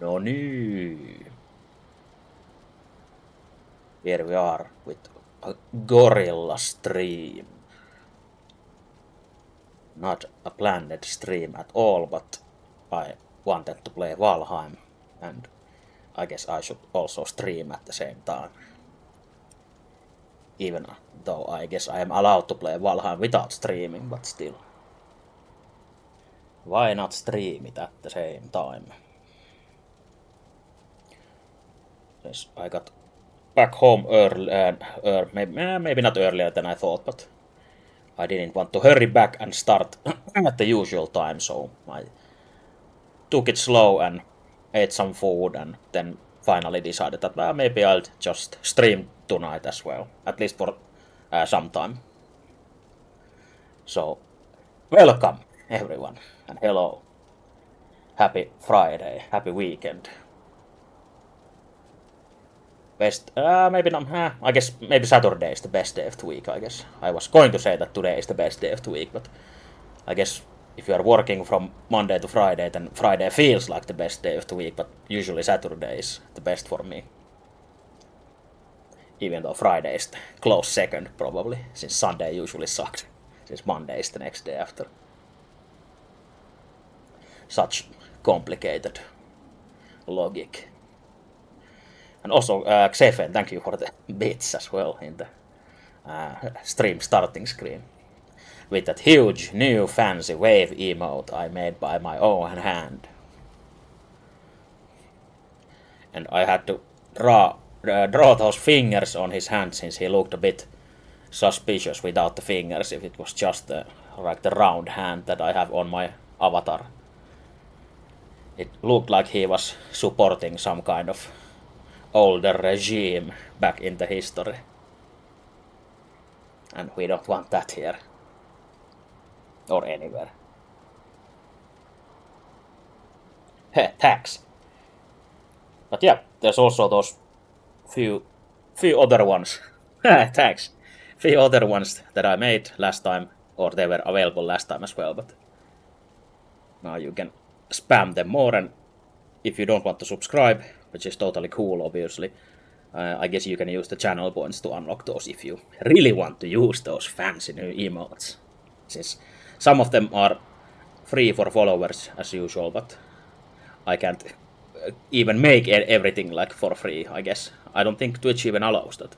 No niin. Here we are with a gorilla stream. Not a planned stream at all, but I wanted to play Valheim, and I guess I should also stream at the same time. Even though I guess I am allowed to play Valheim without streaming, but still. Why not stream it at the same time? Since I got back home early, maybe not earlier than I thought, but I didn't want to hurry back and start at the usual time, so I took it slow and ate some food and then finally decided that well, maybe I'll just stream tonight as well, at least for some time. So, welcome everyone and hello. Happy Friday, happy weekend. Best, maybe not, I guess maybe Saturday is the best day of the week, I guess. I was going to say that today is the best day of the week, but I guess if you are working from Monday to Friday, then Friday feels like the best day of the week, but usually Saturday is the best for me. Even though Friday is the close second, probably, since Sunday usually sucked, since Monday is the next day after. Such complicated logic. And also, Xefen, thank you for the bits as well in the stream starting screen. With that huge new fancy wave emote I made by my own hand. And I had to draw those fingers on his hand since he looked a bit suspicious without the fingers if it was just like the round hand that I have on my avatar. It looked like he was supporting some kind of older regime back in the history. And we don't want that here. Or anywhere. Heh, tax. But yeah, there's also those few other ones. Tax. Few other ones that I made last time, or they were available last time as well, but now you can spam them more, and if you don't want to subscribe, which is totally cool, obviously, I guess you can use the channel points to unlock those if you really want to use those fancy new emotes. Since some of them are free for followers as usual, but I can't even make everything like for free, I guess. I don't think Twitch even allows that,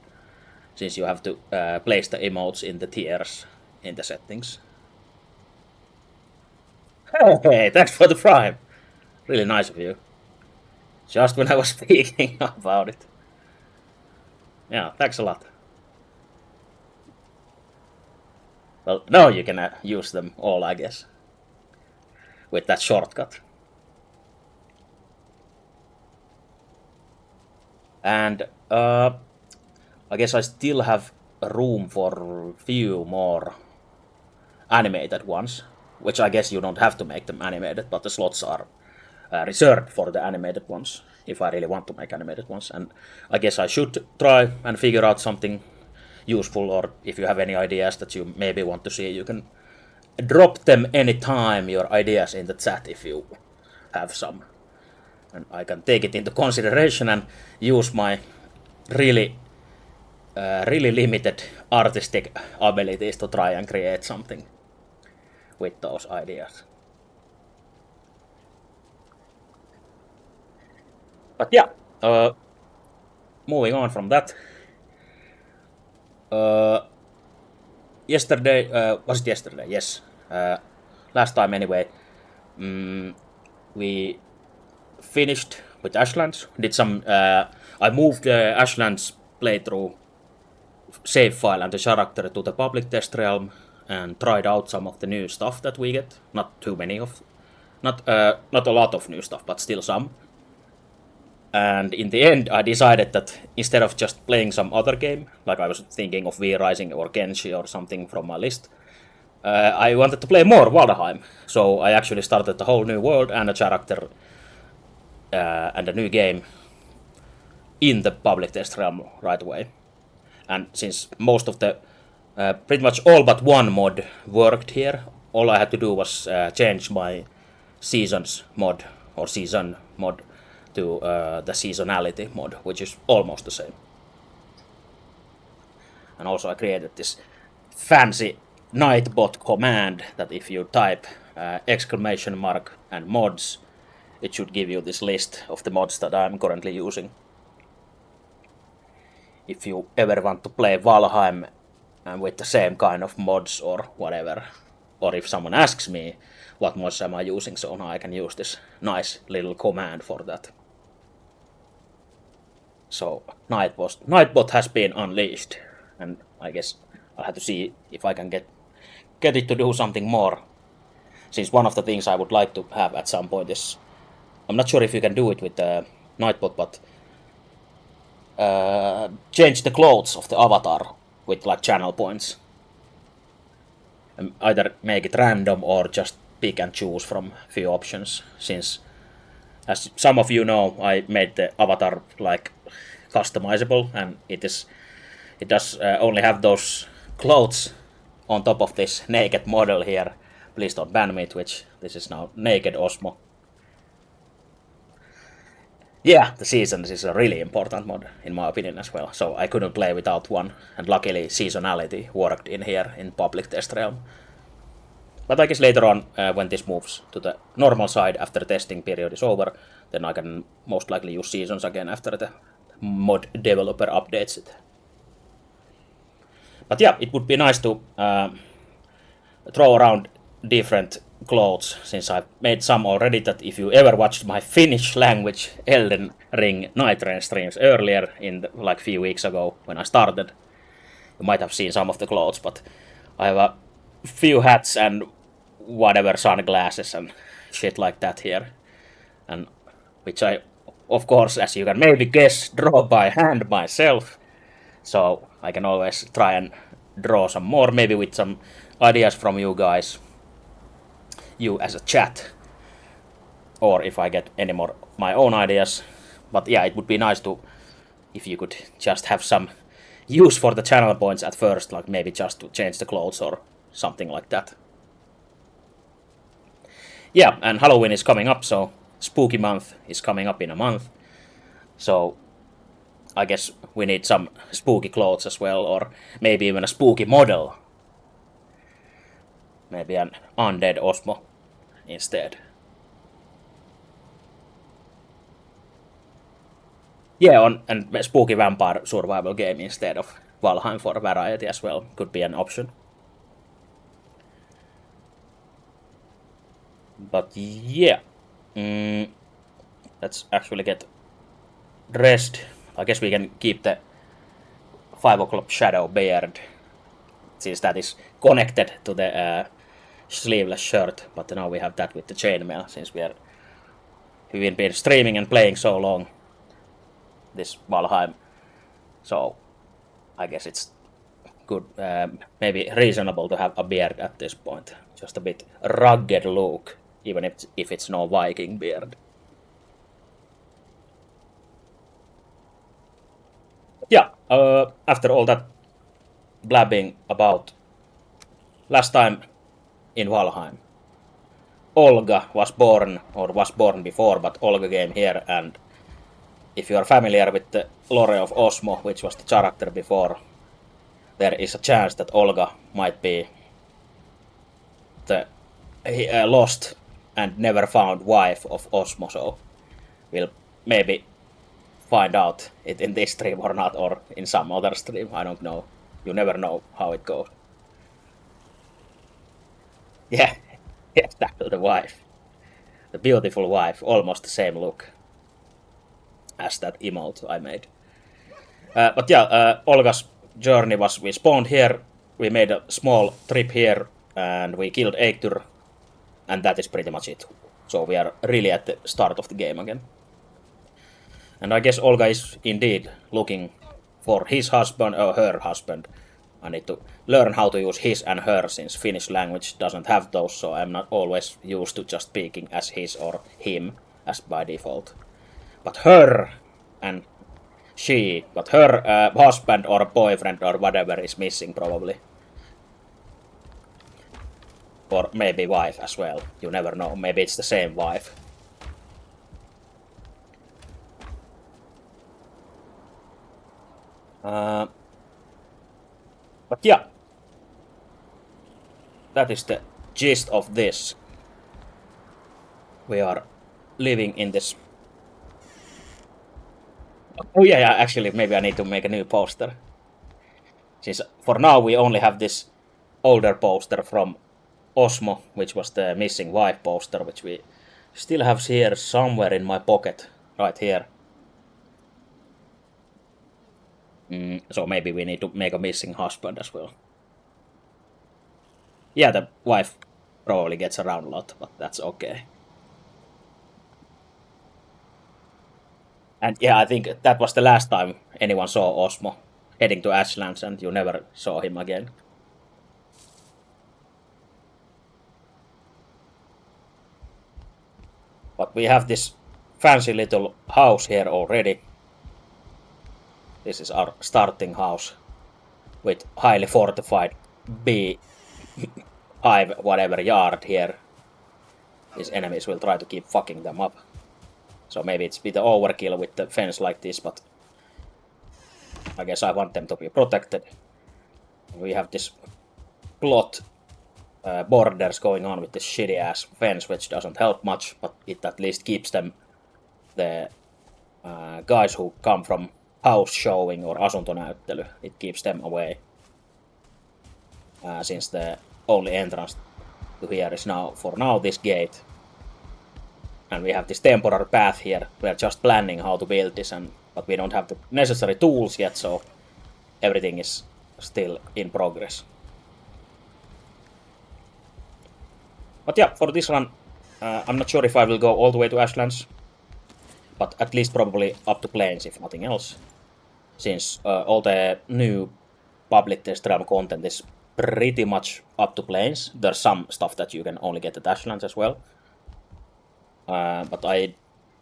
since you have to place the emotes in the tiers in the settings. Hey, thanks for the prime. Really nice of you. Just when I was speaking about it. Yeah, thanks a lot. Well, now you can use them all, I guess, with that shortcut. And I guess I still have room for a few more animated ones, which I guess you don't have to make them animated, but the slots are reserved for the animated ones, if I really want to make animated ones. And I guess I should try and figure out something useful, or if you have any ideas that you maybe want to see, you can drop them anytime, your ideas in the chat if you have some. And I can take it into consideration and use my really limited artistic abilities to try and create something with those ideas. But yeah, moving on from that. Yesterday, was it yesterday? Yes. Last time anyway, we finished with Ashlands. Did some. I moved Ashlands playthrough save file and the character to the public test realm and tried out some of the new stuff that we get. Not too many of, not a lot of new stuff, but still some. And in the end, I decided that instead of just playing some other game, like I was thinking of V Rising or Kenshi or something from my list, I wanted to play more Valheim. So I actually started a whole new world and a character and a new game in the public test realm right away. And since most of the, pretty much all but one mod worked here, all I had to do was change my seasons mod or season mod to the seasonality mod, which is almost the same. And also I created this fancy Nightbot command that if you type exclamation mark and mods, it should give you this list of the mods that I'm currently using. If you ever want to play Valheim with the same kind of mods or whatever, or if someone asks me what mods am I using, so now I can use this nice little command for that. So Nightbot has been unleashed, and I guess I'll have to see if I can get it to do something more. Since one of the things I would like to have at some point is, I'm not sure if you can do it with the Nightbot, but change the clothes of the avatar with like channel points. And either make it random or just pick and choose from few options. Since, as some of you know, I made the avatar like customizable, and it does only have those clothes on top of this naked model here. Please don't ban me, Twitch. This is now naked Osmo. Yeah, the seasons is a really important mod, in my opinion as well, so I couldn't play without one, and luckily seasonality worked in here in public test realm. But I guess later on, when this moves to the normal side after the testing period is over, then I can most likely use seasons again after the mod developer updates it. But yeah, it would be nice to throw around different clothes, since I've made some already, that if you ever watched my Finnish language Elden Ring Night Rain streams earlier, like few weeks ago when I started, you might have seen some of the clothes, but I have a few hats and whatever sunglasses and shit like that here, and which I, of course, as you can maybe guess, draw by hand myself, so I can always try and draw some more, maybe with some ideas from you guys, you as a chat, or if I get any more my own ideas. But yeah, it would be nice to, if you could just have some use for the channel points at first, like maybe just to change the clothes or something like that. Yeah, and Halloween is coming up, so spooky month is coming up in a month, so I guess we need some spooky clothes as well, or maybe even a spooky model. Maybe an undead Osmo instead. Yeah, and a spooky vampire survival game instead of Valheim for variety as well could be an option. But yeah, let's actually get dressed. I guess we can keep the 5 o'clock shadow beard, since that is connected to the sleeveless shirt, but now we have that with the chainmail, since we've been streaming and playing so long this Valheim, so I guess it's good, maybe reasonable to have a beard at this point, just a bit rugged look, even if it's no Viking beard. Yeah, after all that blabbing about last time in Valheim, Olga was born before, but Olga came here, and if you are familiar with the lore of Osmo, which was the character before, there is a chance that Olga might be the lost and never found wife of Osmo, so we'll maybe find out it in this stream or not, or in some other stream, I don't know. You never know how it goes. Yeah, exactly, the wife. The beautiful wife, almost the same look as that emote I made. But yeah, Olga's journey was, we spawned here, we made a small trip here, and we killed Eikthyr, and that is pretty much it. So we are really at the start of the game again. And I guess Olga is indeed looking for his husband, or her husband. I need to learn how to use his and her, since Finnish language doesn't have those, so I'm not always used to just speaking as his or him as by default. But her and she, but her husband or boyfriend or whatever is missing probably. Or maybe wife as well, you never know, maybe it's the same wife. But yeah, that is the gist of this. We are living in this. Oh yeah, actually, maybe I need to make a new poster. Since for now we only have this older poster from Osmo, which was the missing wife poster, which we still have here somewhere in my pocket, right here. So maybe we need to make a missing husband as well. Yeah, the wife probably gets around a lot, but that's okay. And yeah, I think that was the last time anyone saw Osmo heading to Ashlands, and you never saw him again. But we have this fancy little house here already. This is our starting house with highly fortified bee hive whatever yard here. These enemies will try to keep fucking them up. So maybe it's a bit overkill with the fence like this, but I guess I want them to be protected. We have this plot borders going on with this shitty ass fence, which doesn't help much, but it at least keeps them, the guys who come from house showing or asuntonäyttely, it keeps them away. Since the only entrance to here is now, for now, this gate. And we have this temporary path here. We're just planning how to build this, but we don't have the necessary tools yet, so everything is still in progress. But yeah, for this run, I'm not sure if I will go all the way to Ashlands, but at least probably up to Plains, if nothing else. Since all the new public test realm content is pretty much up to Plains. There's some stuff that you can only get at Ashlands as well. But I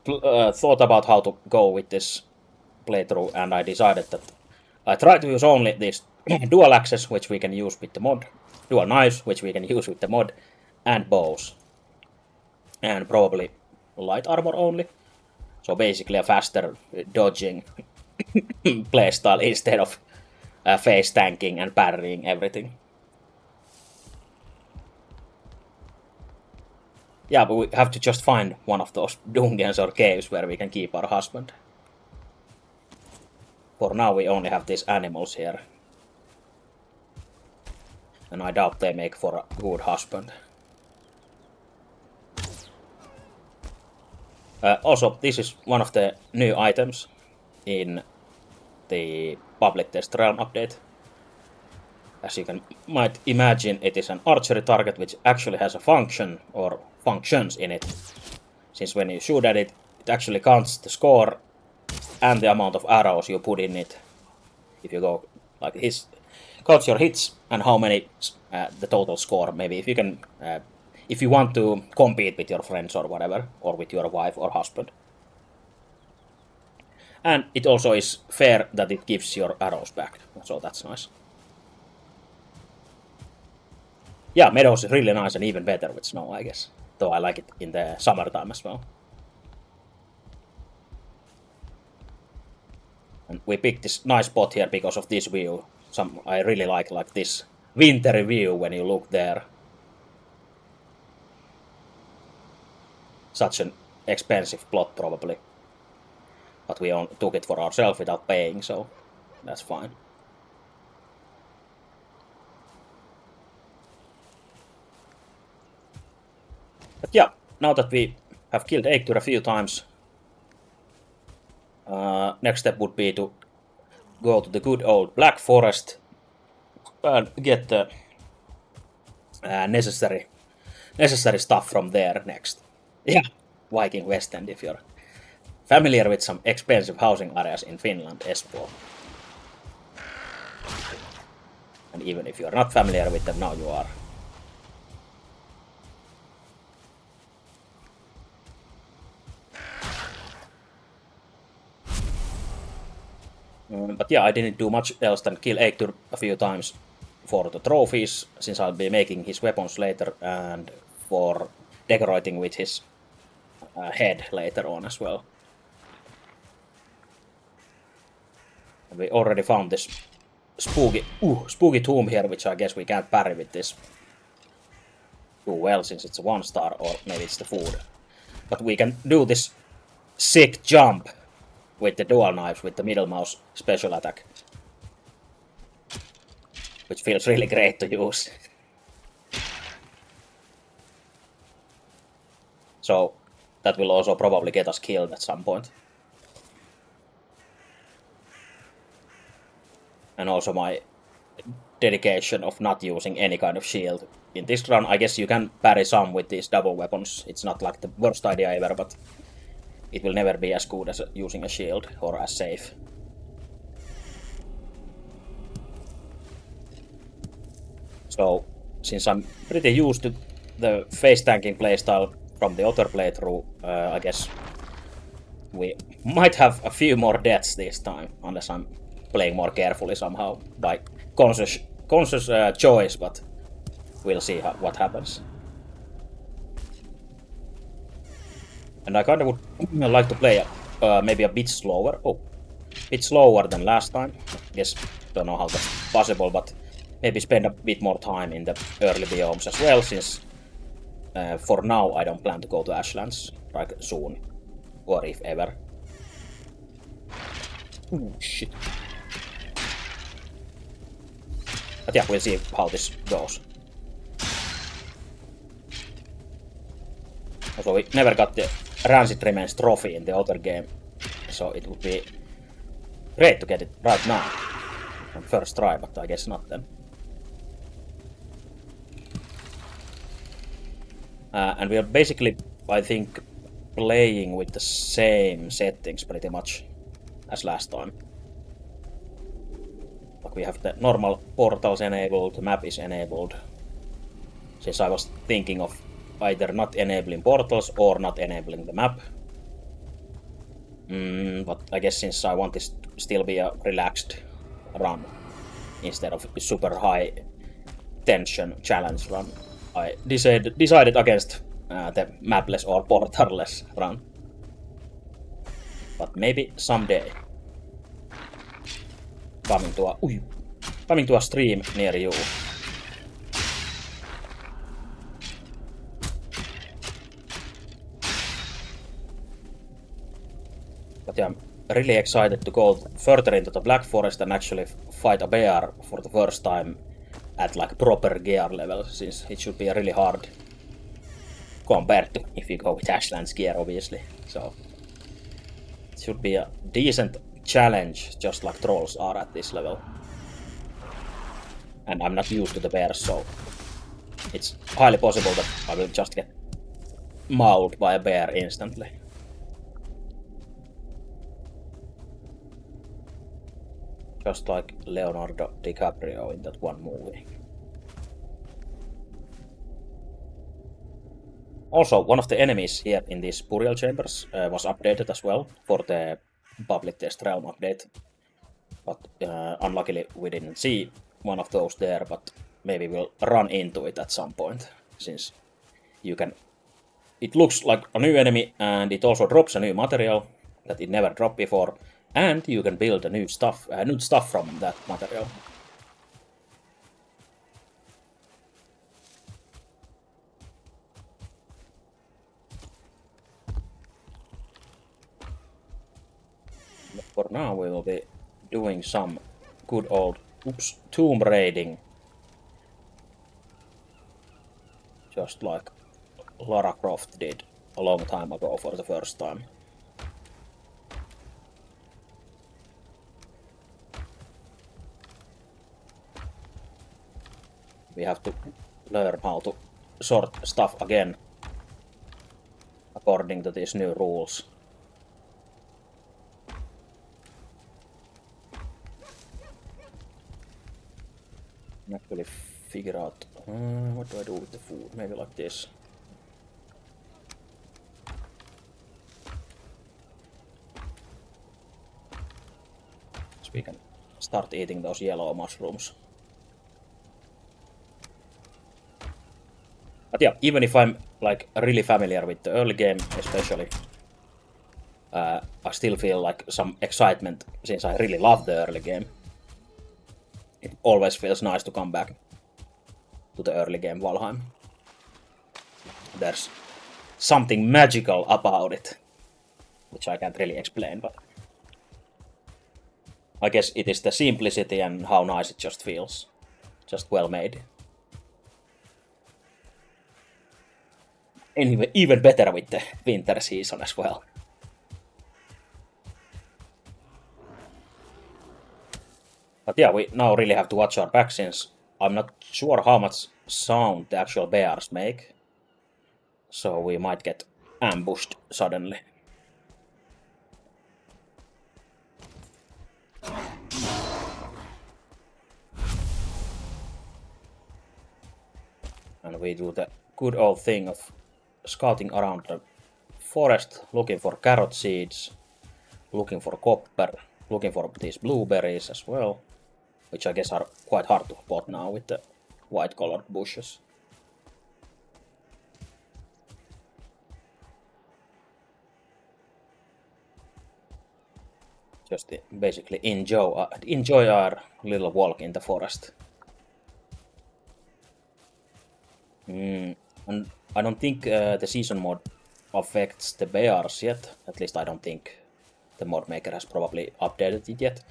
thought about how to go with this playthrough, and I decided that I try to use only this dual axes, which we can use with the mod, dual knives, which we can use with the mod, and bows. And probably light armor only. So basically a faster dodging playstyle instead of face tanking and parrying everything. Yeah, but we have to just find one of those dungeons or caves where we can keep our husband. For now we only have these animals here. And I doubt they make for a good husband. Also, this is one of the new items in the public test realm update. As you might imagine, it is an archery target which actually has a function or functions in it. Since when you shoot at it, it actually counts the score and the amount of arrows you put in it. If you go like this, counts your hits and how many the total score. Maybe if you can, if you want to compete with your friends or whatever, or with your wife or husband. And it also is fair that it gives your arrows back, so that's nice. Yeah, Meadows is really nice and even better with snow, I guess. Though I like it in the summertime as well. And we picked this nice spot here because of this view. I really like this wintry view when you look there. Such an expensive plot probably. But we took it for ourselves without paying, so that's fine. But yeah, now that we have killed Eikthyr a few times, next step would be to go to the good old Black Forest and get the necessary stuff from there next. Yeah, Viking West End if you're familiar with some expensive housing areas in Finland, Espoo. And even if you're not familiar with them, now you are. But yeah, I didn't do much else than kill Eikthyr a few times for the trophies, since I'll be making his weapons later, and for decorating with his head later on as well. We already found this spooky tomb here, which I guess we can't parry with this too well since it's a 1-star, or maybe it's the food. But we can do this sick jump with the dual knives with the middle mouse special attack, which feels really great to use. So that will also probably get us killed at some point. And also my dedication of not using any kind of shield. In this run, I guess you can parry some with these double weapons. It's not like the worst idea ever, but it will never be as good as using a shield, or as safe. So, since I'm pretty used to the face tanking playstyle from the other playthrough, I guess we might have a few more deaths this time, unless I'm playing more carefully somehow, by conscious choice, but we'll see what happens. And I kind of would like to play maybe a bit slower. Oh, a bit slower than last time. I guess, don't know how that's possible, but maybe spend a bit more time in the early biomes as well, since for now I don't plan to go to Ashlands, like soon, or if ever. Oh, shit. But yeah, we'll see how this goes. Also, we never got the Rancid Remains trophy in the other game, so it would be great to get it right now. On first try, but I guess not then. And we are basically, I think, playing with the same settings pretty much as last time. Like we have the normal portals enabled, the map is enabled. Since I was thinking of either not enabling portals or not enabling the map. But I guess since I want this to still be a relaxed run instead of a super high tension challenge run, I decided against the mapless or portalless run. But maybe someday. Coming to a stream near you. But yeah, I'm really excited to go further into the Black Forest and actually fight a bear for the first time at like proper gear level, since it should be really hard compared to if you go with Ashland's gear, obviously. So it should be a decent challenge, just like trolls are at this level. And I'm not used to the bears, so it's highly possible that I will just get mauled by a bear instantly. Just like Leonardo DiCaprio in that one movie. Also, one of the enemies here in these burial chambers was updated as well for the public test realm update. But unluckily we didn't see one of those there, but maybe we'll run into it at some point, since you can... It looks like a new enemy, and it also drops a new material that it never dropped before, and you can build a new stuff from that material. But for now we will be doing some good old tomb raiding. Just like Lara Croft did a long time ago for the first time. We have to learn how to sort stuff again according to these new rules. Actually figure out what do I do with the food? Maybe like this. So we can start eating those yellow mushrooms. But yeah, even if I'm like really familiar with the early game, especially, I still feel like some excitement since I really love the early game. It always feels nice to come back to the early game Valheim. There's something magical about it, which I can't really explain, but I guess it is the simplicity and how nice it just feels. Just well made. Anyway, even better with the winter season as well. But yeah, we now really have to watch our back since I'm not sure how much sound the actual bears make. So we might get ambushed suddenly. And we do the good old thing of scouting around the forest, looking for carrot seeds, looking for copper, looking for these blueberries as well, which I guess are quite hard to spot now with the white colored bushes. Just basically enjoy our little walk in the forest. And I don't think the season mode affects the bears yet. At least I don't think the mod maker has probably updated it yet.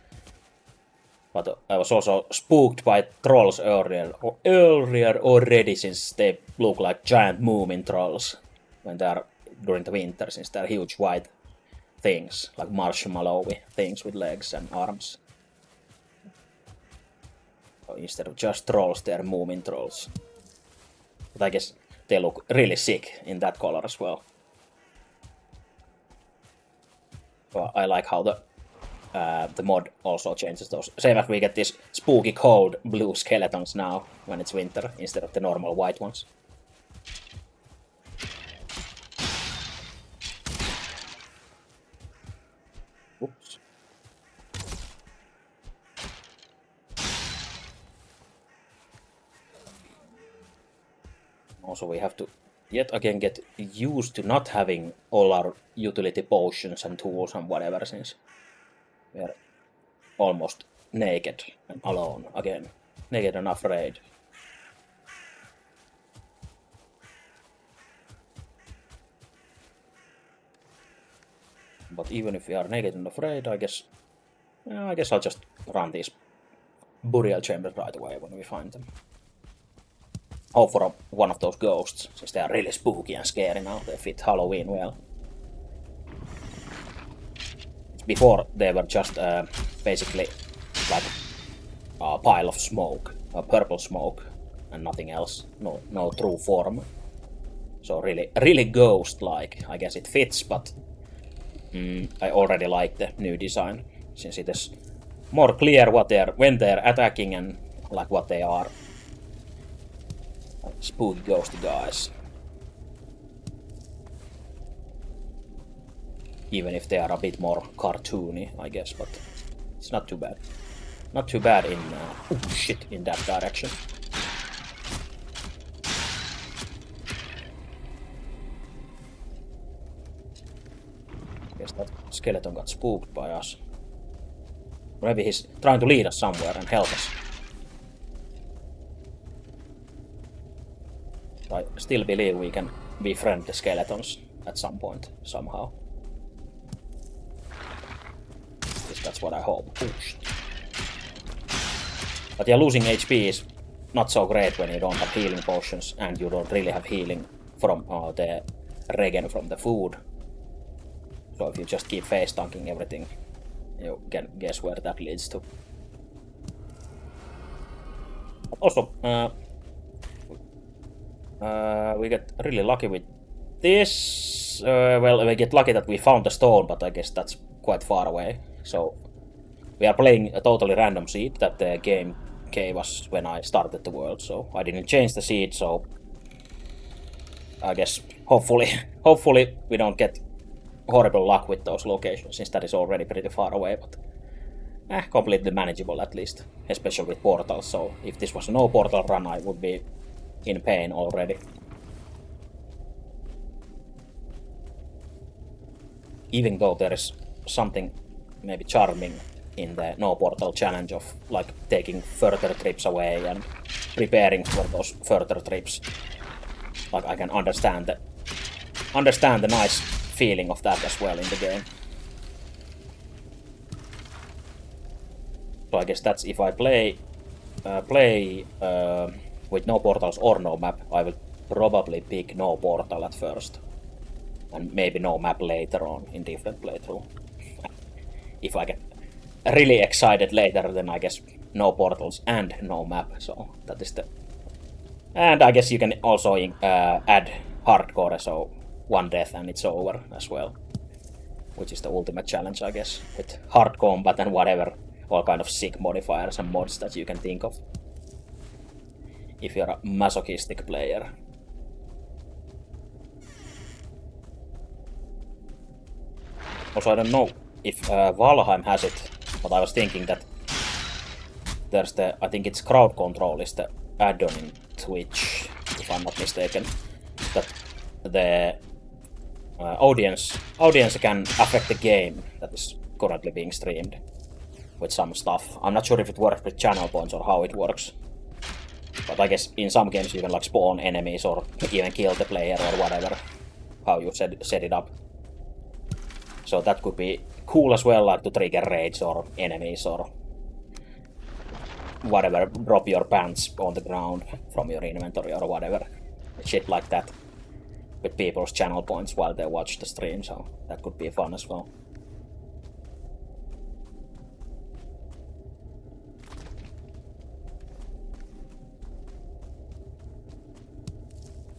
But I was also spooked by trolls earlier already, since they look like giant moomin trolls when they are during the winter, since they're huge white things, like marshmallowy things with legs and arms. So instead of just trolls, they're moomin trolls. But I guess they look really sick in that color as well. So I like how the mod also changes those. Same as we get these spooky cold blue skeletons now when it's winter instead of the normal white ones. Oops. Also we have to yet again get used to not having all our utility potions and tools and whatever, since we're almost naked and alone again. Naked and afraid. But even if we are naked and afraid, I guess I'll just run these burial chambers right away when we find them. Hope for one of those ghosts, since they are really spooky and scary now. They fit Halloween well. Before they were just basically like a pile of smoke, a purple smoke, and nothing else. No true form. So really ghost-like. I guess it fits, but I already like the new design, since it is more clear when they're attacking and like what they are. Spooky ghosty guys. Even if they are a bit more cartoony, I guess, but it's not too bad. Not too bad in in that direction. Guess that skeleton got spooked by us. Maybe he's trying to lead us somewhere and help us. I still believe we can befriend the skeletons at some point, somehow. At least that's what I hope. But yeah, losing HP is not so great when you don't have healing potions and you don't really have healing from the regen from the food. So if you just keep face tanking everything, you can guess where that leads to. Also, we get really lucky with this. Well, we get lucky that we found the stone, but I guess that's quite far away. So we are playing a totally random seed that the game gave us when I started the world. So I didn't change the seed. So I guess hopefully we don't get horrible luck with those locations, since that is already pretty far away. But completely manageable at least, especially with portals. So if this was no portal run, I would be in pain already. even though there is something maybe charming in the no portal challenge of like taking further trips away and preparing for those further trips, like I can understand the nice feeling of that as well in the game. So I guess that's if I play with no portals or no map, I will probably pick no portal at first, and maybe no map later on in different playthrough. If I get really excited later, then I guess no portals and no map. So that is the. And I guess you can also add hardcore, so one death and it's over as well, which is the ultimate challenge, I guess, with hard combat and whatever, all kind of sick modifiers and mods that you can think of. If you're a masochistic player. Also, I don't know if Valheim has it, but I was thinking that there's the, I think it's crowd control is the add-on in Twitch, if I'm not mistaken, that the audience can affect the game that is currently being streamed with some stuff. I'm not sure if it works with channel points or how it works, but I guess in some games you can like spawn enemies or even kill the player or whatever, how you set it up. So that could be cool as well, like to trigger raids or enemies or whatever, drop your pants on the ground from your inventory or whatever. Shit like that. With people's channel points while they watch the stream, so that could be fun as well.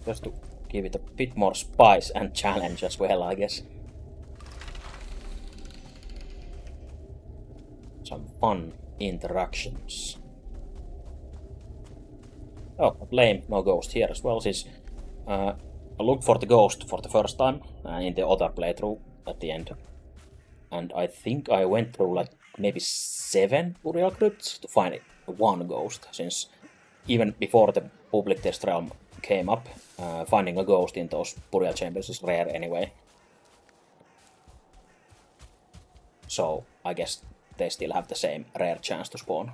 Just to give it a bit more spice and challenge as well, I guess. Some fun interactions. Oh, lame, no ghost here as well, since I looked for the ghost for the first time in the other playthrough at the end. And I think I went through like maybe 7 burial crypts to find one ghost, since even before the public test realm came up, finding a ghost in those burial chambers is rare anyway. So I guess they still have the same rare chance to spawn.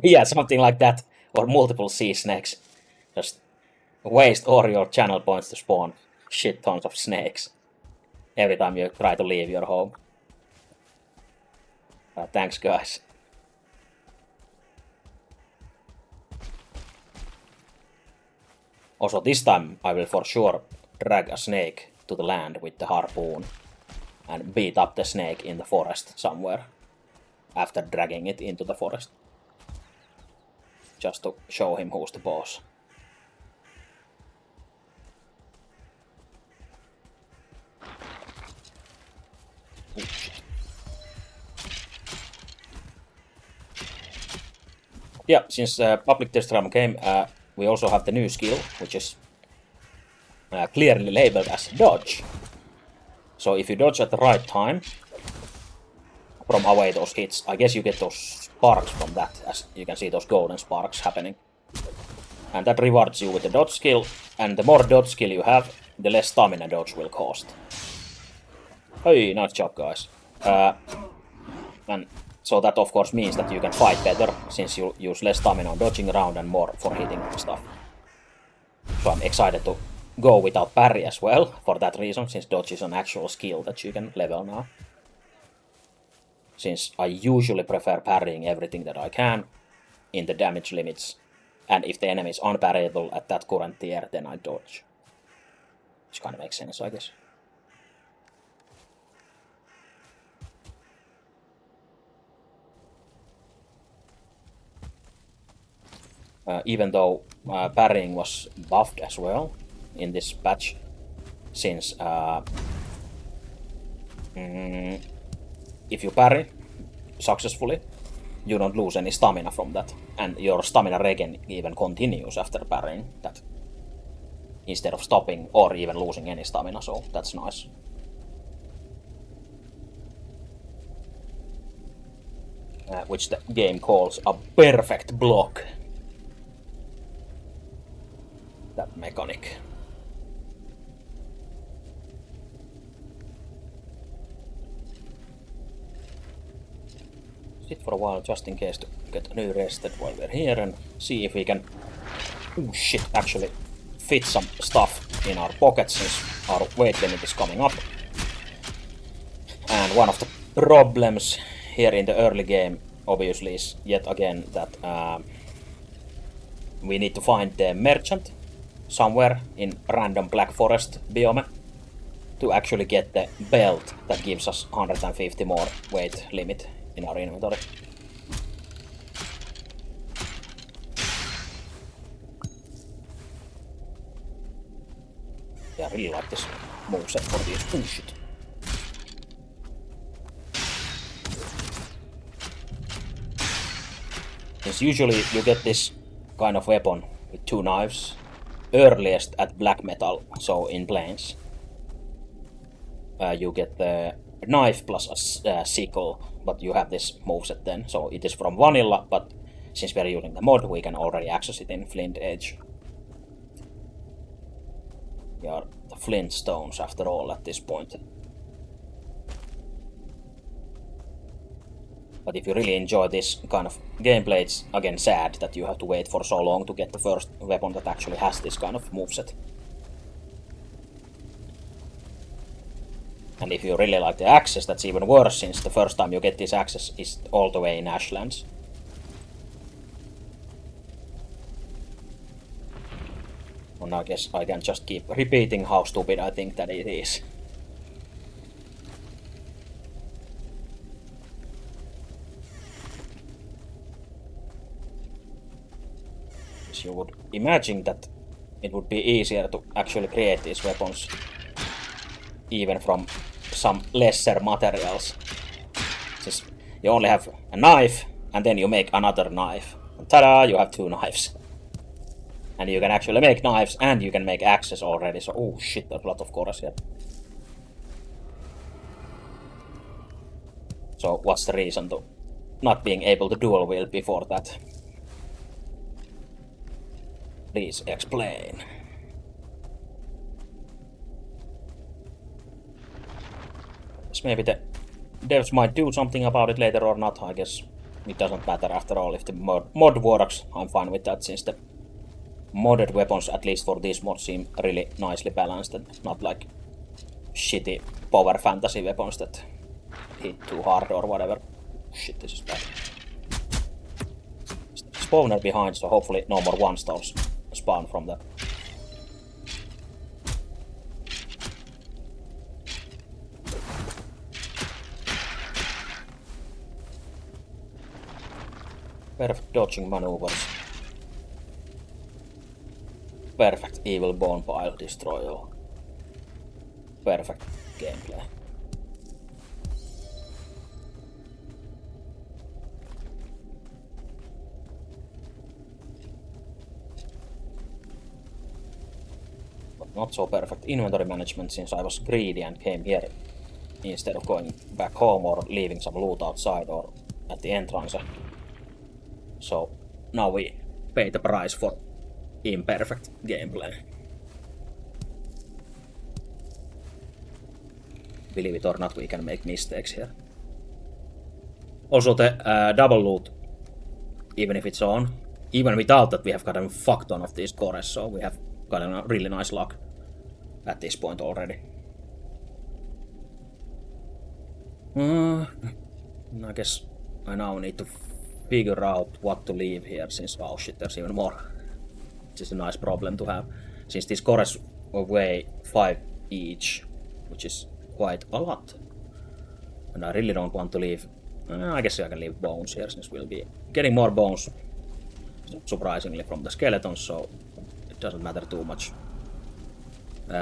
Yeah, something like that. Or multiple sea snakes. Just waste all your channel points to spawn shit tons of snakes every time you try to leave your home. Thanks, guys. Also, this time I will for sure drag a snake to the land with the harpoon and beat up the snake in the forest somewhere after dragging it into the forest. Just to show him who's the boss. Yeah, since public test realm came, we also have the new skill, which is clearly labeled as dodge. So if you dodge at the right time from away those hits, I guess you get those sparks from that, as you can see those golden sparks happening. And that rewards you with the dodge skill, and the more dodge skill you have, the less stamina dodge will cost. Hey, nice job, guys. And so that of course means that you can fight better, since you use less stamina on dodging around and more for hitting stuff. So I'm excited to go without parry as well, for that reason, since dodge is an actual skill that you can level now. Since I usually prefer parrying everything that I can in the damage limits, and if the enemy is unparryable at that current tier, then I dodge. Which kind of makes sense, I guess. Even though parrying was buffed as well in this patch, since if you parry successfully, you don't lose any stamina from that, and your stamina regen even continues after parrying that, instead of stopping or even losing any stamina, so that's nice. Which the game calls a perfect block. That mechanic. sit for a while just in case to get new rested while we're here and see if we can, oh shit, actually fit some stuff in our pockets since our weight limit is coming up. And one of the problems here in the early game obviously is yet again that we need to find the merchant somewhere in random Black Forest biome to actually get the belt that gives us 150 more weight limit in our inventory. Yeah, I really like this moveset for these. Oh shit. Since usually you get this kind of weapon with 2 knives, earliest at black metal, so in plains. You get the knife plus a sickle, but you have this moveset then, so it is from vanilla, but since we are using the mod, we can already access it in Flint Age. We are the Flint Stones after all at this point. But if you really enjoy this kind of gameplay, it's again sad that you have to wait for so long to get the first weapon that actually has this kind of moveset. And if you really like the axes, that's even worse, since the first time you get this axes is all the way in Ashlands. And I guess I can just keep repeating how stupid I think that it is. You would imagine that it would be easier to actually create these weapons even from some lesser materials. Since you only have a knife and then you make another knife. And ta-da, you have 2 knives. And you can actually make knives and you can make axes already, so oh shit, there's a lot of chorus here. So what's the reason to not being able to dual wield before that? Please explain. So maybe the devs might do something about it later or not, I guess. It doesn't matter after all if the mod works, I'm fine with that since the modded weapons, at least for this mod, seem really nicely balanced and not like shitty power fantasy weapons that hit too hard or whatever. Shit, this is bad. Spawner behind, so hopefully no more 1-stars spawn from that. Perfect dodging maneuvers. Perfect evil bone pile destroyer. Perfect gameplay. But not so perfect inventory management since I was greedy and came here instead of going back home or leaving some loot outside or at the entrance. So now we pay the price for imperfect gameplay. Believe it or not, we can make mistakes here. Also the double loot, even if it's on, even without that we have gotten a fuck ton of these cores, so we have gotten a really nice luck at this point already. I guess I now need to figure out what to leave here since, oh shit, there's even more. Which is a nice problem to have, since these cores weigh 5 each, which is quite a lot. And I really don't want to leave, I guess I can leave bones here since we'll be getting more bones, surprisingly, from the skeletons, so it doesn't matter too much.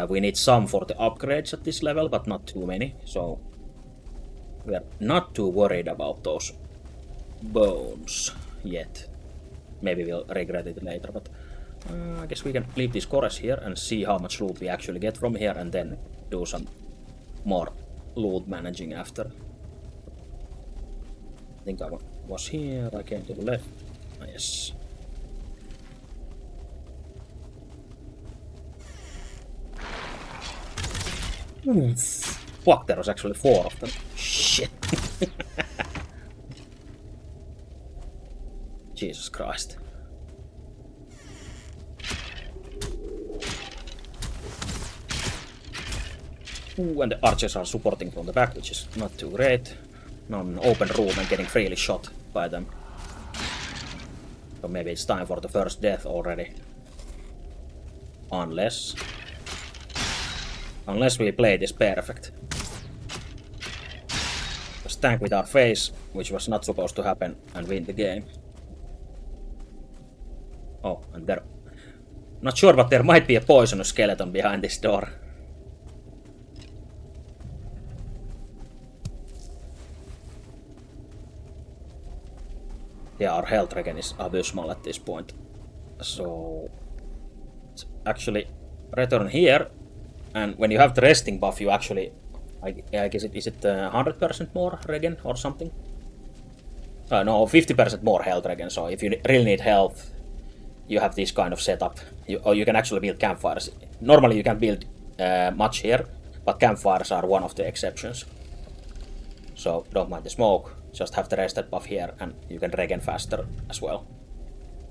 We need some for the upgrades at this level, but not too many, so we are not too worried about those bones yet. Maybe we'll regret it later, but I guess we can leave these cores here and see how much loot we actually get from here and then do some more loot managing after. I think I was here, I came to the left. Yes. Fuck, there was actually 4 of them. Shit. Jesus Christ. Ooh, and the archers are supporting from the back, which is not too great. Not an open room and getting freely shot by them. So maybe it's time for the first death already. Unless we play this perfect. Just tank with our face, which was not supposed to happen, and win the game. Oh, and there... Not sure, but there might be a poisonous skeleton behind this door. Yeah, our health regen is abysmal at this point. So... let's actually return here. And when you have the resting buff, you actually... I guess is it 100% more regen or something? No, 50% more health regen, so if you really need health, you have this kind of setup. You can actually build campfires. Normally you can build much here, but campfires are one of the exceptions. So don't mind the smoke, just have the rested buff here, and you can regen faster as well.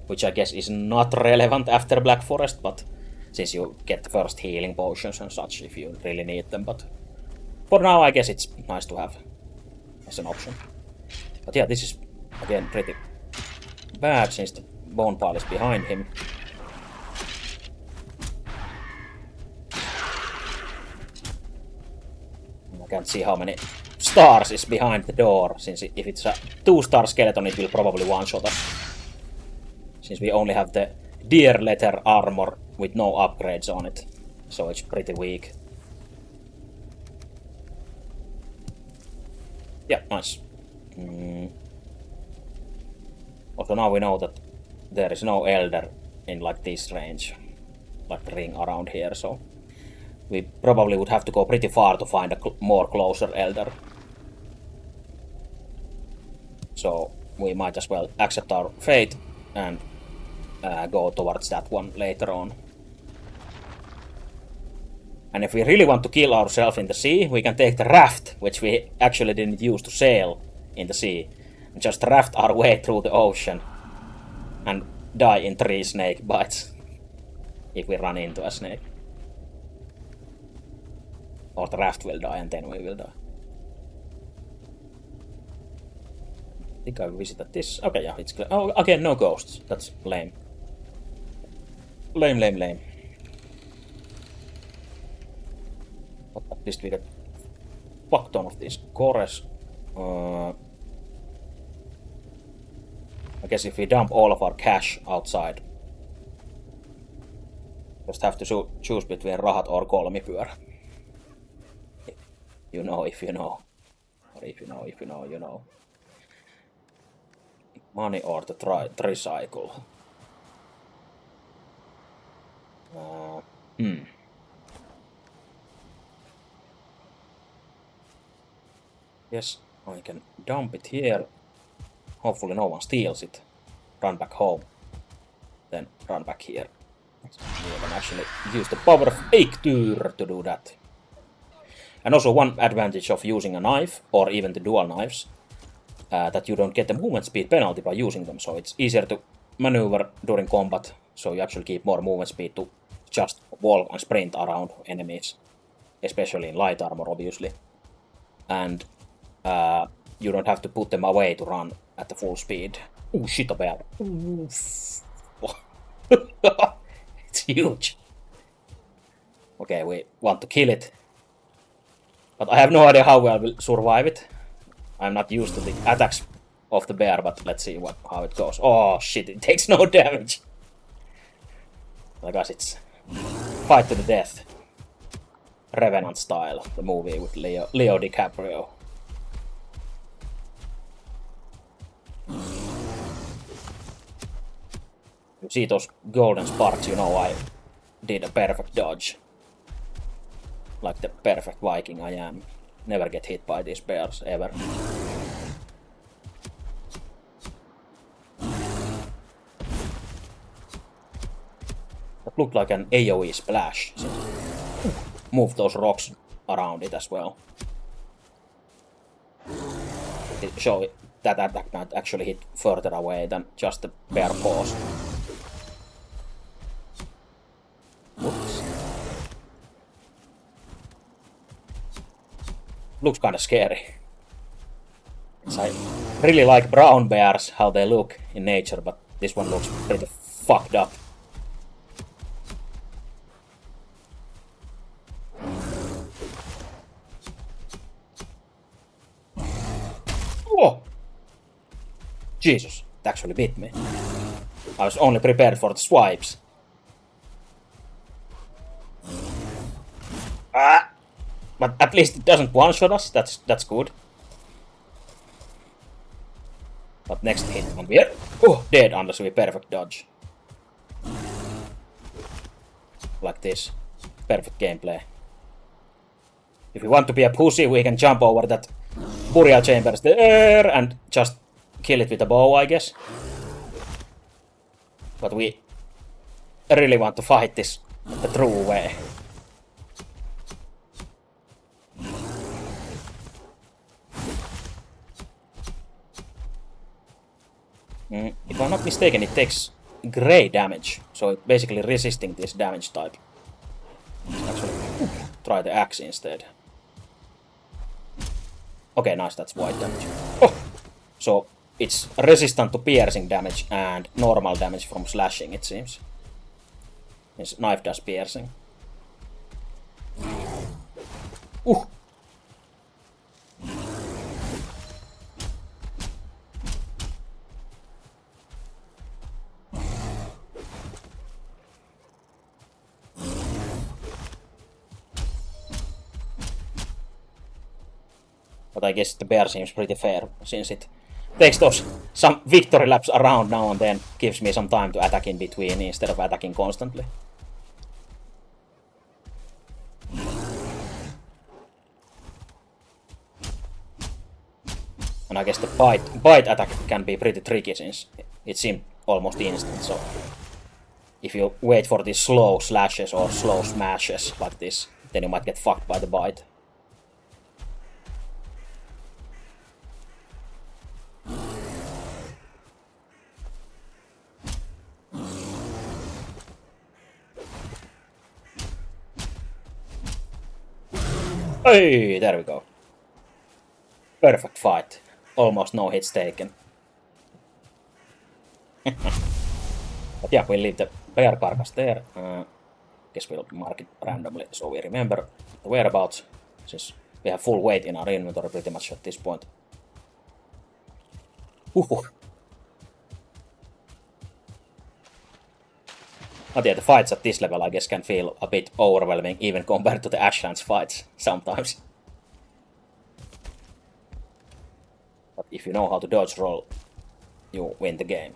Which I guess is not relevant after Black Forest, but since you get the first healing potions and such if you really need them, but for now I guess it's nice to have as an option. But yeah, this is again pretty bad since the bone pile is behind him. I can't see how many stars is behind the door, since if it's a 2-star skeleton it will probably one-shot us. Since we only have the deer leather armor with no upgrades on it, so it's pretty weak. Yeah, nice. Also now we know that there is no elder in like this range, like the ring around here, so we probably would have to go pretty far to find a more closer elder. So we might as well accept our fate and go towards that one later on. And if we really want to kill ourselves in the sea, we can take the raft, which we actually didn't use to sail in the sea, and just raft our way through the ocean and die in 3 snake bites if we run into a snake. Or the raft will die and then we will die. I think I visited this. Okay, yeah, it's clear. Oh, again, no ghosts. That's lame. Lame. But at least we get fuck ton of these cores. I guess if we dump all of our cash outside, just have to choose between rahat or kolmipyörä. You know if you know. Or if you know. Money or the tricycle. Yes, I can dump it here. Hopefully no one steals it. Run back home. Then run back here. You can actually use the power of Eiktyr to do that. And also one advantage of using a knife, or even the dual knives, that you don't get the movement speed penalty by using them, so it's easier to maneuver during combat, so you actually keep more movement speed to just walk and sprint around enemies, especially in light armor, obviously. And you don't have to put them away to run at the full speed. Ooh, shit, a bear. It's huge. Okay, we want to kill it. But I have no idea how I will survive it. I'm not used to the attacks of the bear, but let's see how it goes. Oh shit, it takes no damage. I guess it's fight to the death. Revenant style, the movie with Leo DiCaprio. You see those golden sparks, you know I did a perfect dodge. Like the perfect Viking I am. Never get hit by these bears, ever. That looked like an AoE splash. So move those rocks around it as well. that attack might actually hit further away than just the bare paws. Whoops. Looks kinda scary. I really like brown bears, how they look in nature, but this one looks pretty fucked up. Whoa! Jesus, it actually bit me. I was only prepared for the swipes. Ah! But at least it doesn't one-shot us, that's good. But next hit from here. Oh, dead unless we perfect dodge. Like this. Perfect gameplay. If we want to be a pussy, we can jump over that burial chambers there and just kill it with a bow, I guess. But we really want to fight this the true way. If I'm not mistaken, it takes grey damage, so it's basically resisting this damage type. Let's actually try the axe instead. Okay, nice, that's white damage. Oh! So it's resistant to piercing damage and normal damage from slashing, it seems. His knife does piercing. But I guess the bear seems pretty fair, since it takes those some victory laps around now and then, gives me some time to attack in between instead of attacking constantly. And I guess the bite attack can be pretty tricky since it seemed almost instant, so if you wait for these slow slashes or slow smashes like this, then you might get fucked by the bite. Hey, there we go. Perfect fight. Almost no hits taken. But yeah, we'll leave the bear carcass there. Guess we'll mark it randomly so we remember the whereabouts, since we have full weight in our inventory pretty much at this point. But yeah, the fights at this level I guess can feel a bit overwhelming even compared to the Ashlands fights sometimes. But if you know how to dodge roll, you win the game.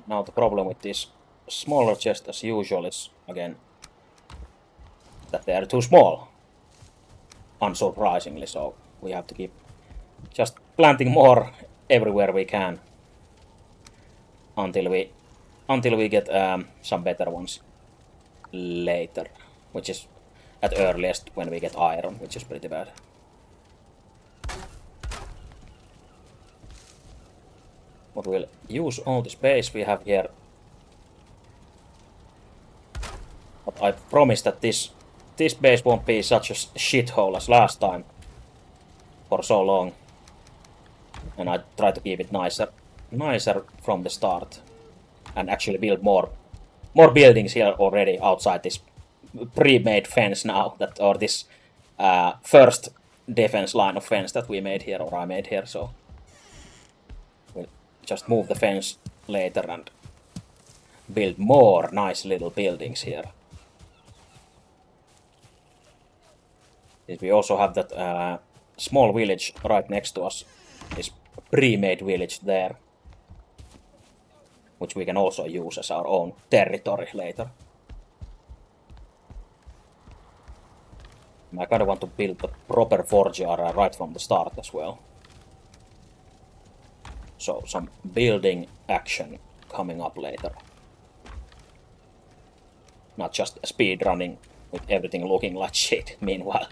Now the problem with these smaller chests as usual is, again, that they are too small. Unsurprisingly, so we have to keep just planting more everywhere we can until we get some better ones later, which is at earliest when we get iron, which is pretty bad. But we'll use all the space we have here. But I promise that this base won't be such a shithole as last time for so long. And I try to keep it nicer from the start. And actually build more buildings here already outside this pre-made fence now, or this first defense line of fence that we made here, or I made here, so we'll just move the fence later and build more nice little buildings here. We also have that small village right next to us is pre-made village there, which we can also use as our own territory later. I kind of want to build the proper forge area right from the start as well. So some building action coming up later. Not just speed running with everything looking like shit meanwhile.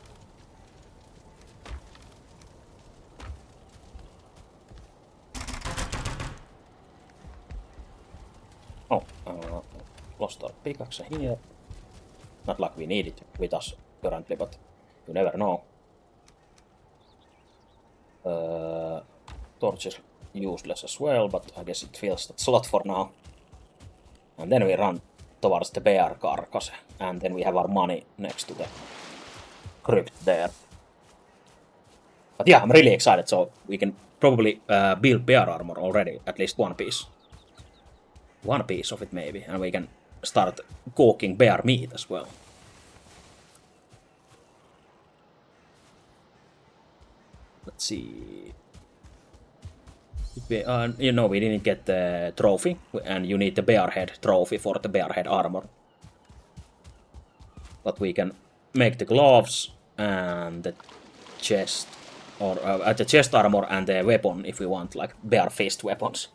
Oh, lost our pickaxe here. Not like we need it with us currently, but you never know. Torch is useless as well, but I guess it fills that slot for now. And then we run towards the bear carcass, and then we have our money next to the crypt there. But yeah, I'm really excited, so we can probably build bear armor already, at least one piece. One piece of it maybe, and we can start cooking bear meat as well. Let's see. You know, we didn't get the trophy, and you need the bear head trophy for the bear head armor. But we can make the gloves and the chest, or the chest armor and the weapon if we want, like bear fist weapons.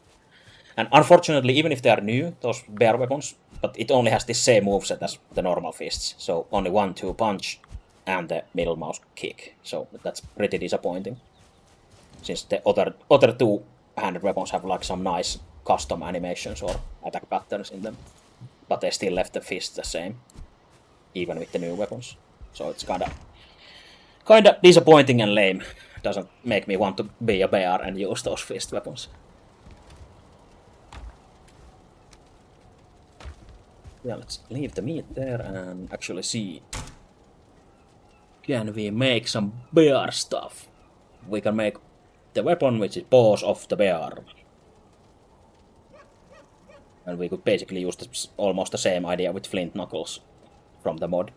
And unfortunately, even if they are new, those bear weapons, but it only has the same moveset as the normal fists. So only 1-2 punch and the middle mouse kick. So that's pretty disappointing. Since the other two-handed weapons have like some nice custom animations or attack patterns in them. But they still left the fist the same, even with the new weapons. So it's kinda disappointing and lame. Doesn't make me want to be a bear and use those fist weapons. Yeah, let's leave the meat there and actually see. Can we make some bear stuff? We can make the weapon, which is paws of the bear. And we could basically use almost the same idea with flint knuckles from the mod.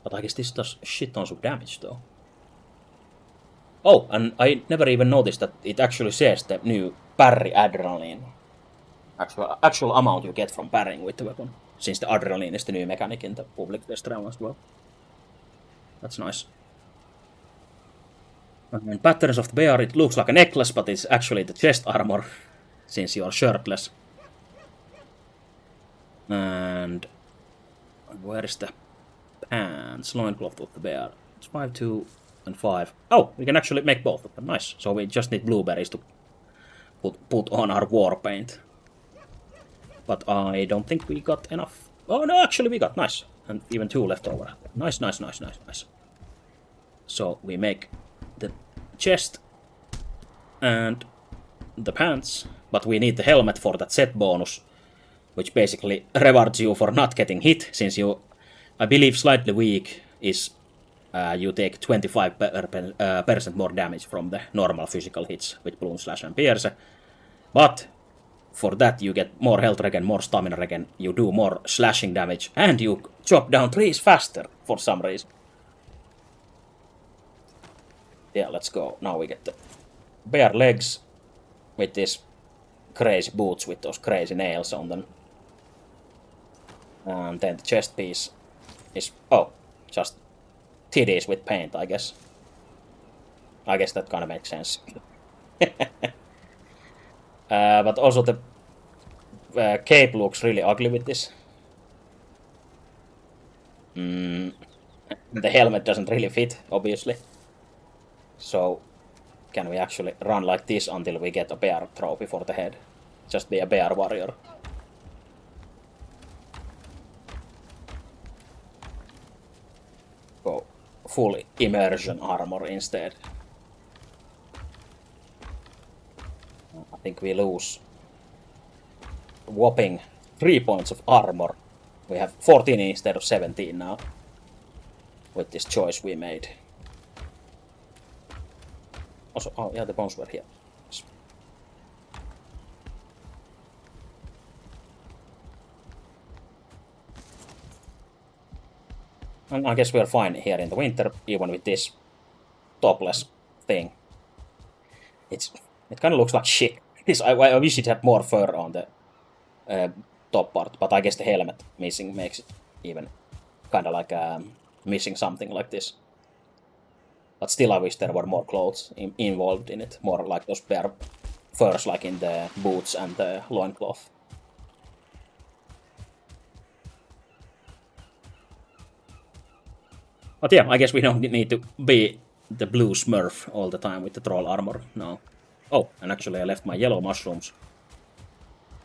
But I guess this does shit tons of damage though. Oh, and I never even noticed that it actually says the new parry adrenaline. Actual amount you get from parrying with the weapon. Since the adrenaline is the new mechanic in the public test realm as well. That's nice. And patterns of the bear, it looks like a necklace, but it's actually the chest armor, since you're shirtless. And where is the pants? Loincloth of the bear. It's 5, 2, and 5. Oh, we can actually make both of them. Nice. So we just need blueberries to put on our war paint. But I don't think we got enough. Oh no, actually we got. Nice. And even 2 left over. Nice. So we make the chest and the pants, but we need the helmet for that set bonus, which basically rewards you for not getting hit, since you, I believe, slightly weak is you take 25% more damage from the normal physical hits with Bloom Slash and Pierce. But for that you get more health regen, more stamina regen, you do more slashing damage, and you chop down trees faster for some reason. Yeah, let's go. Now we get the bear legs with these crazy boots with those crazy nails on them. And then the chest piece is, just titties with paint, I guess. I guess that kind of makes sense. But also the cape looks really ugly with this. The helmet doesn't really fit, obviously. So, can we actually run like this until we get a bear trophy for the head? Just be a bear warrior. Go full immersion armor instead. I think we lose a whopping 3 points of armor. We have 14 instead of 17 now, with this choice we made. Also, oh yeah, the bones were here. And I guess we're fine here in the winter, even with this topless thing. It kind of looks like shit. I wish it had more fur on the top part, but I guess the helmet missing makes it even kind of like missing something like this. But still, I wish there were more clothes involved in it, more like those bare furs, like in the boots and the loincloth. But yeah, I guess we don't need to be the blue smurf all the time with the troll armor now. Oh, and actually I left my yellow mushrooms.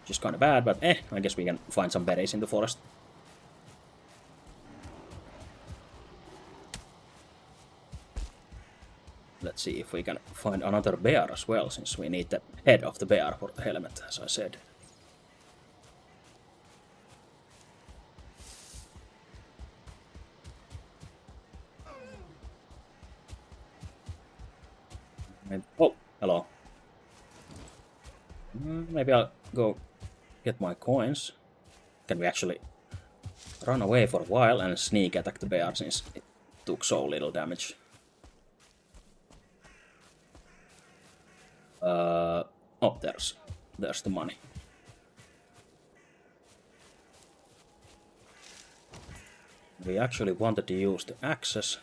Which is kind of bad, but I guess we can find some berries in the forest. Let's see if we can find another bear as well, since we need the head of the bear for the helmet, as I said. Oh, hello. Maybe I'll go get my coins. Can we actually run away for a while and sneak attack the bear since it took so little damage? Oh, there's the money. We actually wanted to use the axes.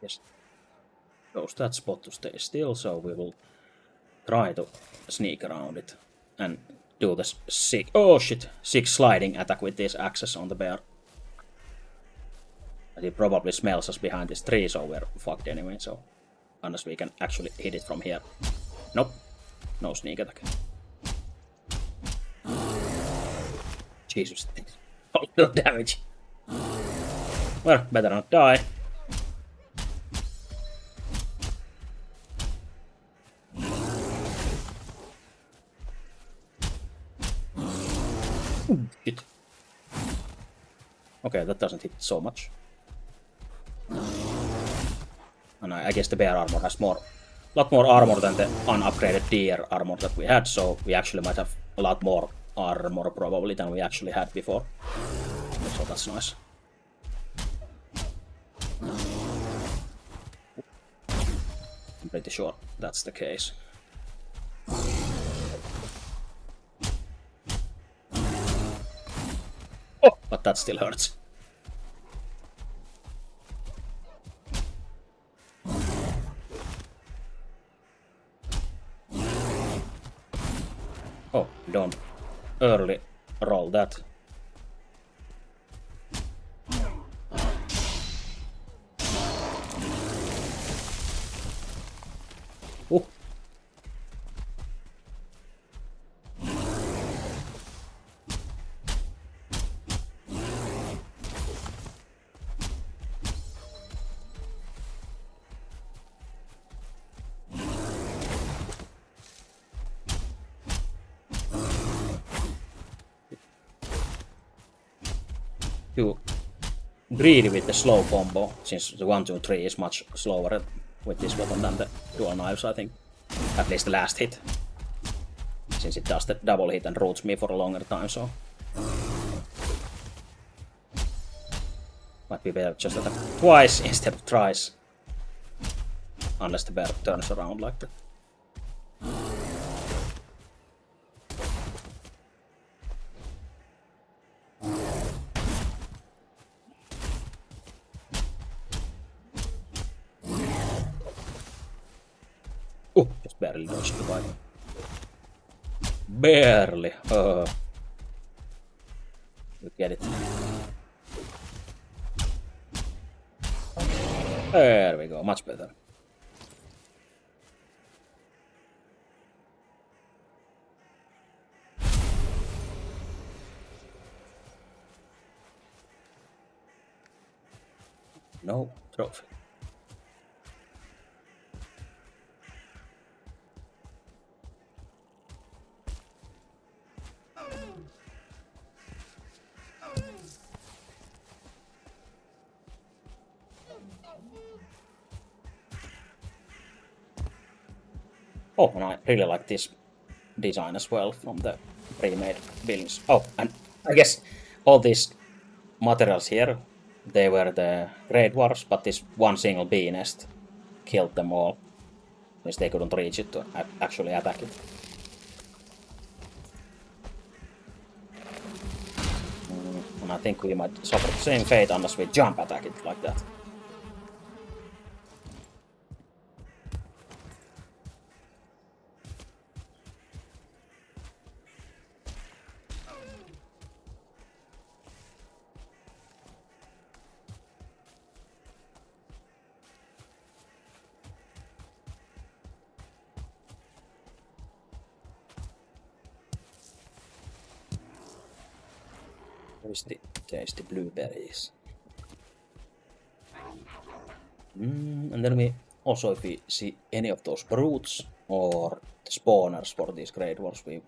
Yes. Chose that spot to stay still, so we will try to sneak around it and do this six sliding attack with these axes on the bear. But he probably smells us behind this tree, so we're fucked anyway, so unless we can actually hit it from here. Nope. No sneak attack. Jesus. A little damage. Well, better not die. Shit. Okay, that doesn't hit so much. And I guess the bear armor has lot more armor than the unupgraded deer armor that we had, so we actually might have a lot more armor probably than we actually had before. So that's nice. I'm pretty sure that's the case. Oh, but that still hurts. Oh, don't early roll that. Oh. Too greedy with the slow combo, since the 1, 2, 3 is much slower with this weapon than the dual knives, I think. At least the last hit. Since it does the double hit and roots me for a longer time, so... Might be better just attack twice instead of thrice. Unless the bear turns around like that. Just barely dodged the bite. Barely. You get it. There we go, much better. No trophy. Oh, and I really like this design as well from the pre-made buildings. Oh, and I guess all these materials here, they were the Great Wars, but this one single bee nest killed them all, since they couldn't reach it to actually attack it. And I think we might suffer the same fate unless we jump attack it like that. Tasty blueberries. And then we also, if we see any of those brutes or the spawners for these Great Wars, we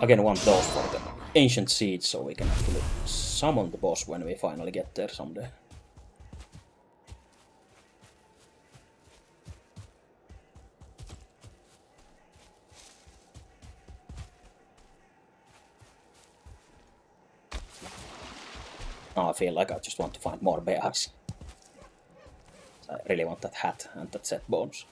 again want those for the ancient seeds, so we can actually summon the boss when we finally get there someday. I feel like I just want to find more bears. I really want that hat and that set bones.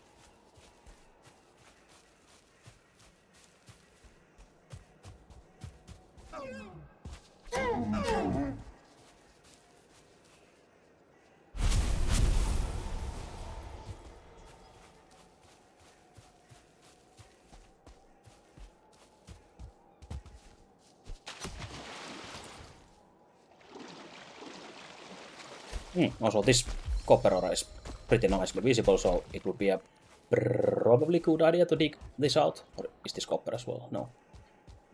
Also, this copper ore is pretty nicely visible, so it would be a probably good idea to dig this out. Or is this copper as well? No.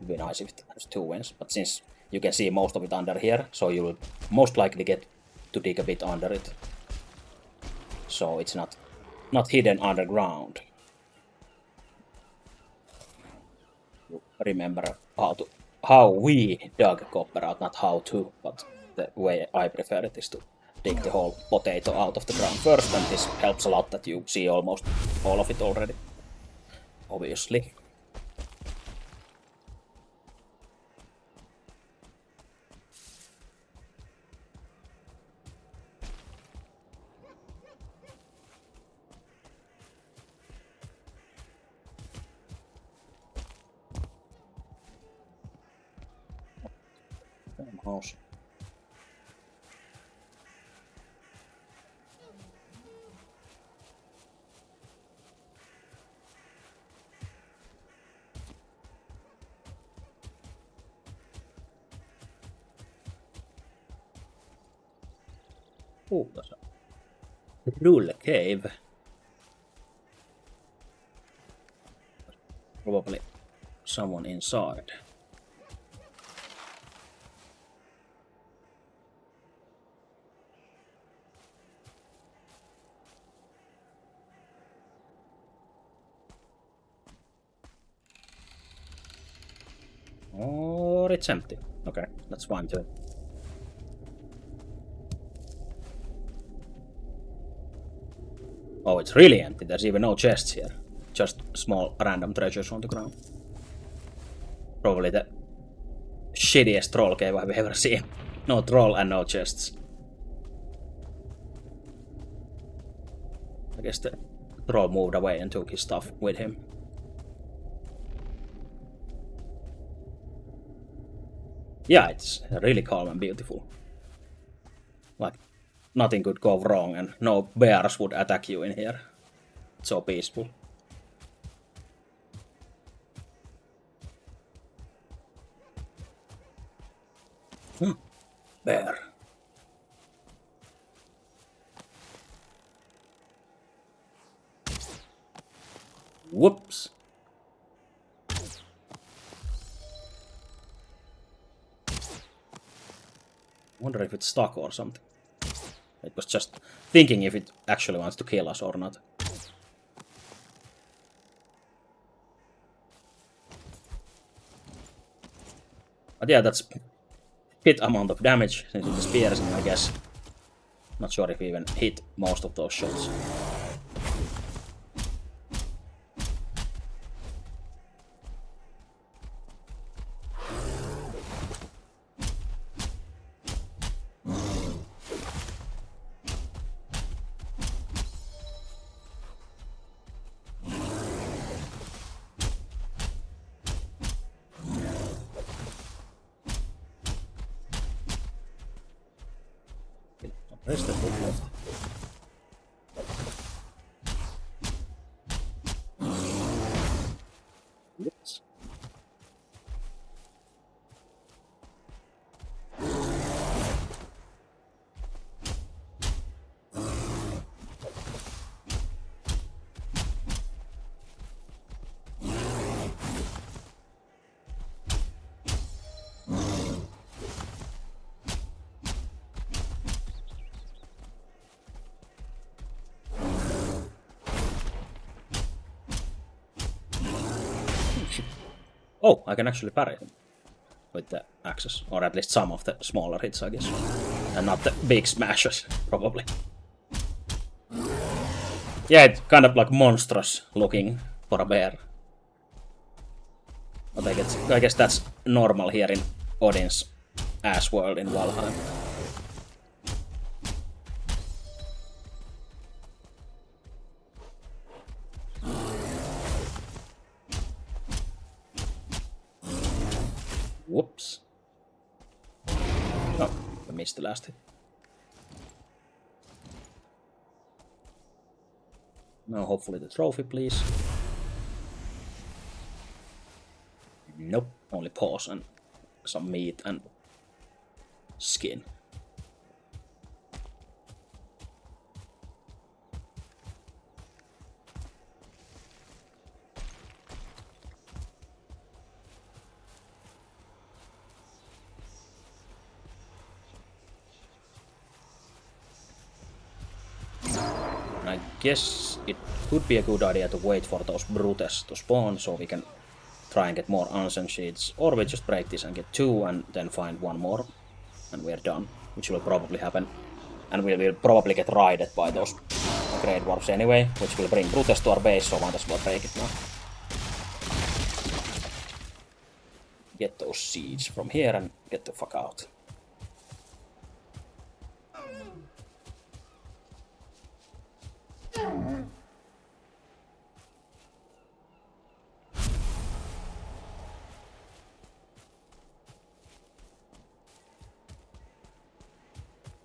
It would be nice if it has 2 wins, but since you can see most of it under here, so you will most likely get to dig a bit under it. So it's not hidden underground. You remember how we dug copper out, not how to, but the way I prefer it is to dig the whole potato out of the ground first, and this helps a lot that you see almost all of it already, obviously. House. Oh, that's a rule cave. Probably someone inside. Or it's empty. Okay, that's fine too. Oh, it's really empty. There's even no chests here. Just small random treasures on the ground. Probably the shittiest troll cave I've ever seen. No troll and no chests. I guess the troll moved away and took his stuff with him. Yeah, it's really calm and beautiful. Like, nothing could go wrong and no bears would attack you in here. It's so peaceful. Bear. Whoops. Wonder if it's stuck or something. It was just thinking if it actually wants to kill us or not. But yeah, that's hit amount of damage since it is piercing, I guess. Not sure if we even hit most of those shots. Where's the book left? Yes. Oh, I can actually parry him with the axes, or at least some of the smaller hits, I guess, and not the big smashes, probably. Yeah, it's kind of like monstrous looking for a bear. But I guess that's normal here in Odin's ass world in Valheim. Whoops. Oh, I missed the last hit. Now hopefully the trophy, please. Nope, only paws and some meat and skin. And I guess it could be a good idea to wait for those brutes to spawn so we can try and get more unseen sheets, or we just break this and get 2 and then find 1 more and we're done, which will probably happen. And we will probably get raided by those Great Dwarfs anyway, which will bring brutes to our base, so might as well break it now. Get those seeds from here and get the fuck out.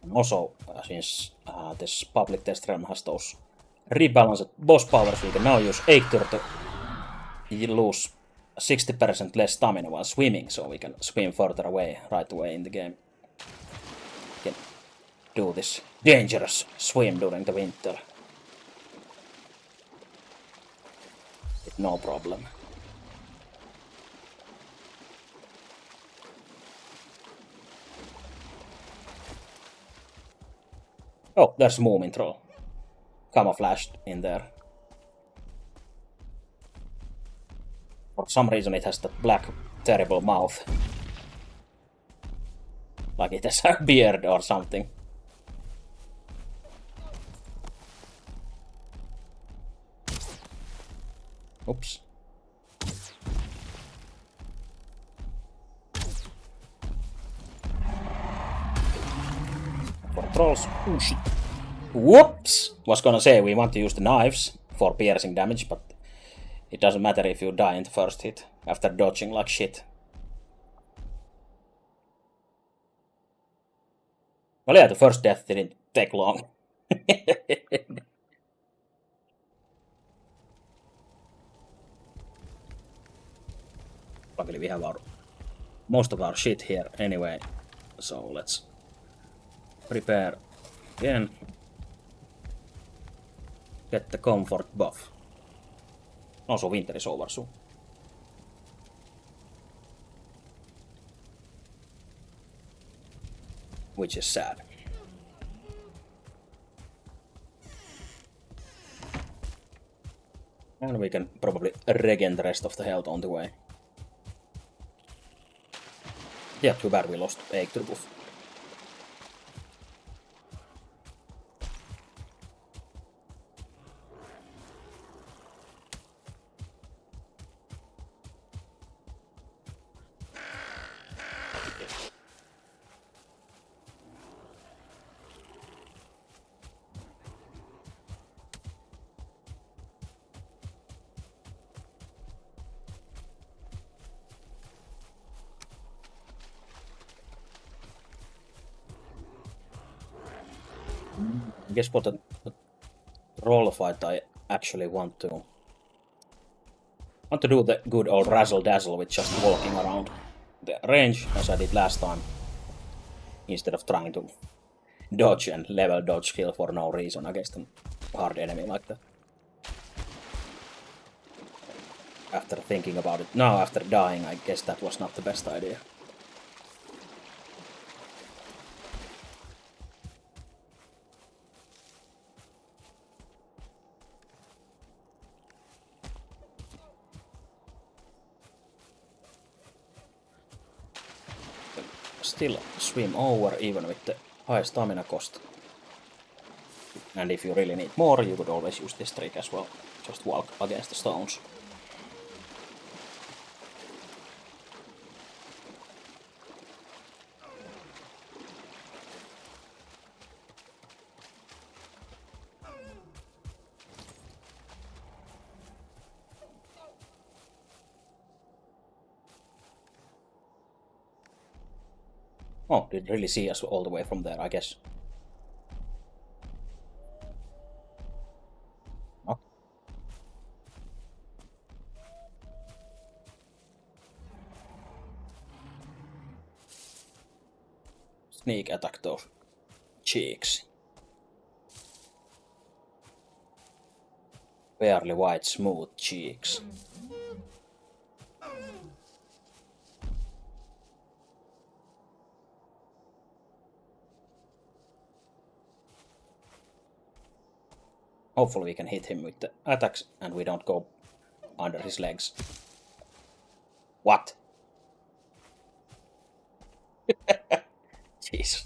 And also, since this public test realm has those rebalanced boss powers, we can now use Eikthyr to lose 60% less stamina while swimming, so we can swim further away right away in the game. We can do this dangerous swim during the winter with no problem. Oh, there's Moomin Troll. Camouflaged in there. For some reason it has that black, terrible mouth. Like it has a beard or something. Oops. For trolls. Oh shit. Whoops! Was gonna say we want to use the knives for piercing damage, but it doesn't matter if you die in the first hit after dodging like shit. Well, yeah, the first death didn't take long. Luckily we have most of our shit here anyway, so let's prepare again. Get the comfort buff. Also, winter is over soon. Which is sad. And we can probably regen the rest of the health on the way. Yeah, too bad we lost Eikthyr buff. I guess what a roll fight I actually want to do the good old razzle dazzle with just walking around the range as I did last time, instead of trying to dodge and level dodge skill for no reason against a hard enemy like that. After thinking about it now, after dying, I guess that was not the best idea. Still swim over even with the high stamina cost. And if you really need more, you could always use this trick as well. Just walk against the stones. Oh, did really see us all the way from there, I guess. Oh. Sneak attack those cheeks. Barely white, smooth cheeks. Hopefully we can hit him with the attacks and we don't go under his legs. What? Jeez.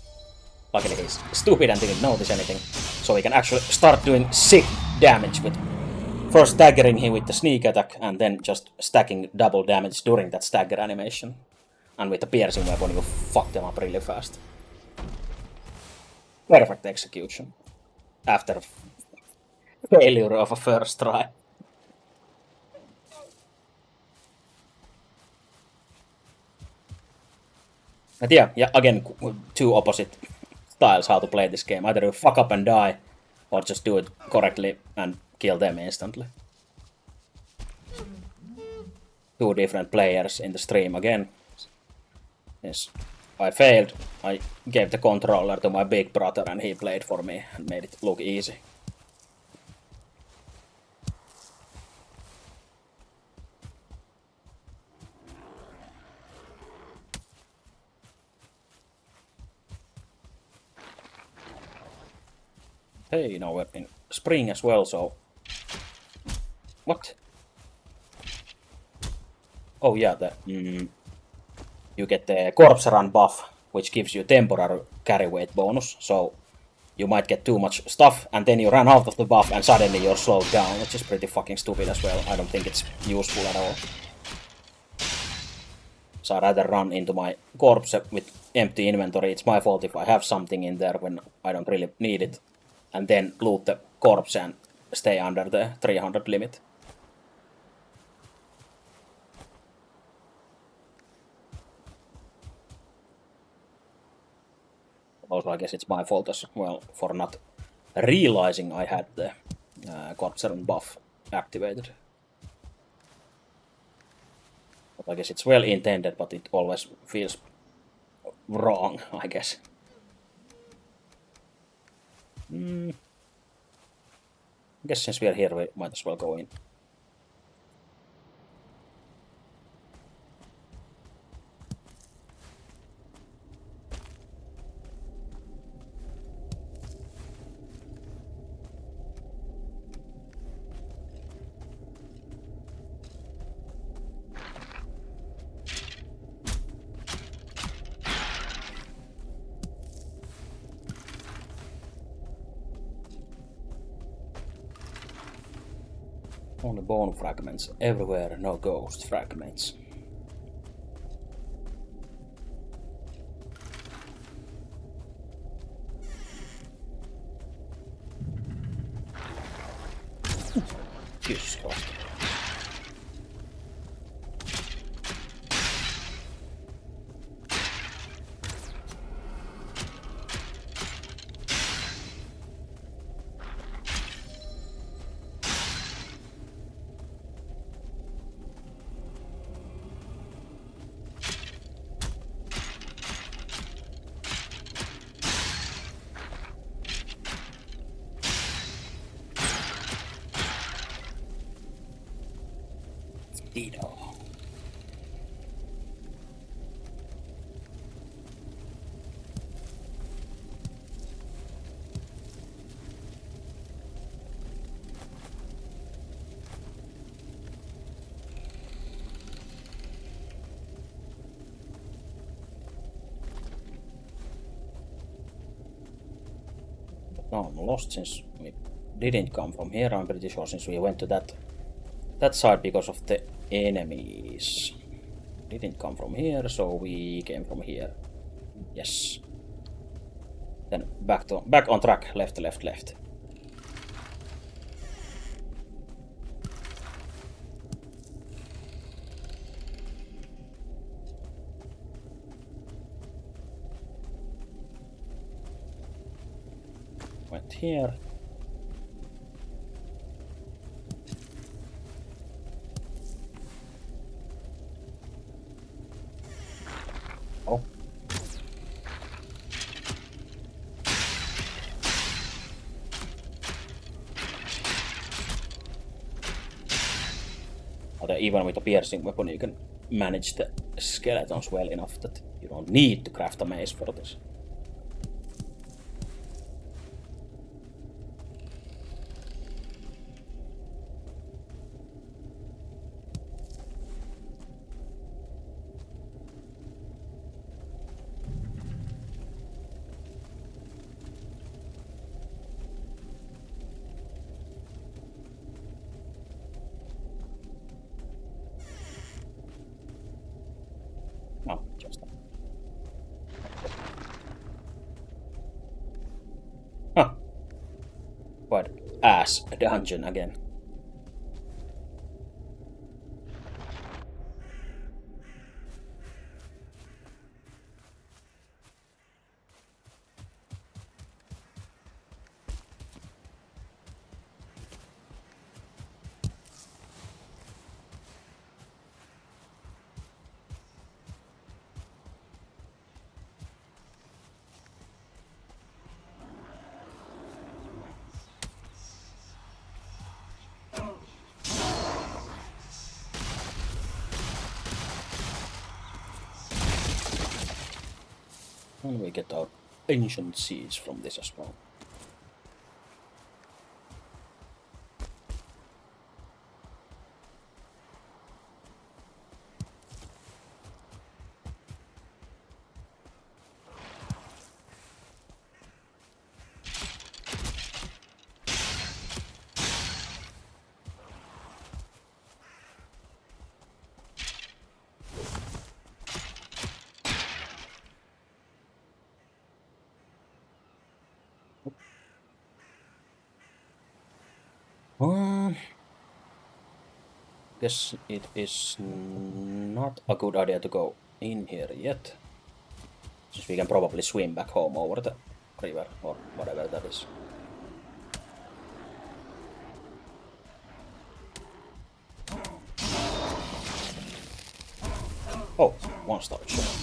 Luckily he's stupid and didn't notice anything. So we can actually start doing sick damage with first staggering him with the sneak attack and then just stacking double damage during that stagger animation. And with the piercing weapon you fuck them up really fast. Perfect execution. After failure of a first try. But yeah, again, two opposite styles how to play this game. Either you fuck up and die, or just do it correctly and kill them instantly. Two different players in the stream again. Yes, I failed. I gave the controller to my big brother and he played for me and made it look easy. Hey, you know, we're in spring as well, so... What? Oh yeah, you get the corpse run buff, which gives you temporary carry weight bonus, so you might get too much stuff, and then you run out of the buff, and suddenly you're slowed down, which is pretty fucking stupid as well. I don't think it's useful at all. So I'd rather run into my corpse with empty inventory. It's my fault if I have something in there when I don't really need it, and then loot the corpse and stay under the 300 limit. Also, I guess it's my fault as well for not realizing I had the corpse run buff activated. But I guess it's well intended, but it always feels wrong, I guess. I guess since we are here, we might as well go in. Only bone fragments everywhere, no ghost fragments. Jesus Christ. Dino. No, I'm lost since we didn't come from here. I'm pretty sure since we went to that side because of the enemies. Didn't come from here, so we came from here. Yes. Then back on track. Left, left, left. Went here. Oh. Although even with a piercing weapon you can manage the skeletons well enough that you don't need to craft a mace for this. No, just that. Huh. What ass dungeon again. And we get our ancient seeds from this as well. Guess it is not a good idea to go in here yet. Since we can probably swim back home over the river or whatever that is. Oh, one-star shot.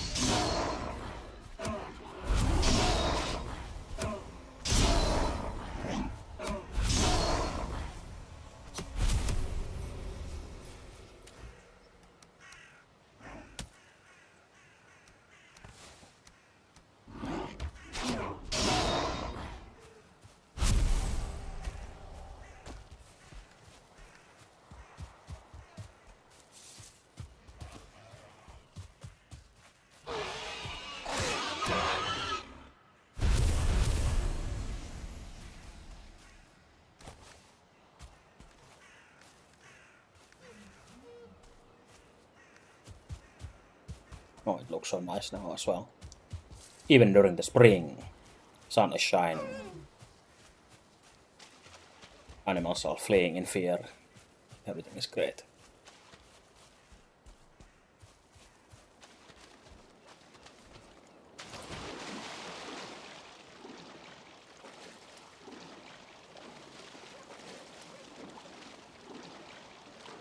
Oh, it looks so nice now as well. Even during the spring, sun is shining. Animals are fleeing in fear. Everything is great.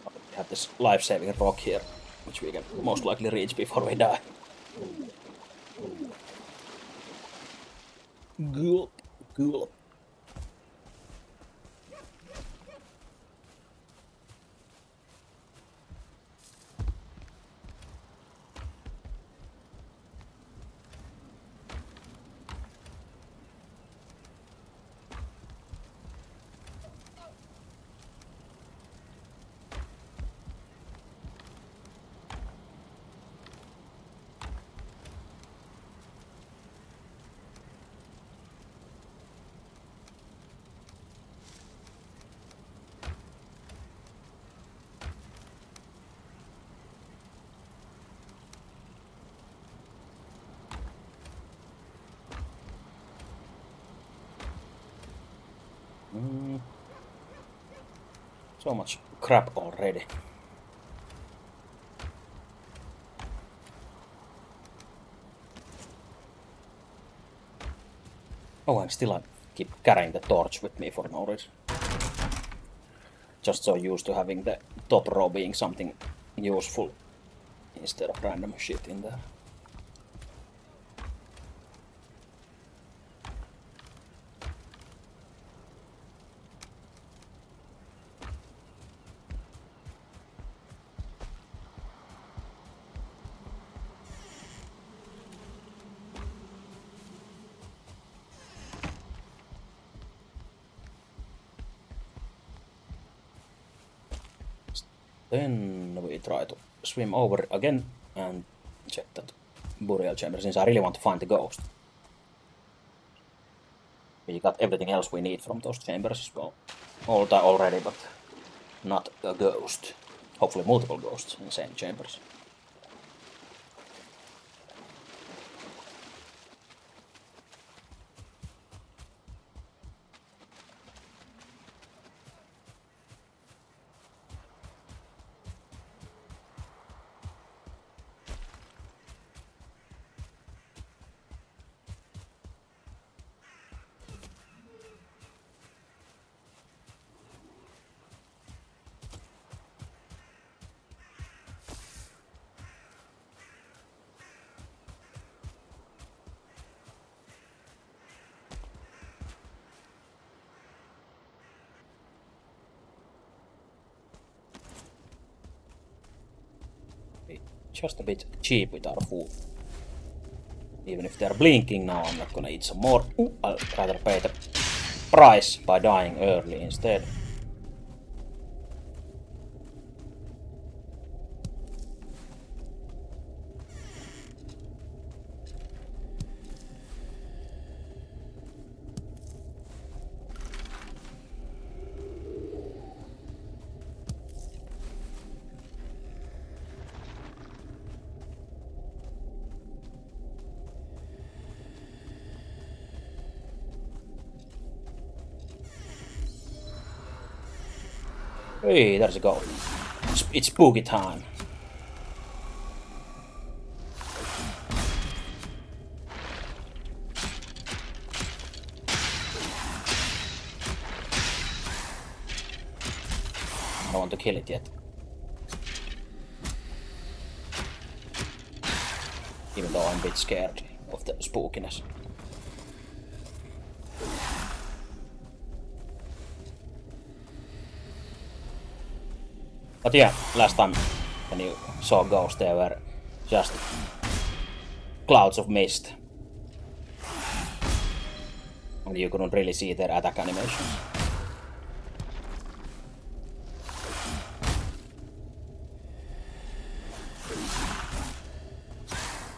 We have this life-saving rock here, which we can most likely reach before we die. Gulp, gulp. So much crap already. Oh, I keep carrying the torch with me for no reason. Just so used to having the top row being something useful instead of random shit in there. Then we try to swim over again and check that burial chamber, since I really want to find the ghost. We got everything else we need from those chambers as well. All that already, but not a ghost. Hopefully multiple ghosts in the same chambers. Just a bit cheap with our food. Even if they're blinking now, I'm not gonna eat some more. I'll rather pay the price by dying early instead. Hey, there's a ghost. It's spooky time. I don't want to kill it yet. Even though I'm a bit scared of the spookiness. But yeah, last time when you saw ghosts, they were just clouds of mist. And you couldn't really see their attack animations.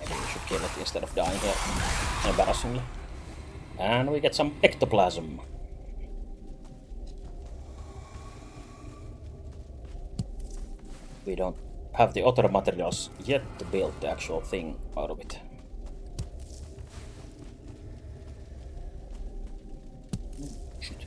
Maybe we should kill it instead of dying here, embarrassingly. And we get some ectoplasm. We don't have the other materials yet to build the actual thing out of it. Shoot.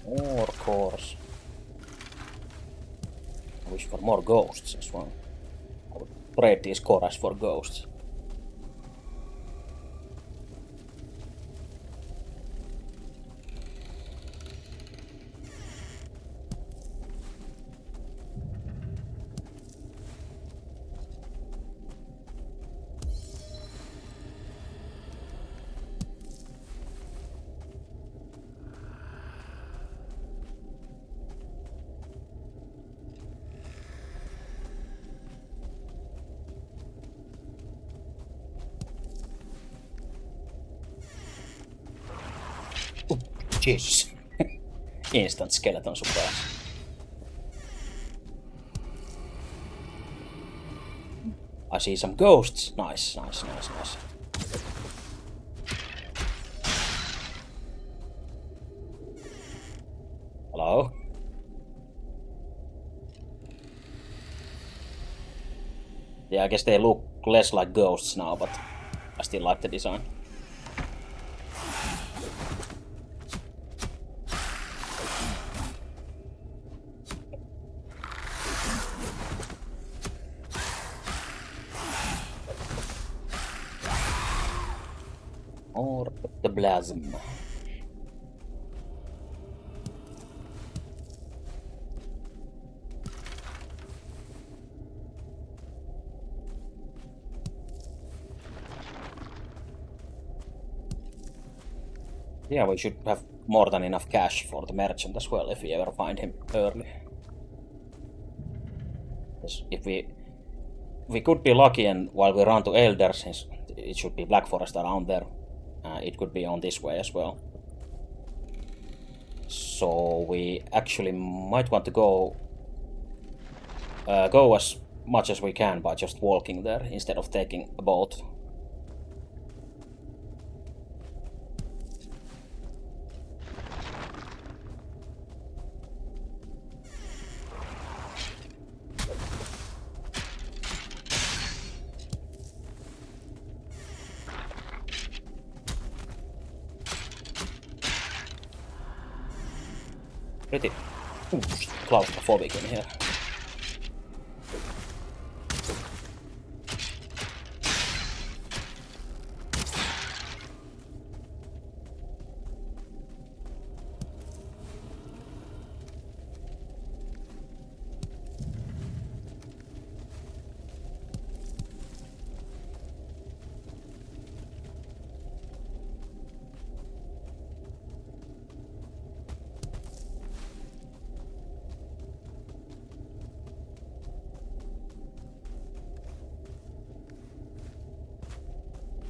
More cores. I wish for more ghosts as well. I would trade these cores for ghosts. Jesus. Instant skeleton surprise. I see some ghosts. Nice. Hello? Yeah, I guess they look less like ghosts now, but I still like the design. Or the Blasm. Yeah, we should have more than enough cash for the merchant as well if we ever find him early. If we could be lucky and while we run to Elder, since it should be Black Forest around there, it could be on this way as well. So we actually might want to go as much as we can by just walking there instead of taking a boat. Pretty claustrophobic in here.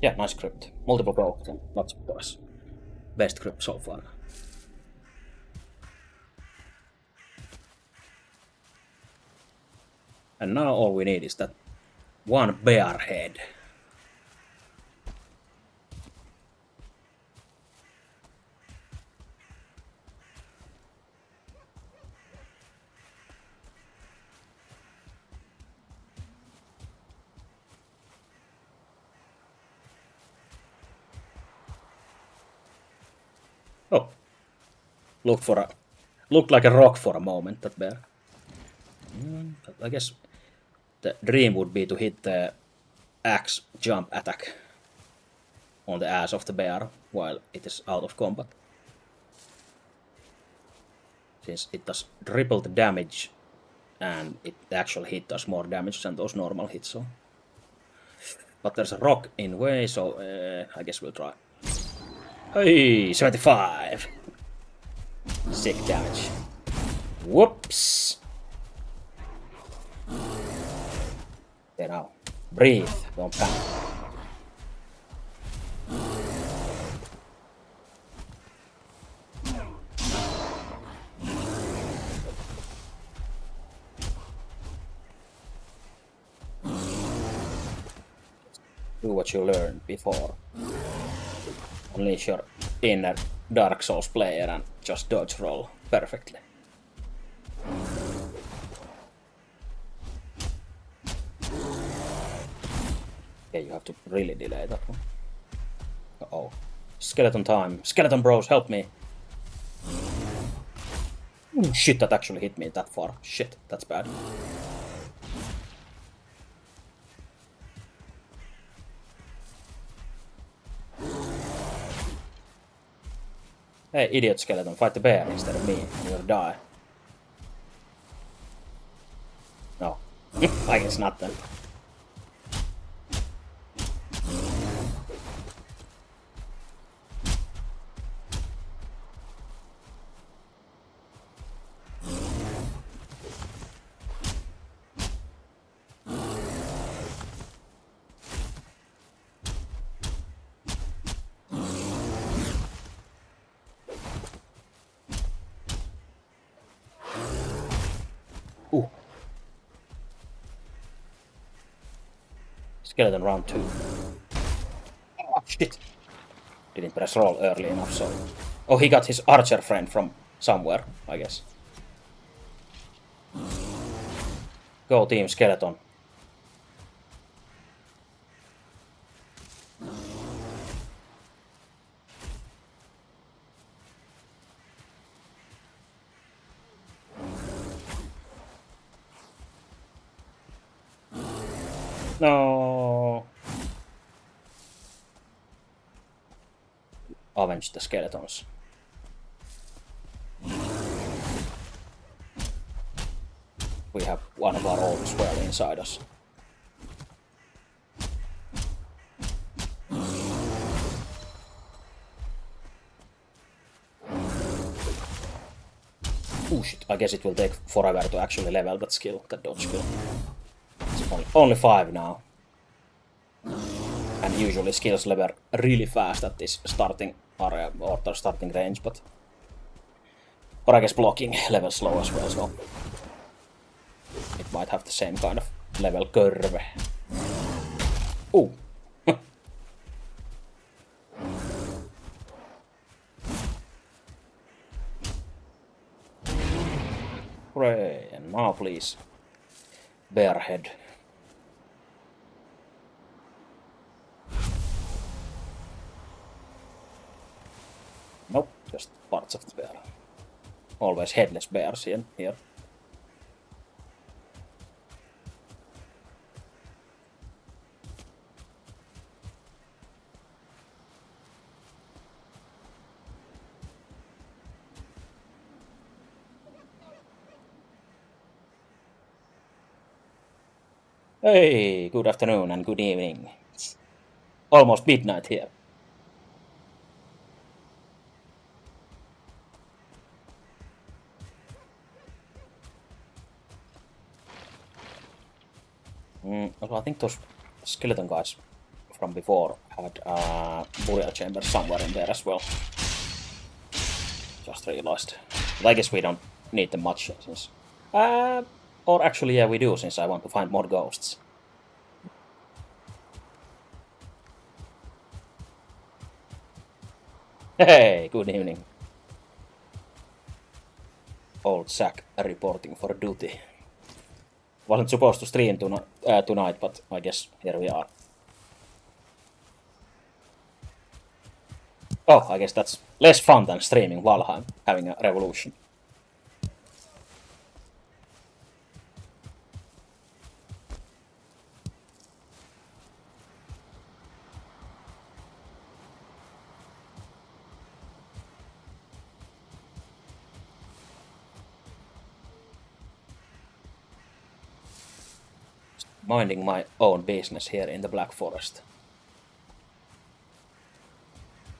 Yeah, nice crypt. Multiple goals and lots of boys. Best crypt so far. And now all we need is that one bear head. Oh. Looked like a rock for a moment, that bear. But I guess the dream would be to hit the axe jump attack on the ass of the bear while it is out of combat. Since it does triple the damage and the actual hit does more damage than those normal hits. So. But there's a rock in way, so I guess we'll try. Hey, 75! Sick damage. Whoops! Okay, now. Breathe, don't panic. Do what you learned before. Unleash your inner Dark Souls player and just dodge roll perfectly. Okay, you have to really delay that one. Uh-oh. Skeleton time. Skeleton bros, help me. Ooh, shit, that actually hit me that far. Shit, that's bad. Hey, idiot skeleton, fight the bear instead of me, and you'll die. No. I guess not then. Skeleton round 2. Oh, shit! Didn't press roll early enough, so... Oh, he got his archer friend from somewhere, I guess. Go team skeleton. No. Avenge the skeletons. We have one of our own swell inside us. Oh shit, I guess it will take forever to actually level that skill, that dodge skill. It's only 5 now. And usually skills level really fast at this starting area or the starting range, but I guess blocking levels slow as well, so it might have the same kind of level curve. Ooh. Hooray, and now please. Bear head. Nope, just parts of the bear. Always headless bears here. Hey, good afternoon and good evening. It's almost midnight here. Also, I think those skeleton guys from before had burial chambers somewhere in there as well. Just realized. But I guess we don't need them much since... or actually, yeah, we do, since I want to find more ghosts. Hey, good evening. Old Zack reporting for duty. Wasn't supposed to stream tonight, but I guess here we are. Oh, I guess that's less fun than streaming Valheim, having a revolution. Minding my own business here in the Black Forest.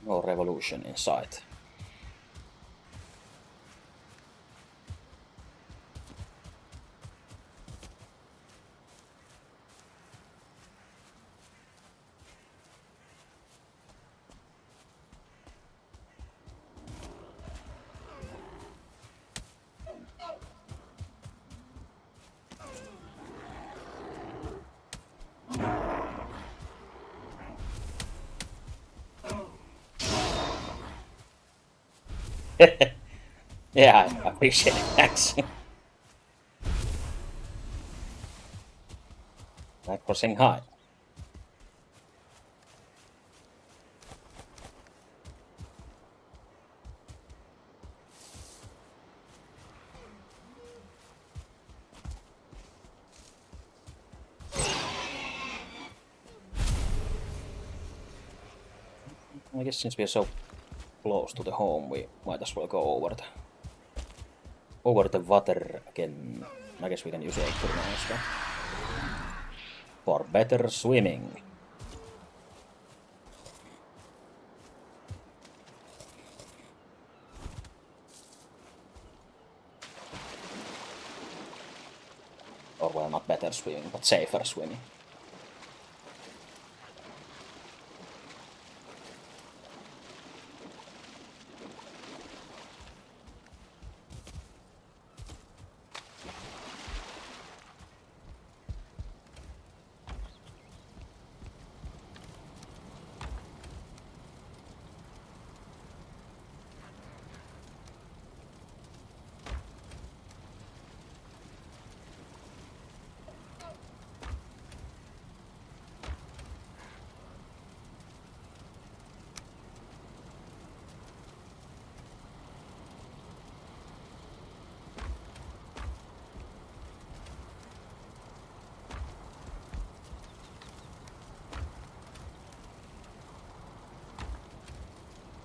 No revolution in sight. Yeah, I appreciate it, thanks. Thanks for saying hi. I guess since we are so close to the home, we might as well go over the water again. I guess we can use Acre now as well. For better swimming. Or well, not better swimming, but safer swimming.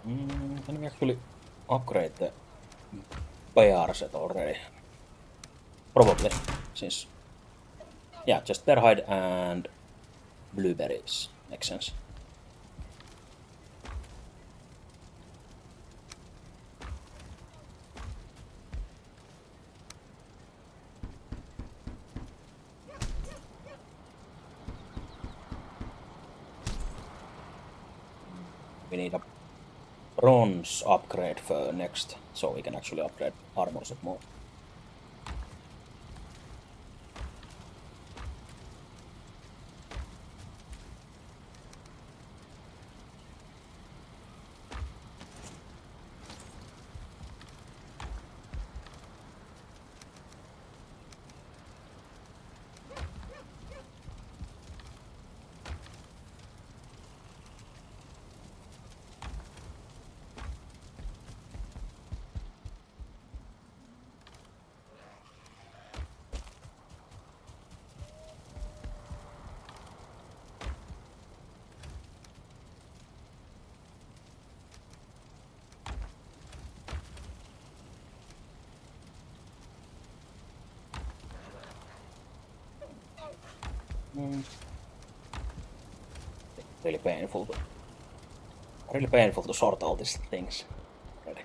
Can we actually upgrade the bear set already? Probably, since... Yeah, just bear hide and blueberries. Makes sense. We need a bronze upgrade for next, so we can actually upgrade armor set more. Really painful to sort all these things. Ready.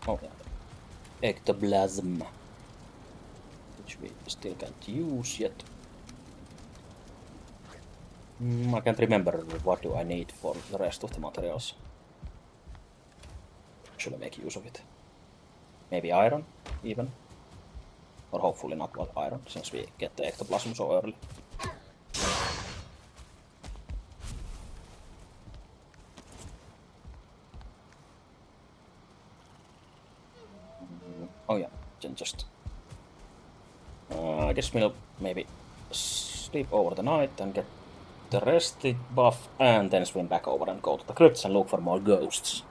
Oh yeah. Ectoplasm, which we still can't use yet. I can't remember what do I need for the rest of the materials. Should I make use of it? Maybe iron, even? Or hopefully not iron, since we get the ectoplasm so early. Oh yeah, then just... I guess we'll maybe sleep over the night and get the rested buff, and then swim back over and go to the crypts and look for more ghosts.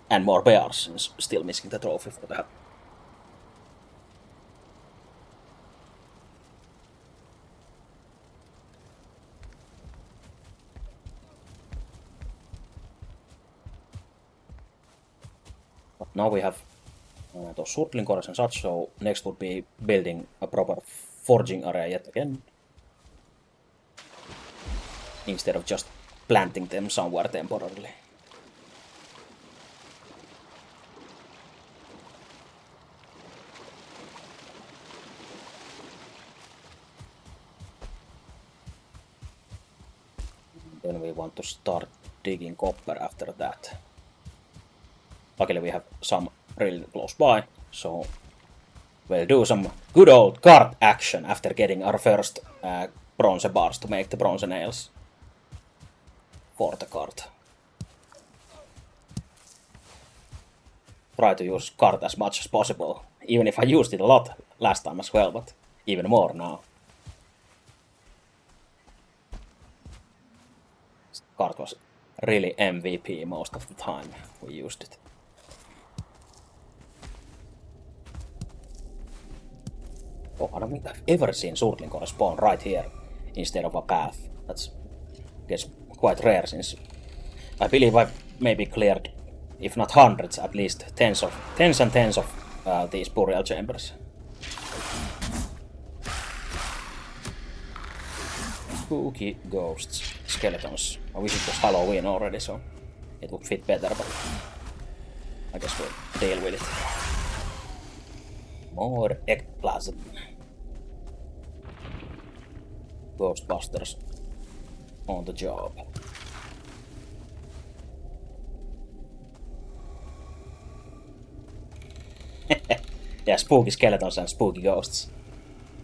And more bears, since still missing the trophy for that. But now we have those surtling cores and such, so next would be building a proper forging area yet again. Instead of just planting them somewhere temporarily. Then we want to start digging copper after that. Luckily we have some really close by, so we'll do some good old cart action after getting our first bronze bars to make the bronze nails for the cart. Try to use cart as much as possible, even if I used it a lot last time as well, but even more now. Cart was really MVP most of the time we used it. Oh, I don't think I've ever seen surtling core spawn right here instead of a path. That's, I guess, quite rare, since I believe I've maybe cleared, if not hundreds, at least tens and tens of these burial chambers. Spooky ghosts, skeletons. I wish it was Halloween already, so it would fit better, but I guess we'll deal with it. More ectoplasm. Ghostbusters on the job. Yeah, spooky skeletons and spooky ghosts.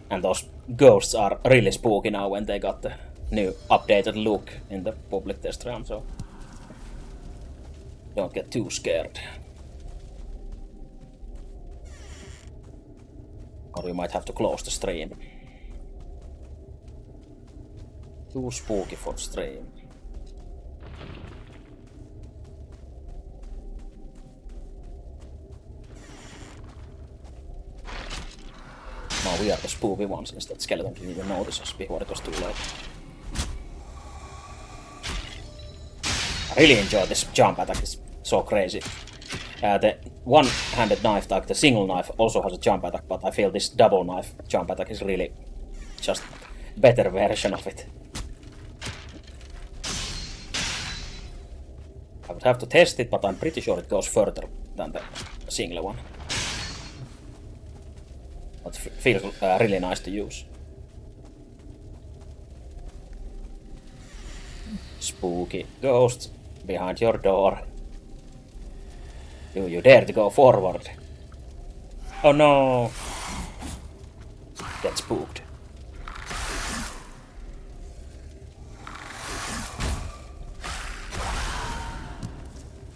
And those ghosts are really spooky now when they got the new updated look in the public test realm, so don't get too scared. Or you might have to close the stream. Too spooky for stream. No, we are the spooky ones instead. Skeleton didn't even notice us before it was too late. I really enjoy this jump attack, it's so crazy. The one-handed knife, like the single knife, also has a jump attack, but I feel this double knife jump attack is really just a better version of it. I would have to test it, but I'm pretty sure it goes further than the single one. But it feels really nice to use. Spooky ghosts behind your door. Do you dare to go forward? Oh no! Get spooked.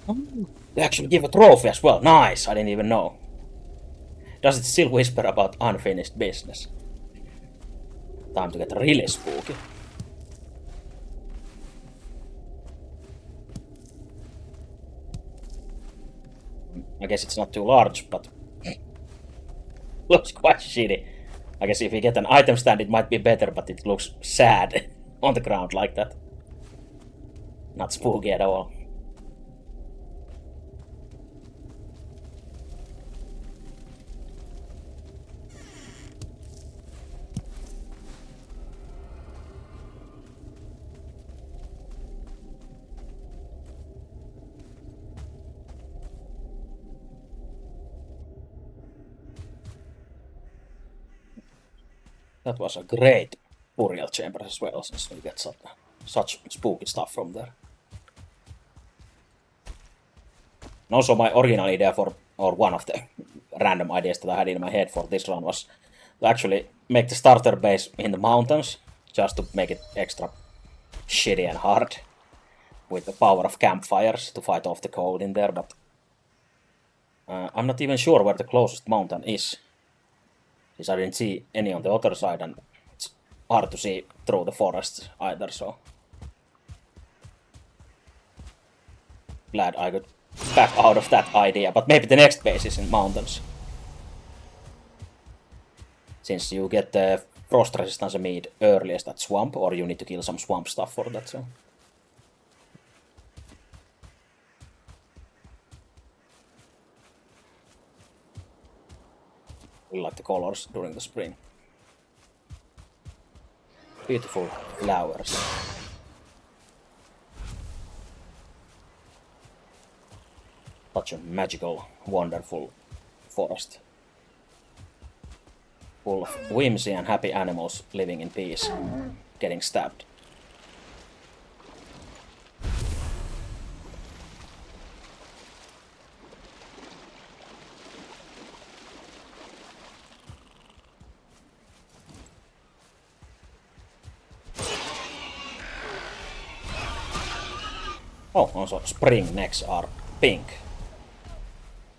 Oh, they actually give a trophy as well. Nice! I didn't even know. Does it still whisper about unfinished business? Time to get really spooky. I guess it's not too large, but looks quite shitty. I guess if you get an item stand it might be better, but it looks sad on the ground like that. Not spooky at all. That was a great burial chamber as well, since we get such spooky stuff from there. And also my original idea for, or one of the random ideas that I had in my head for this run was to actually make the starter base in the mountains, just to make it extra shitty and hard, with the power of campfires to fight off the cold in there, but I'm not even sure where the closest mountain is. Since I didn't see any on the other side, and it's hard to see through the forest either, so glad I could back out of that idea, but maybe the next base is in mountains. Since you get the frost resistance mead earliest at swamp, or you need to kill some swamp stuff for that, so. We like the colors during the spring. Beautiful flowers. Such a magical, wonderful forest. Full of whimsy and happy animals living in peace, getting stabbed. Oh, also spring necks are pink.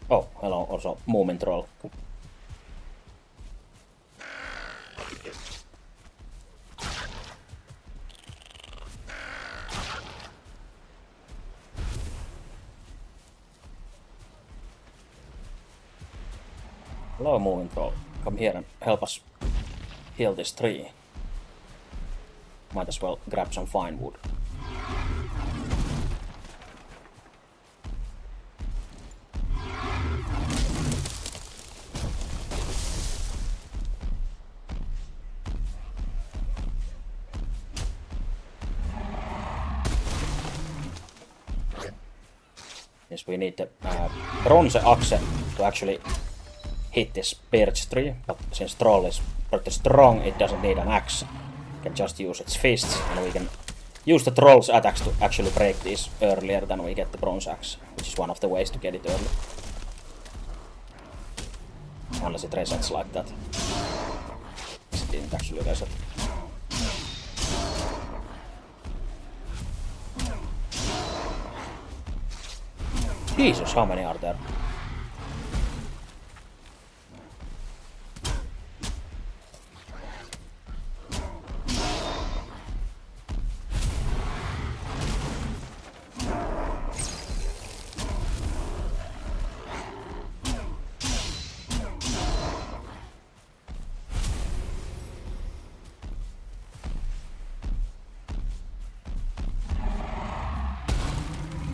Oh, hello, also Moomin Troll. Hello, Moomin Troll. Come here and help us heal this tree. Might as well grab some fine wood. Yes, we need the bronze axe to actually hit this birch tree, but since troll is pretty strong, it doesn't need an axe. It can just use its fists, and we can use the troll's attacks to actually break these earlier than we get the bronze axe, which is one of the ways to get it early. Unless it resets like that. didn't actually reset. Jesus, how many are there?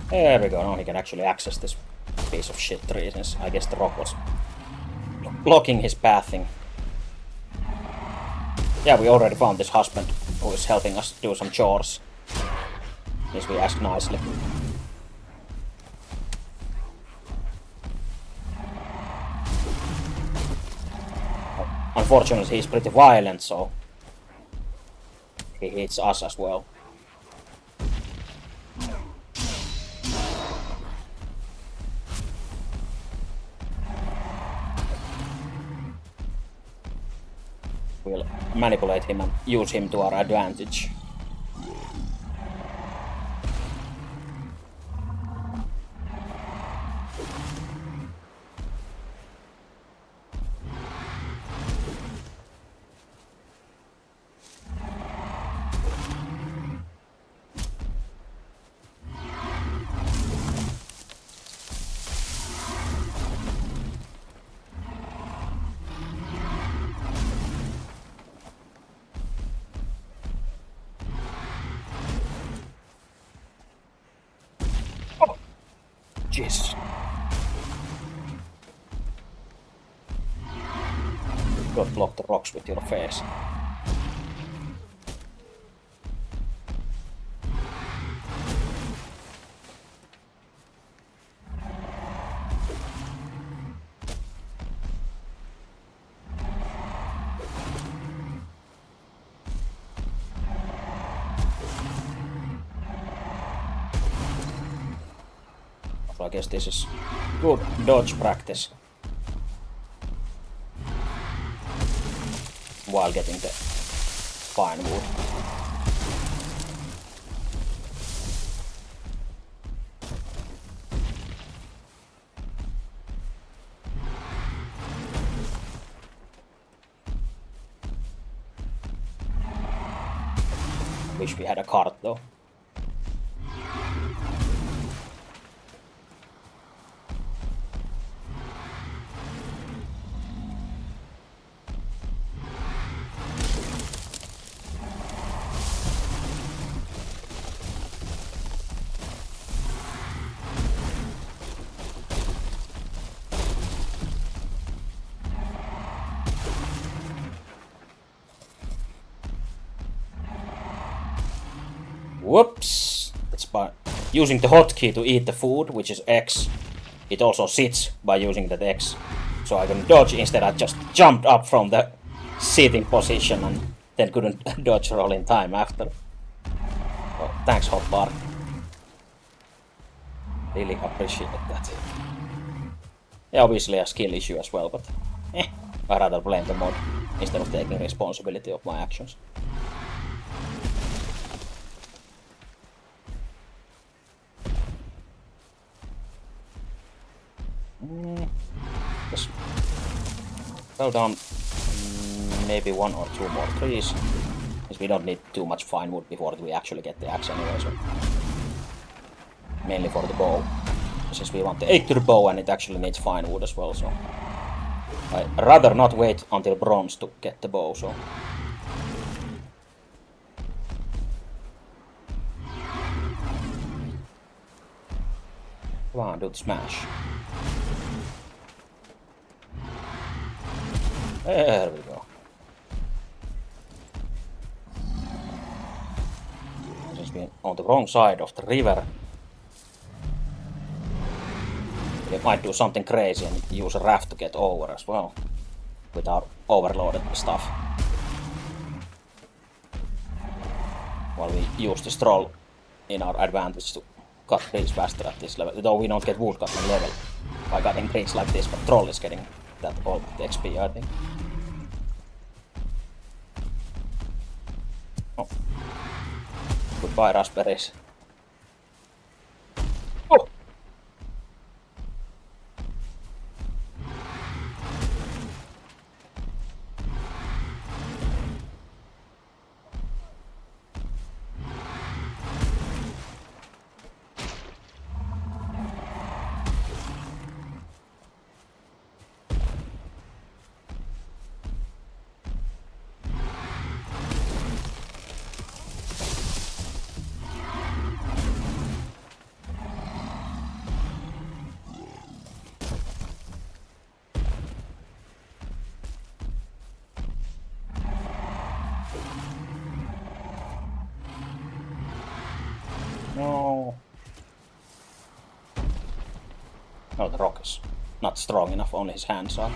There we go, now he can actually access this piece of shit tree, since I guess the rock was blocking his pathing. Yeah, we already found this husband who is helping us do some chores. Yes, we ask nicely. Unfortunately, he's pretty violent, so he hits us as well. We'll manipulate him and use him to our advantage. Jesus. Don't block the rocks with your face. So I guess this is good dodge practice while getting the fine wood. Wish we had a cart though. Whoops! It's by using the hotkey to eat the food, which is X. It also sits by using that X. So I can dodge instead. I just jumped up from the sitting position and then couldn't dodge roll in time after. Well, thanks, hotbar. Really appreciate that. Yeah, obviously a skill issue as well, but I'd rather blame the mod instead of taking responsibility of my actions. Just fell down maybe 1 or 2 more trees, because we don't need too much fine wood before we actually get the axe anyway, so mainly for the bow, since we want the 8 to the bow and it actually needs fine wood as well, so I'd rather not wait until bronze to get the bow, so come on, do the smash. There we go. Since we're on the wrong side of the river, we might do something crazy and use a raft to get over as well, with our overloaded stuff. While we use this troll in our advantage to cut trees faster at this level, though we don't get woodcutting level by cutting trees like this, but troll is getting that all the XP, I think. Oh. Goodbye, raspberries. Oh! No. No, the rock is not strong enough, only his hands are.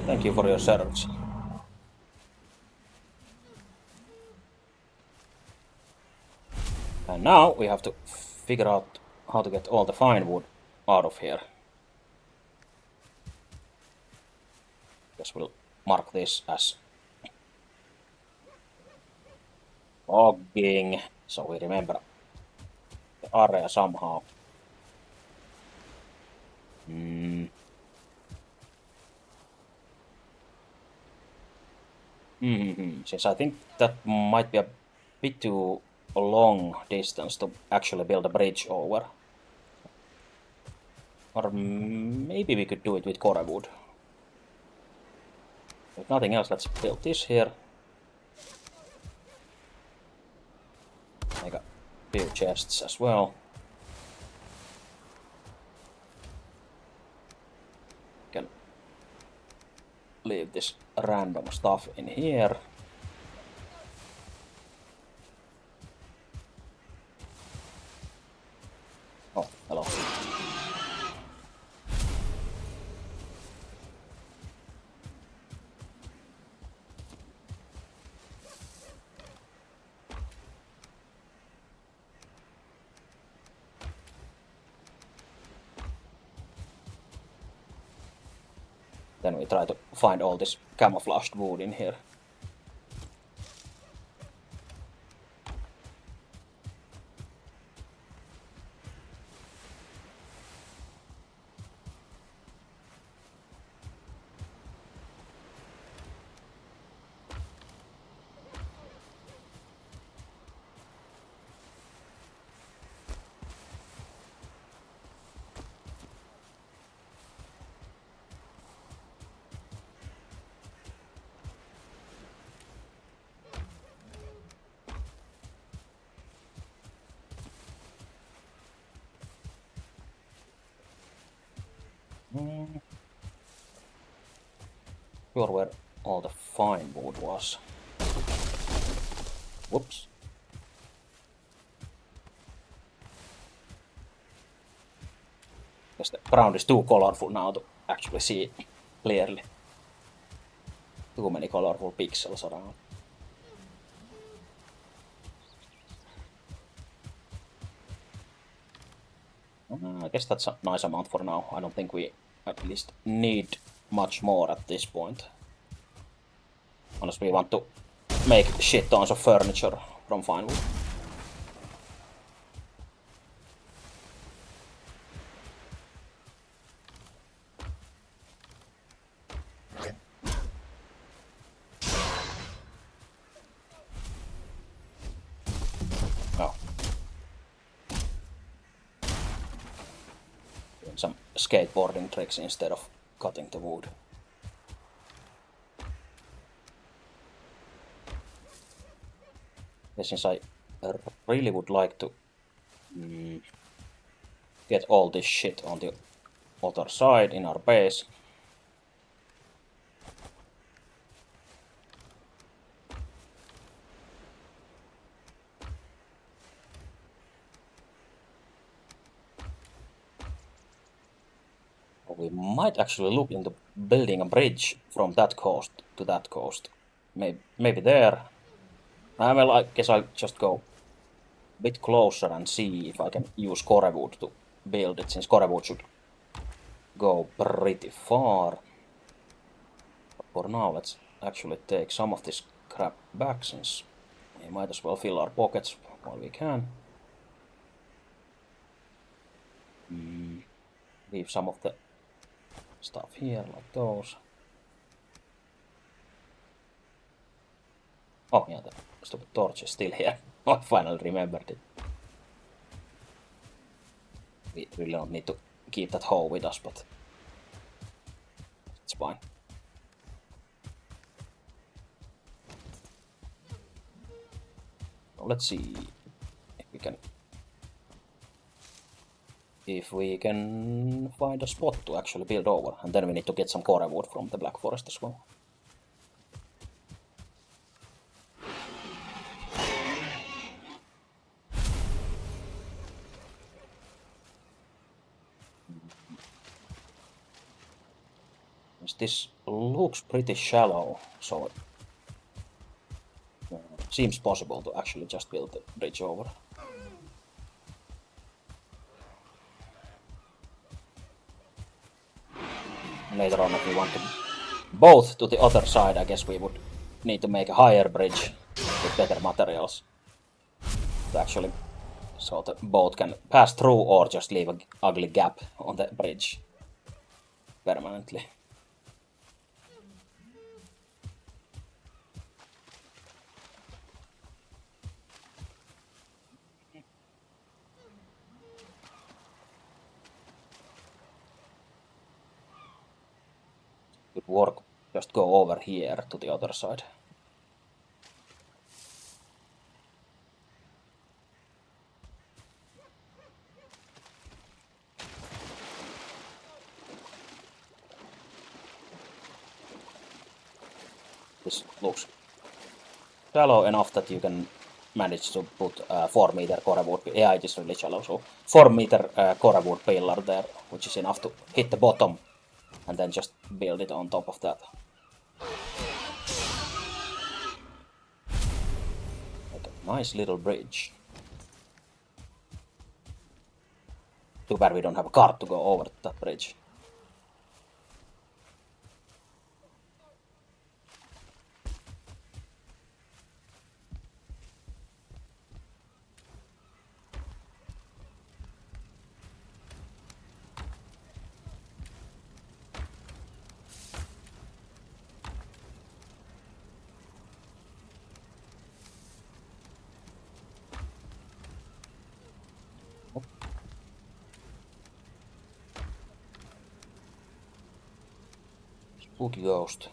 Thank you for your service. And now we have to figure out how to get all the fine wood out of here. Guess we'll mark this as logging, so we remember the area somehow. Since I think that might be a bit too long distance to actually build a bridge over. Or maybe we could do it with core wood. If nothing else, let's build this here. Make a few chests as well. Can leave this random stuff in here. Oh, hello. Then we try to find all this camouflaged wood in here. Sure where all the fine wood was. Whoops. Guess the ground is too colorful now to actually see it clearly. Too many colorful pixels around. I guess that's a nice amount for now. I don't think we at least need much more at this point. Unless we want to make shit tons of furniture from fine wood. Oh. Doing some skateboarding tricks instead of cutting the wood. Since I really would like to get all this shit on the other side in our base. We might actually look into building a bridge from that coast to that coast. Maybe there. Well, I guess I'll just go a bit closer and see if I can use corewood to build it, since corewood should go pretty far. But for now, let's actually take some of this crap back, since we might as well fill our pockets while we can. Leave some of the stuff here, like those. Oh yeah, the stupid torch is still here. I finally remembered it. We really don't need to keep that hoe with us, but it's fine. So let's see if we can find a spot to actually build over, and then we need to get some corewood from the Black Forest as well. This looks pretty shallow, so it seems possible to actually just build the bridge over. Later on, if we want to both to the other side, I guess we would need to make a higher bridge with better materials to actually, so the boat can pass through or just leave an ugly gap on the bridge permanently. Good work. Just go over here to the other side. This looks shallow enough that you can manage to put 4 meter corewood. Yeah, it is really shallow, so 4 meter corewood pillar there, which is enough to hit the bottom, and then just build it on top of that. Like a nice little bridge. Too bad we don't have a cart to go over that bridge. Spooky ghost.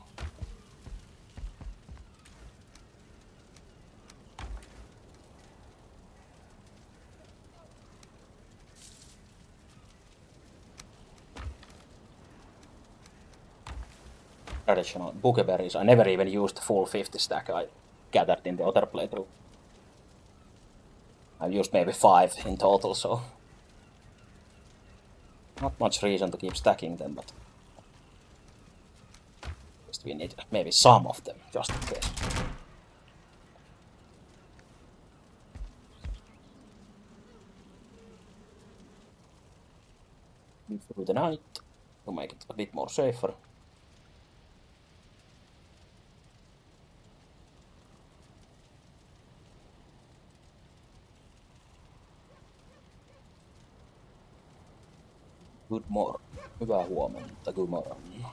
Traditional bookberries. I never even used the full 50 stack I gathered in the other playthrough. I've used maybe 5 in total, so not much reason to keep stacking them, but we need maybe some of them, just in case. Through the night, to make it a bit more safer. Good morning. Hyvää huomenta, good morning.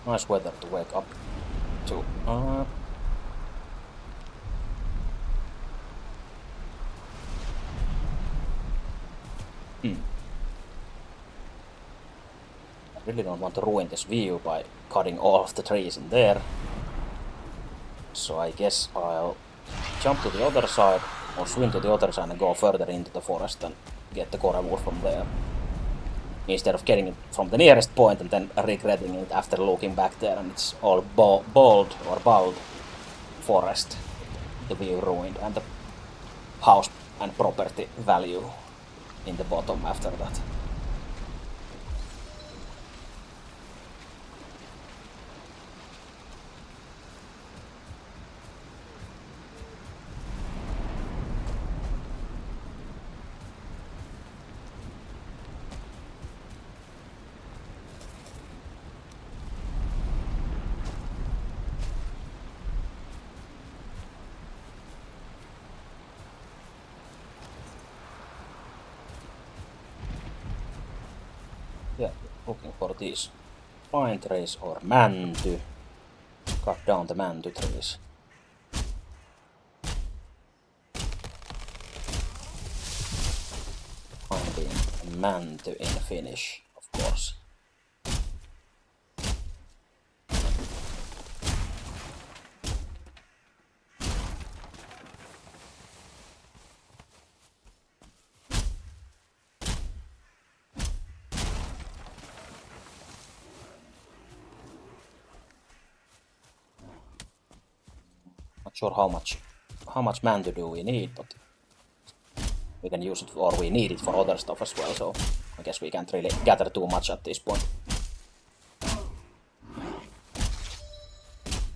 Nice weather to wake up to. I really don't want to ruin this view by cutting all of the trees in there. So I guess I'll jump to the other side, or swim to the other side and go further into the forest and get the corewood from there. instead of getting it from the nearest point and then regretting it after looking back there, and it's all bald forest, the view ruined, and the house and property value in the bottom after that. Yeah, looking for these pine trees or mänty. Cut down the mänty trees. Finding mänty in Finnish, of course. Not sure how much mänty do we need, but we can use it, or we need it for other stuff as well, so I guess we can't really gather too much at this point.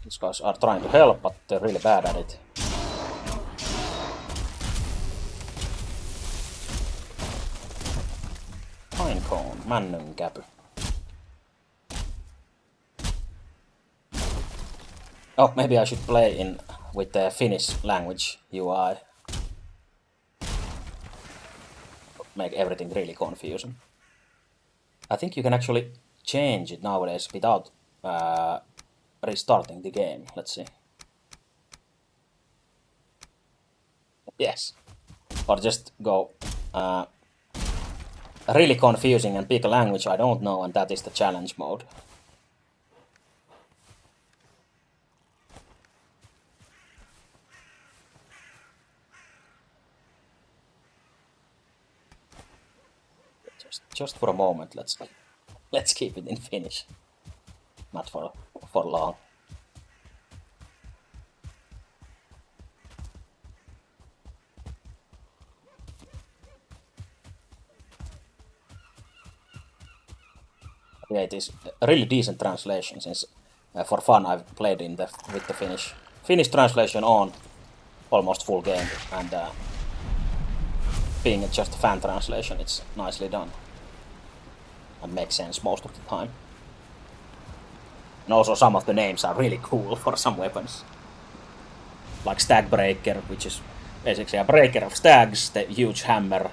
These guys are trying to help, but they're really bad at it. Pinecone, männynkäpy. Oh, maybe I should play in with the Finnish language UI. Make everything really confusing. I think you can actually change it nowadays without restarting the game. Let's see. Yes. Or just go really confusing and pick a language I don't know, and that is the challenge mode. Just for a moment, let's keep it in Finnish. Not for long. Yeah, it is a really decent translation, since for fun I've played with the Finnish translation on almost full game, and being just a fan translation, it's nicely done and makes sense most of the time. And also some of the names are really cool for some weapons, like Stag Breaker, which is basically a breaker of stags, the huge hammer.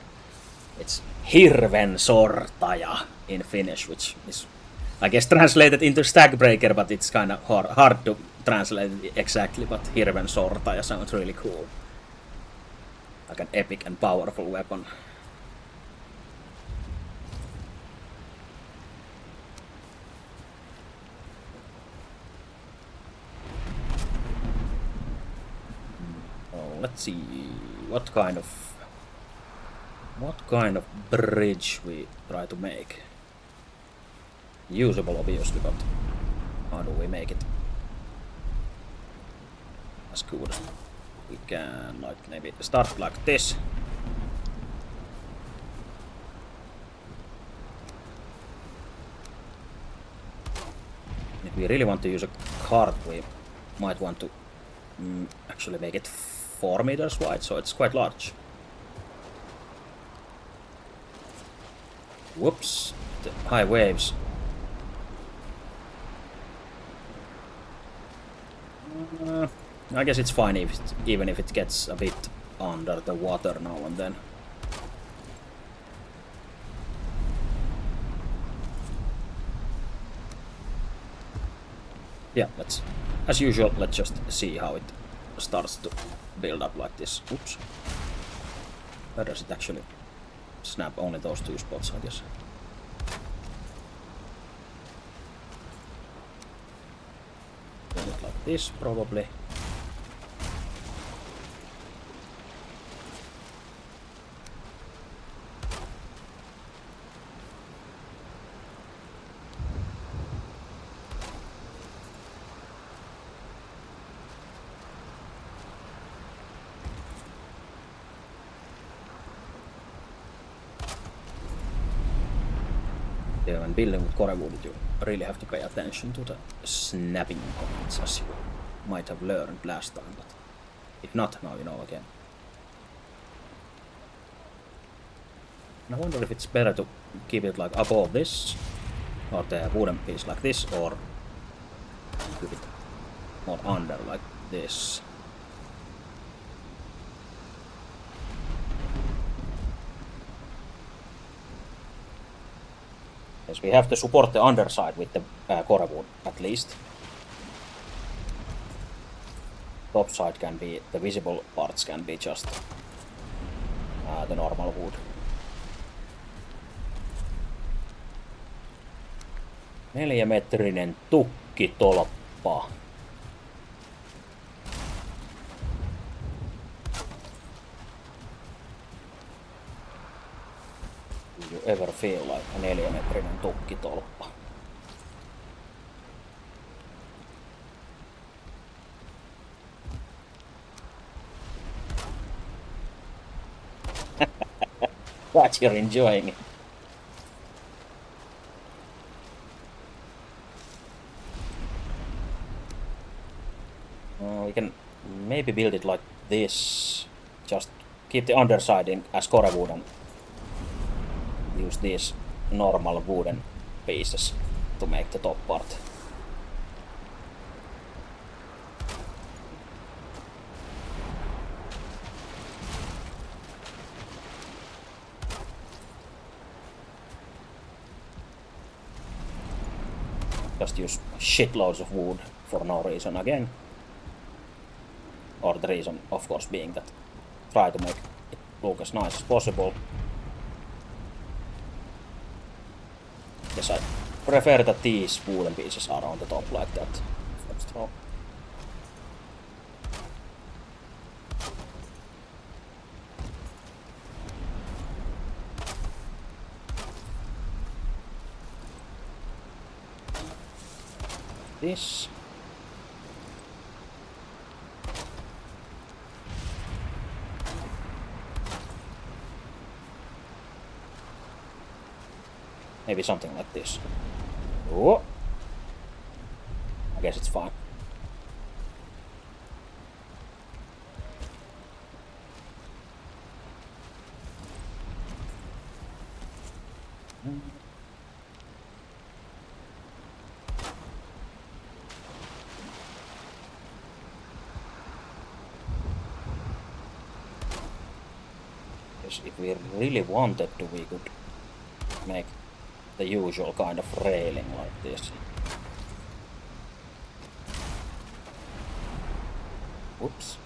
It's Hirven sortaja in Finnish, which is, I guess, translated into Stag Breaker, but it's kind of hard to translate it exactly, but Hirven sortaja sounds really cool. Like an epic and powerful weapon. Oh, let's see what kind of bridge we try to make. Usable, obviously, but how do we make it as good as we can? Like, maybe start like this. If we really want to use a cart, we might want to actually make it 4 meters wide, so it's quite large. Whoops, the high waves. I guess it's fine even if it gets a bit under the water now and then. Yeah, as usual, let's just see how it starts to build up like this. Oops. Where does it actually snap? Only those 2 spots, I guess. Build it like this, probably. Yeah, when building with core wood, you really have to pay attention to the snapping comments, as you might have learned last time, but if not, now you know again. I wonder if it's better to keep it like above this, or the wooden piece like this, or keep it more under like this. Yes, we have to support the underside with the core wood at least. Top side can be, the visible parts can be just the normal wood. 4-metrinen tukkitolppa. Do you ever feel like a 4-metrinen tukkitolppa? But you're enjoying it. We can maybe build it like this. Just keep the underside as core wood and use these normal wooden pieces to make the top part. Just use shitloads of wood for no reason again. Or the reason, of course, being that try to make it look as nice as possible. Yes, I prefer that these wooden pieces are on the top like that. Let's throw. This. Maybe something like this. Oh! I guess it's fine. If we really wanted to, we could make the usual kind of railing like this. Whoops.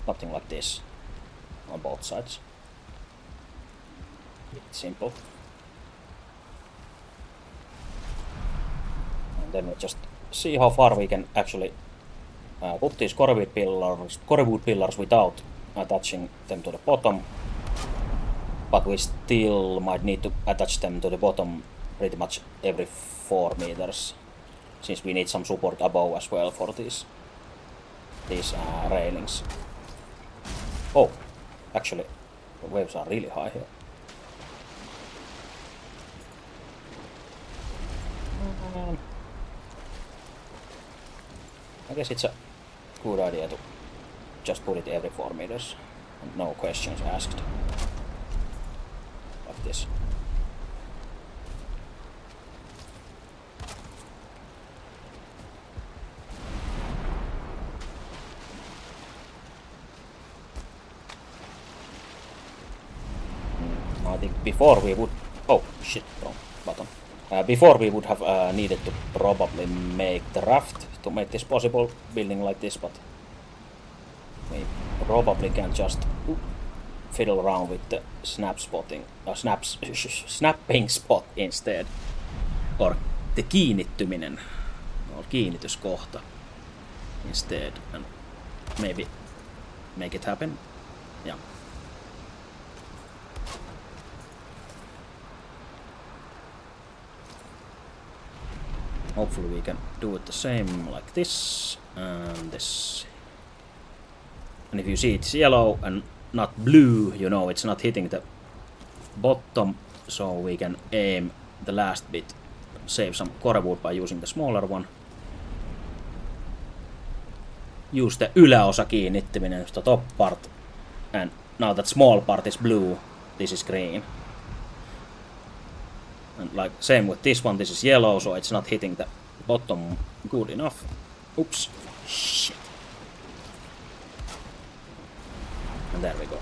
Something like this on both sides. It's simple. And then we just see how far we can actually put these core wood pillars without attaching them to the bottom. But we still might need to attach them to the bottom pretty much every 4 meters, since we need some support above as well for these railings. Oh, actually, the waves are really high here. I guess it's a good idea to just put it every 4 meters and no questions asked. Like this. I think before we would... Oh, shit, wrong button. Before we would have needed to probably make the raft to make this possible, building like this, but we probably can just fiddle around with the snapping spot instead. Or the kiinnittyminen, or kiinnityskohta instead, and maybe make it happen. Yeah. Hopefully we can do it the same like this and this. And if you see it's yellow and not blue, you know it's not hitting the bottom, so we can aim the last bit, save some core wood by using the smaller one. Use the yläosa kiinnittiminen, the top part, and now that small part is blue, this is green. And like same with this one, this is yellow, so it's not hitting the bottom good enough. Oops. Shit. And there we go.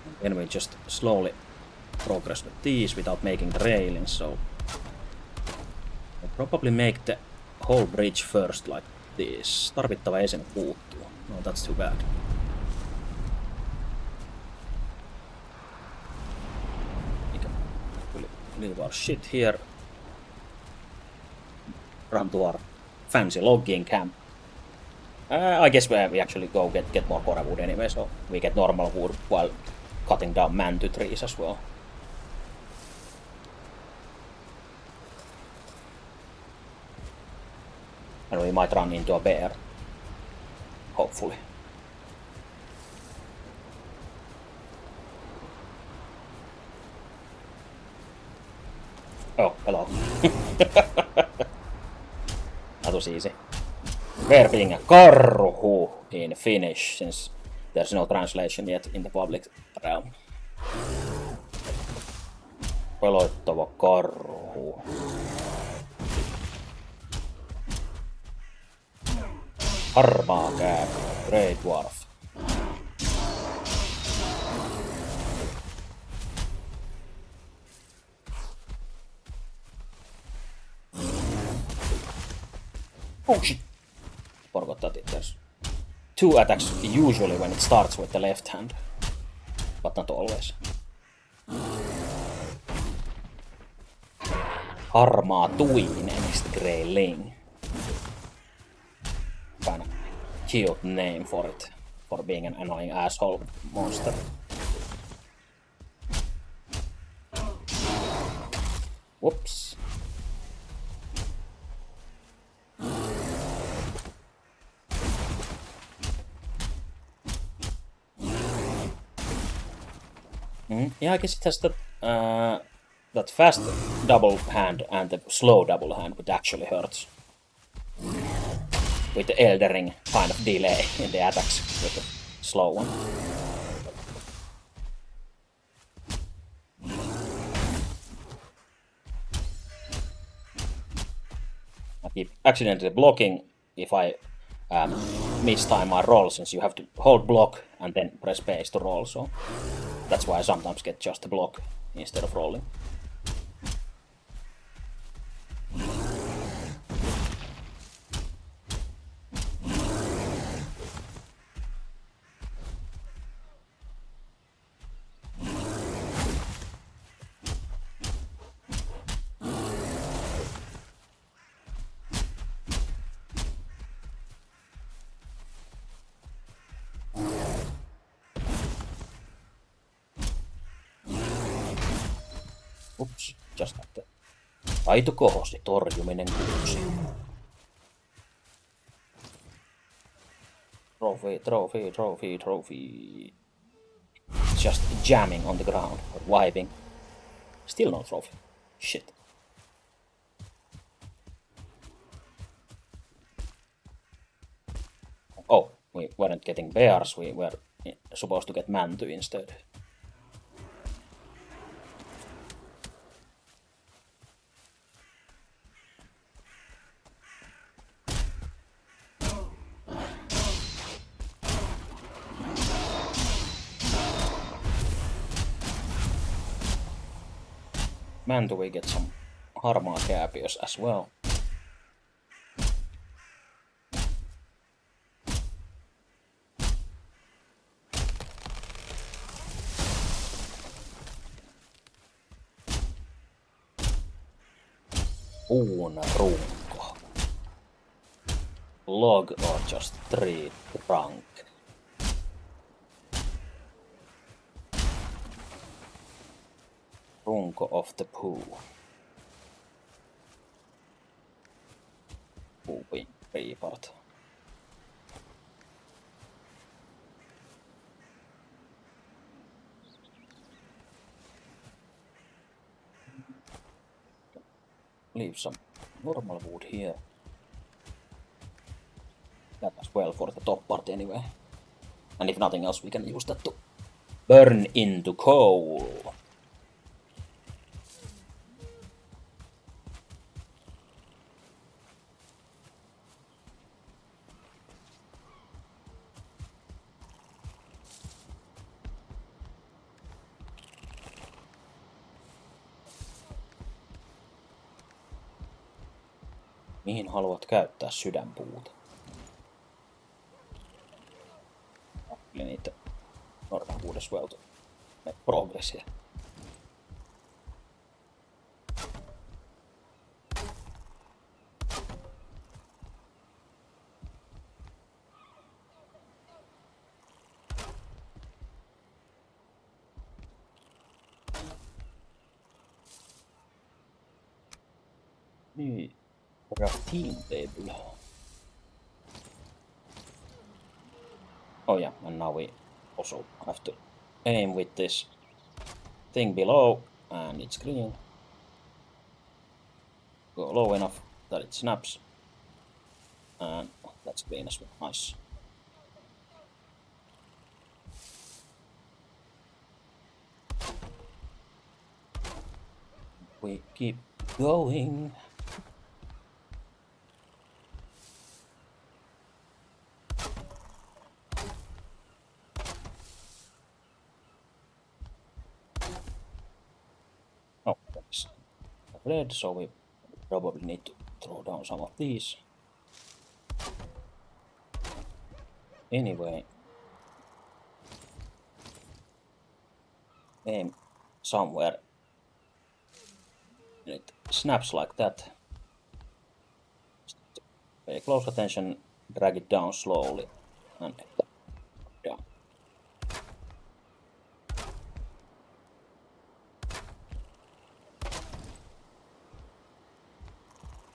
And then we just slowly progress with these without making the railings, so I'll probably make the whole bridge first like this. Tarvittava esine puuttuu. No, that's too bad. We can leave our shit here. Run to our fancy logging camp. I guess we actually go get more core wood anyway, so we get normal wood while cutting down mantu trees as well. And we might run into a bear. Hopefully. Oh, hello. That was easy. Bear being a karhu in Finnish, since there's no translation yet in the public realm. Pelottava karhu. Harmaa kääpä, Grey Dwarf. Oh shit! Forgot that there's 2 attacks usually when it starts with the left hand, but not always. Harmaa tuinen is the Grey Ling. Kind of cute name for it, for being an annoying asshole monster. Whoops. Yeah, I guess it has that fast double hand and the slow double hand, which actually hurts. With the Eldering kind of delay in the attacks with the slow one. I keep accidentally blocking if I mistime my roll, since you have to hold block and then press space to roll, so that's why I sometimes get just a block instead of rolling. Ups, just like that. Aito kohosi, torjuminen kuusi. Trophy, trophy, trophy, trophy. It's just jamming on the ground, or vibing. Still no trophy. Shit. Oh, we weren't getting bears, we were supposed to get mantu instead. Mantu, we get some harmaa kääpiös as well. Puun runko. Log or just tree trunk. Runko of the Poo. Puupin riipart. Leave some normal wood here. That as well for the top part anyway. And if nothing else, we can use that to burn into coal. Mihin haluat käyttää sydänpuuta? Eli niitä normal wood as well to make progress here. Niin, crafting table. Oh yeah, and now we also have to aim with this thing below, and it's green. Go low enough that it snaps, and that's green as well. Nice. We keep going. Oh, that's red, so we probably need to throw down some of these. Anyway, aim somewhere. It snaps like that. Pay close attention, drag it down slowly, and down.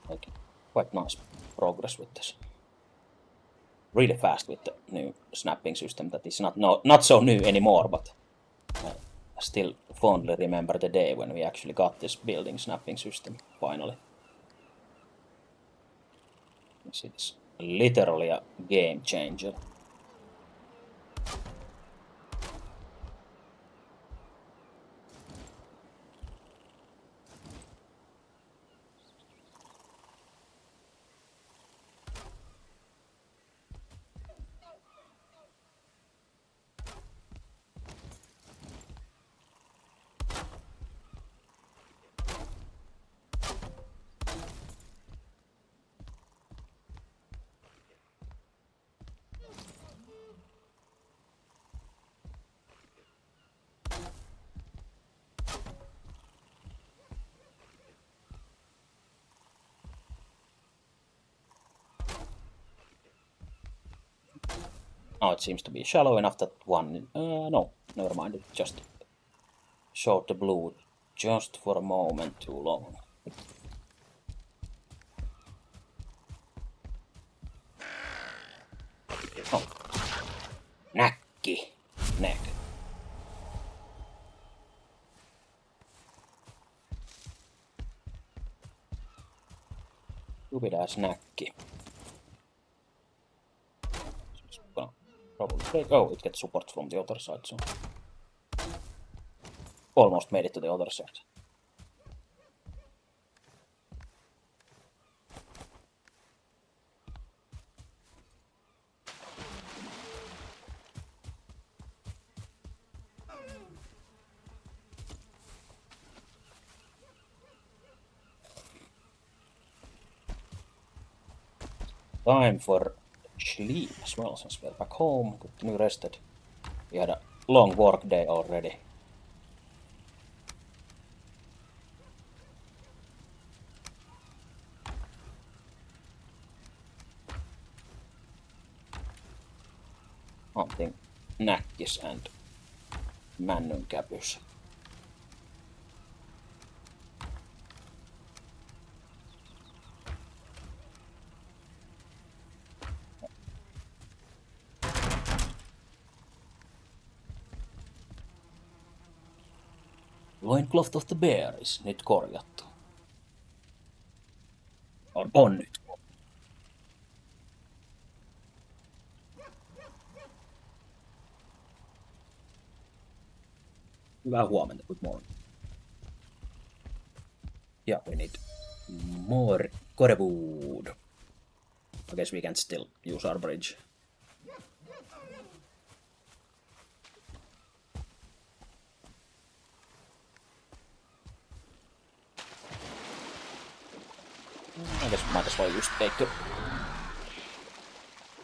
Like, quite nice progress with this. Really fast with the new snapping system that is not so new anymore, but I still fondly remember the day when we actually got this building snapping system finally. It's literally a game changer. Now it seems to be shallow enough that one... no, never mind, it just showed the blue just for a moment too long. Oh. Näkki. Näk. Stupid ass näkki. Probably take... Oh, it gets support from the other side, so... Almost made it to the other side. Time for sleep as well, since we're back home, good rested. We had a long work day already. Hunting näkkis and männynkäpys. Loincloth of the Bearis, nyt korjattu. On nyt. Hyvää huomenta, good morning. Yeah, we need more core wood. I guess we can still use our bridge. I guess we might as well use Eiktur.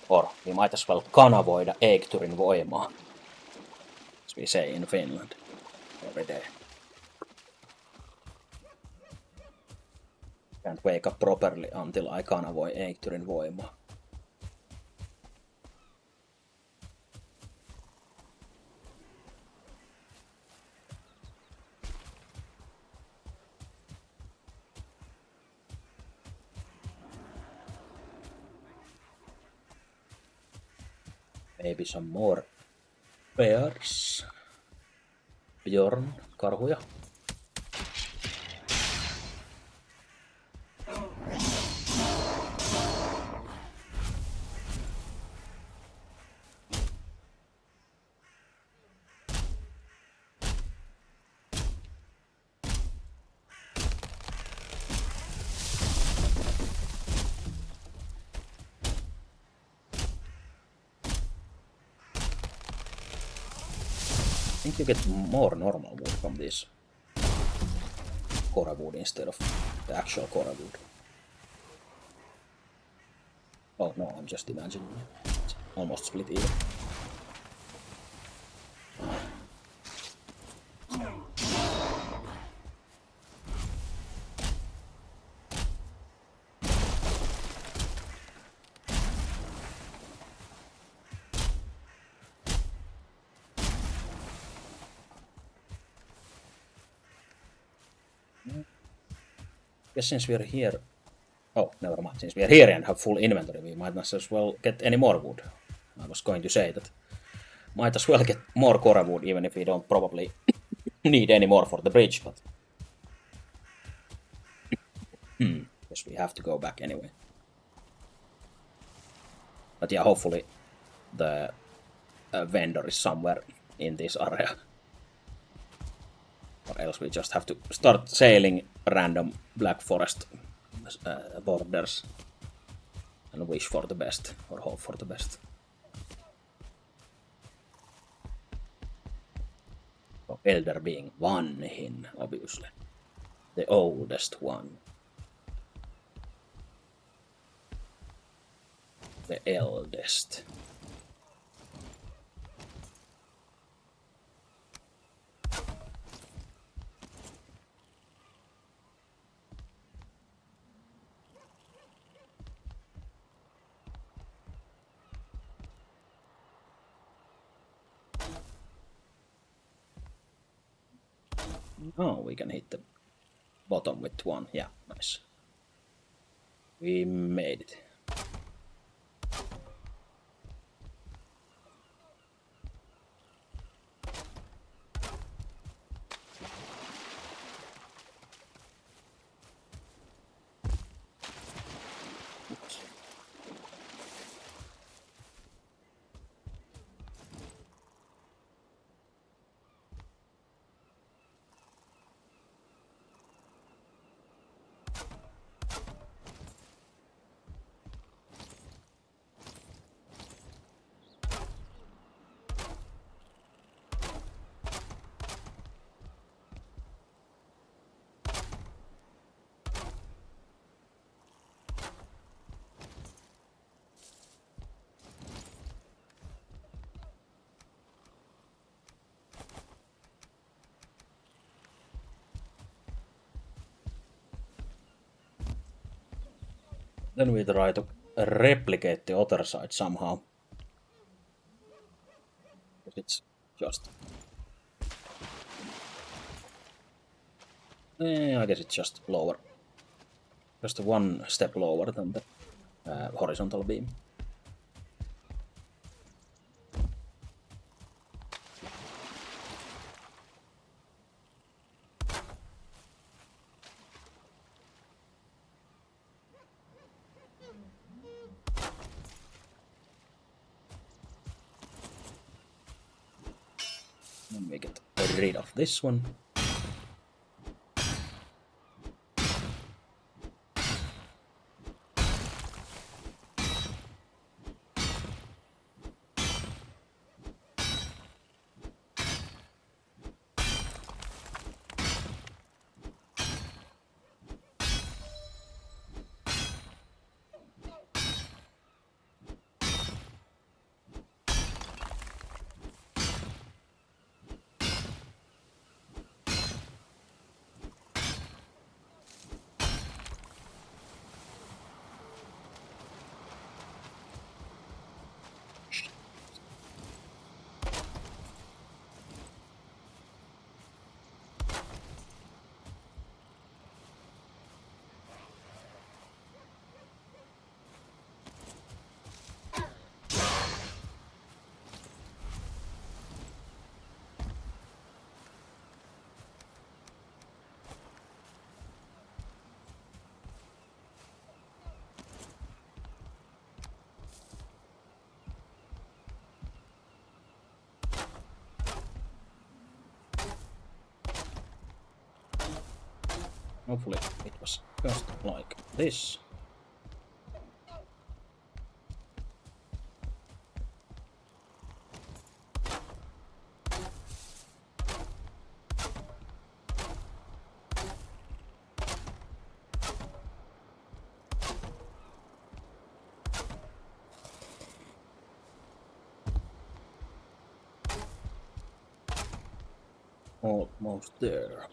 Or we might as well kanavoida Eikturin voimaa. As we say in Finland every day. Can't wake up properly until I kanavoi Eikturin voimaa. Maybe some more bears. Björn, karhuja. I think you get more normal wood from this core wood instead of the actual core wood. Oh no, I'm just imagining. It's almost split even. Guess since we are here... Oh, never mind. Since we are here and have full inventory, we might not as well get any more wood. I was going to say that might as well get more core wood, even if we don't probably need any more for the bridge, but... Guess we have to go back anyway. But yeah, hopefully the vendor is somewhere in this area. Or else we just have to start sailing random Black Forest borders and wish for the best, or hope for the best. So elder being Vanhin, obviously. The oldest one. The eldest. Oh, we can hit the bottom with one. Yeah, nice. We made it. Then we try to replicate the other side somehow. It's just... I guess it's just lower. Just one step lower than the horizontal beam. And we get rid of this one. Hopefully it was just like this. Almost there.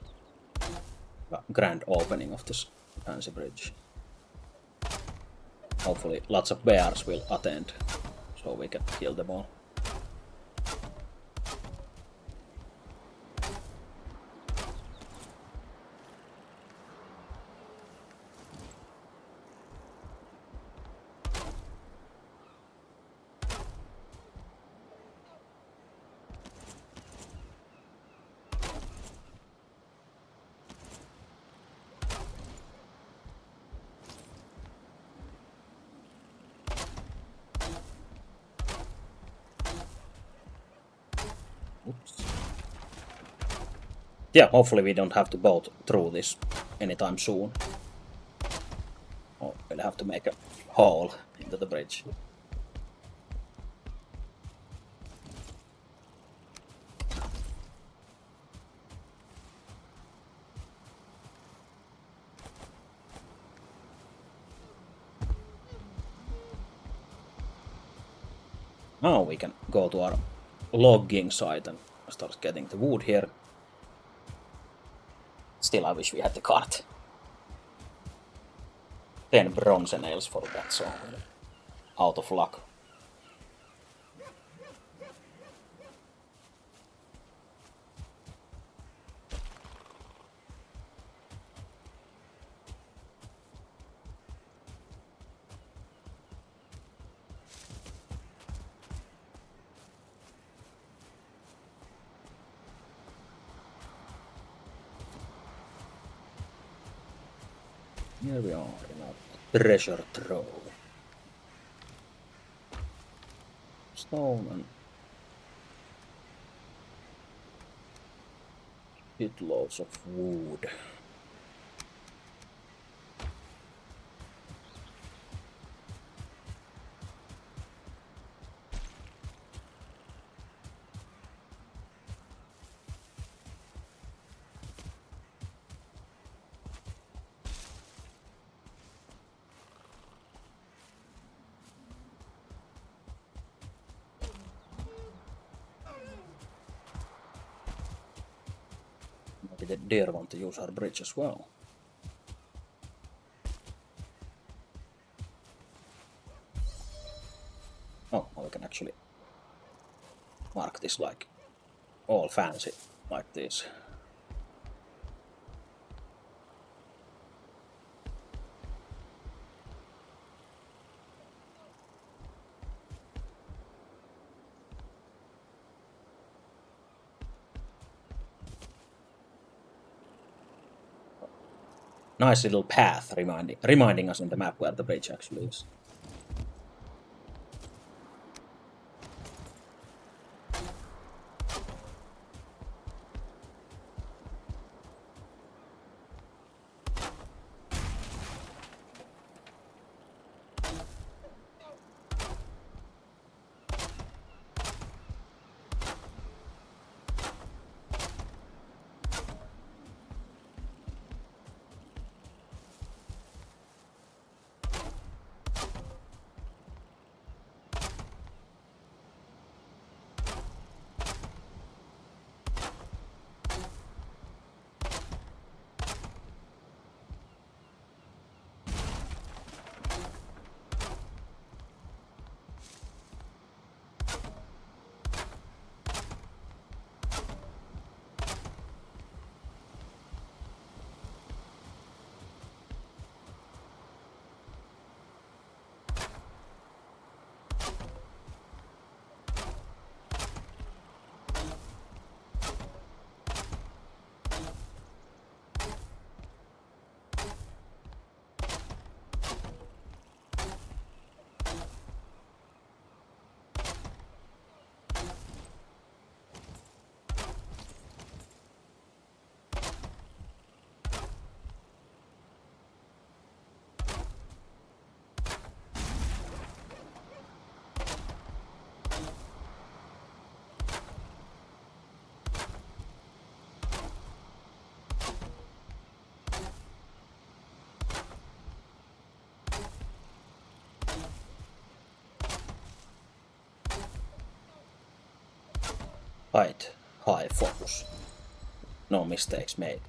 Grand opening of this fancy bridge. Hopefully lots of bears will attend, so we can kill them all. Oops. Yeah, hopefully we don't have to boat through this anytime soon. Or we'll have to make a hole into the bridge. Now we can go to our logging site and start getting the wood here. Still, I wish we had the cart. 10 bronze nails for that, so out of luck. Here we are in our treasure trove. Stone and shitloads of wood. Maybe the deer want to use our bridge as well. Oh, well, we can actually mark this like all fancy, like this. Nice little path reminding us in the map where the bridge actually is. Height, high focus. No mistakes made.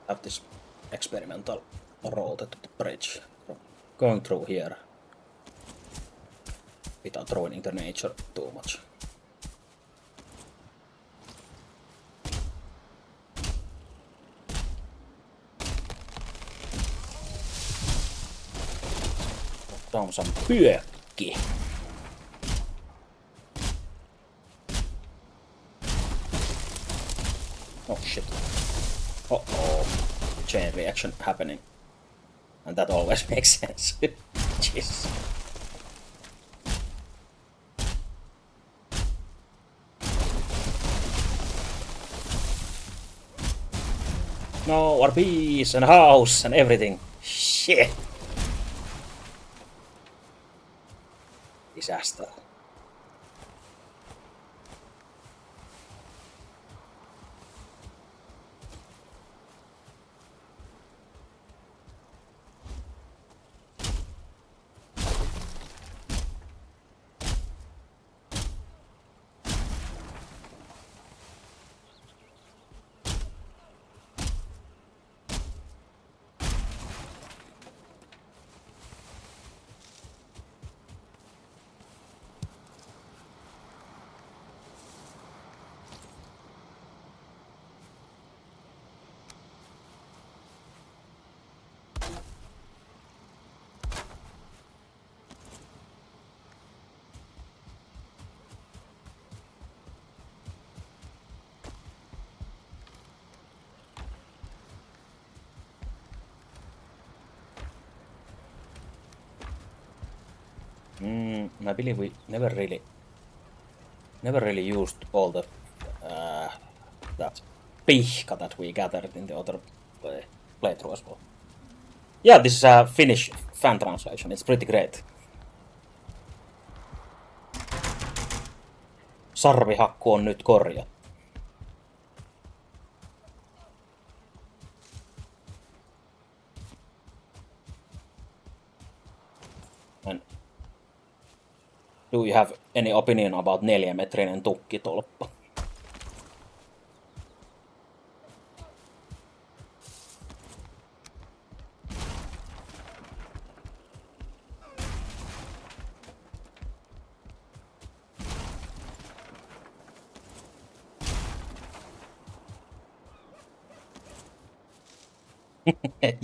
Have this experimental route to the bridge. Going through here without ruining the nature too much. Put down some hyökki. Oh shit. Uh-oh. Chain reaction happening. And that always makes sense. Jesus. No, our bees and house and everything. Shit. Disaster. I believe we never really used all the that pihka that we gathered in the other playthrough as well. Yeah, this is a Finnish fan translation. It's pretty great. Sarvihakku on nyt korjattu. And do you have any opinion about 4-metrinen tukkitolppa?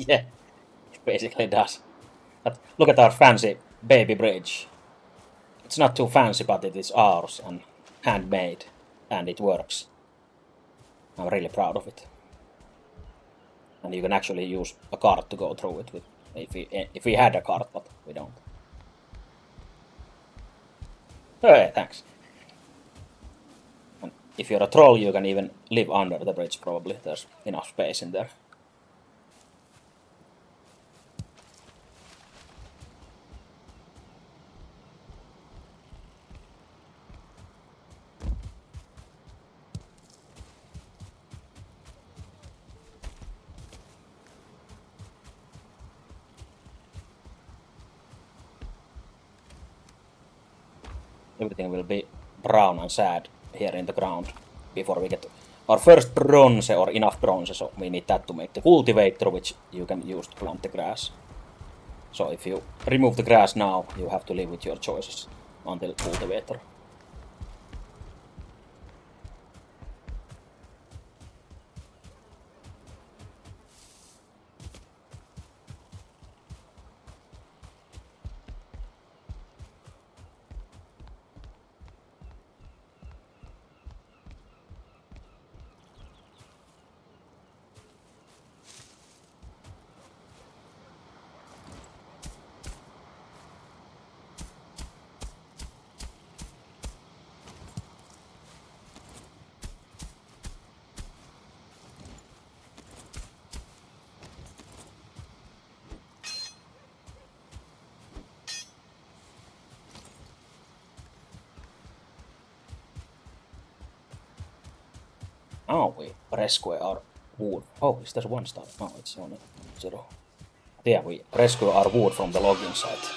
Yeah, it basically does. But look at our fancy baby bridge. It's not too fancy, but it is ours and handmade, and it works. I'm really proud of it. And you can actually use a cart to go through it with, if we had a cart, but we don't. Hey, thanks. And if you're a troll, you can even live under the bridge, probably. There's enough space in there. Everything will be brown and sad here in the ground before we get our first bronze or enough bronze, so we need that to make the cultivator, which you can use to plant the grass. So if you remove the grass now, you have to live with your choices until cultivator. Oh, we rescue our wood. Oh, is there one star? No, it's only 0. Yeah, we rescue our wood from the logging site.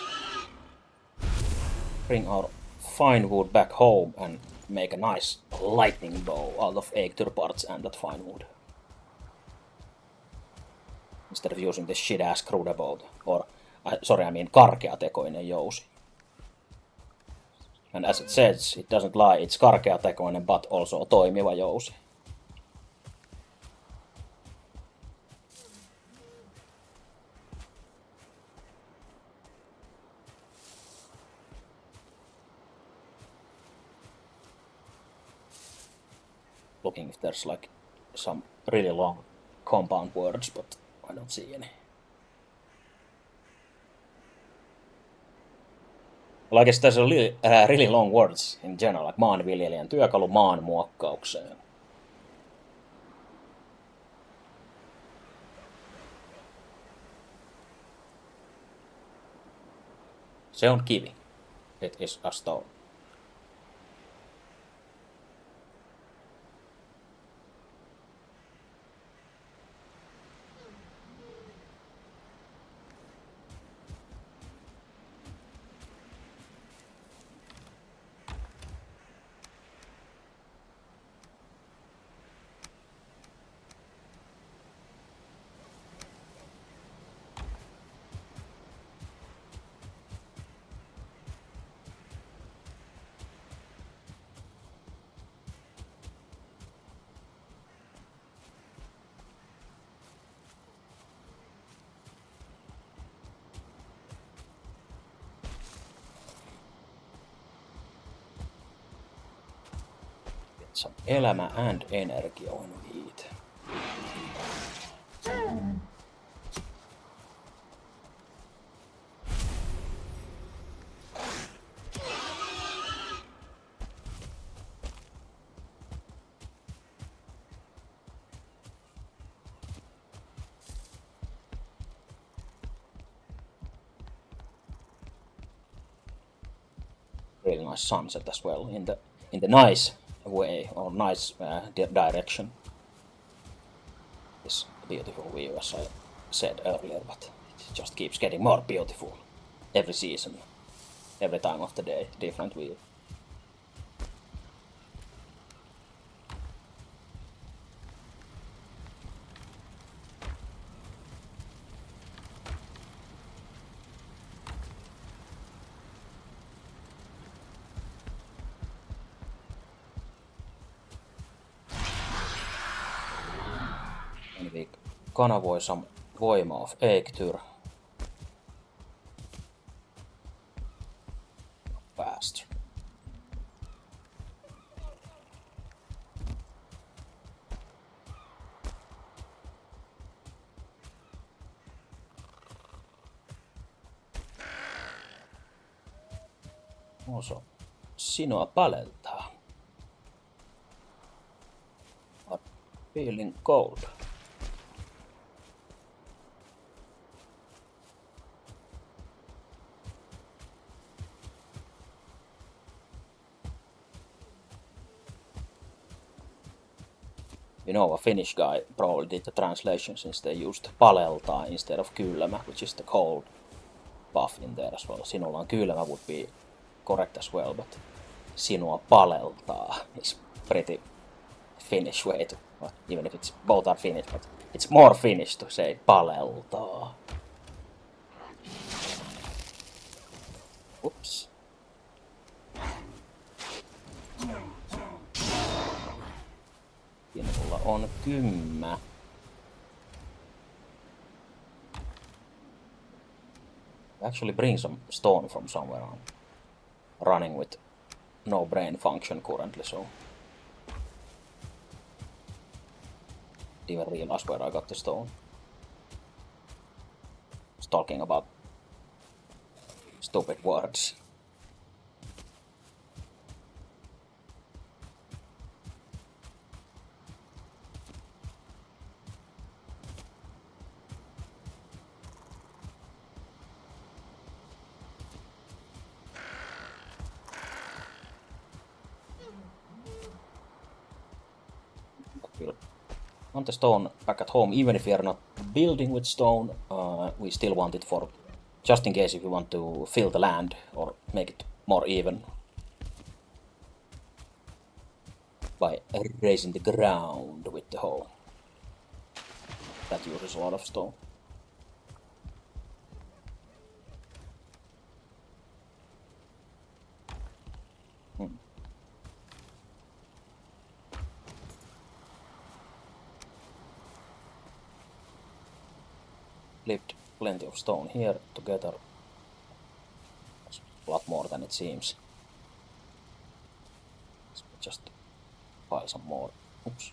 Bring our fine wood back home and make a nice lightning bow out of Eikthyr parts and that fine wood. Instead of using this shit-ass crude bow. Or, sorry, I mean karkeatekoinen jousi. And as it says, it doesn't lie, it's karkeatekoinen but also toimiva jousi. Looking if there's like some really long compound words, but I don't see any. Well, I guess there's a really long words in general, like maanviljelijän työkalu maan muokkaukseen. Se on kivi. It is a stone. Some elämä and energia on heat. Really nice sunset as well in the nice way or nice direction. This beautiful view, as I said earlier, but it just keeps getting more beautiful every season, every time of the day, different view. Eli kanavoi some voima of Eikthyr. Fast. Also, sinua paleltaa. Are feeling cold. You know, a Finnish guy probably did the translation since they used paleltaa instead of kylmä, which is the cold buff in there as well. Sinulla on kylmä would be correct as well, but sinua paleltaa is pretty Finnish way to, even if it's both are Finnish, but it's more Finnish to say paleltaa. Oops. Minulla on 10. Actually bring some stone from somewhere. I'm running with no brain function currently, so even realize where I got the stone. Just talking about stupid words. Want the stone back at home, even if we are not building with stone, we still want it for just in case if you want to fill the land or make it more even by raising the ground with the hoe. That uses a lot of stone. Left plenty of stone here together. It's a lot more than it seems. Let's just buy some more. Oops.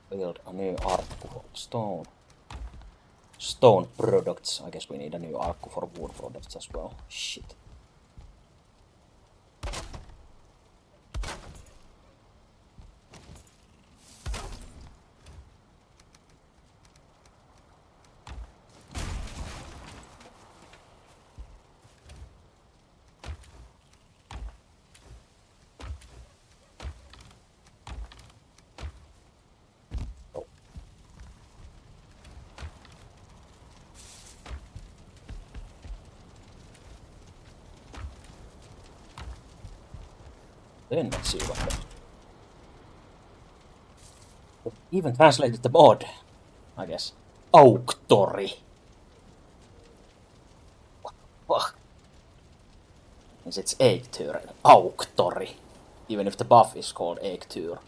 Build a new arc for stone. Stone products. I guess we need a new arc for wood products as well. Shit. Then let's see what even translated the mod, I guess. Auktori. What the fuck? Means it's Eiktyr. Auktori. Even if the buff is called Eiktyr.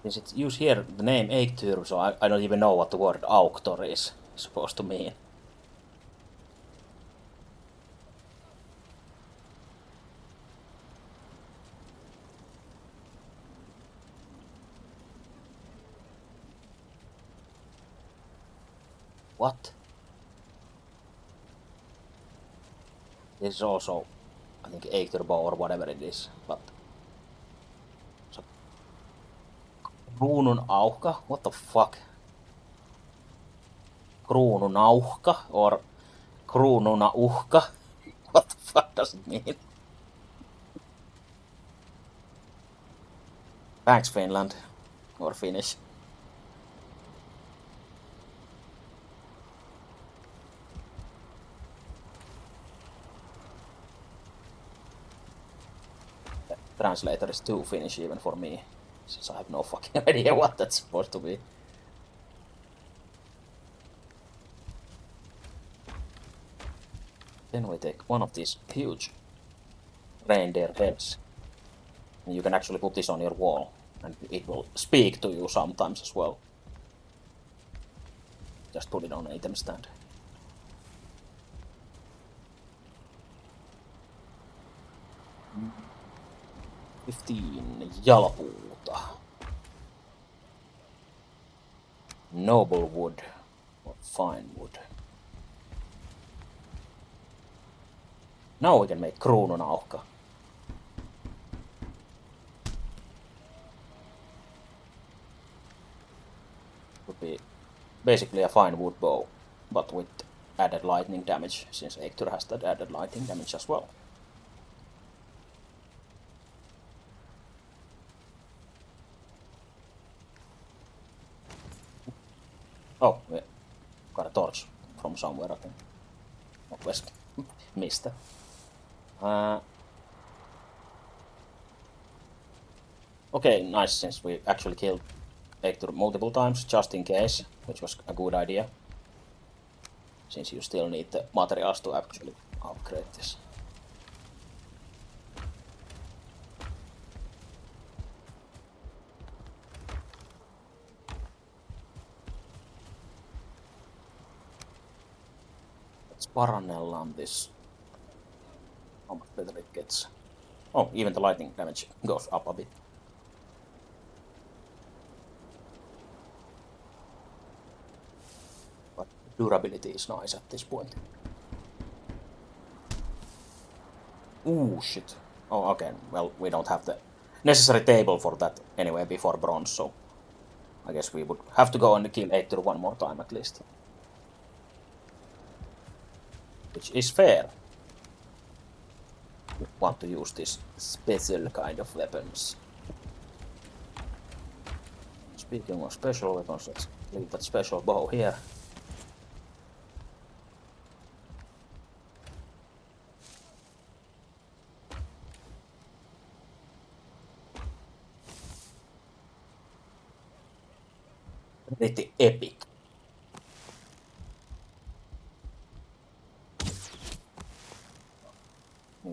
Since it's used here the name Eiktyr, so I don't even know what the word Auktor is supposed to mean. What? This is also, I think, Eiktyr bow or whatever it is, but... So, Kruunun auhka? What the fuck? Kruununauhka or kruununauhka? What the fuck does it mean? Thanks, Finland. Or Finnish. The translator is too Finnish even for me, since I have no fucking idea what that's supposed to be. Then we take one of these huge reindeer heads. And you can actually put this on your wall, and it will speak to you sometimes as well. Just put it on an item stand. Mm. 15 jalapuuta. Noble wood or fine wood. Now we can make kruununauhka. Would be basically a fine wood bow, but with added lightning damage, since Eiktyr has that added lightning damage as well. Oh, we got a torch from somewhere, I think. Not west. Missed it. Okay, nice, since we actually killed Hector multiple times, just in case, which was a good idea. Since you still need the materials to actually upgrade this. Let's parannellaan this. How much better it gets. Oh, even the lightning damage goes up a bit. But durability is nice at this point. Ooh, shit. Oh, okay. Well, we don't have the necessary table for that anyway before bronze, so I guess we would have to go and kill 8 one more time at least. Which is fair. We want to use this special kind of weapons. Speaking of special weapons, let's leave that special bow here. Pretty epic.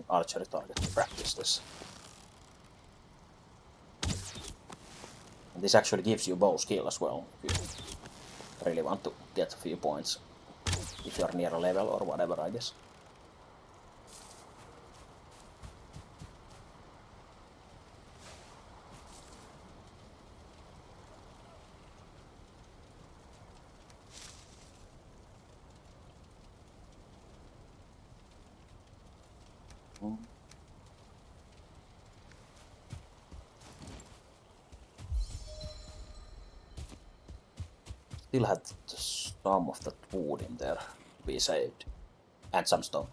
Archery target to practice this. And this actually gives you bow skill as well, if you really want to get a few points. If you're near a level or whatever, I guess. Still had some of that wood in there to be saved. And some stone.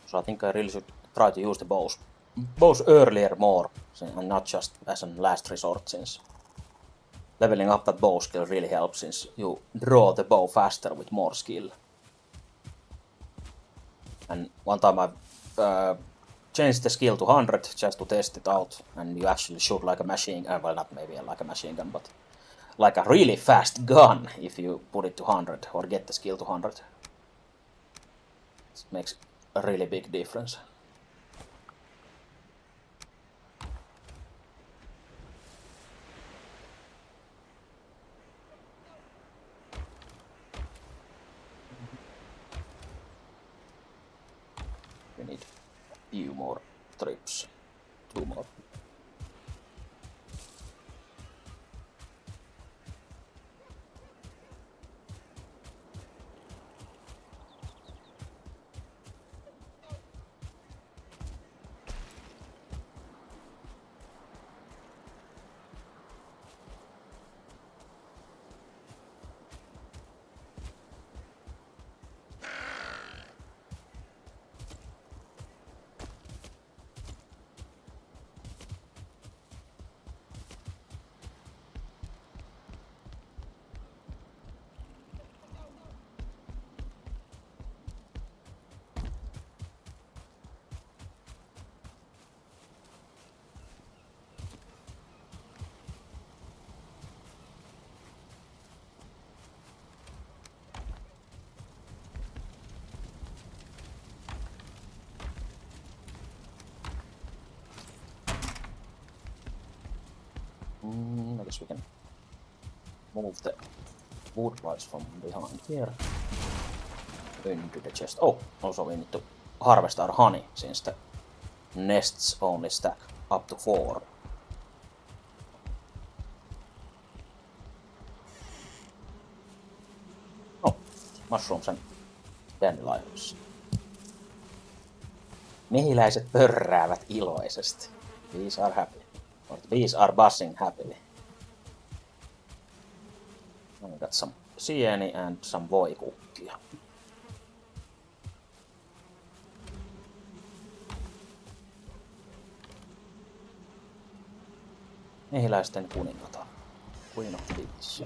So I think I really should try to use the bows earlier more, and not just as a last resort, since leveling up that bow skill really helps, since you draw the bow faster with more skill. And one time I've changed the skill to 100 just to test it out, and you actually shoot like a machine gun, well, not maybe like a machine gun, but like a really fast gun if you put it to 100 or get the skill to 100. It makes a really big difference. We need a few more trips. 2 more. I guess we can move the wood parts from behind here into the chest. Oh, also we need to harvest our honey, since the nests only stack up to 4. Oh, mushrooms and dandelions. Mehiläiset pörräävät iloisesti. Bees are happy. Or the bees are buzzing happily. I got some sieni and some voikukkia. Mehiläisten kuningatar. Queen of the bees.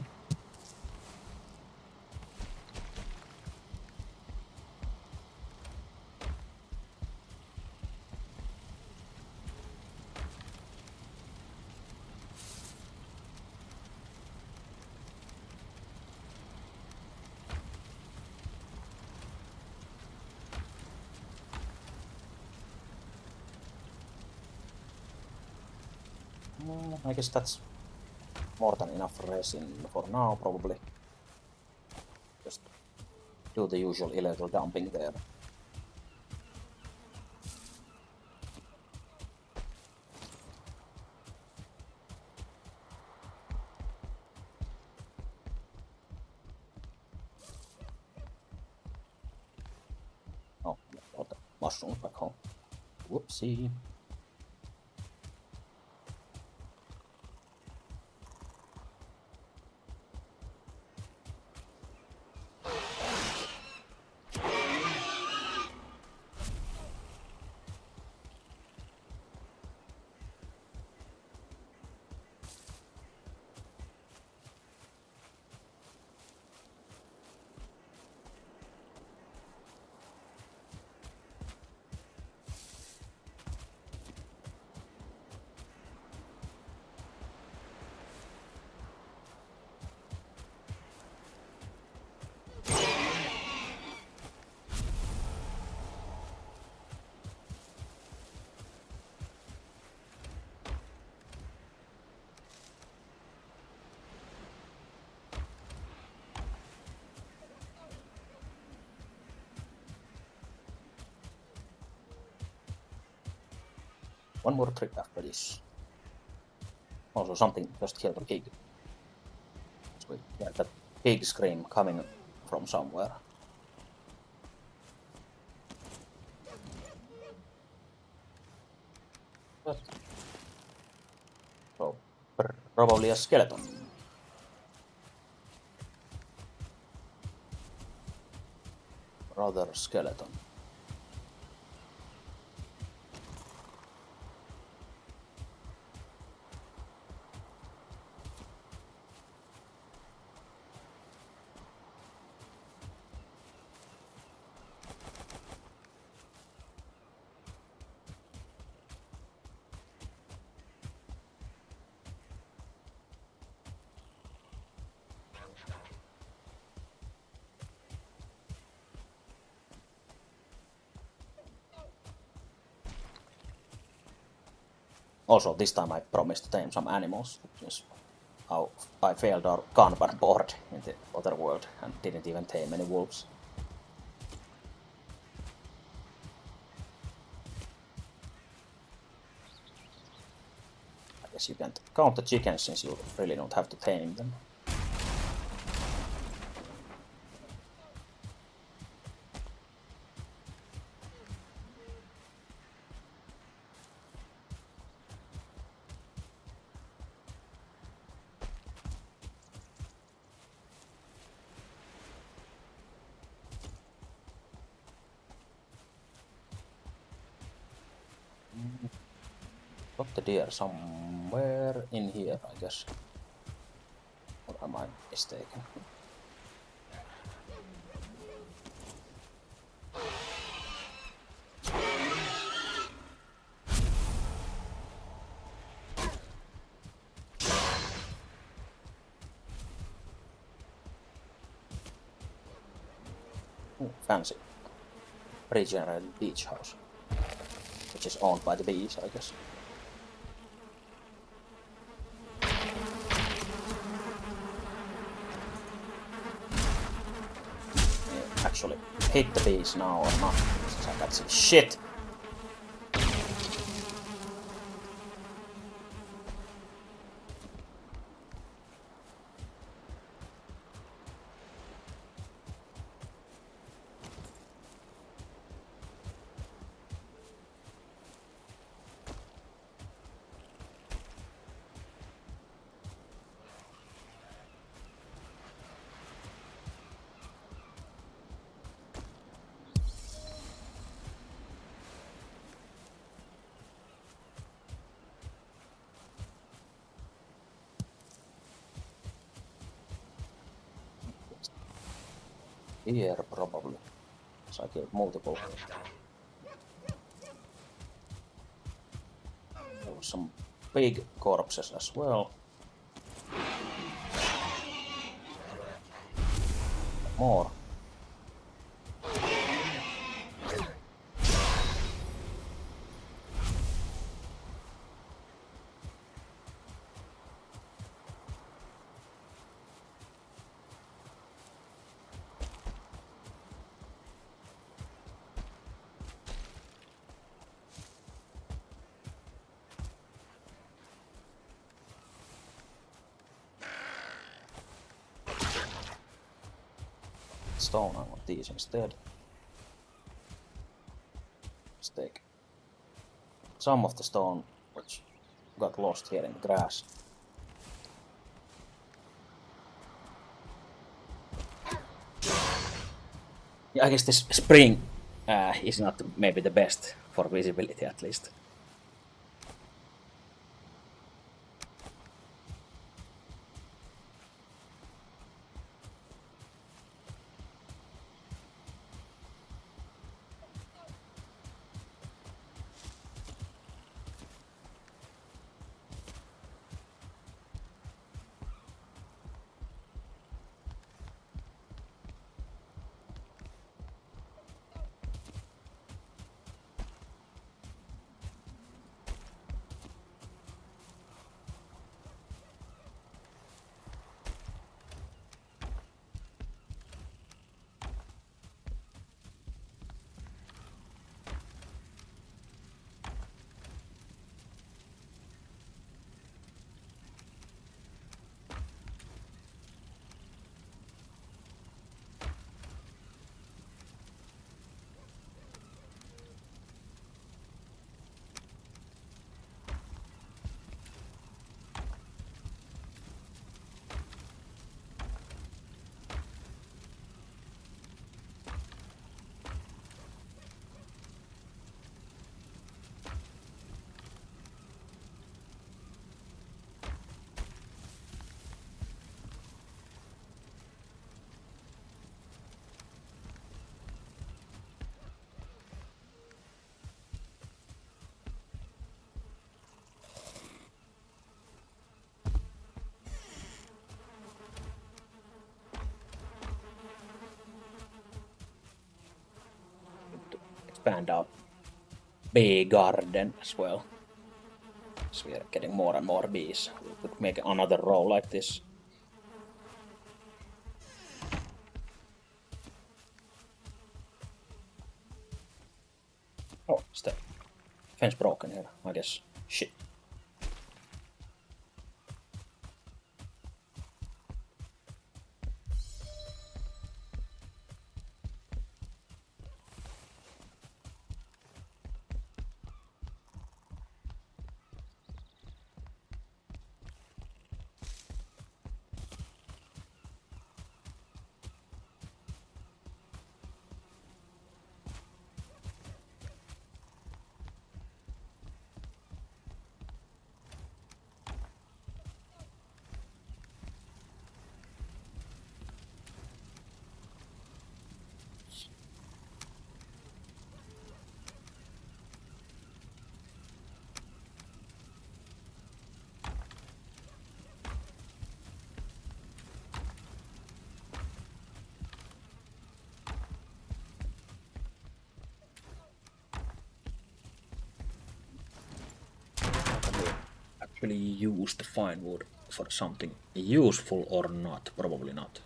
I guess that's more than enough resin for now, probably. Just do the usual illegal dumping there. Oh, got the mushrooms back home. Whoopsie. One more trip after this. Also something just killed a pig. Sweet. Yeah, that pig scream coming from somewhere. So, probably a skeleton. Rather skeleton. Also, this time I promised to tame some animals, since how I failed our Kanban board in the other world and didn't even tame any wolves. I guess you can't count the chickens since you really don't have to tame them. Got the deer somewhere in here, I guess. Or am I mistaken? Ooh, fancy. Regenerated beach house. Which is owned by the bees, I guess. Actually, hit the bees now or not. That's shit! Here, probably. So I killed multiple. There was some big corpses as well. More. Stone, I want these instead. Let's take some of the stone which got lost here in the grass. Yeah, I guess this spring is not maybe the best for visibility at least. Expand out bee garden as well. So we are getting more and more bees. We could make another row like this. Oh, is the fence broken here? I guess. Shit. Actually use the fine wood for something useful or not? Probably not.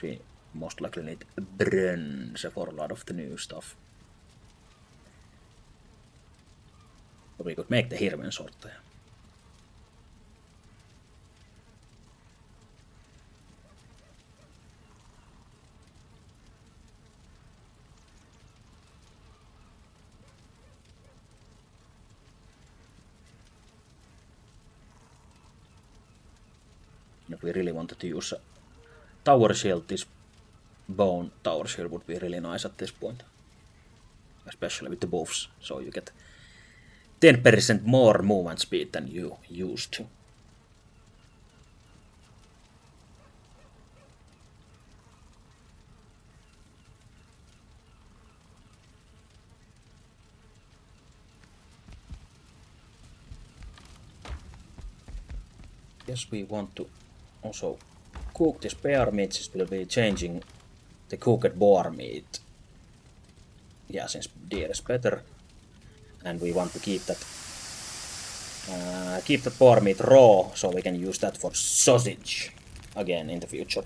We most likely need bronze for a lot of the new stuff. But we could make the hirven sorteja. If we really wanted to use a tower shield, this bone tower shield would be really nice at this point. Especially with the buffs, so you get 10% more movement speed than you used to. Yes, we want to also cook this bear meat. This will be changing the cooked boar meat. Yeah, since deer is better, and we want to keep the boar meat raw, so we can use that for sausage again in the future.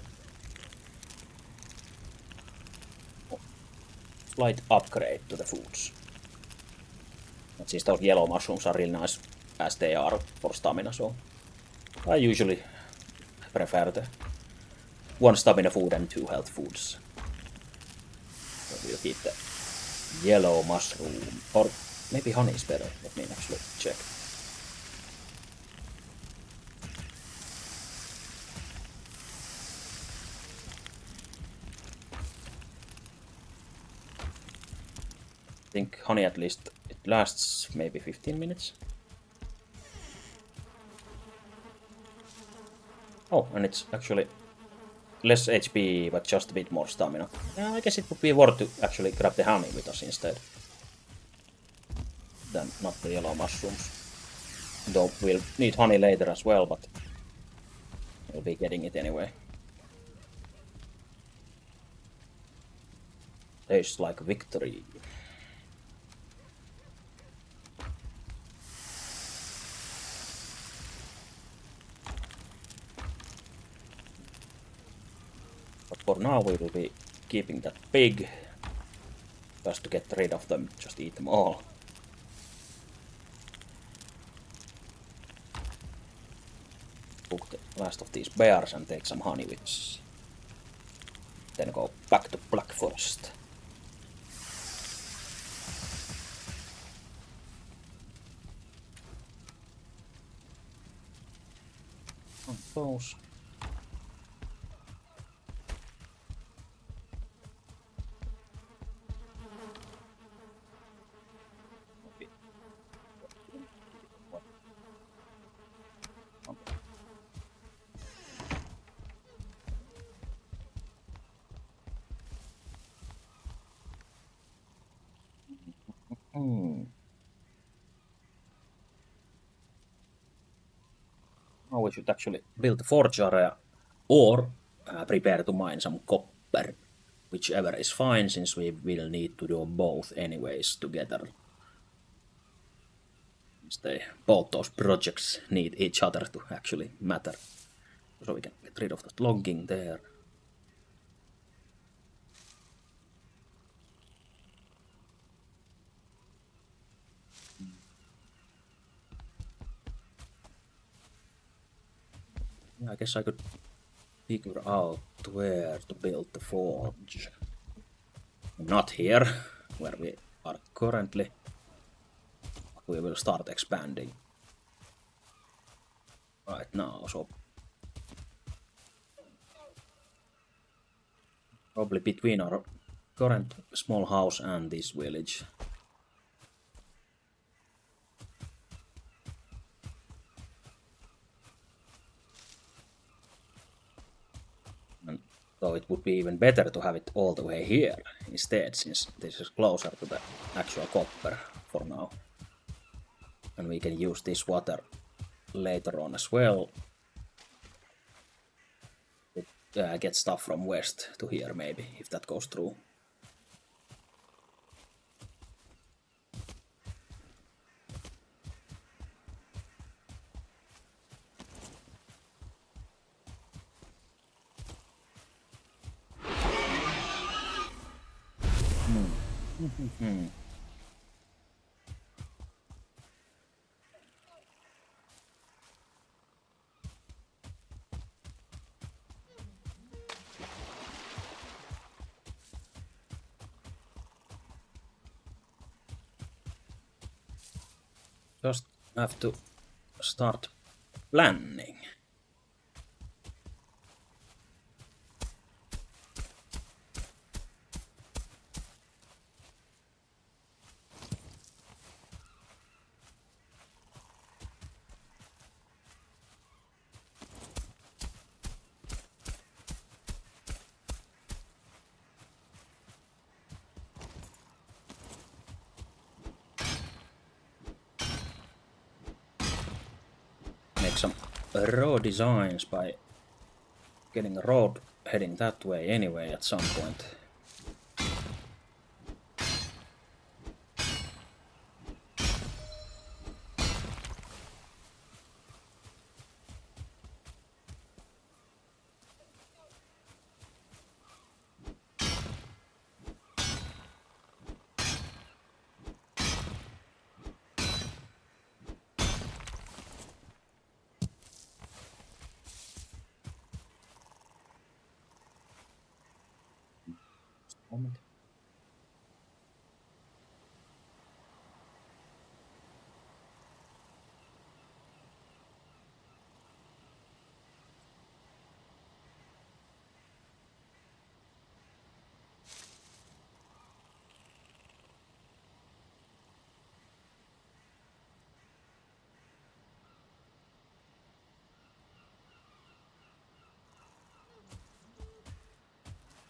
Slight upgrade to the foods. But since those yellow mushrooms are really nice as they are for stamina, so I usually prefer the 1 stamina food and 2 health foods. So we'll keep the yellow mushroom, or maybe honey is better. Let me actually check. I think honey at least it lasts maybe 15 minutes. Oh, and it's actually less HP, but just a bit more stamina. I guess it would be worth to actually grab the honey with us instead. Than not the yellow mushrooms. Though we'll need honey later as well, but we'll be getting it anyway. Tastes like victory. But for now we will be keeping that pig. Just to get rid of them, just eat them all. Cook the last of these bears and take some honey with us. Then go back to Black Forest. Those. Now we should actually build a forge area or prepare to mine some copper. Whichever is fine, since we will need to do both anyways together. Both those projects need each other to actually matter. So we can get rid of that logging there. Yeah, I guess I could figure out where to build the forge. Not here, where we are currently. We will start expanding right now, so probably between our current small house and this village. And though it would be even better to have it all the way here instead, since this is closer to the actual copper for now. And we can use this water later on as well. Get stuff from west to here maybe, if that goes through. Just have to start planning. Make some road designs by getting a road heading that way anyway at some point. Moment.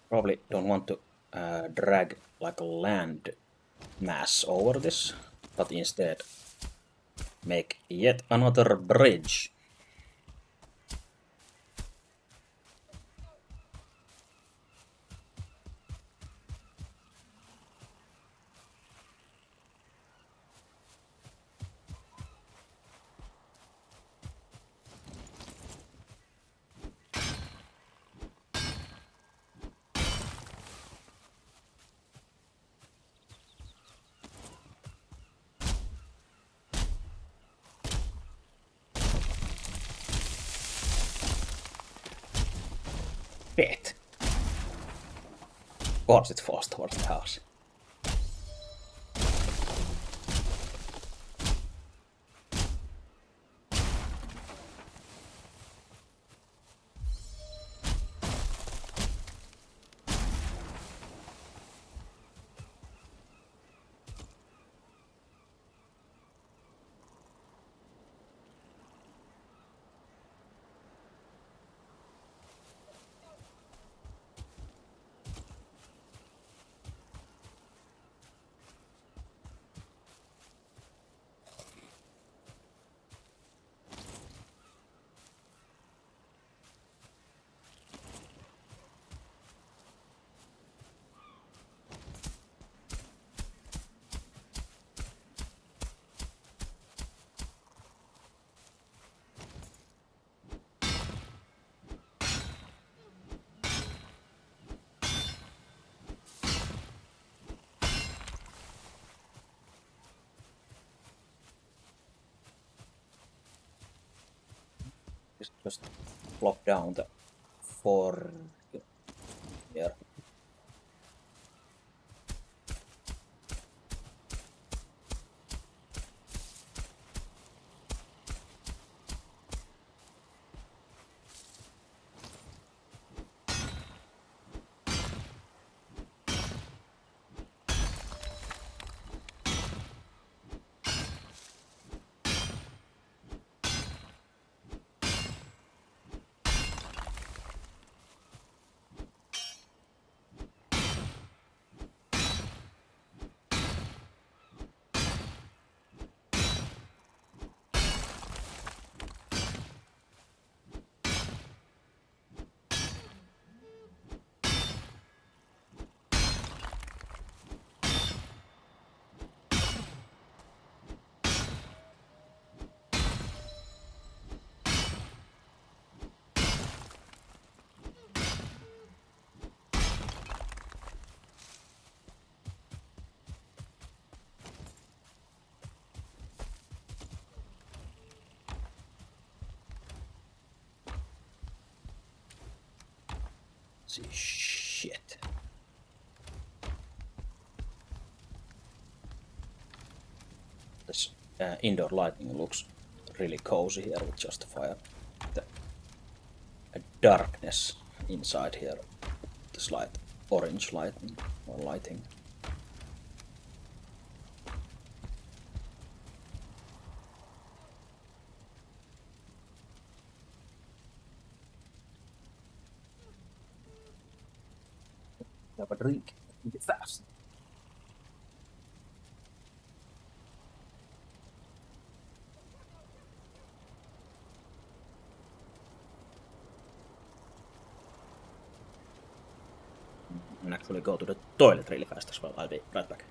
Probably don't want to drag like a land mass over this, but instead make yet another bridge. Shit. Of course it falls towards the house. Just plop down the four here. See, shit. This indoor lighting looks really cozy here with just fire. The darkness inside here. This light, orange lighting or lighting. Have a drink. Drink it fast. and actually go to the toilet really fast as well. I'll be right back.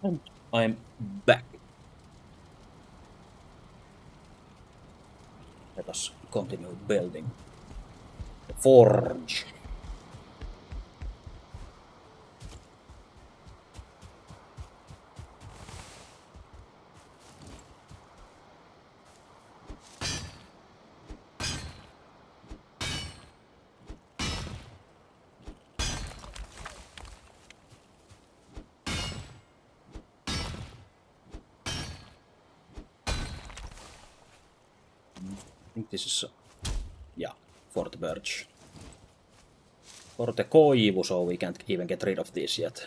And I'm back. Let us continue building the forge. I think this is, yeah, for the birch. For the koivu, so we can't even get rid of this yet.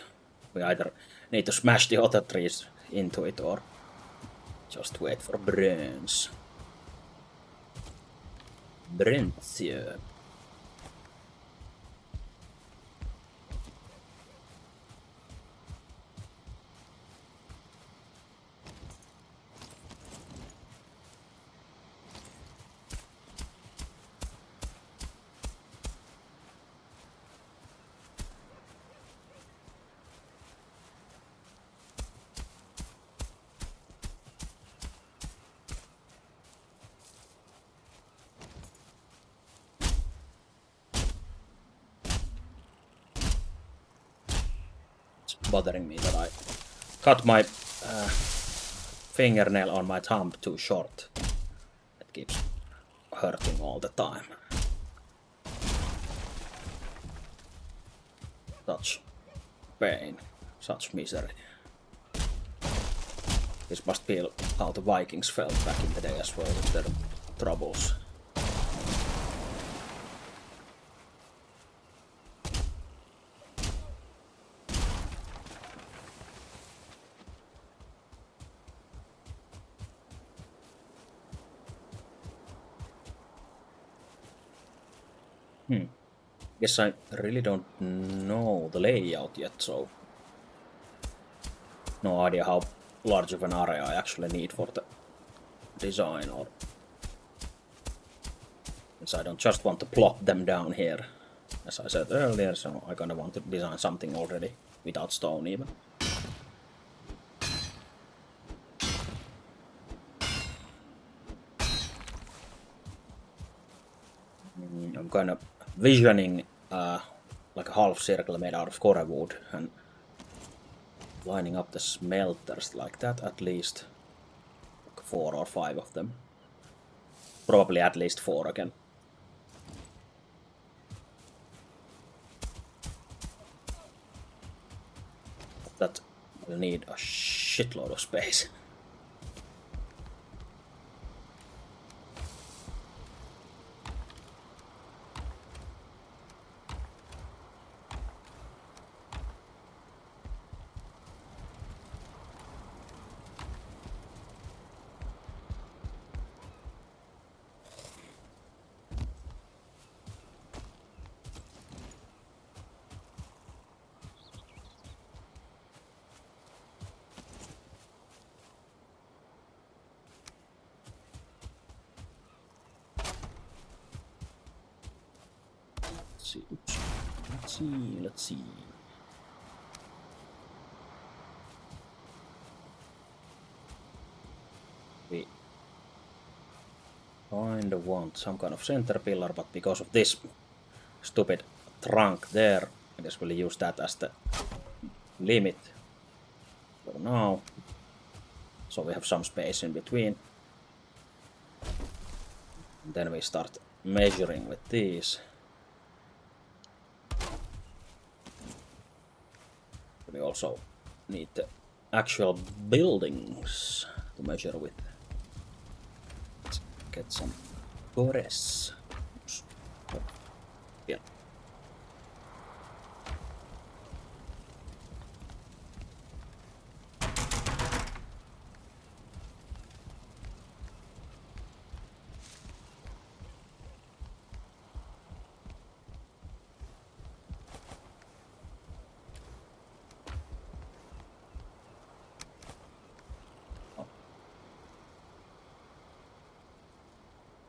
We either need to smash the other trees into it or just wait for bronze. Bronze. Bothering me that I cut my fingernail on my thumb too short. It keeps hurting all the time. Such pain, such misery. This must be how the Vikings felt back in the day as well with their troubles. Guess I really don't know the layout yet, so no idea how large of an area I actually need for the design, or since I don't just want to plop them down here, as I said earlier, so I kinda want to design something already without stone even. I'm kind of visioning like a half circle made out of core wood and lining up the smelters like that, at least like 4 or 5 of them. Probably at least 4 again. That will need a shitload of space. Let's see. We kinda want some kind of center pillar, but because of this stupid trunk there. I guess we'll use that as the limit for now. So we have some space in between. And then we start measuring with these. We also need the actual buildings to measure with. Let's get some gores. Yeah.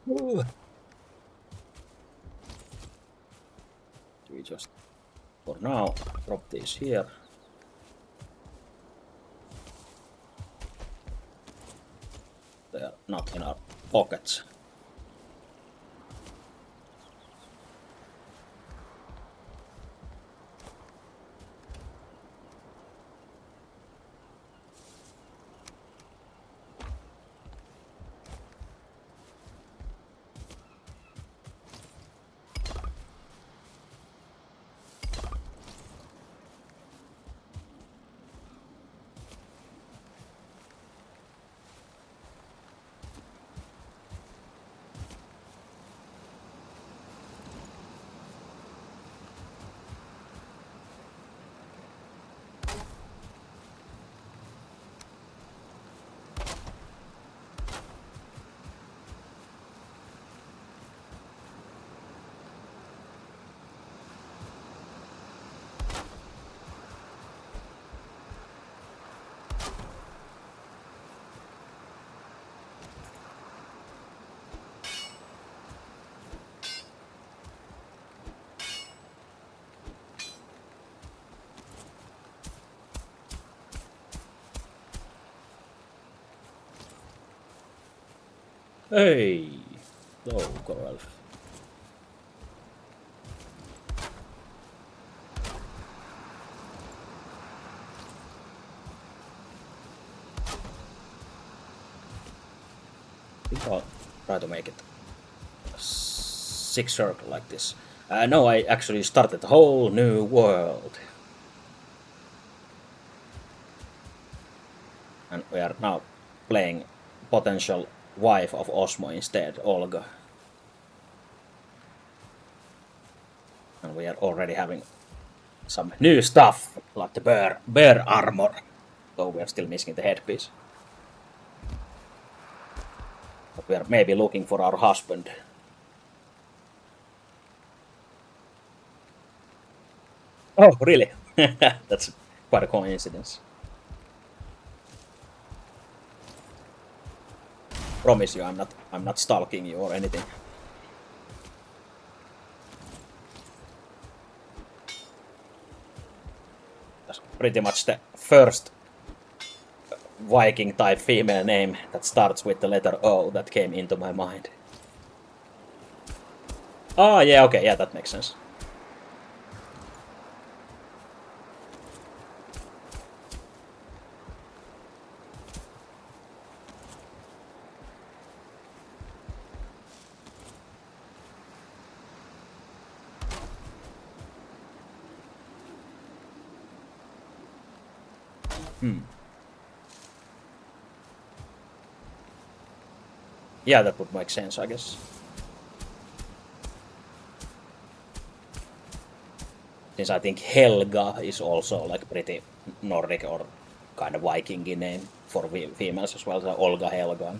Ooh. We just, for now, drop these here. They are not in our pockets. Hey, hello, Coral. I think I'll try to make it a 6 circle like this. No, I actually started a whole new world. And we are now playing potential wife of Osmo instead, Olga. And we are already having some new stuff, like the bear armor. Though we are still missing the headpiece. But we are maybe looking for our husband. Oh, really? That's quite a coincidence. Promise you, I'm not stalking you or anything. That's pretty much the first Viking type female name that starts with the letter O that came into my mind. Oh, yeah, okay, yeah, that makes sense. Yeah, that would make sense, I guess. Since I think Helga is also like pretty Nordic or kind of Viking name for females as well, so Olga, Helga.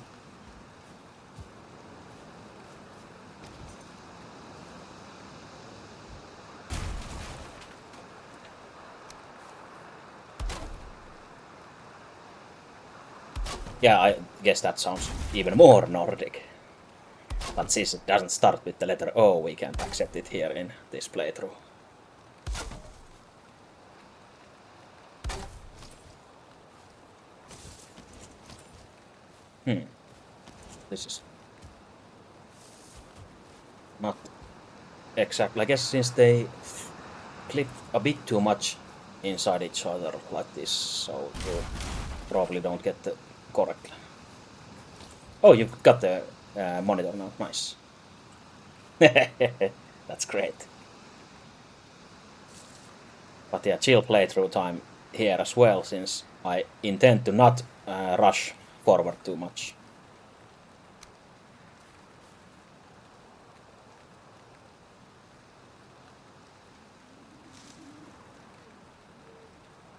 Yeah, I guess that sounds even more Nordic. But since it doesn't start with the letter O, we can't accept it here in this playthrough. This is not exactly. I guess since they clip a bit too much inside each other like this, so you probably don't get the correctly. Oh, you've got the monitor now. Nice. That's great. But yeah, chill playthrough time here as well, since I intend to not rush forward too much.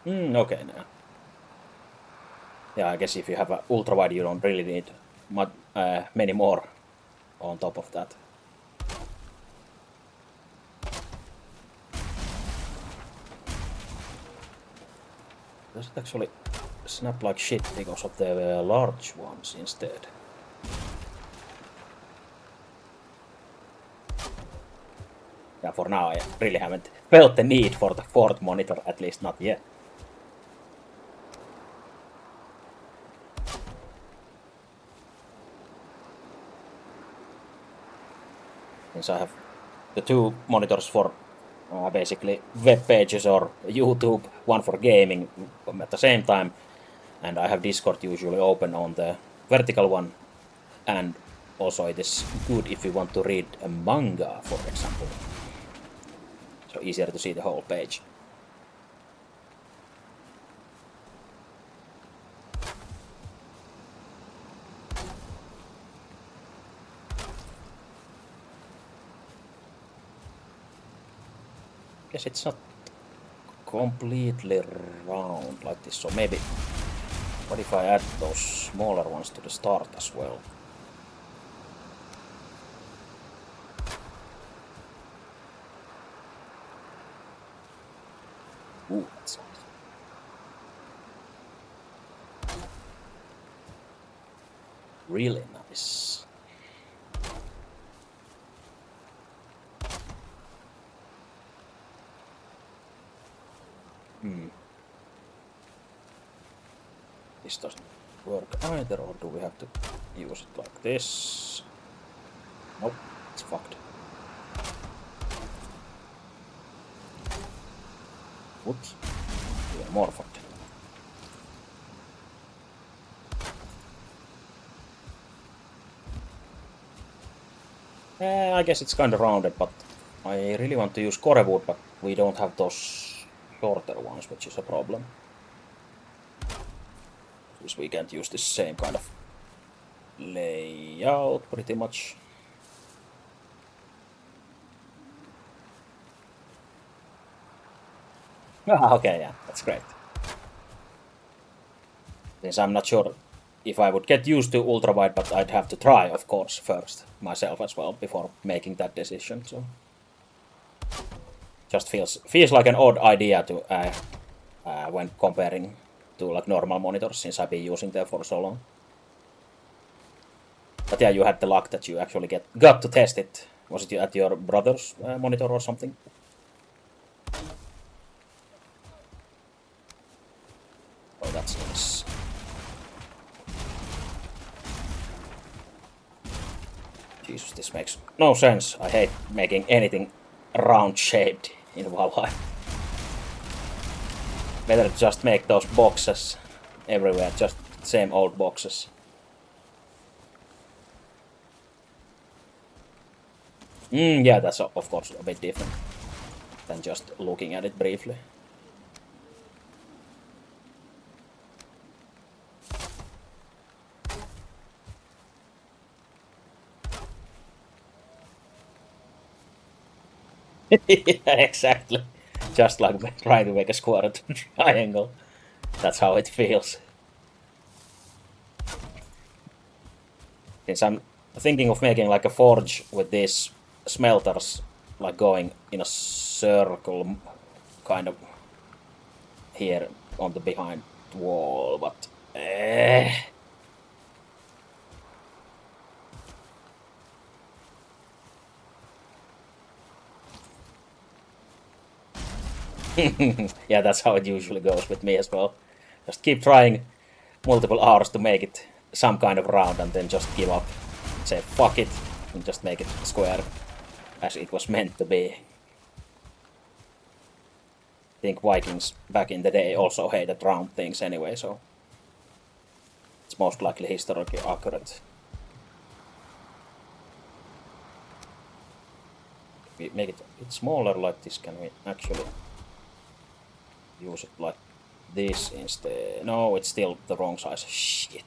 Okay, now. Yeah, I guess if you have an ultra wide, you don't really need many more on top of that. Does it actually snap like shit because of the large ones instead? Yeah, for now I really haven't felt the need for the fourth monitor, at least not yet. Since I have the two monitors for basically web pages or YouTube, one for gaming at the same time, and I have Discord usually open on the vertical one, and also it is good if you want to read a manga, for example. So easier to see the whole page. Guess it's not completely round like this, so maybe what if I add those smaller ones to the start as well? Ooh, that's nice. Really nice. This doesn't work either, or do we have to use it like this? Nope, it's fucked. Whoops, even more fucked. I guess it's kinda rounded, but I really want to use core wood, but we don't have those shorter ones, which is a problem. Because we can't use the same kind of layout pretty much. Okay, yeah, that's great. Since I'm not sure if I would get used to ultrawide, but I'd have to try, of course, first myself as well before making that decision. So just feels like an odd idea to when comparing to like normal monitors, since I've been using them for so long. But yeah, you had the luck that you actually got to test it. Was it at your brother's monitor or something? Oh, that's nice. Jesus, this makes no sense. I hate making anything round-shaped in Valheim. Better just make those boxes everywhere, just same old boxes. Yeah, that's of course a bit different than just looking at it briefly. Yeah, exactly. Just like trying to make a square triangle. That's how it feels. Since I'm thinking of making like a forge with these smelters, like going in a circle, kind of here on the behind wall, but yeah, that's how it usually goes with me as well. Just keep trying multiple hours to make it some kind of round and then just give up. Say fuck it and just make it square as it was meant to be. think Vikings back in the day also hated round things anyway, so it's most likely historically accurate. If we make it a bit smaller like this, can we actually use it like this instead? No, it's still the wrong size. Shit.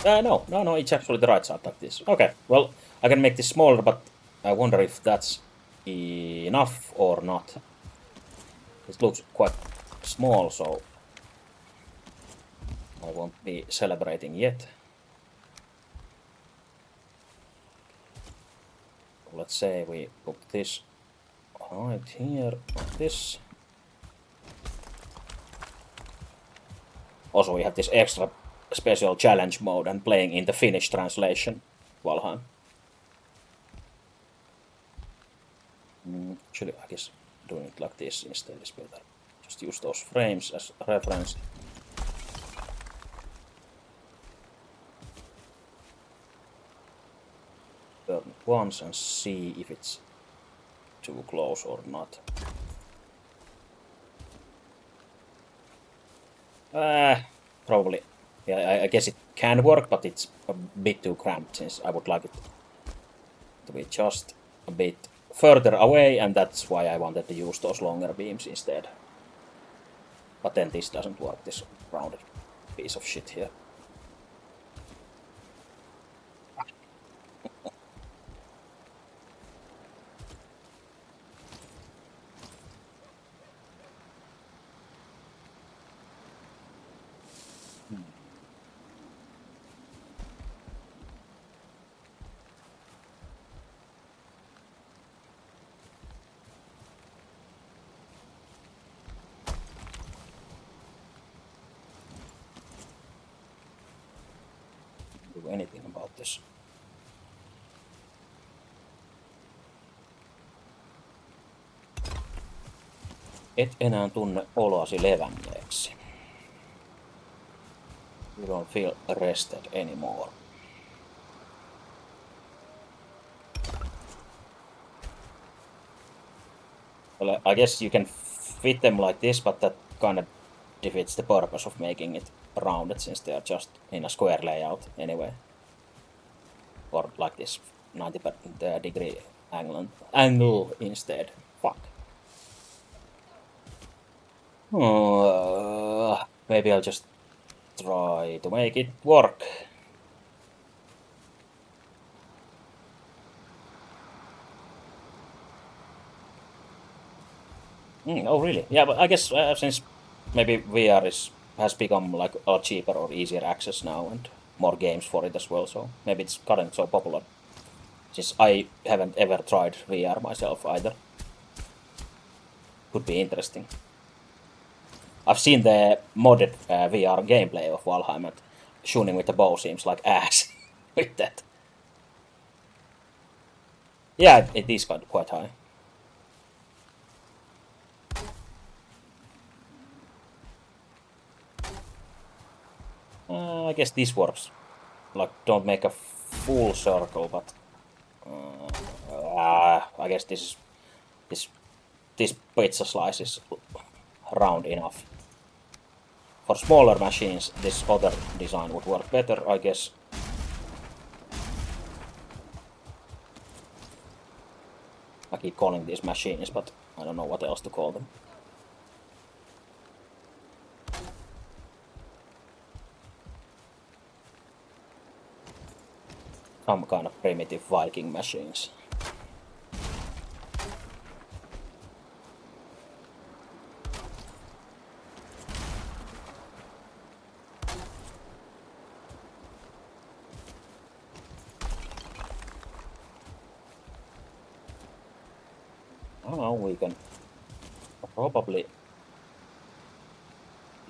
No, it's actually the right side like this. Okay, well, I can make this smaller, but I wonder if that's enough or not. It looks quite small, so I won't be celebrating yet. Let's say we put this right here, like this. Also, we have this extra special challenge mode and playing in the Finnish translation, Valheim. Actually, I guess doing it like this instead is better. Just use those frames as reference. Turn it once and see if it's too close or not. Probably. Yeah, I guess it can work, but it's a bit too cramped since I would like it to be just a bit further away, and that's why I wanted to use those longer beams instead. But then this doesn't work, this rounded piece of shit here. Do anything about this. Et enää tunne oloasi levänneeksi. You don't feel rested anymore. Well, I guess you can fit them like this, but that kind of defeats the purpose of making it rounded since they are just in a square layout anyway. Or like this 90-degree angle instead. Fuck. Maybe I'll just try to make it work. Oh really? Yeah, but I guess since maybe VR has become like a lot cheaper or easier access now and more games for it as well, so maybe it's gotten so popular. Since I haven't ever tried VR myself either. Could be interesting. I've seen the modded VR gameplay of Valheim, and shooting with the bow seems like ass with that. Yeah, it is quite high. I guess this works. Like, don't make a full circle, but I guess this pizza slice is round enough. For smaller machines, this other design would work better, I guess. I keep calling these machines, but I don't know what else to call them. Some kind of primitive Viking machines. Now we can probably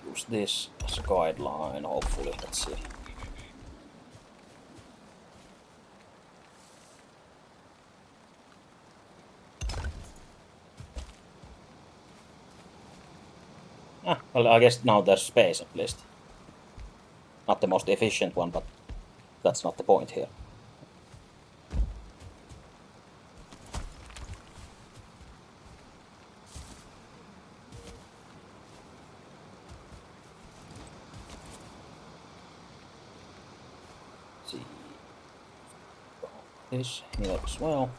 use this as a guideline, hopefully. Let's see. Well, I guess now there's space at least. Not the most efficient one, but that's not the point here. this here as well.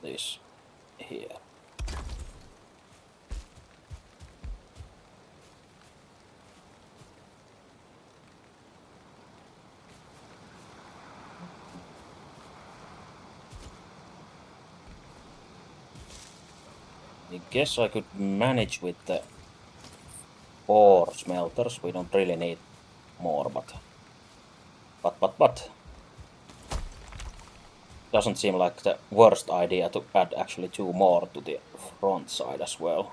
This here. I guess I could manage with the 4 smelters. We don't really need more, but doesn't seem like the worst idea to add actually 2 more to the front side as well.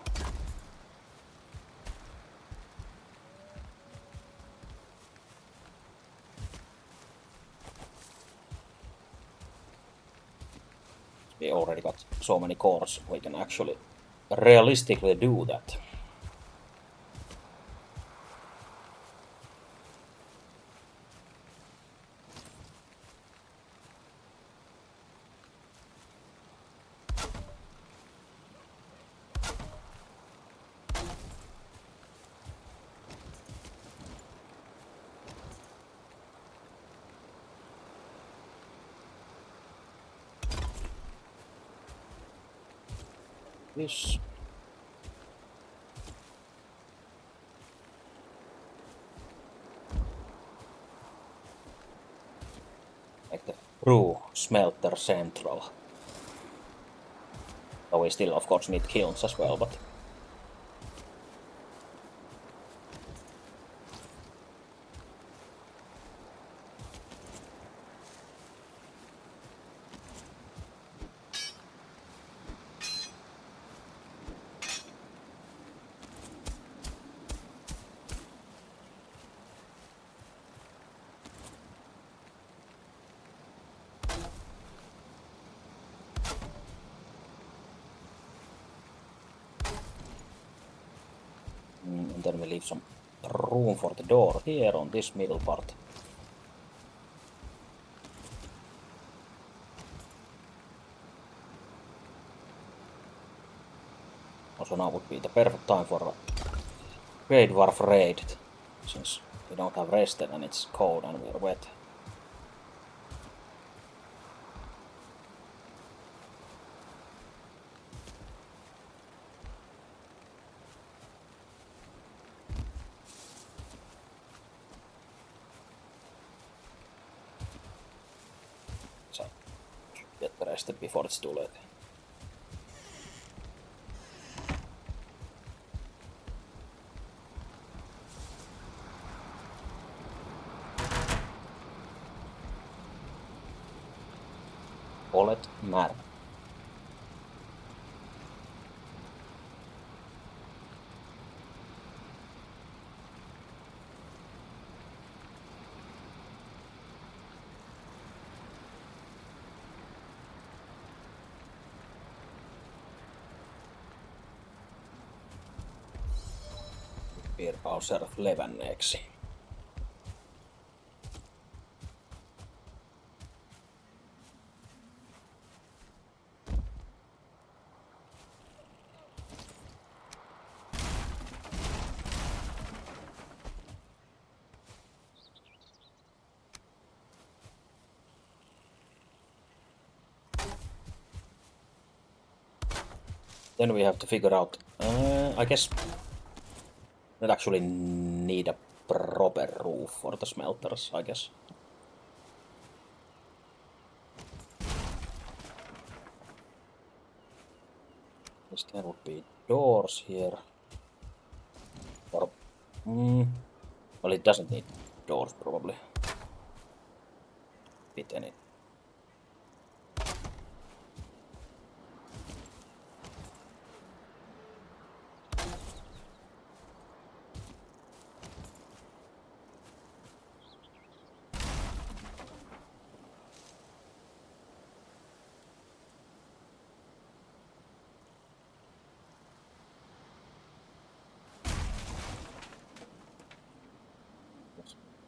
We already got so many cores, we can actually realistically do that. This. Like the true smelter central. So we still of course need kilns as well, but and then we leave some room for the door here on this middle part. Also now would be the perfect time for a Great Dwarf raid, since we don't have rested and it's cold and we're wet. So get rested before it's too late. Olet määrä. Virpauser levänneeksi. Then we have to figure out, I guess, not actually need a proper roof for the smelters, I guess. There would be doors here. Or, well, it doesn't need doors probably. Fit any.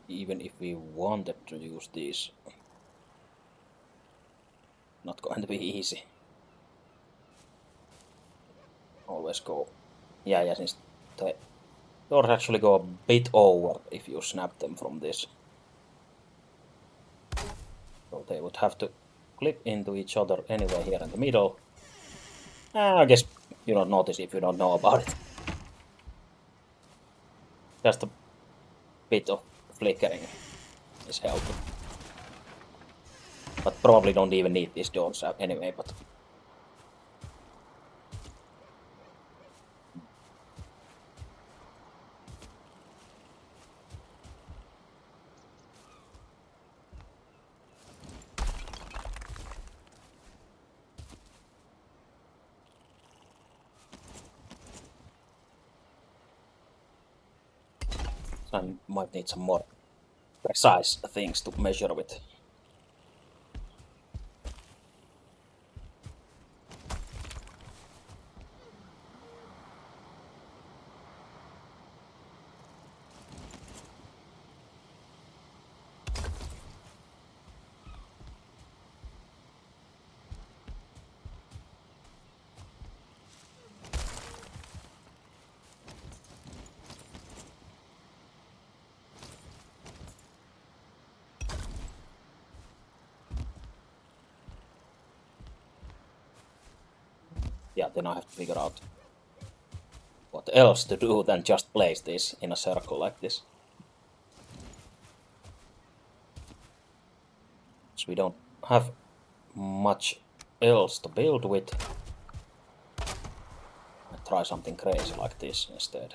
Even if we wanted to use these not going to be easy. Always go. Yeah, since the doors actually go a bit over if you snap them from this. So they would have to clip into each other anyway here in the middle. I guess you don't notice if you don't know about it. Just a bit of flickering is helpful. But probably don't even need these doors anyway, but... I might need some more precise things to measure with. Yeah, then I have to figure out what else to do than just place this in a circle like this. So we don't have much else to build with. I'll try something crazy like this instead.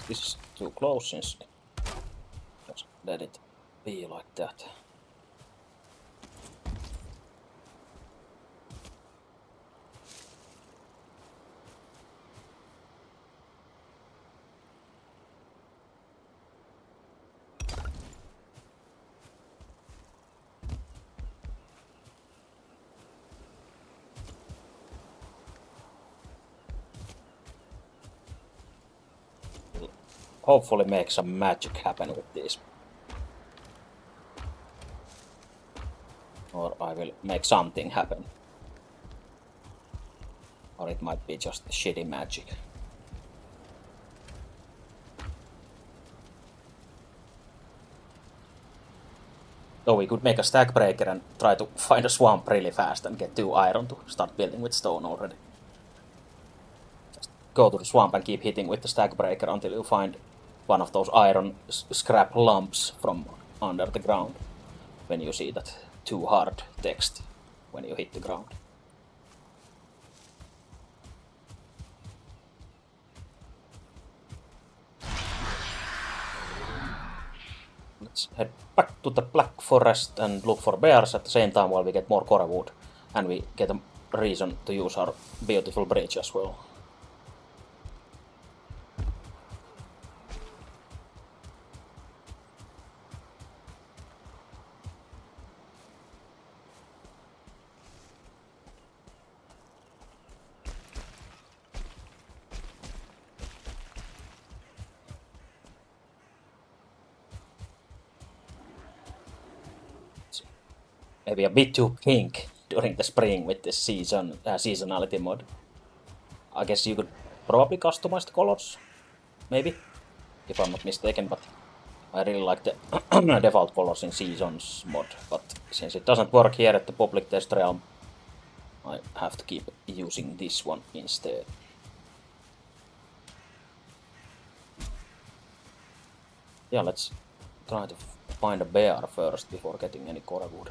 This is too close, since just let it be like that. Hopefully make some magic happen with this. Or I will make something happen. Or it might be just shitty magic. So we could make a stack breaker and try to find a swamp really fast and get 2 iron to start building with stone already. Just go to the swamp and keep hitting with the stack breaker until you find one of those iron scrap lumps from under the ground. When you see that too hard text when you hit the ground. Let's head back to the Black Forest and look for bears at the same time while we get more core wood. And we get a reason to use our beautiful bridge as well. Maybe a bit too pink during the spring with this seasonality mod. I guess you could probably customize the colors, maybe, if I'm not mistaken, but I really like the default colors in Seasons mod, but since it doesn't work here at the public test realm, I have to keep using this one instead. Yeah, let's try to find a bear first before getting any core wood.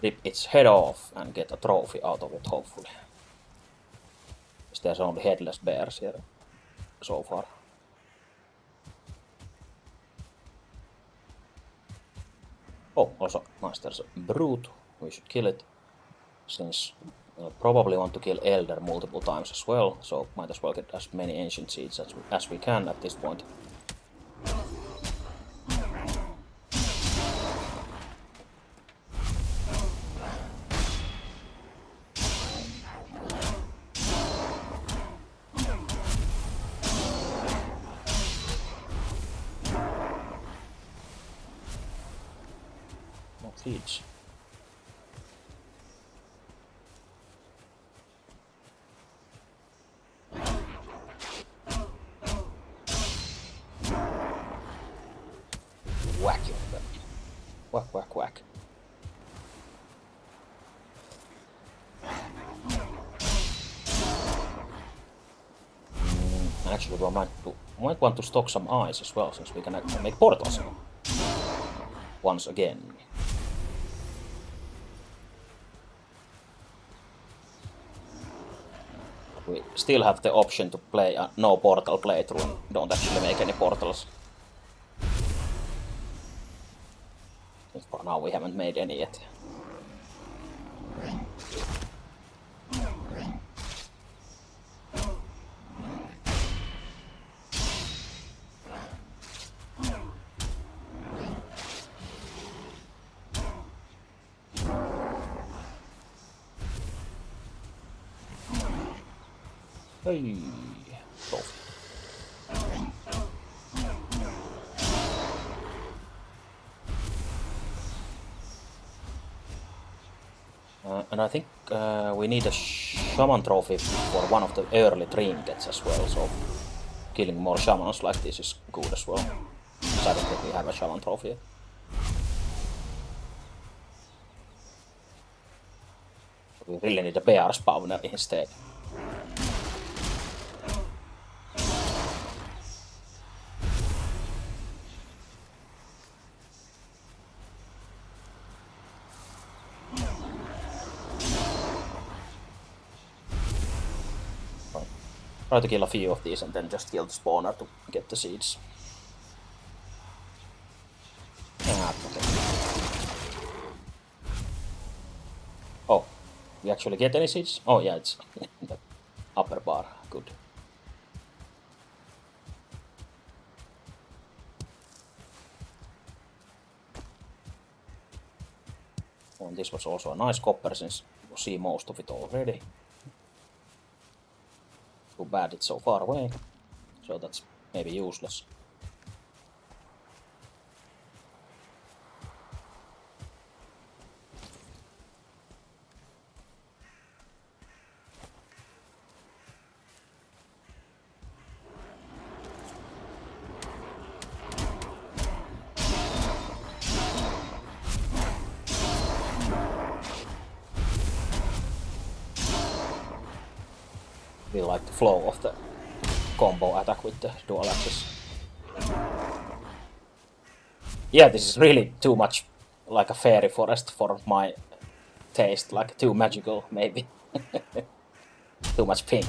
Rip its head off and get a trophy out of it, hopefully. There's only headless bears here so far. Oh, also nice, there's a brute. We should kill it, since we'll probably want to kill Elder multiple times as well, so might as well get as many ancient seeds as we can at this point. Siege. Whack you. Whack, whack, whack. Actually, we might want to stock some eyes as well, since we can actually make portals now. Once again. We still have the option to play a no portal playthrough and don't actually make any portals. For now we haven't made any yet. Hey, trophy. And I think we need a shaman trophy for one of the early trinkets as well, so killing more shamans like this is good as well. Because I don't think we have a shaman trophy yet. We really need a bear spawner instead. Try to kill a few of these and then just kill the spawner to get the seeds. Okay. Oh, we actually get any seeds? Oh yeah, it's in the upper bar. Good. Oh, and this was also a nice copper since you see most of it already. Too bad it's so far away, so that's maybe useless. We like the flow of the combo attack with the dual axis. Yeah, this is really too much like a fairy forest for my taste, like too magical maybe. Too much pink.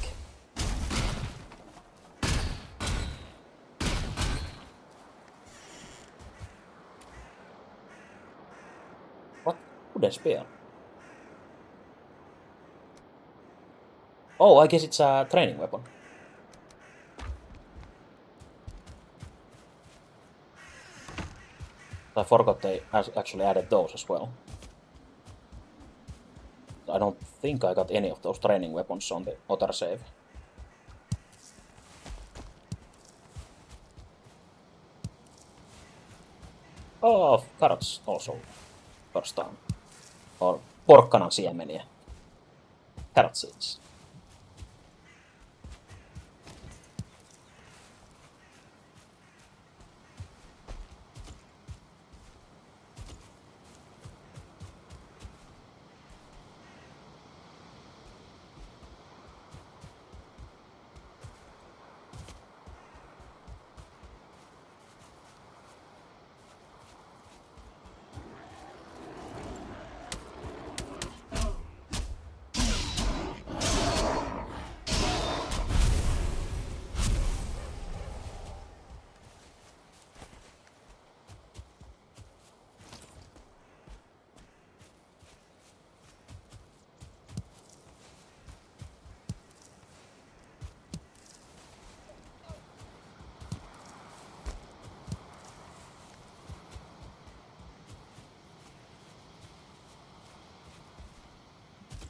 What? Wooden spear? Oh, I guess it's a training weapon. I forgot they actually added those as well. I don't think I got any of those training weapons on the other save. Oh, carrots also first time. Or porkkanan siemeniä. Carrot seeds.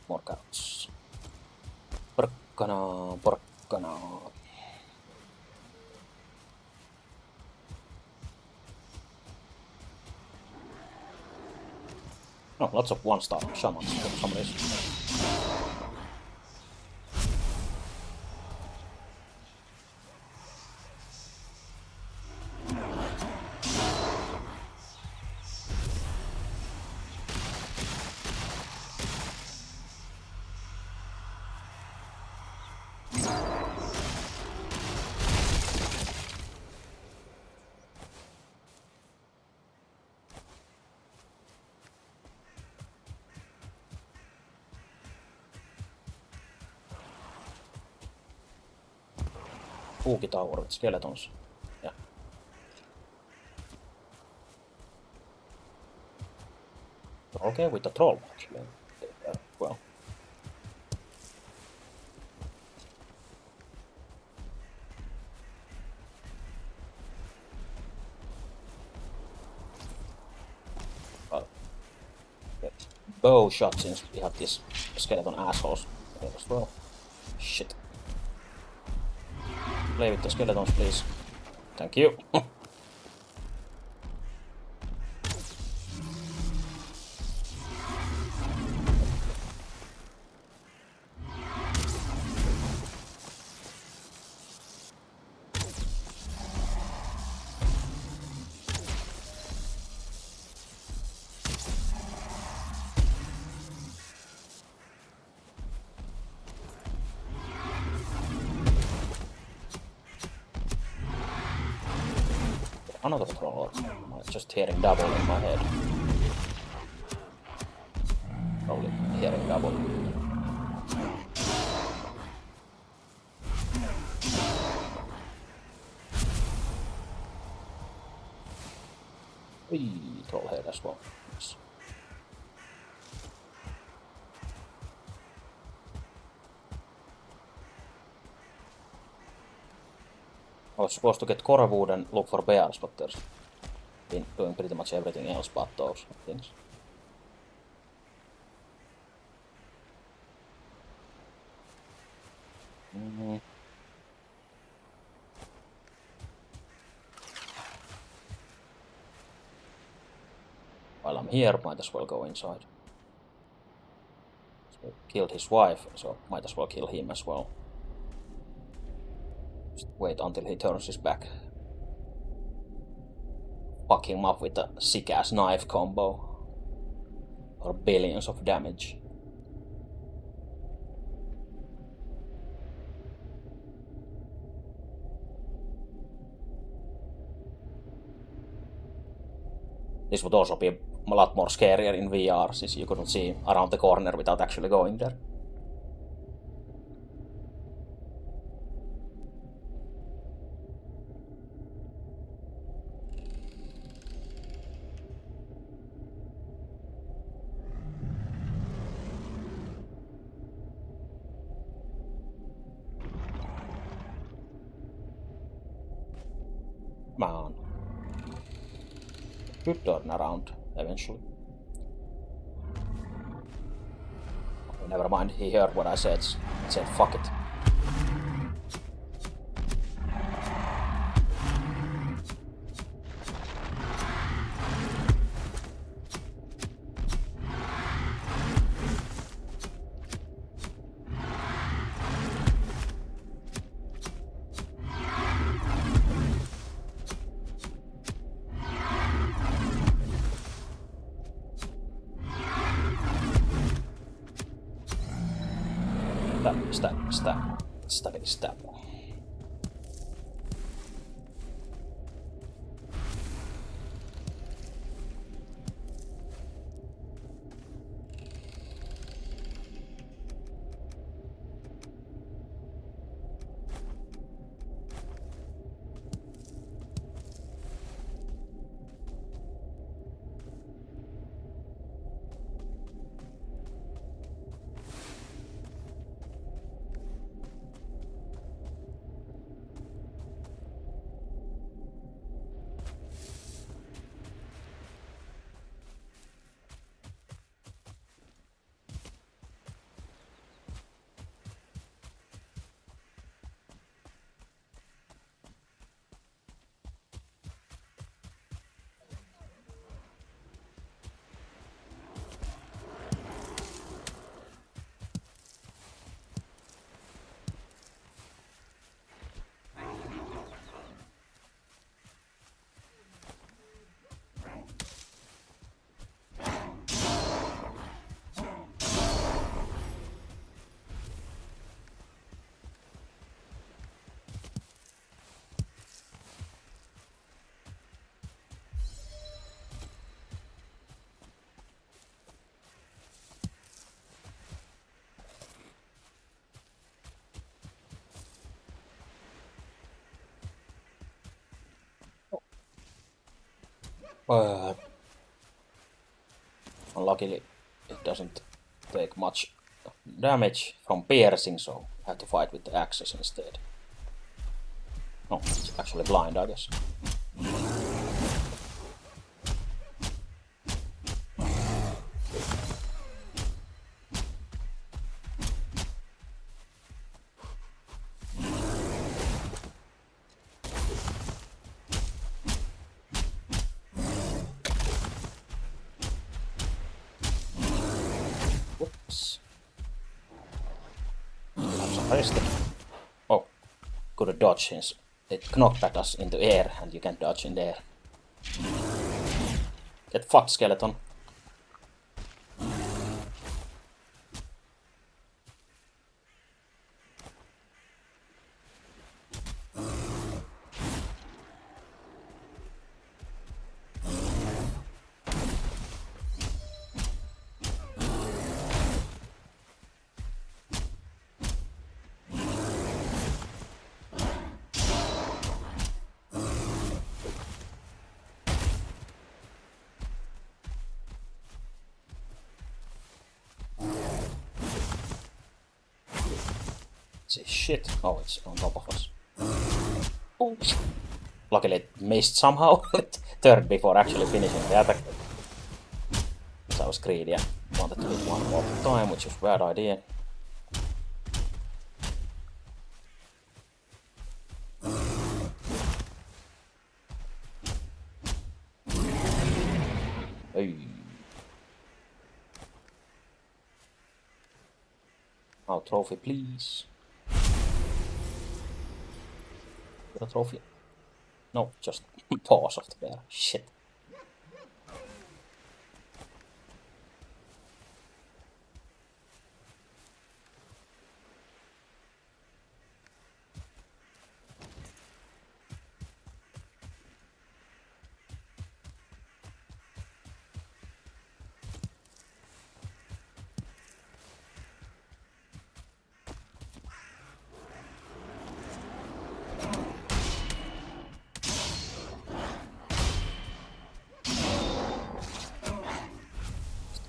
More carrots. Porkkana, porkkana. No, lots of one-star shamans for some reason. Spooky Tower with skeletons. Yeah. Okay with the troll, actually. Well. Get bow shot since we have these skeleton assholes here as well. Shit. Play with the skeletons, please. Thank you. Another troll. Just hearing double in my head. Probably hearing double. Troll head as well. Yes. I was supposed to get core wood and look for bears, but there's been doing pretty much everything else but those things. While I'm here, might as well go inside. So killed his wife, so might as well kill him as well. Just wait until he turns his back. Fuck him up with a sick-ass knife combo. Or billions of damage. This would also be a lot more scarier in VR, since you couldn't see around the corner without actually going there. Come on. Could turn around eventually. Oh, never mind, he heard what I said. He said fuck it. Stab. Luckily, it doesn't take much damage from piercing, so I have to fight with the axes instead. No, it's actually blind, I guess. Whoops. I'm arrested. Oh, could have dodged since it knocked at us into air and you can't dodge in the air. Get fucked, skeleton. Shit. Oh, it's on top of us. Oh. Luckily it missed somehow. It turned before actually finishing the attack. So I was greedy and wanted to hit one more time, which was a bad idea. Hey. Now trophy, please. Get a trophy. No, just paws of the bear. Shit.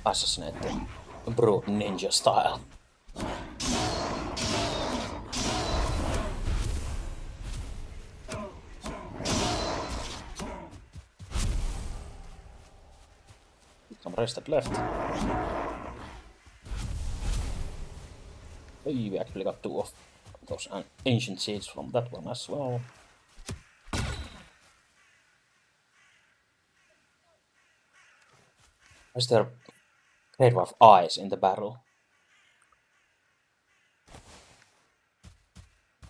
Assassinate them. Brute ninja style. Some rested left. Oh, we actually got 2 of those ancient seeds from that one as well. Is there grave of eyes in the barrel?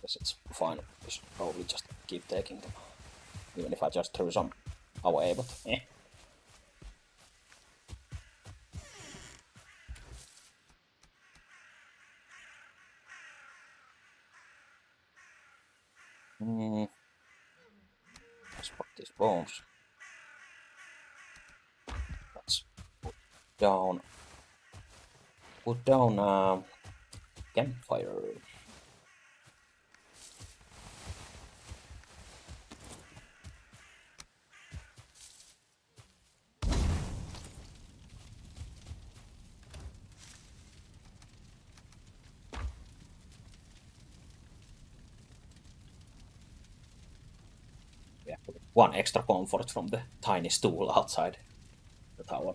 Guess it's fine. We should probably just keep taking them. Even if I just threw some away, but eh. Let's put these bones. Let's put down campfire. Yeah, 1 extra comfort from the tiny stool outside the tower.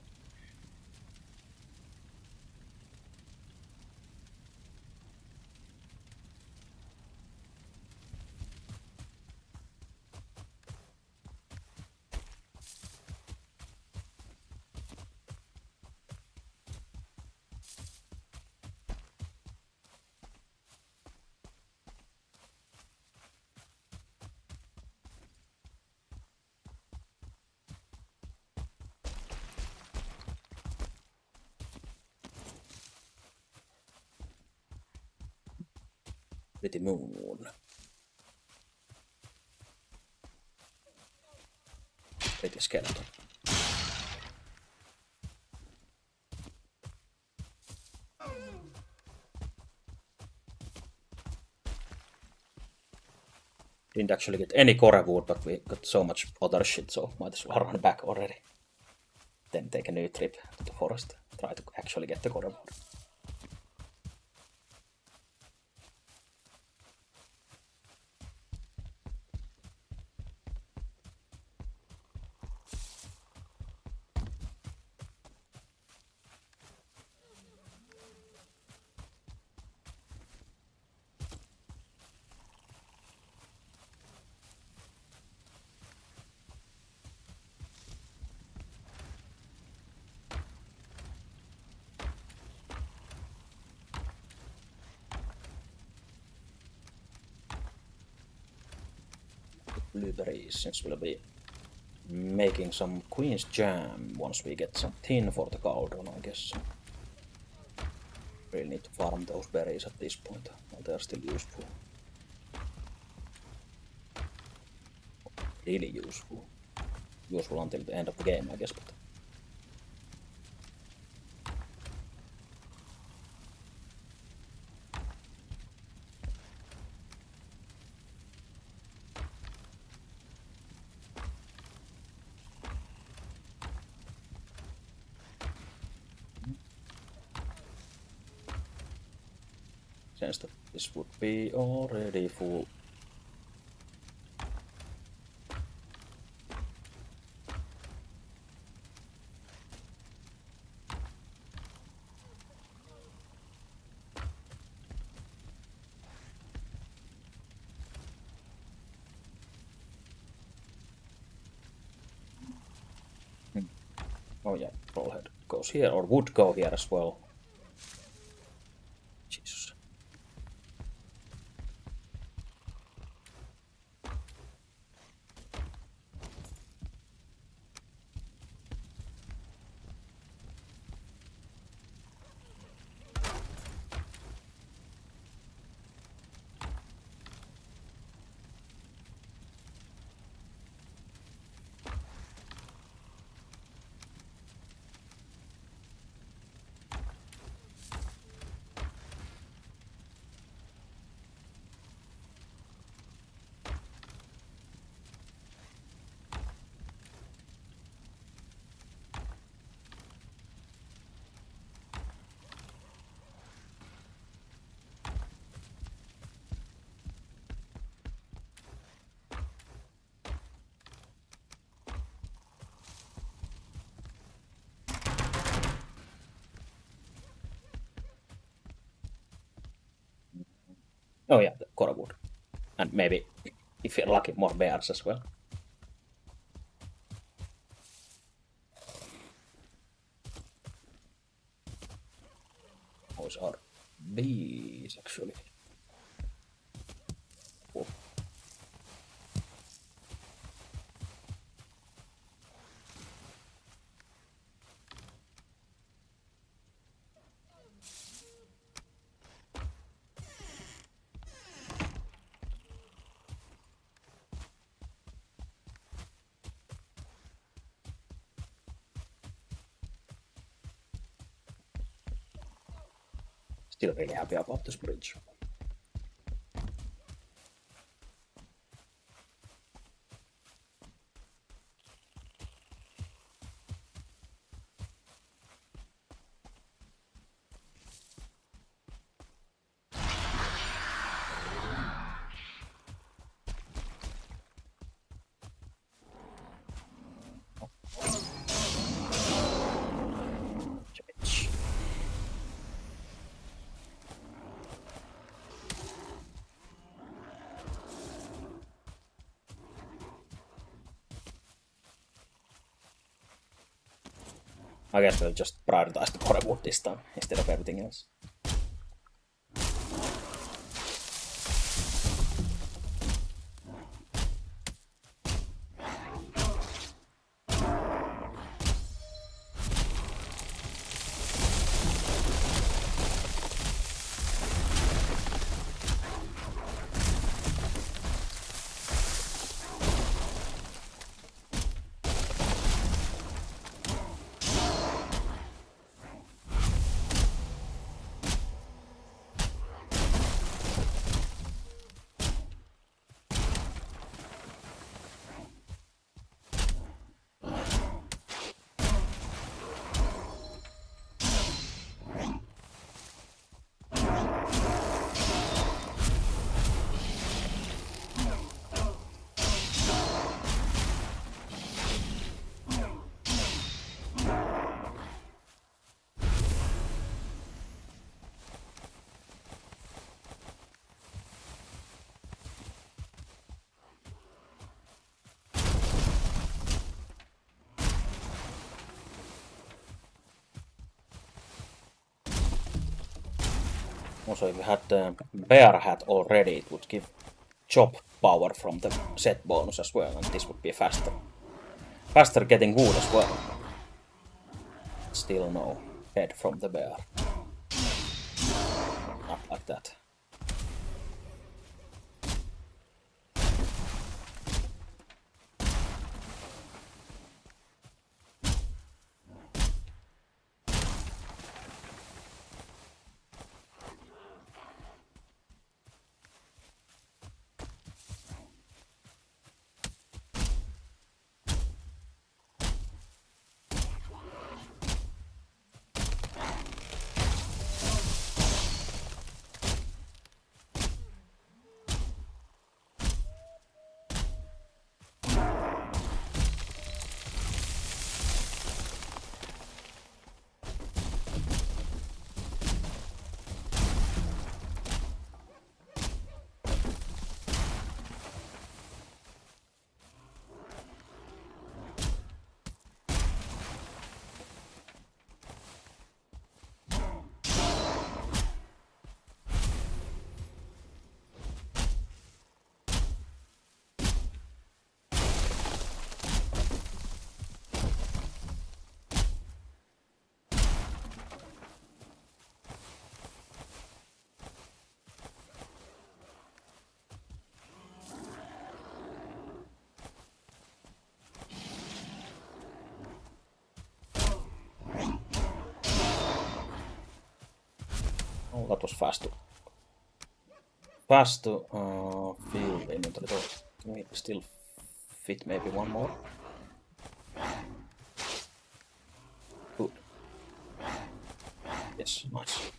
Pretty moon. Pretty skeleton. Didn't actually get any core wood, but we got so much other shit, so might as well run back already. Then take a new trip to the forest. Try to actually get the core wood. Blueberries, since we'll be making some queen's jam once we get some tin for the cauldron, I guess. Really need to farm those berries at this point, while they are still useful. Really useful. Useful until the end of the game, I guess, but... Since that this would be already full. Oh yeah, rollhead goes here, or would go here as well. Jesus. Oh yeah, the core wood. And maybe, if you're lucky, more bears as well. Those are bees, actually. Cool. Still really happy about this bridge. I guess we'll just prioritize the core wood this time instead of everything else. Also, if you had the bear hat already, it would give chop power from the set bonus as well, and this would be faster. Faster getting wood as well. Still no head from the bear. Not like that. Oh, that was fast to fill the inventory. Can we still fit maybe one more? Good. Yes, nice.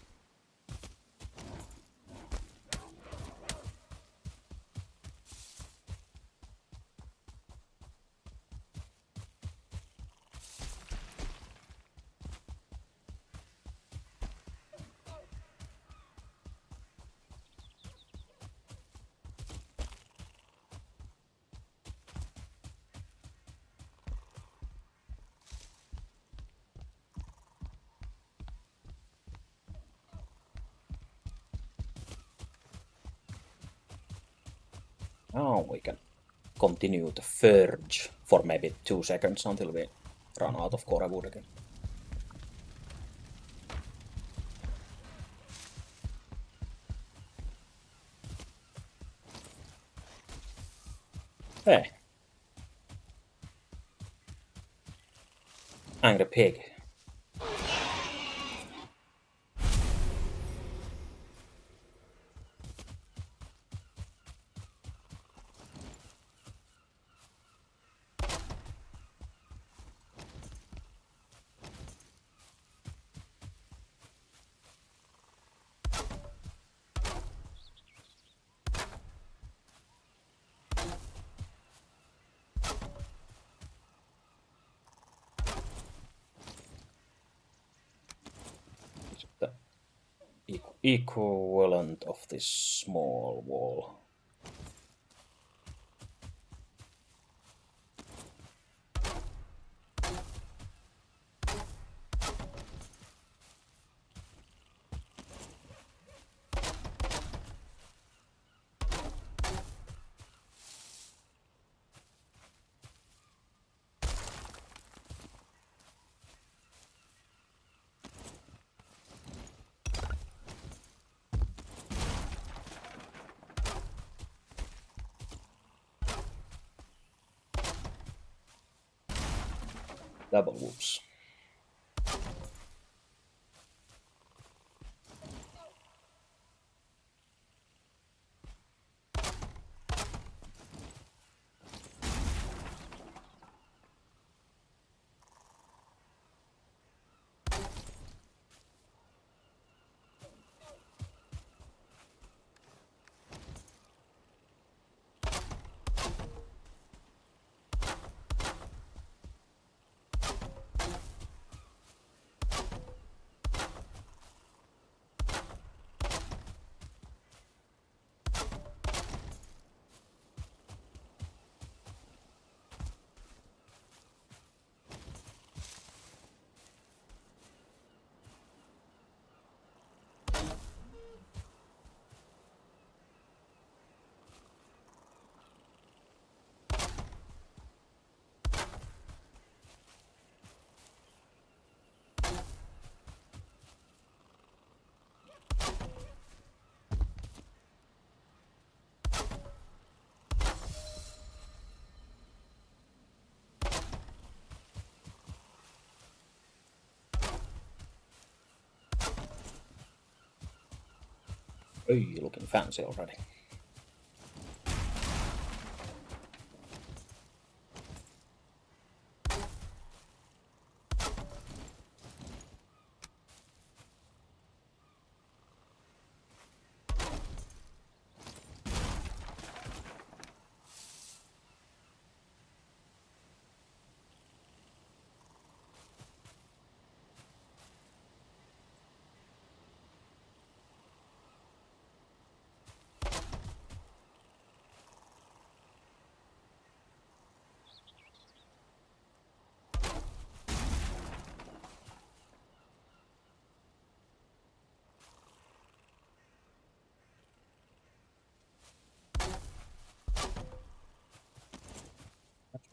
Now we can continue the Verge for maybe 2 seconds until we run out of core wood again. Hey. Angry pig. The equivalent of this small wall. Double whoops. Hey, looking fancy already.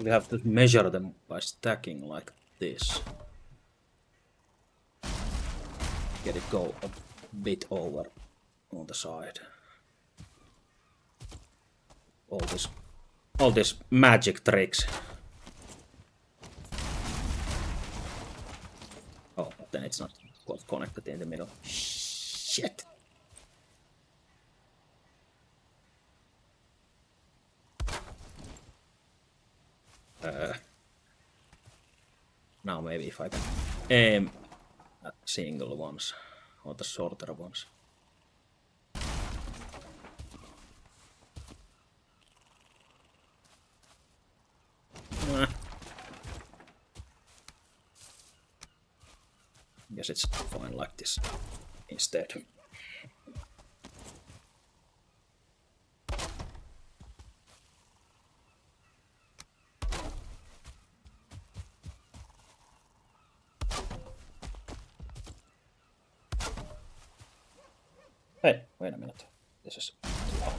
We have to measure them by stacking like this. Get it go a bit over on the side. All these magic tricks. Oh, but then it's not connected in the middle. Shit. Now maybe if I can aim at single ones or the shorter ones. Guess it's fine like this instead. Hey, wait a minute. This is too hard.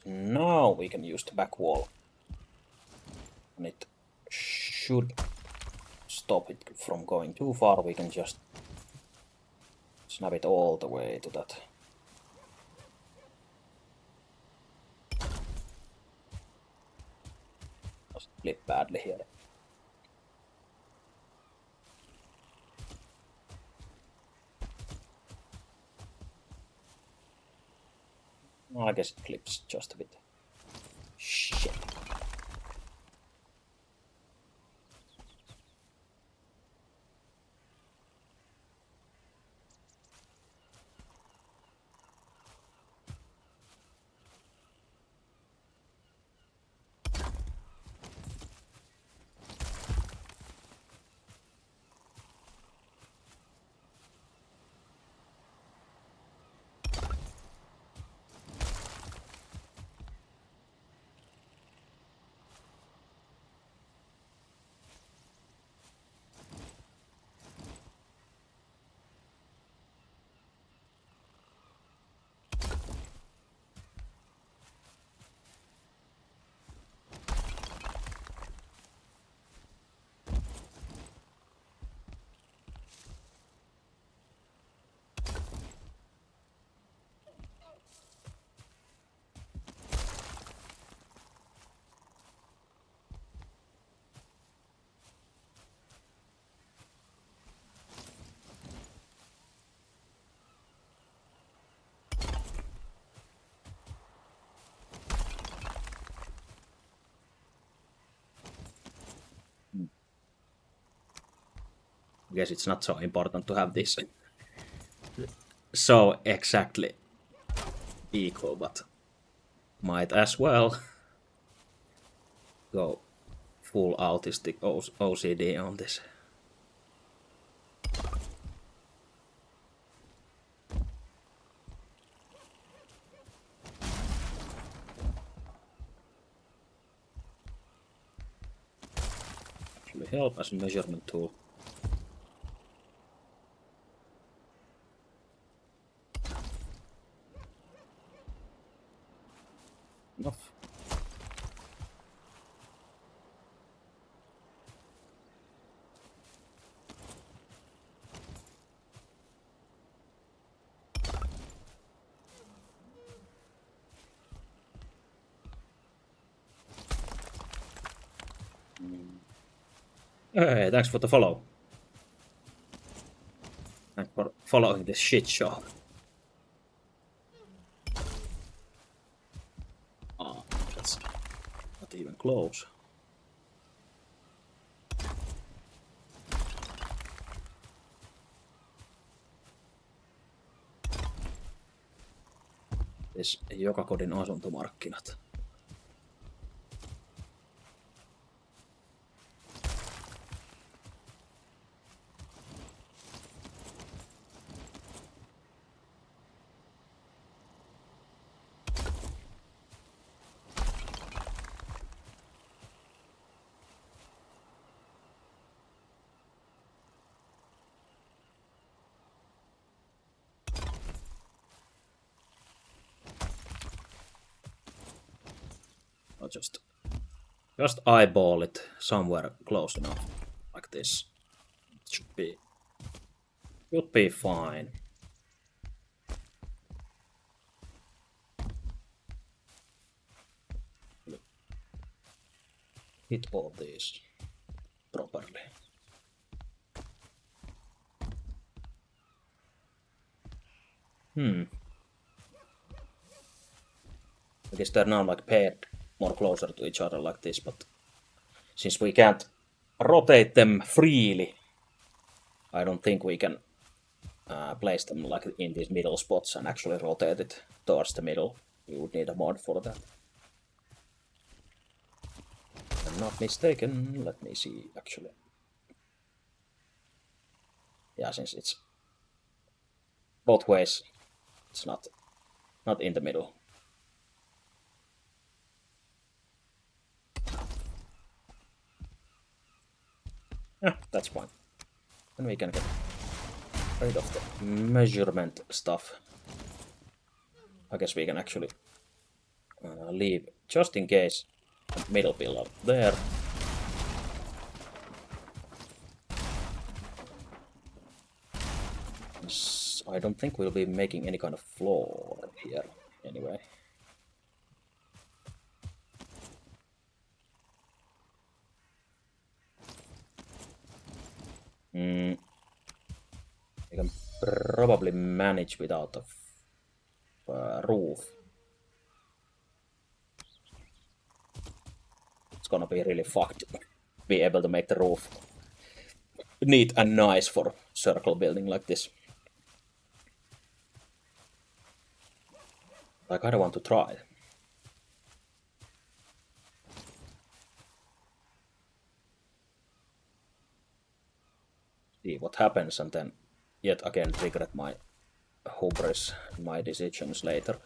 Now we can use the back wall. And it should stop it from going too far. We can just snap it all the way to that. Must flip badly here. I guess it clips just a bit. Shit. guess it's not so important to have this so exactly equal, but might as well go full autistic OCD on this. Actually help as a measurement tool. Enough. Hey, thanks for the follow. Thanks for following this shit show. Oh, that's not even close. Siis joka kodin asuntomarkkinat. I'll just eyeball it somewhere close enough, like this. It should be fine. Hit all these properly. I guess they're now like paired more closer to each other like this, but since we can't rotate them freely, I don't think we can place them like in these middle spots and actually rotate it towards the middle. We would need a mod for that. If I'm not mistaken, let me see actually. Yeah, since it's both ways, it's not in the middle. Yeah, that's fine. And we can get rid of the measurement stuff. I guess we can actually leave, just in case, the middle pillar there. I don't think we'll be making any kind of floor here anyway. We can probably manage without a roof. It's gonna be really fucked to be able to make the roof neat and nice for circle building like this. I kinda want to try. See what happens and then yet again regret my hubris and my decisions later.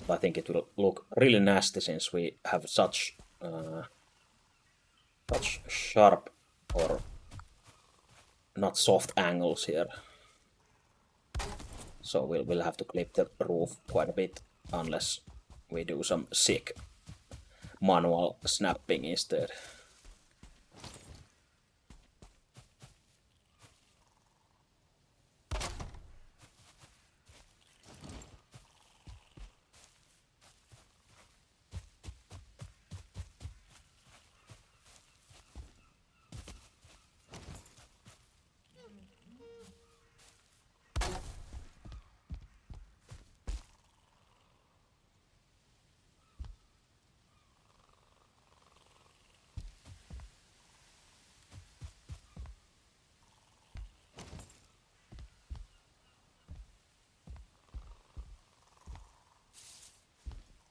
I think it will look really nasty since we have such sharp or not soft angles here. So we'll have to clip the roof quite a bit unless we do some sick manual snapping instead.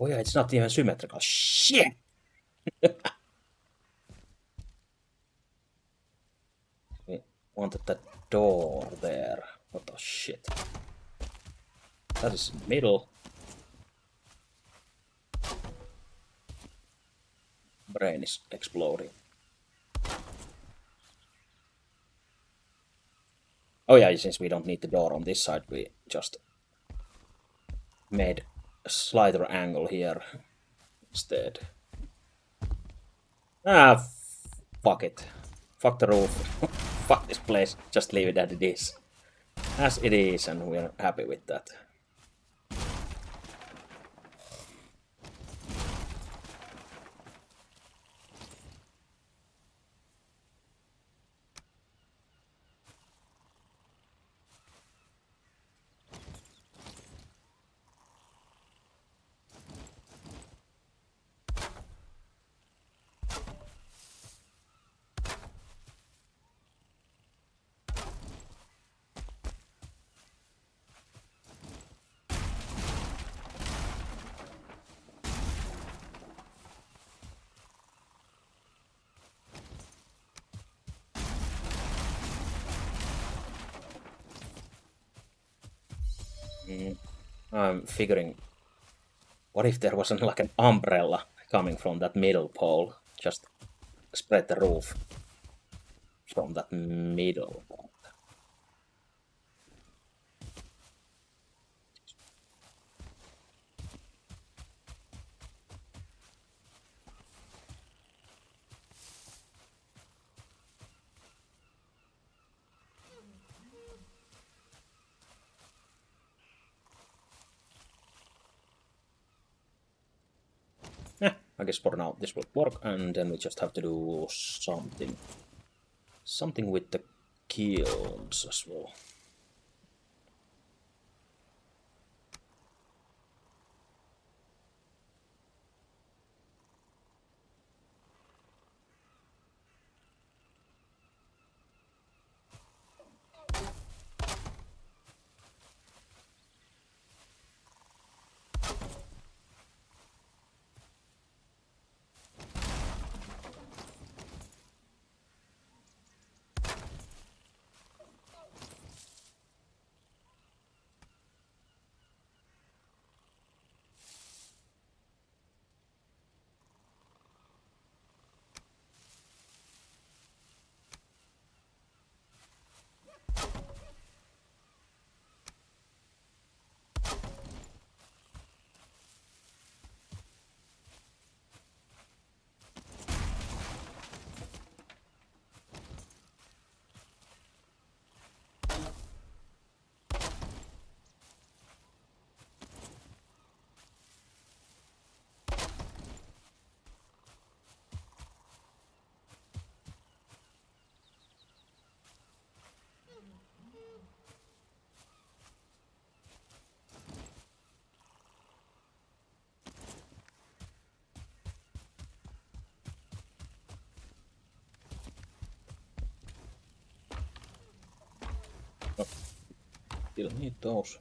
Oh yeah, it's not even symmetrical. Shit! We wanted that door there. What the shit? That is in the middle. Brain is exploding. Oh yeah, since we don't need the door on this side, we just made a slighter angle here instead. Ah, fuck it. Fuck the roof. Fuck this place. Just leave it as it is. As it is, and we're happy with that. I'm figuring, what if there wasn't like an umbrella coming from that middle pole? Just spread the roof from that middle. I guess for now this will work, and then we just have to do something. Something with the kilns as well. Oh, still need those.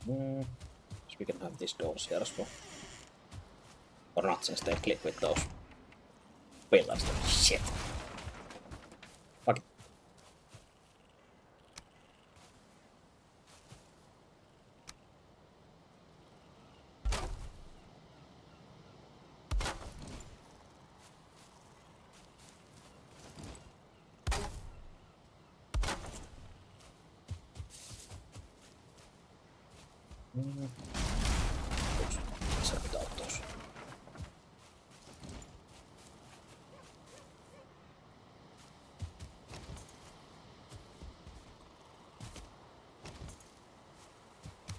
So we can have these doors here as well. Or not, since they click with those pillars. Shit. Fuck it. Oops. Without those.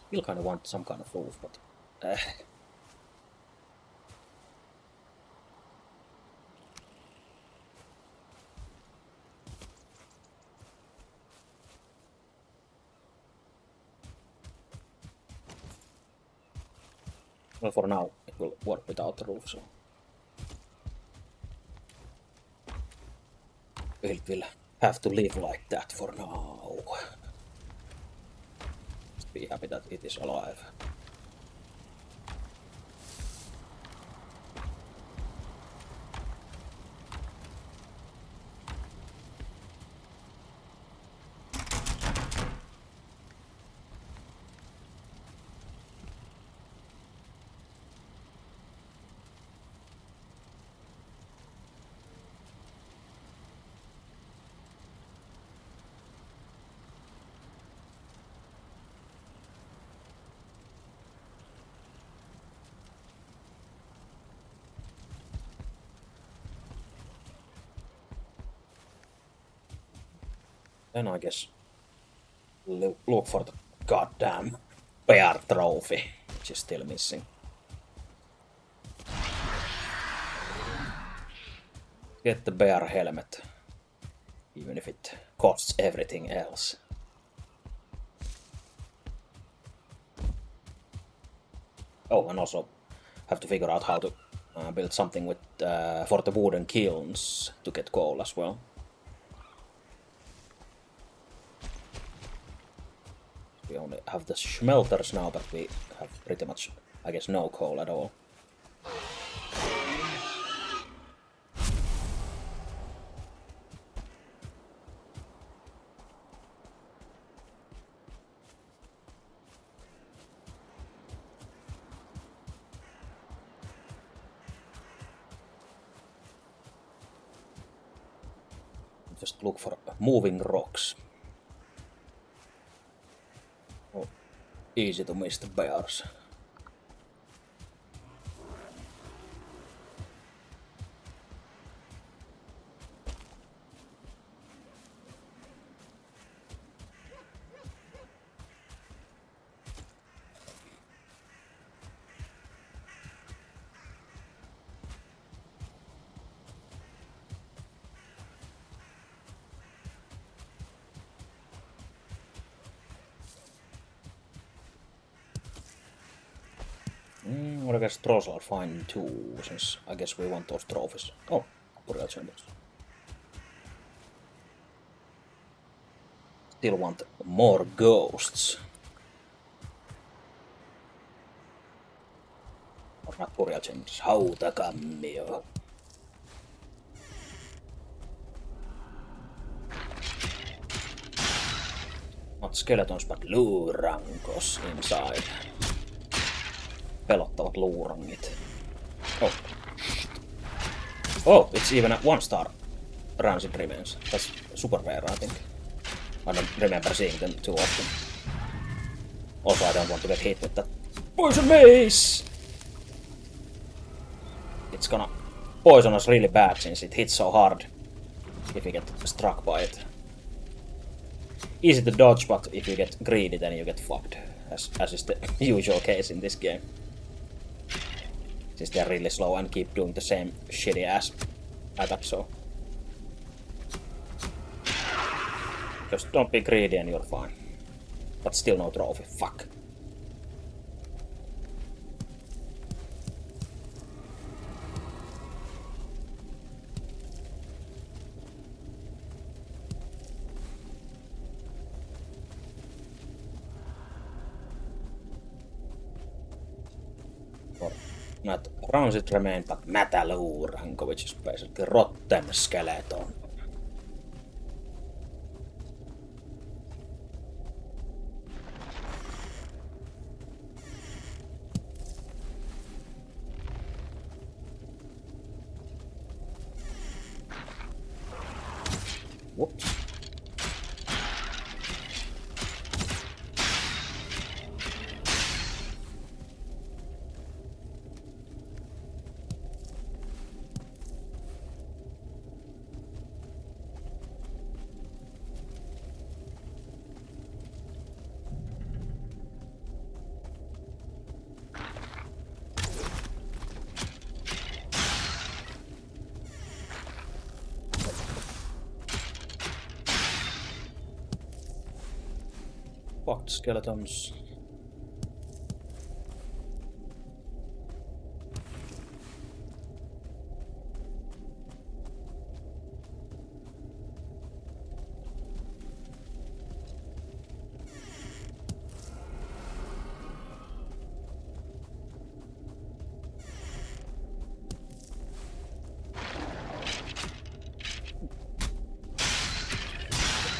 Still kind of want some kind of roof, but well, for now it will work without the roof, so it will have to live like that for now. Just be happy that it is alive. Then I guess look for the goddamn bear trophy, which is still missing. Get the bear helmet, even if it costs everything else. Oh, and also have to figure out how to build something with for the wooden kilns to get coal as well. We only have the smelters now, but we have pretty much, I guess, no coal at all. Just look for moving rocks. Oh, easy to miss the bears. Or I guess trolls are fine too, since I guess we want those trophies. Oh, burial chambers. Still want more ghosts. Or not burial chambers, hautakammio. Not skeletons, but luurankos inside. Pelottavat luurangit. Oh. Oh, it's even a 1-star rancid remains. That's super rare, I think. I don't remember seeing them too often. Also, I don't want to get hit with that poison mace! It's gonna poison us really bad since it hits so hard if you get struck by it. Easy to dodge, but if you get greedy, then you get fucked, as is the usual case in this game. Since they're really slow and keep doing the same shitty ass attack, so just don't be greedy and you're fine. But still no trophy, fuck. Not rancid remain, but Matalure, which is basically rotten skeleton. Whoops. Fucked skeletons.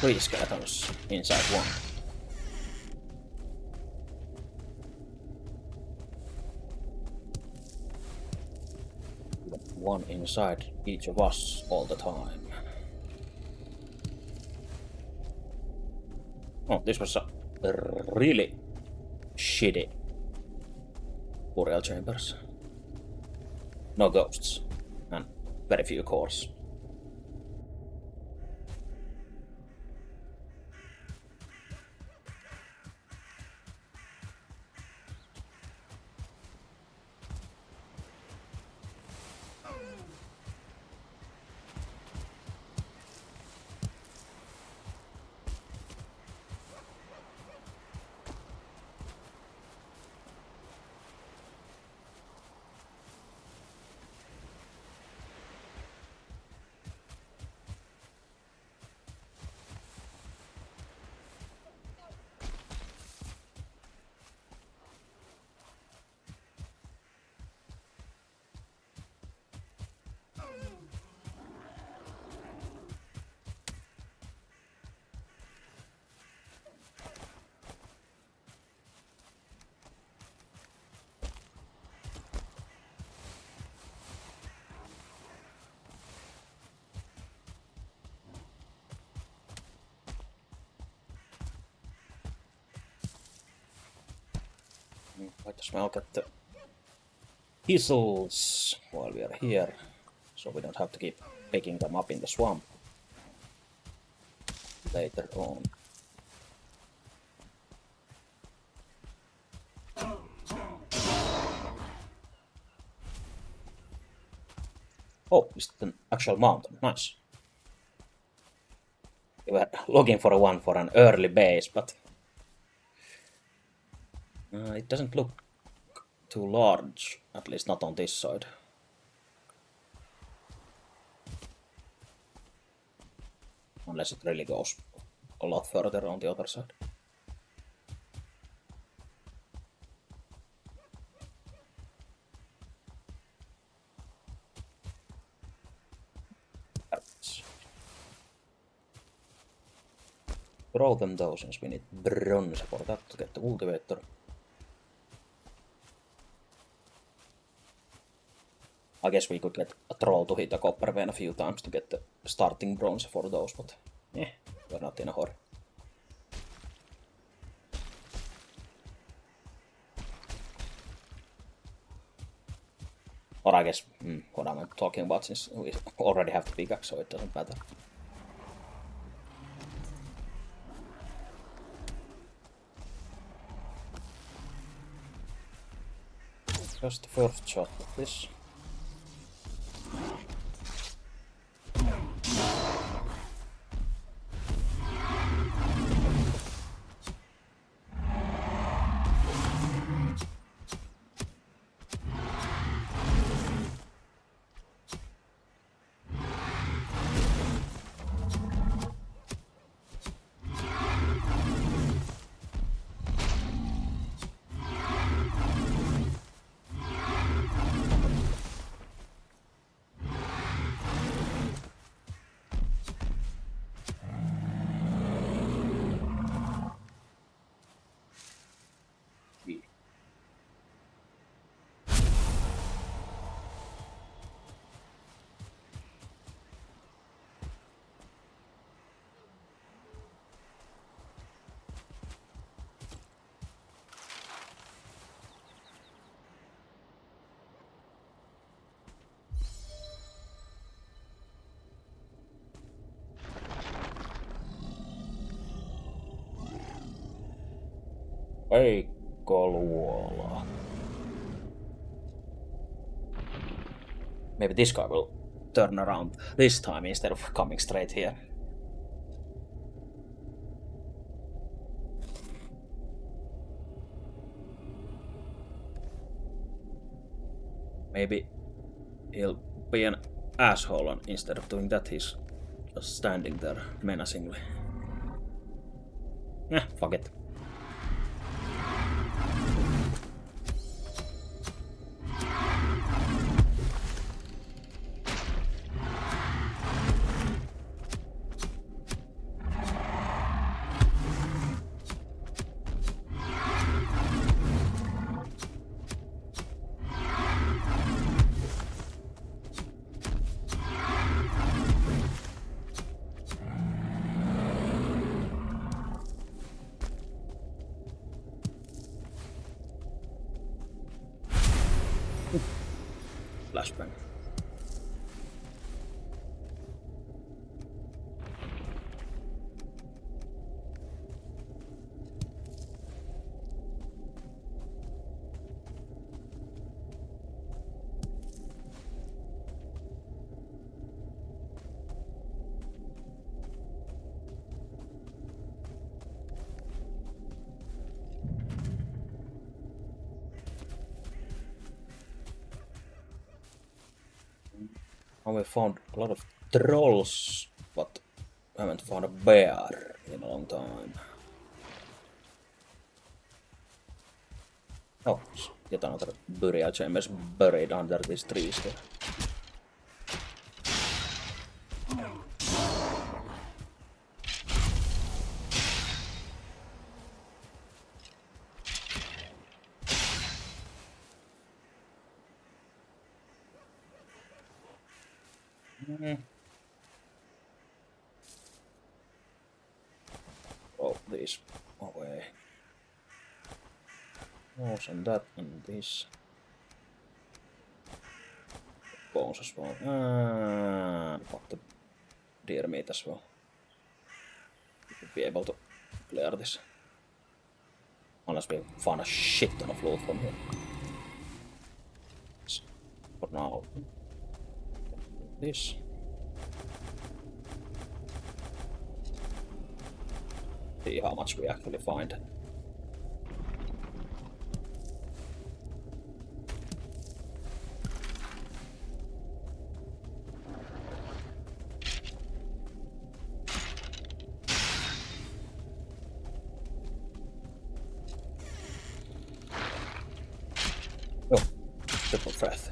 Three skeletons inside one. One inside each of us all the time. Oh, this was a really shitty burial chambers. No ghosts, and very few cores. Let us now get the thistles while we are here, so we don't have to keep picking them up in the swamp later on. Oh, it's an actual mountain. Nice. We were looking for one for an early base, but it doesn't look too large, at least not on this side. Unless it really goes a lot further on the other side. Throw them though, since we need bronze for that to get the cultivator. I guess we could get a troll to hit a copper vein a few times to get the starting bronze for those, but we're not in a hurry. Or I guess, what am I talking about, since we already have the pickaxe, so it doesn't matter. Just the first shot of this. Heikkoluola. Maybe this guy will turn around this time instead of coming straight here. Maybe he'll be an asshole and instead of doing that he's just standing there menacingly. Fuck it. Flashbang. Now we found a lot of trolls, but we haven't found a bear in a long time. Oh, yet another burial chambers buried under these trees here. Oh, these away. Bones and that and this. Bones as well. Fuck the deer meat as well. We should be able to clear this. Unless we found a shit ton of loot from here. For now. This. See how much we actually find. Oh, triple breath.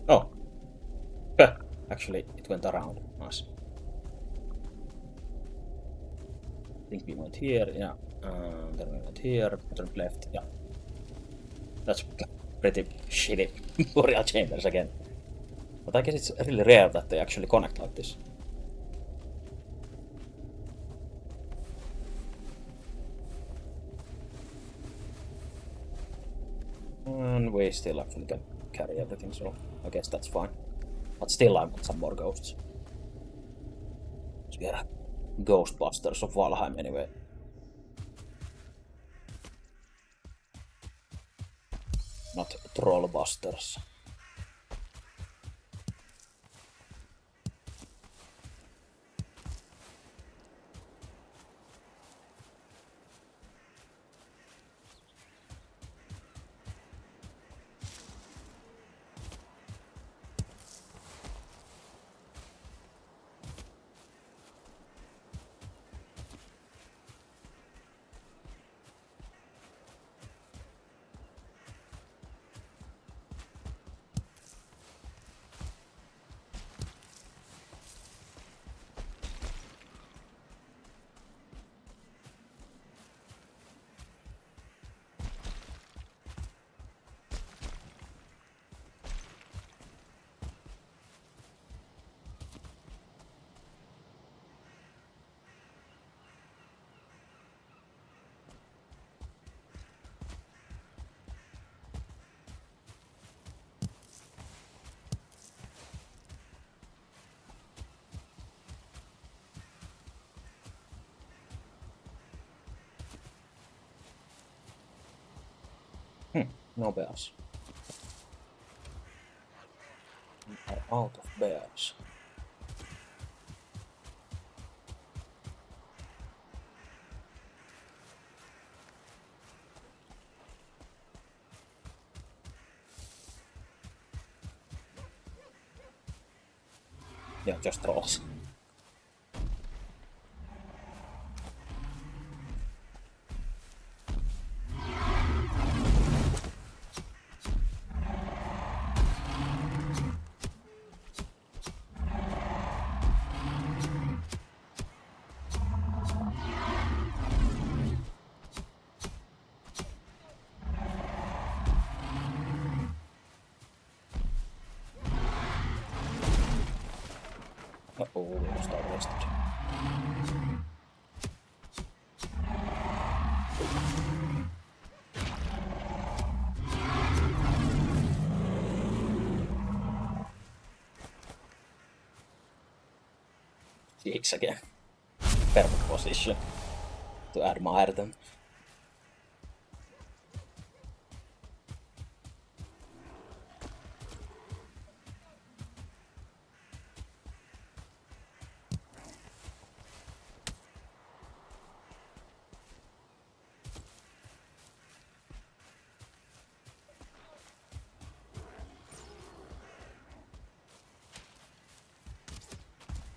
Oh. Actually, it went around. Nice. I think we went here, yeah. Then we went here, turned left, yeah. That's pretty shitty burial chambers again. But I guess it's really rare that they actually connect like this. And we still actually can carry everything, so I guess that's fine. But still, I want some more ghosts. So we are Ghostbusters of Valheim anyway. not Trollbusters. No bears. We are out of bears. Yeah, just trolls. Uh-oh, we lost our rested. Six again. Perfect position to admire them.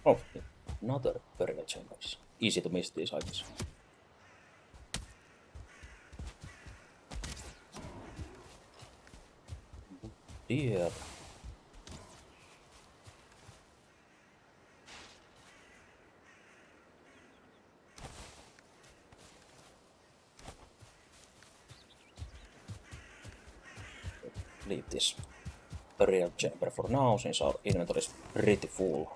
Oh, another burial chambers. Easy to miss these items. Dear. Leave this burial chamber for now, since our inventory is pretty full.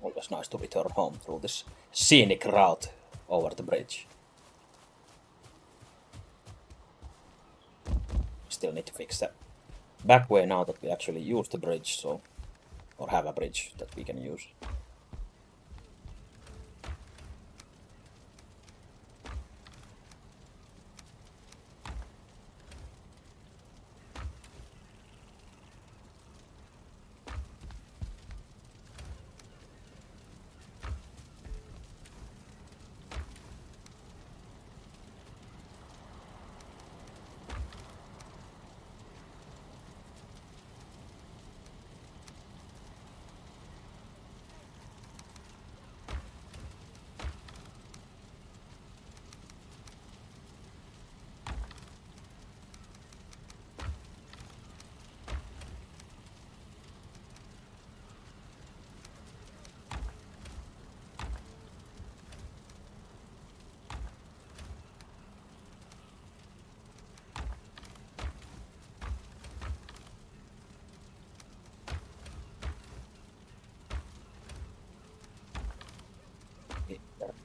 Always nice to return home through this scenic route over the bridge. Still need to fix that back way now that we actually use the bridge, so or have a bridge that we can use.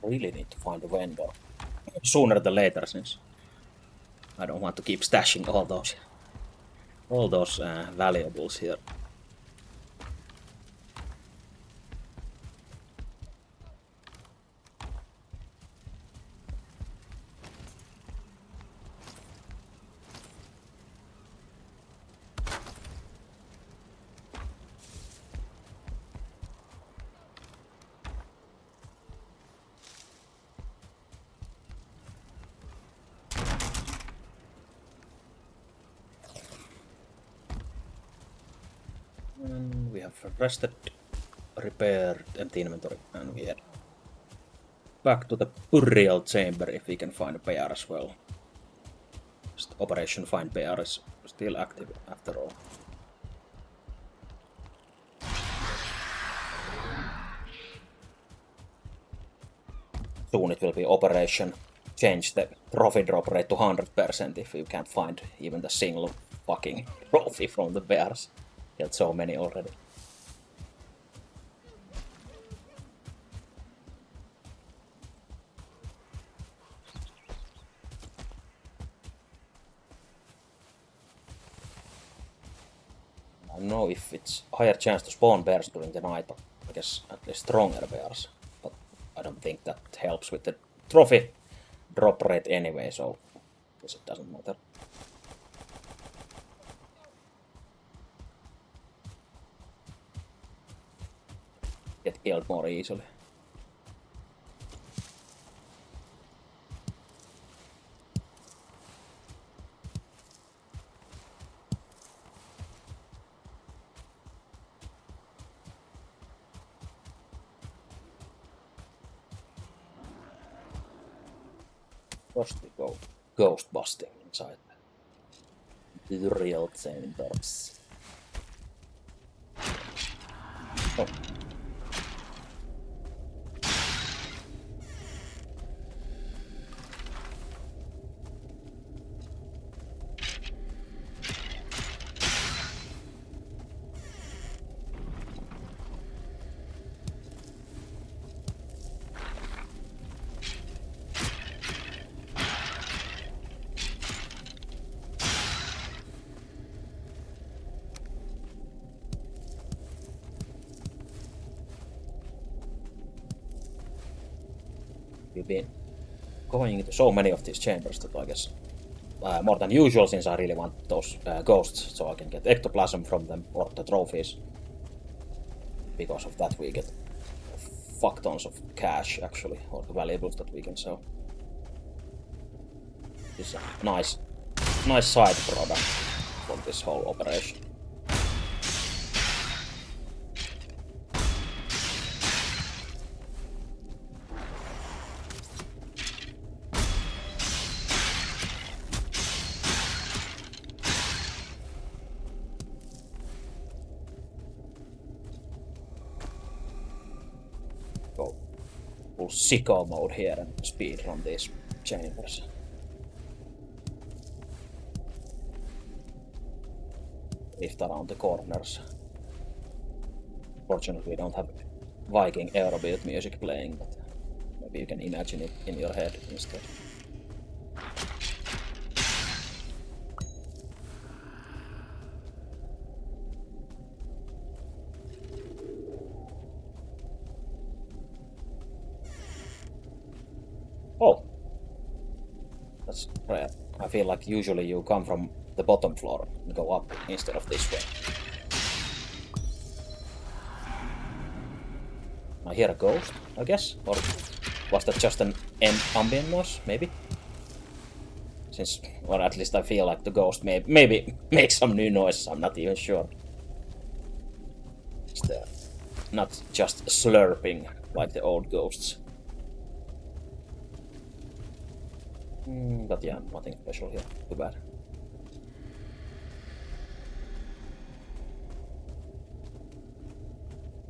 Really need to find a vendor. Sooner than later, since I don't want to keep stashing all those valuables here. And we have rested, repaired, empty inventory, and we head back to the burial chamber if we can find a bear as well. Just Operation Find Bear is still active after all. Soon it will be Operation Change the trophy drop rate to 100% if you can't find even the single fucking trophy from the bears. Killed so many already. I don't know if it's higher chance to spawn bears during the night, but I guess at least stronger bears. But I don't think that helps with the trophy drop rate anyway, so I guess it doesn't matter. Get killed more easily. First we go ghost busting inside the real chambers. Oh. We've been going into so many of these chambers that I guess more than usual, since I really want those ghosts so I can get ectoplasm from them or the trophies. Because of that we get fuck tons of cash actually, or the valuables that we can sell. This is a nice side product from this whole operation. Go full sicko mode here and speed run these chambers. Lift around the corners. Fortunately, we don't have Viking Eurobeat music playing, but maybe you can imagine it in your head instead. Oh! That's rare. I feel like usually you come from the bottom floor and go up instead of this way. I hear a ghost, I guess? Or was that just an ambient noise, maybe? Since, or at least I feel like the ghost maybe make some new noises, I'm not even sure. It's not just slurping like the old ghosts. But yeah, nothing special here, too bad.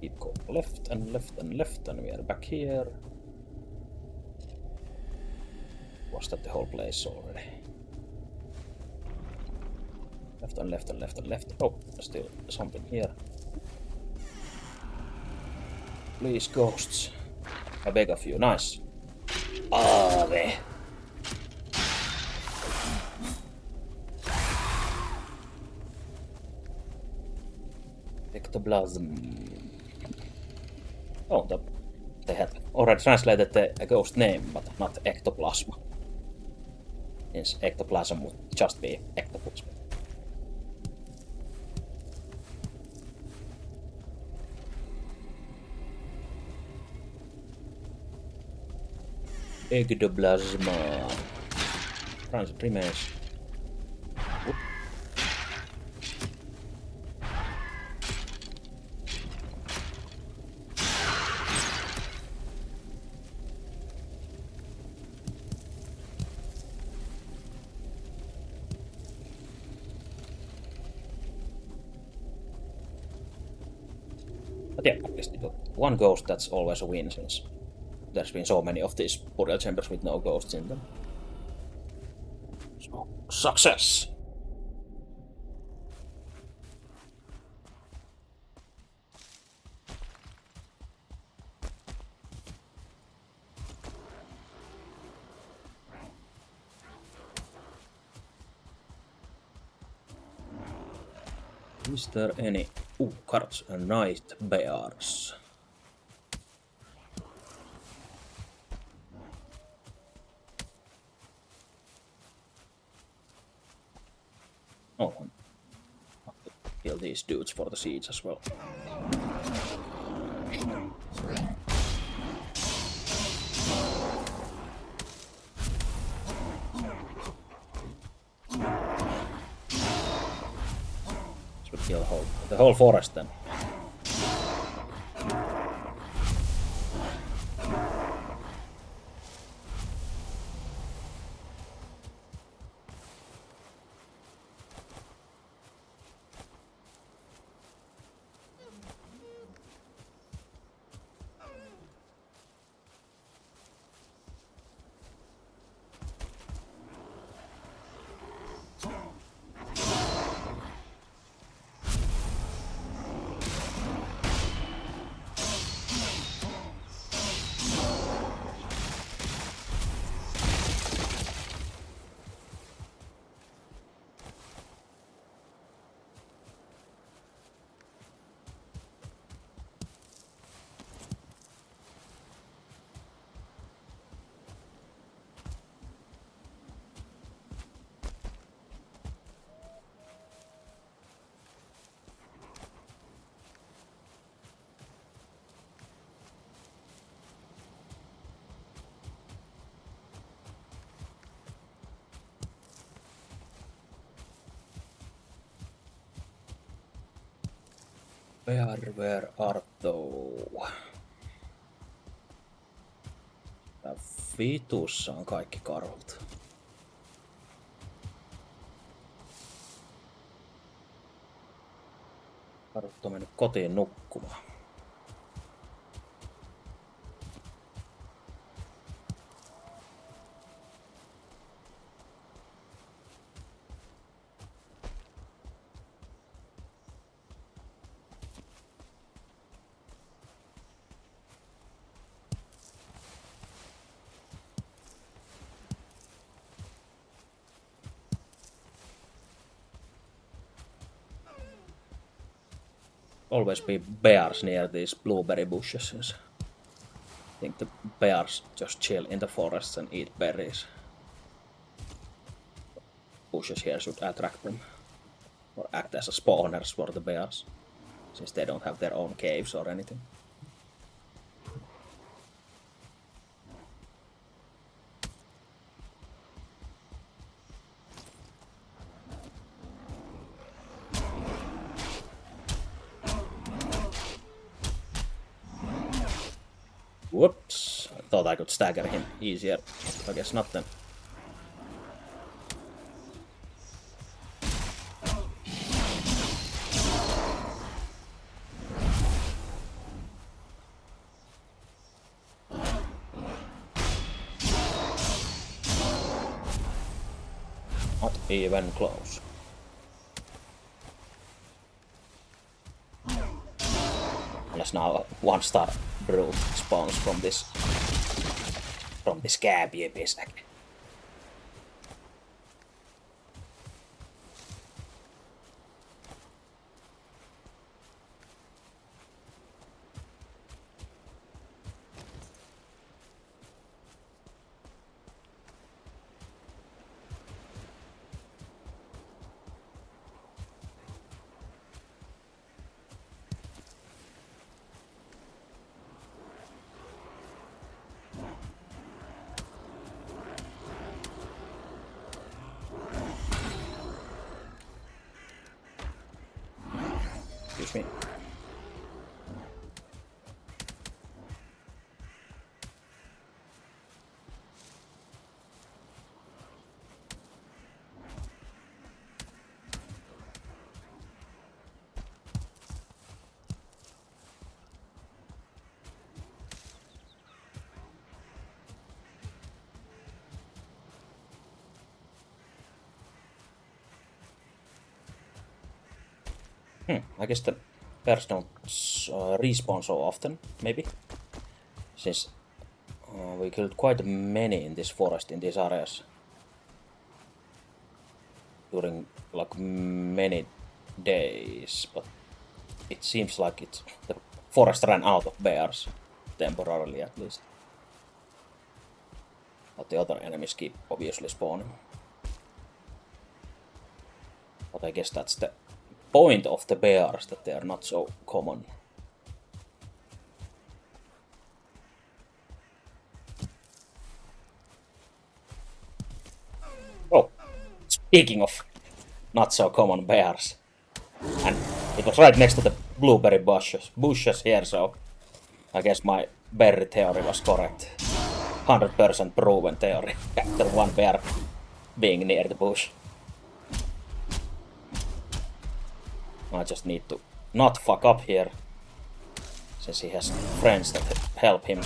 Keep going left and left and left, and we are back here. Was that the whole place already? Left and left and left and left. Oh, still something here. Please, ghosts. I beg of you. Nice. Aave. Ectoplasm. Oh, they had already translated the ghost name, but not ectoplasm. Since ectoplasm would just be ectoplasm. Ectoplasma. Transit remains. But yeah, at least one ghost, that's always a win, since there's been so many of these burial chambers with no ghosts in them. So, success! Is there any... Ooh, cards and night bears. Oh, I have to kill these dudes for the siege as well. Should kill the whole forest then. Where art thou? Tää vitussa on kaikki karhut. Karhut on mennyt kotiin nukkumaan. Always be bears near these blueberry bushes, since I think the bears just chill in the forests and eat berries. Bushes here should attract them, or act as a spawners for the bears, since they don't have their own caves or anything. Whoops, I thought I could stagger him easier. I guess not then. Not even close. Unless now a one-star brute spawns from this from the skääbiepesäk. Excuse me. I guess the bears don't respawn so often, maybe. Since we killed quite many in this forest, in these areas. During like many days, but it seems like the forest ran out of bears, temporarily at least. But the other enemies keep obviously spawning. But I guess that's the point of the bears, that they are not so common. Oh, speaking of not so common bears, and it was right next to the blueberry bushes here, so I guess my berry theory was correct. 100% proven theory after one bear being near the bush. I just need to not fuck up here, since he has friends that help him.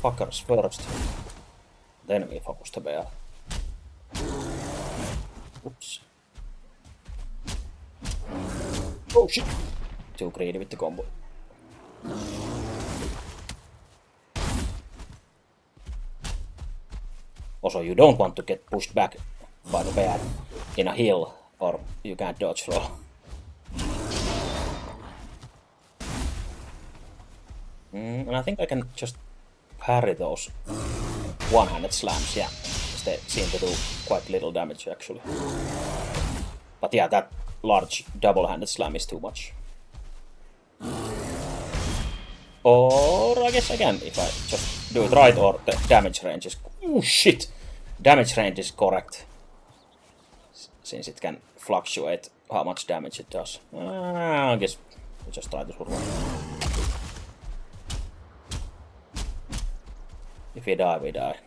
Fuckers first, then we focus the bear. Oops. Oh shit! Too greedy with the combo. Also, you don't want to get pushed back by the bear in a hill, or you can't dodge roll. And I think I can just parry those one-handed slams, yeah. They seem to do quite little damage, actually. But yeah, that large double-handed slam is too much. Or I guess again, if I just do it right, or the damage range is... Oh shit! Damage range is correct. Since it can fluctuate how much damage it does. I guess we just try to survive. If we die, we die.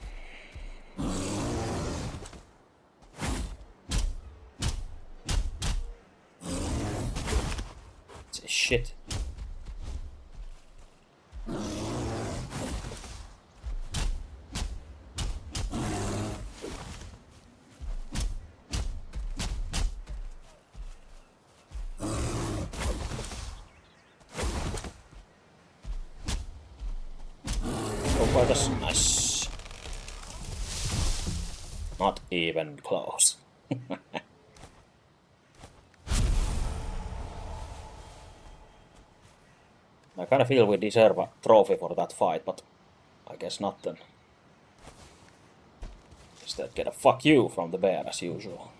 It's shit. That's nice. Not even close. I kinda feel we deserve a trophy for that fight, but I guess not then. Instead get a fuck you from the bear as usual.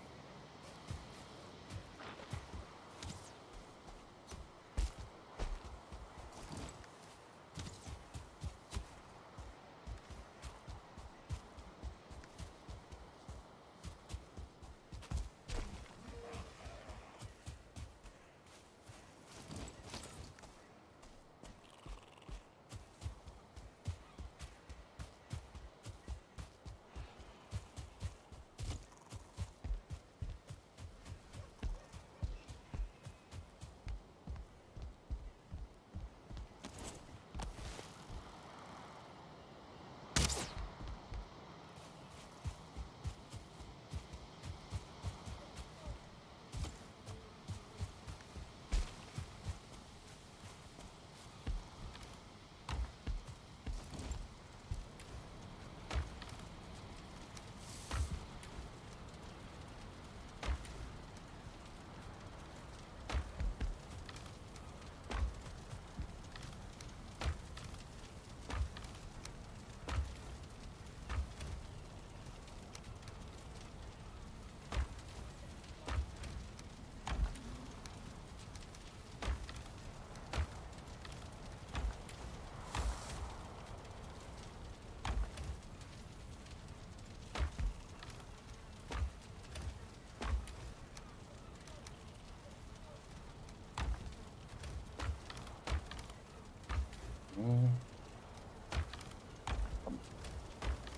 Mm,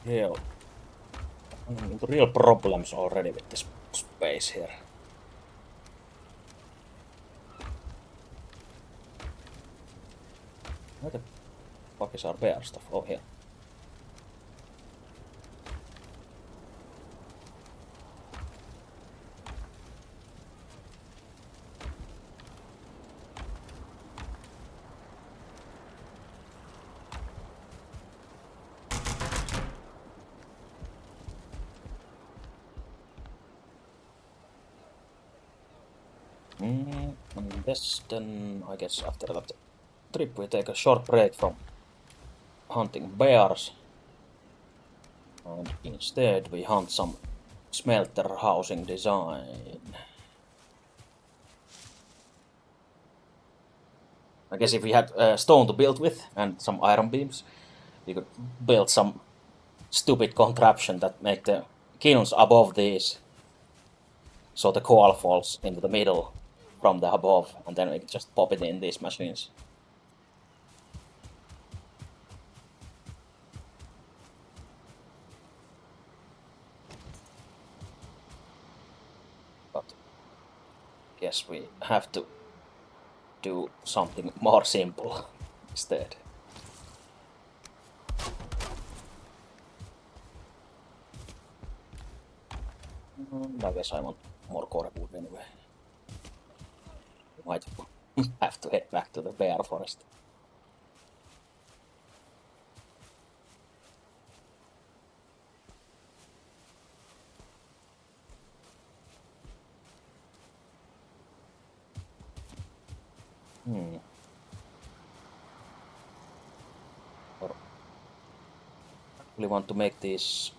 real, into real problems already with this space here. Where the fuck is our bear stuff? Oh, here. And this, then I guess after that trip we take a short break from hunting bears and instead we hunt some smelter housing design. I guess if we had stone to build with and some iron beams, we could build some stupid contraption that make the kilns above these, so the coal falls into the middle from the above, and then we can just pop it in these machines. But guess we have to do something more simple instead. I guess I want more core wood anyway. Might have to head back to the bear forest. Or really want to make these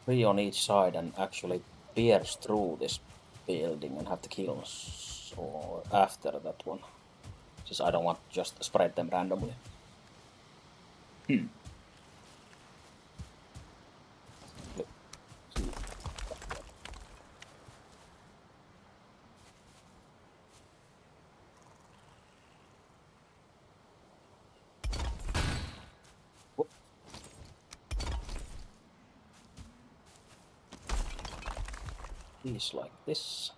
3 on each side and actually pierce through this building and have the kills or after that one, since I don't want to just spread them randomly. These like this.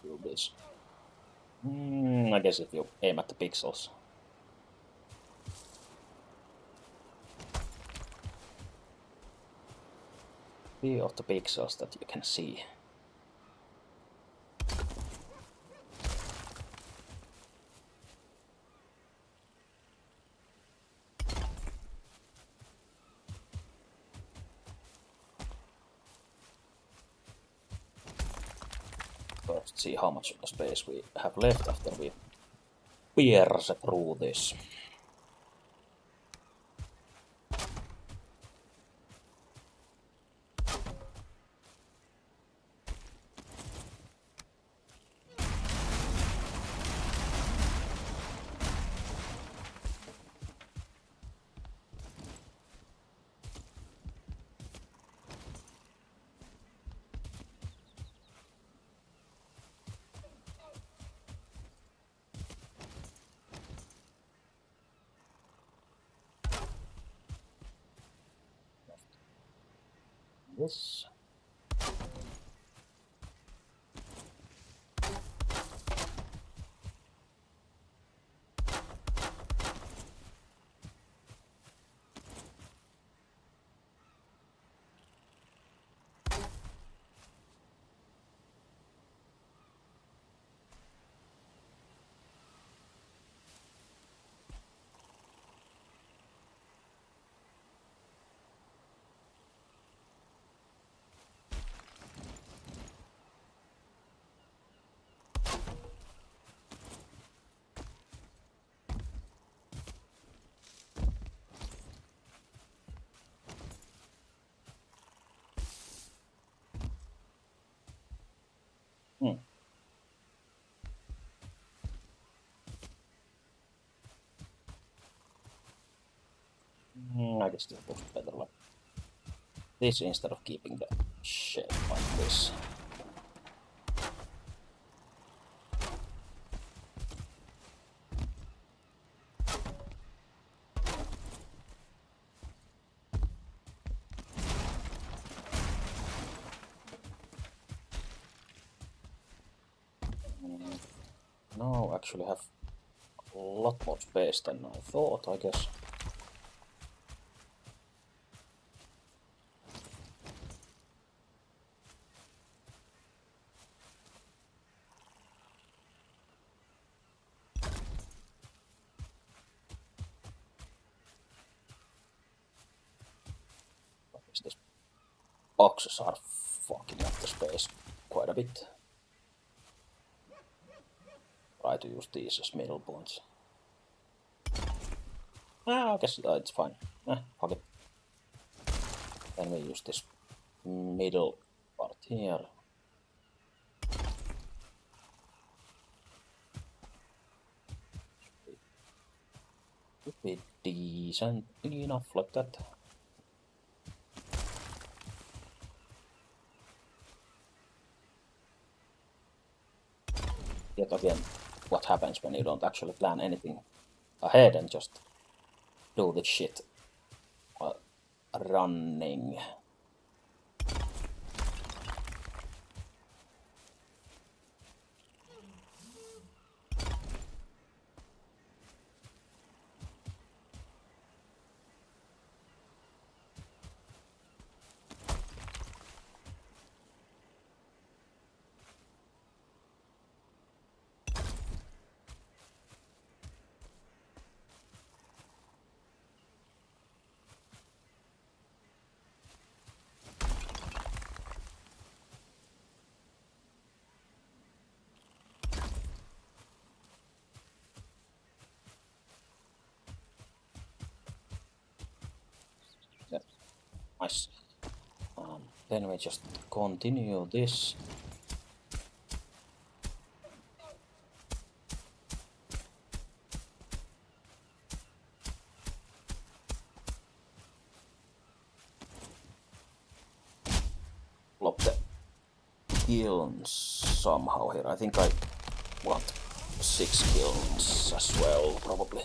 Do this. I guess if you aim at the pixels. Few of the pixels that you can see. First see how much space we have left after we pierce through this. This. this looks better like this instead of keeping the shape like this. Now actually have a lot more space than I thought, I guess. These boxes are fucking up the space quite a bit. Try to use these as middle points. I guess it's fine. Fuck it. Then we use this middle part here. Could be decent enough like that. Yet again, what happens when you don't actually plan anything ahead and just do this shit running. Nice. Then we just continue this. Flop the kilns somehow here. I think I want 6 kilns as well, probably.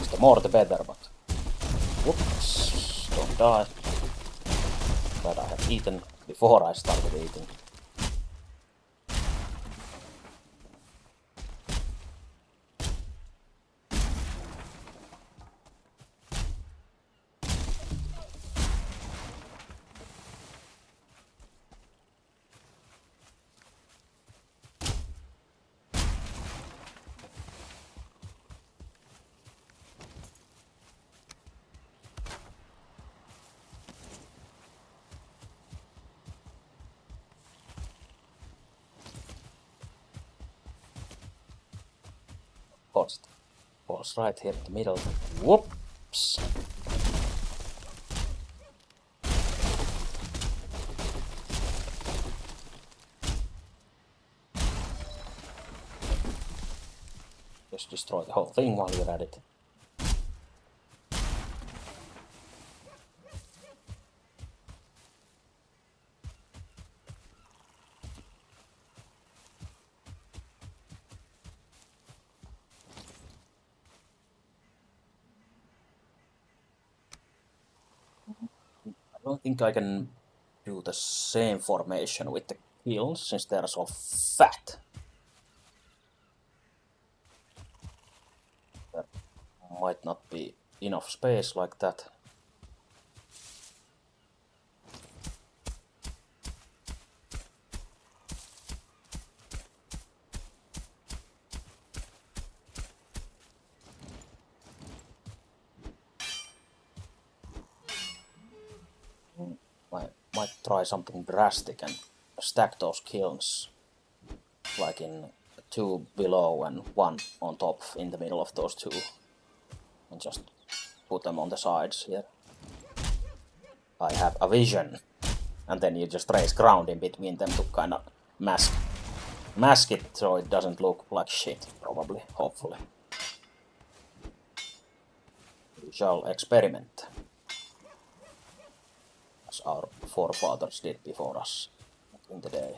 The more the better, but whoops, don't die. But I have eaten before I started eating. Balls right here in the middle. Whoops! Just destroy the whole thing while you're at it. I don't think I can do the same formation with the kills since they are so fat. There might not be enough space like that. I might try something drastic and stack those kilns like in 2 below and 1 on top in the middle of those 2 and just put them on the sides here. I have a vision, and then you just raise ground in between them to kind of mask mask it so it doesn't look like shit, probably, hopefully. We shall experiment, as our forefathers did before us in the day.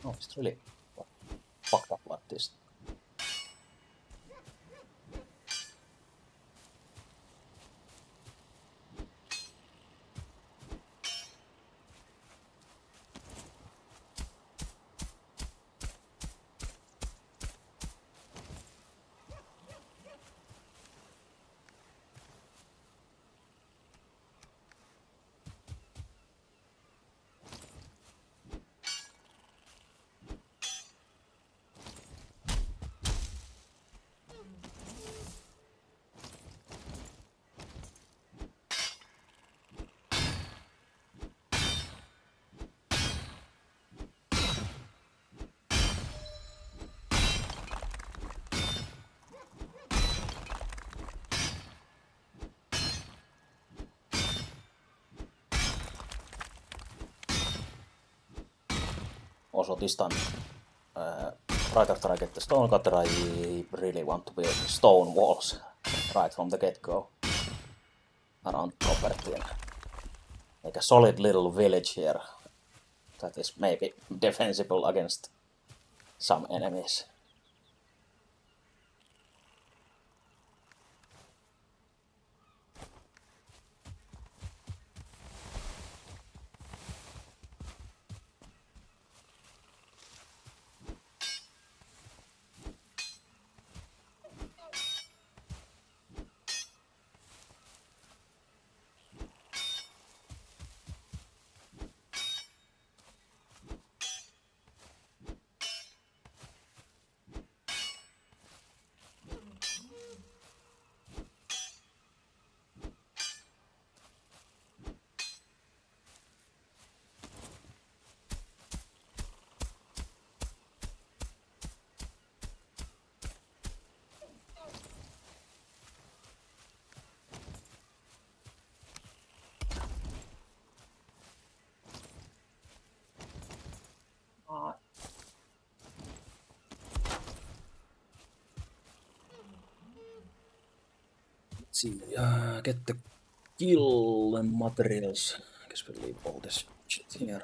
Oh, it's really fucked up like this. Also this time, right after I get the stone cutter, I really want to build stone walls right from the get-go around property and make a solid little village here that is maybe defensible against some enemies. Let's see, get the kill and materials. I guess we'll leave all this shit here.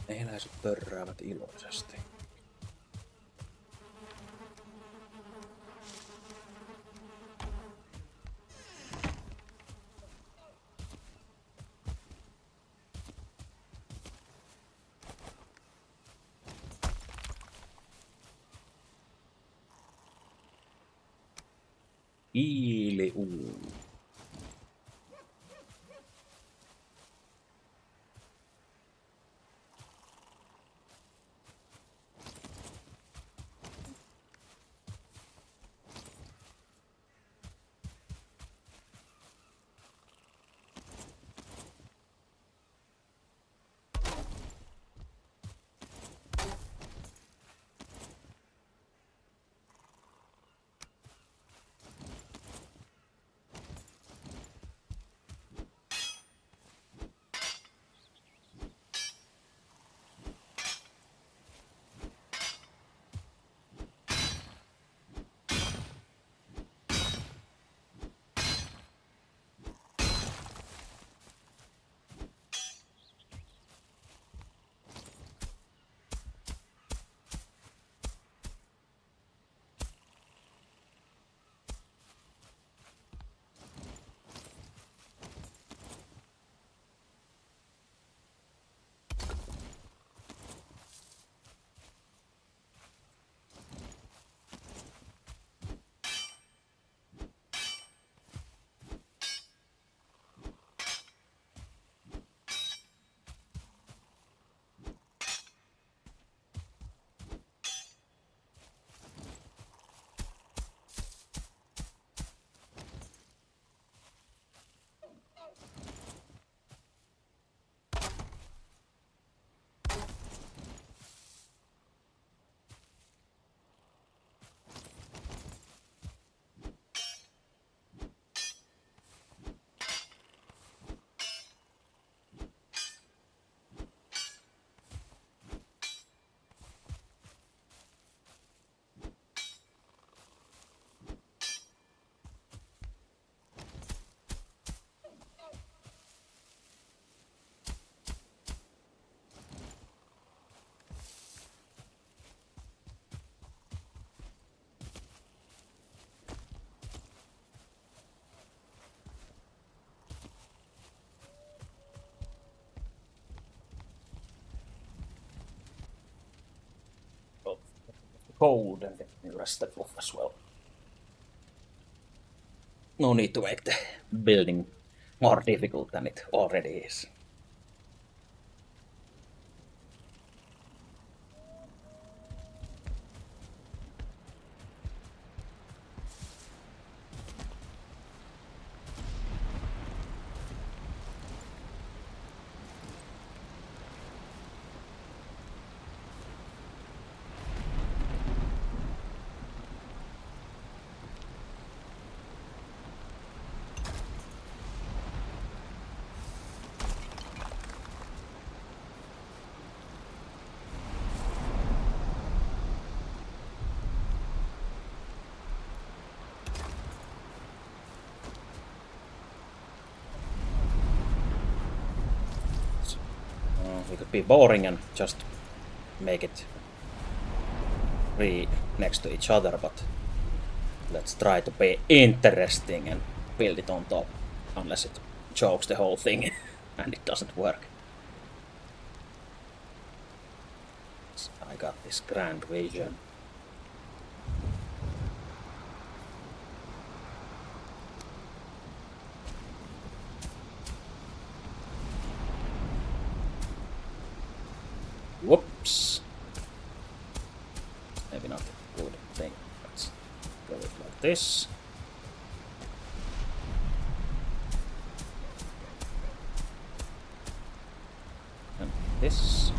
Mehiläiset pörräävät iloisesti. Hiiliuu. cold and you rest the roof as well. No need to make the building more difficult than it already is. We could be boring and just make it next to each other, but let's try to be interesting and build it on top, unless it chokes the whole thing and it doesn't work. So I got this grand vision. Whoops. Maybe not a good thing. Let's go it like this. And this.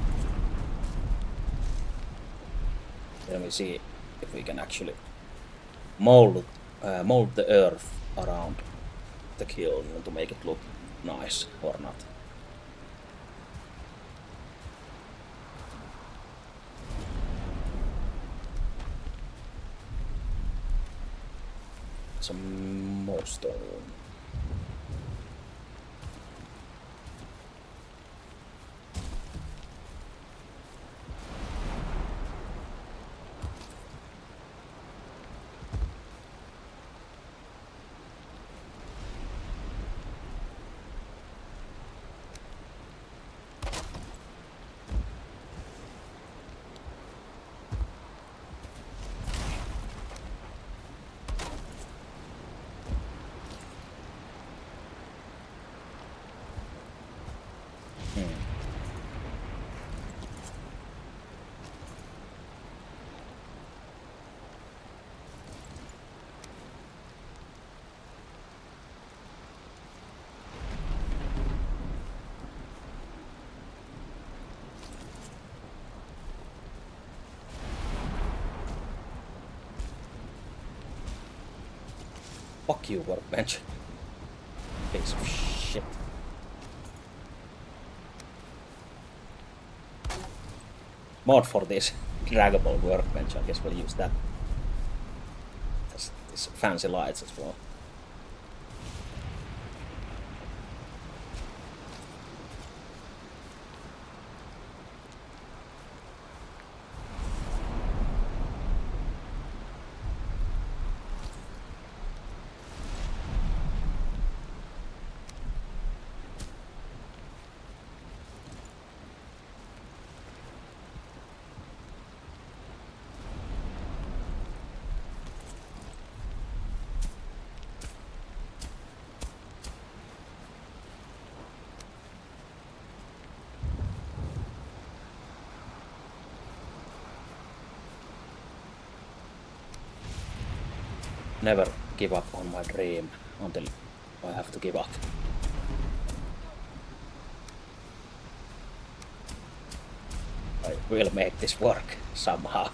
Then we see if we can actually mold the earth around the kiln to make it look nice or not. Some more stone. Fuck you, workbench. Piece of shit. Mod for this draggable workbench, I guess we'll use that. There's these fancy lights as well. Never give up on my dream until I have to give up. I will make this work somehow.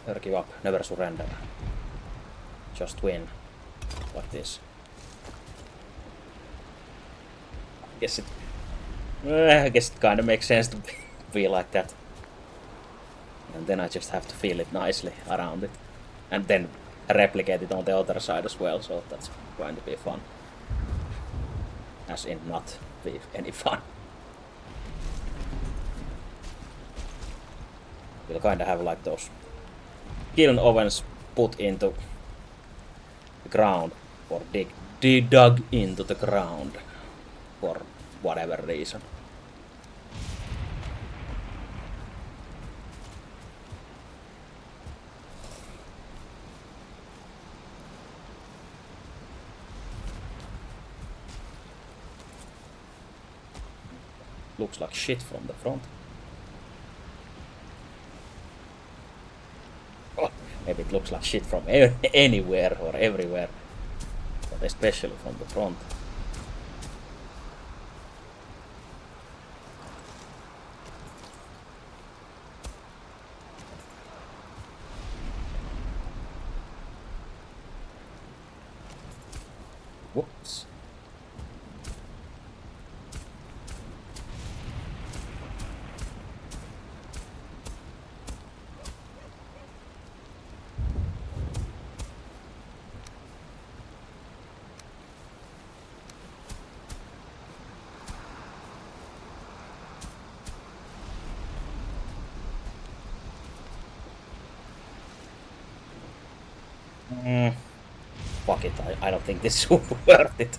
Never give up, never surrender. Just win. Like this. guess it. I guess it kind of makes sense to be like that. And then I just have to feel it nicely around it, and then replicate it on the other side as well. So that's going to be fun. As in, not be any fun. We'll kind of have like those kiln ovens put into the ground or dug into the ground for whatever reason. Looks like shit from the front. Oh, maybe it looks like shit from anywhere or everywhere, but especially from the front. Whoops. Fuck it, I don't think this is worth it.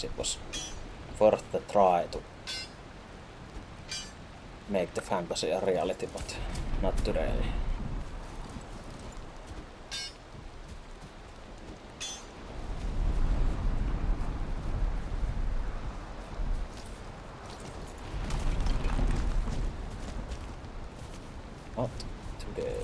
It was worth the try to make the fantasy a reality, but not today. Not today.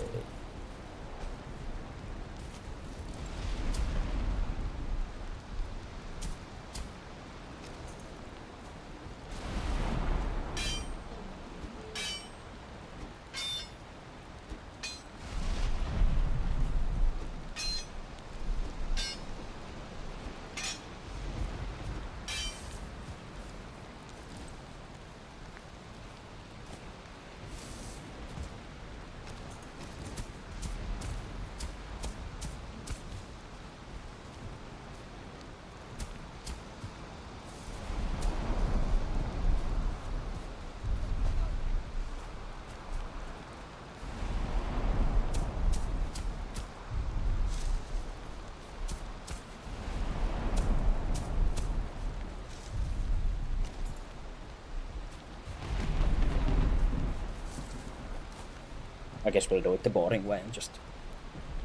I guess we'll do it the boring way and just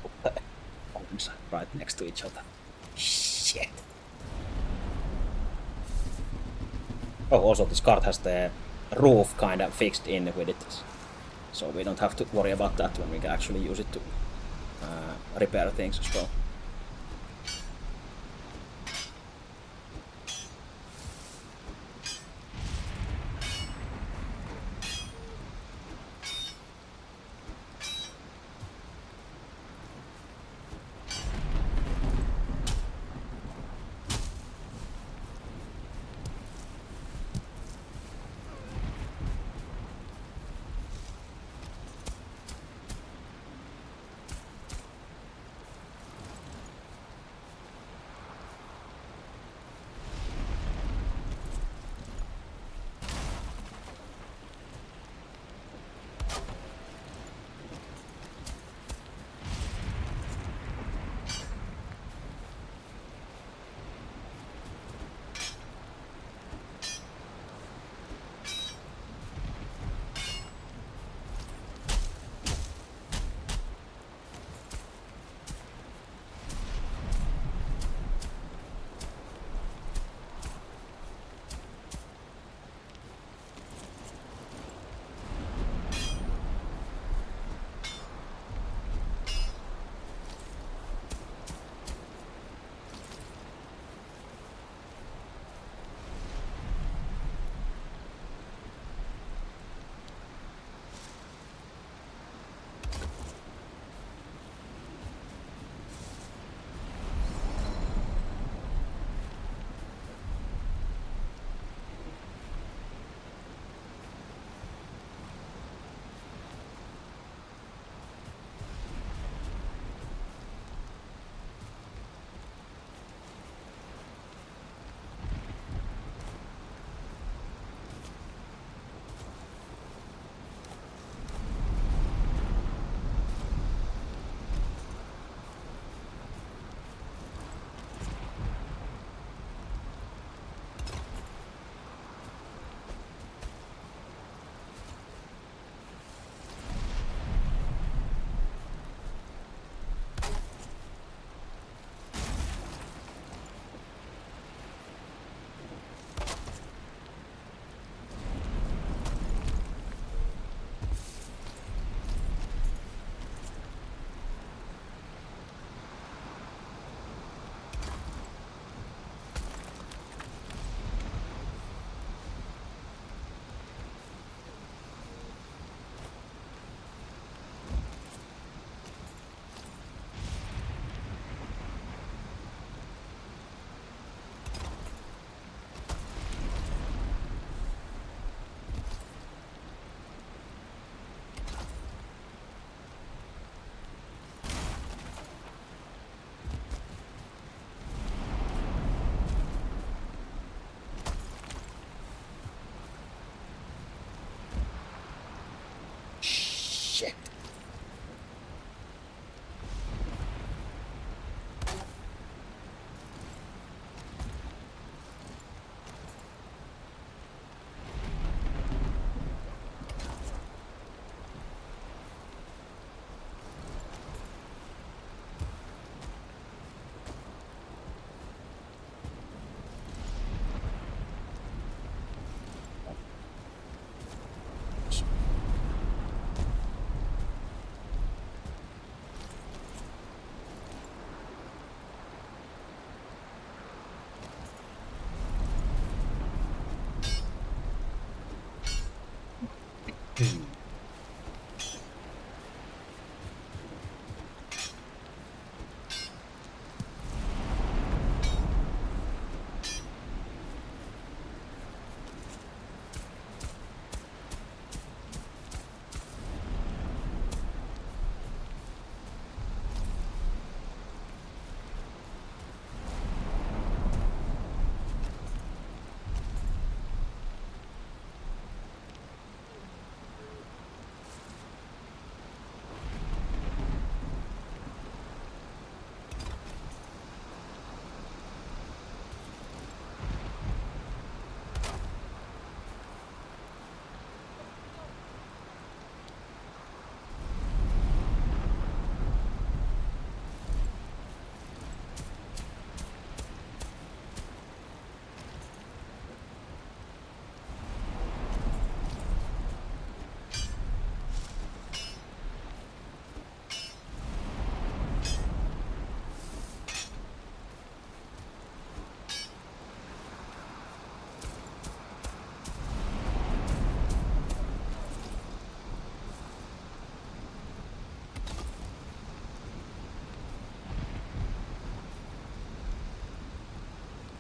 put the items right next to each other. Shit. Oh, also this card has the roof kind of fixed in with it, so we don't have to worry about that when we can actually use it to repair things as well.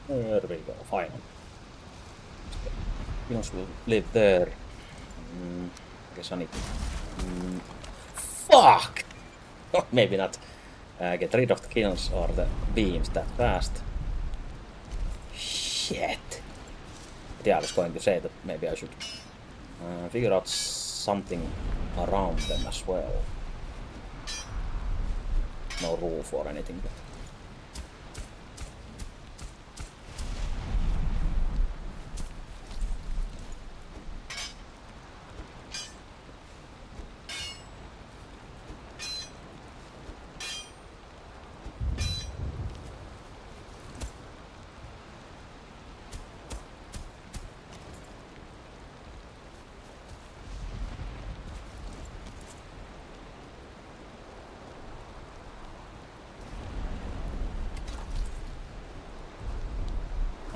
There we go, finally. Kills will live there. I guess I need to... fuck! Maybe not get rid of the kills or the beams that fast. Shit! But yeah, I was going to say that maybe I should figure out something around them as well. No roof or anything, but...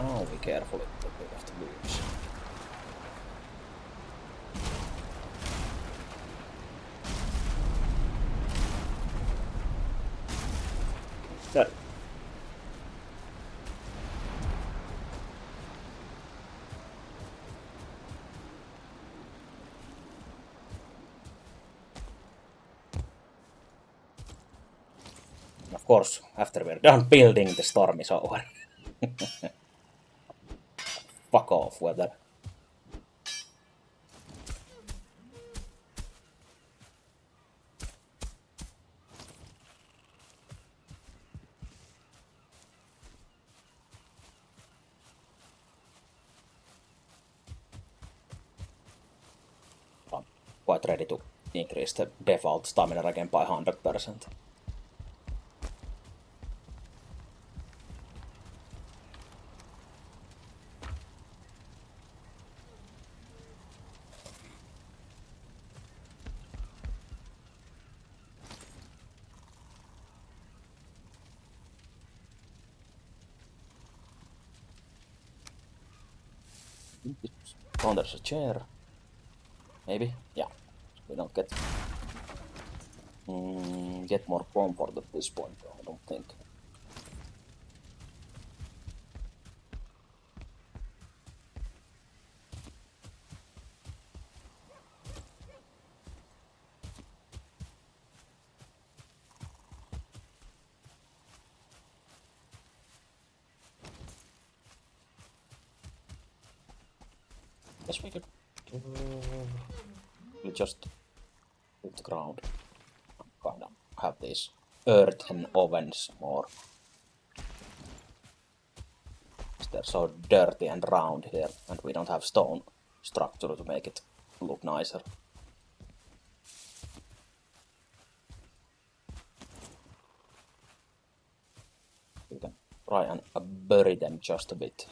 Oh, be careful with the bit of the beams. There. Of course, after we're done building, the storm is over. Fuck off, weather. I'm quite ready to increase the default stamina again by 100%. Oh, there's a chair. Maybe? Yeah. We don't get more comfort at this point, I don't think. Guess we could we just hit the ground. Kind of have these earthen ovens more. They're so dirty and round here, and we don't have stone structure to make it look nicer. We can try and bury them just a bit.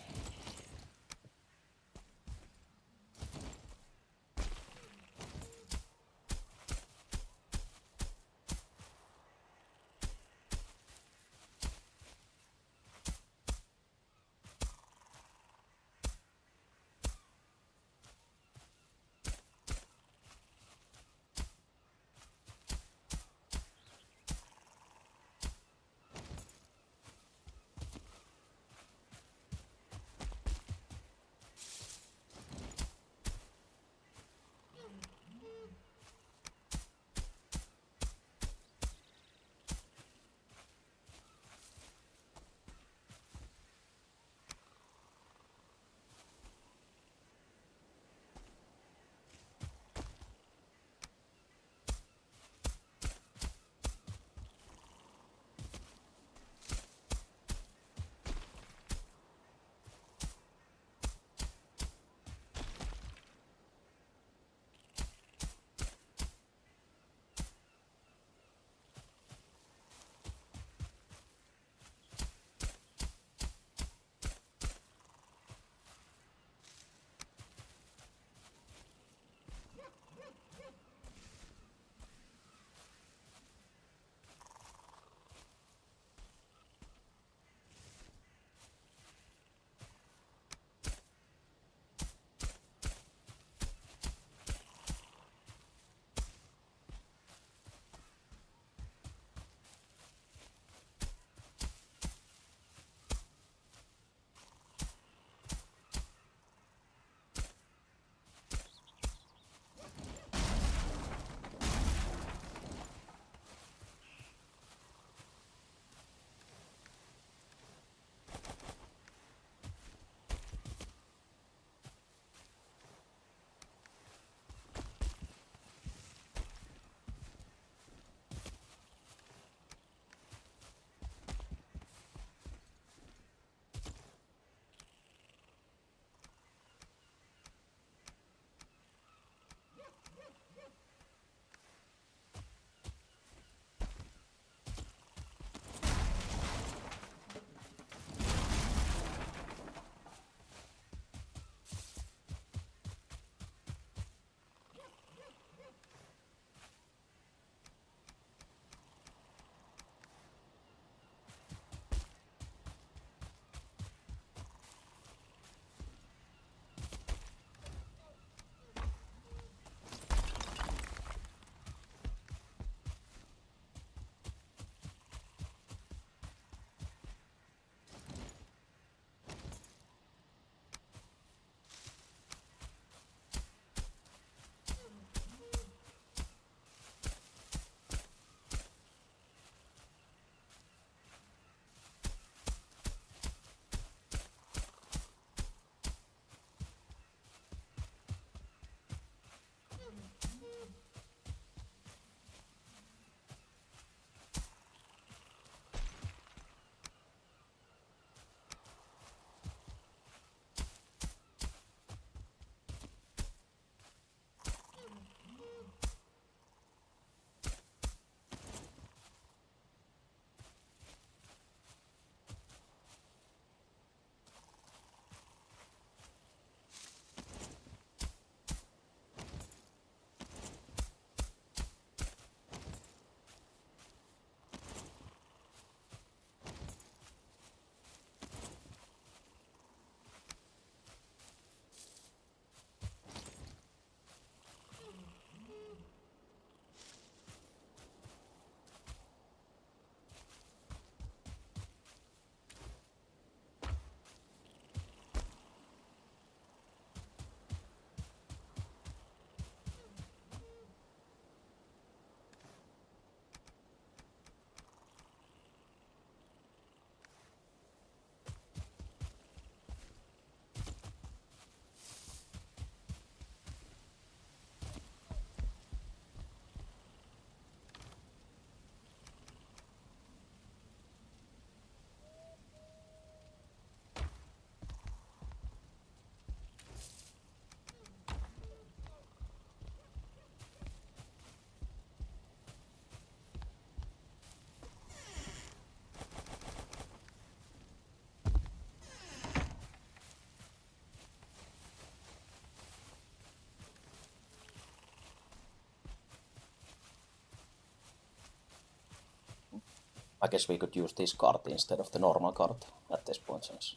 I guess we could use this card instead of the normal card at this point, since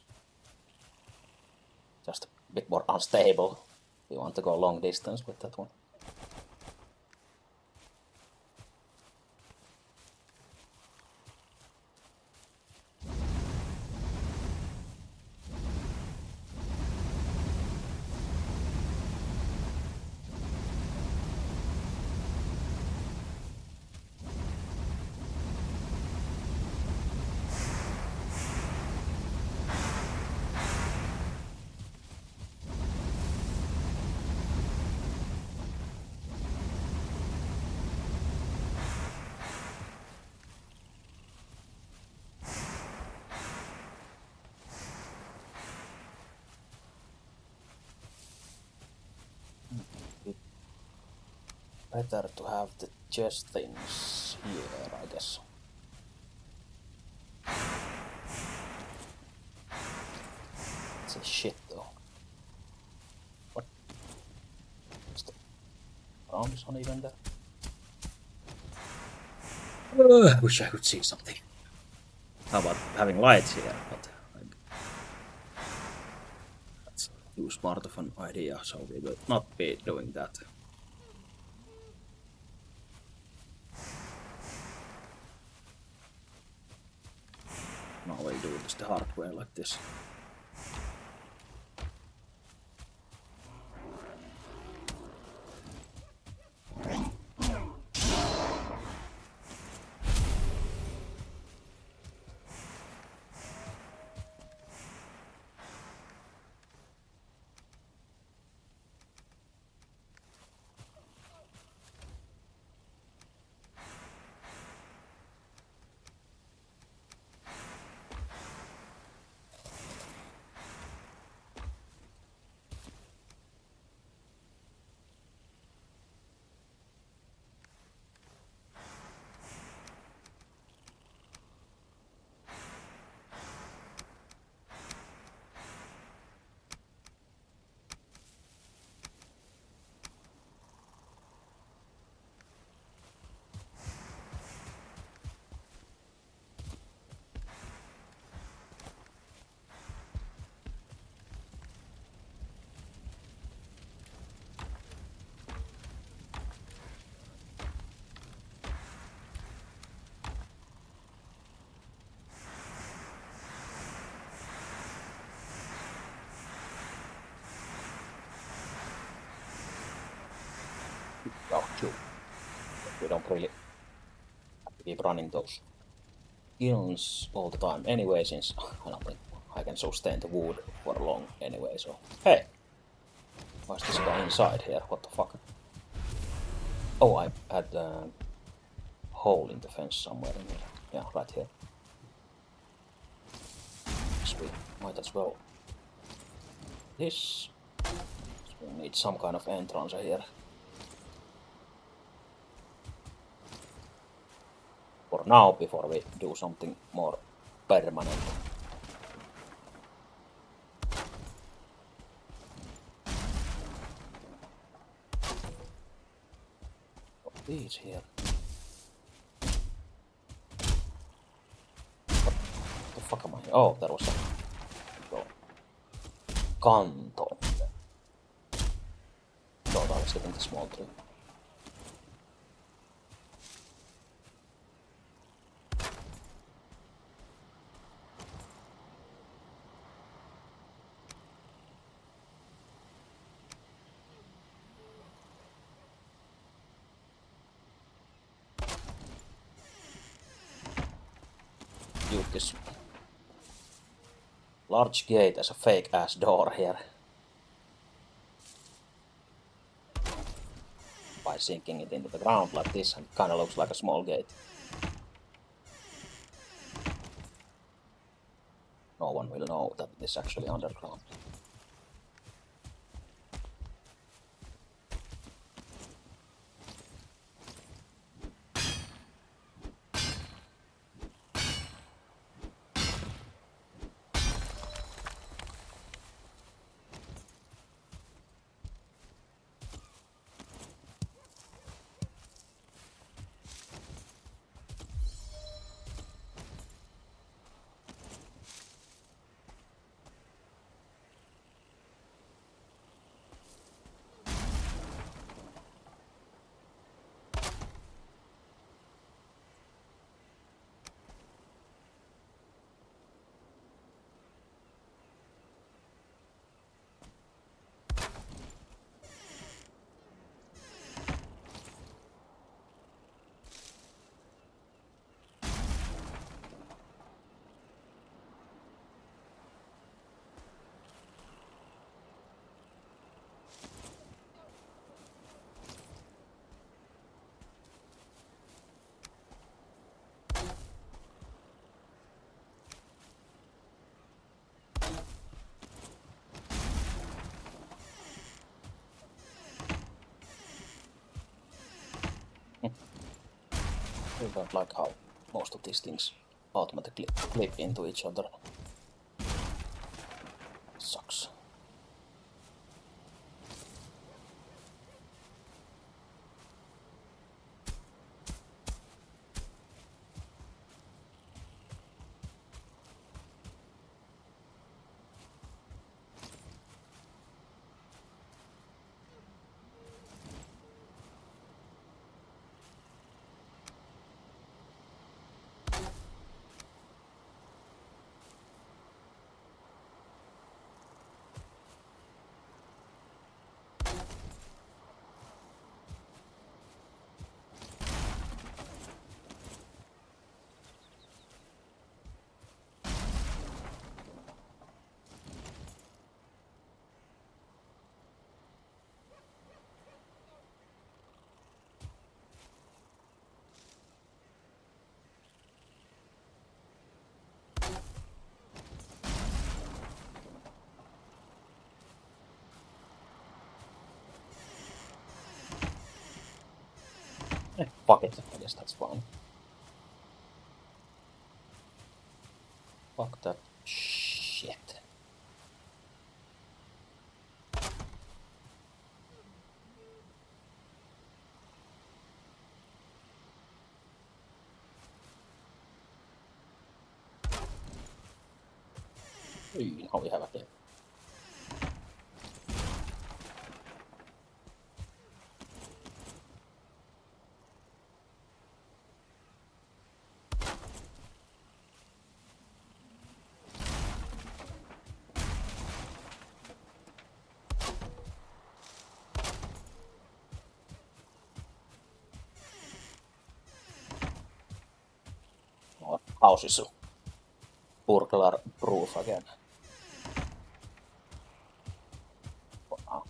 just a bit more unstable. We want to go long distance with that one. Better to have the chest things here, I guess. It's a shit though. What? Is the ground is uneven there? I wish I could see something. How about having lights here? But like, that's too smart of an idea, so we will not be doing that. Now we'll do this the hard way like this. Oh, true. We don't really have to keep running those kilns all the time anyway, since I don't think I can sustain the wood for long anyway, so... Hey! Why is this guy inside here? What the fuck? Oh, I had a hole in the fence somewhere in here. Yeah, right here. Sweet. Might as well. This... We need some kind of entrance here. For now, before we do something more permanent. Oh, these here. What the fuck am I? Oh, there was a kanto. Thought I was getting the small tree. Use this large gate as a fake ass door here. By sinking it into the ground like this, and it kinda looks like a small gate. No one will know that it is actually underground. I don't like how most of these things automatically clip into each other. Sucks. Fuck it, I guess that's fine. Fuck that shit. Now we have a game. House is burglar proof again. Wow.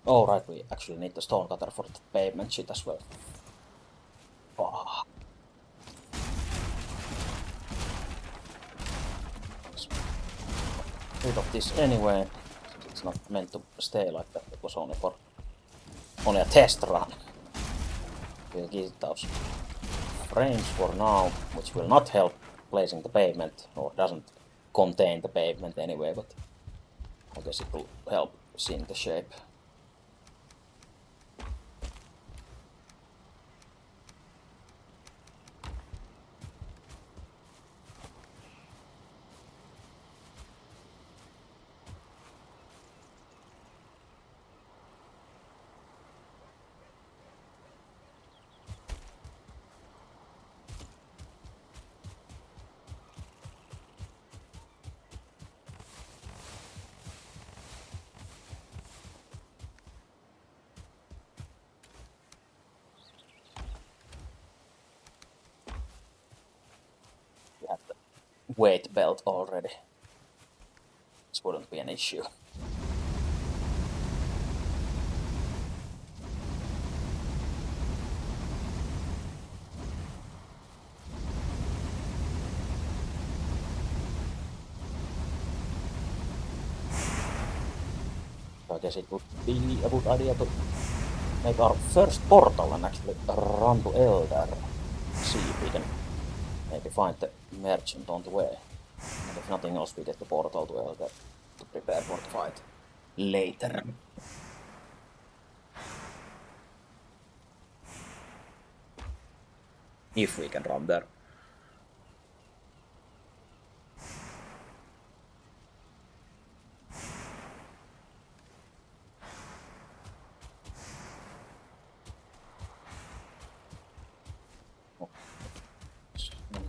Oh right, we actually need the stone cutter for the pavement shit as well. Fuck. Rid of this anyway. It's not meant to stay like that. It was only a test run. We'll give it those frames for now, which will not help placing the pavement, or doesn't contain the pavement anyway, but I guess it will help seeing the shape. We have the weight belt already. This wouldn't be an issue. So I guess it would be a good idea to make our first portal and actually run to Elder. See if we can maybe find the merchant on the way. And if nothing else, we get the portal to Elder to prepare for the fight later. If we can run there.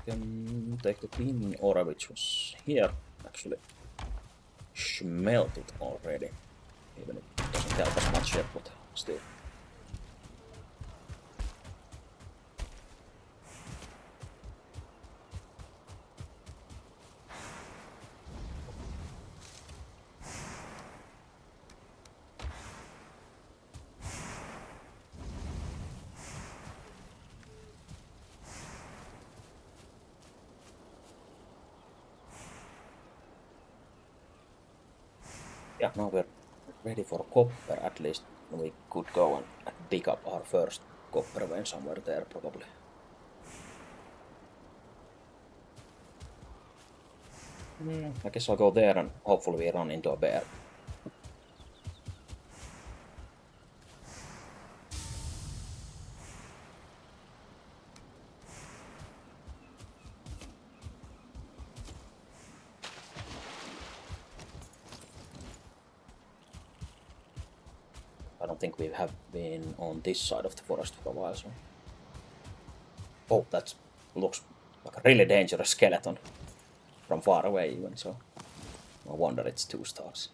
can take the tin ore which was here, actually smelt it already. Even if it doesn't help us much yet, but still. Yeah, now we're ready for copper. At least we could go and dig up our first copper vein somewhere there, probably. I guess I'll go there and hopefully we run into a bear. I don't think we have been on this side of the forest for a while, so... Oh, that looks like a really dangerous skeleton. From far away even, so... No wonder it's 2 stars.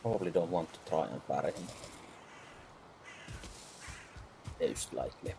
Probably don't want to try and parry him. Most likely.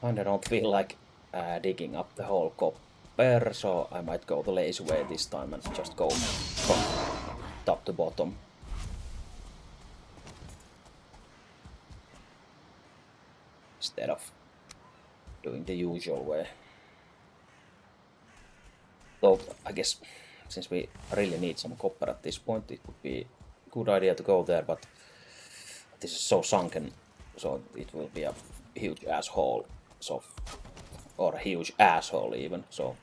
I kinda don't feel like digging up the whole copper, so I might go the lazy way this time and just go from top to bottom. Instead of doing the usual way. Though, I guess, since we really need some copper at this point, it would be a good idea to go there, but this is so sunken, so it will be a huge asshole, so... Or a huge asshole even, so...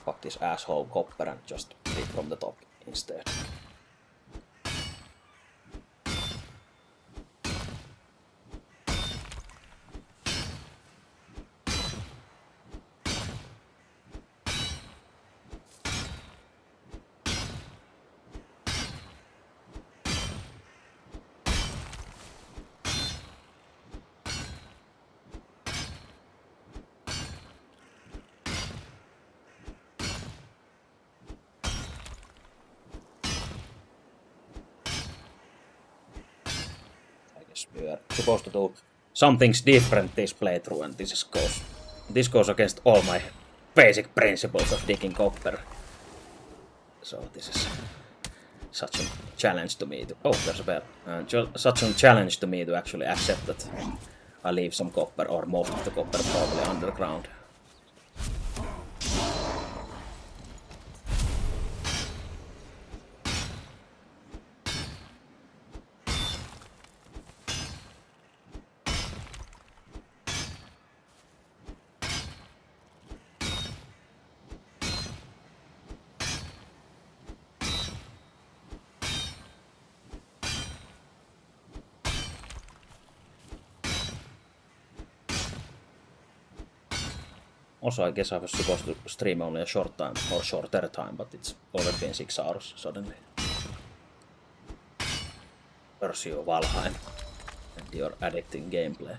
Fuck this asshole copper and just dig from the top instead. We are supposed to do some things different this playthrough, and this goes against all my basic principles of digging copper. So this is such a challenge to me to... Oh, there's a bear. Such a challenge to me to actually accept that I leave some copper, or most of the copper, probably underground. Also, I guess I was supposed to stream only a short time, or shorter time, but it's already been 6 hours suddenly. Pursue Valheim and your addicting gameplay.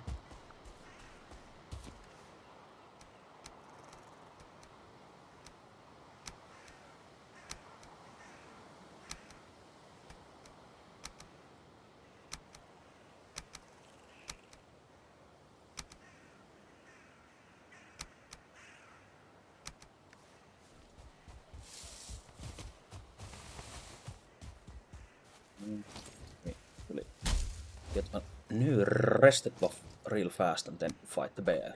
Get a new rested buff real fast and then fight the bear.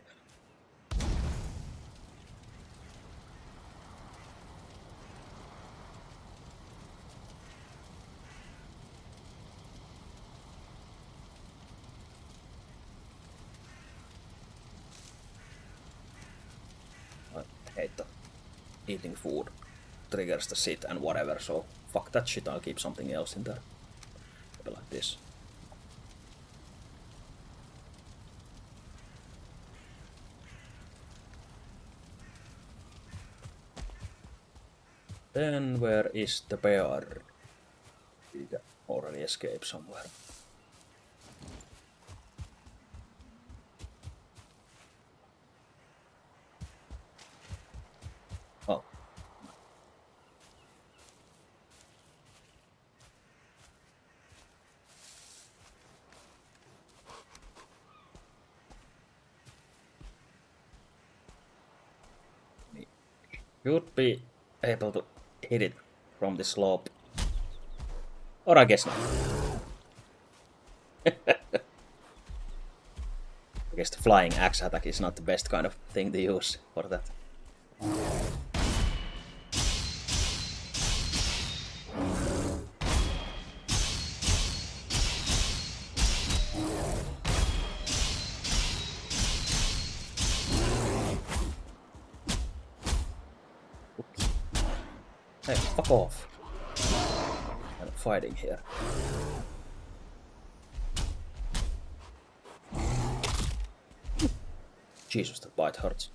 I hate the eating food triggers the sit and whatever, so fuck that shit, I'll keep something else in there. Maybe like this. Then where is the bear? He already escaped somewhere. Oh. Should be able to hit it from the slope. Or I guess not. I guess the flying axe attack is not the best kind of thing to use for that. Oops. Hey, fuck off. I'm fighting here. Jesus, that bite hurts.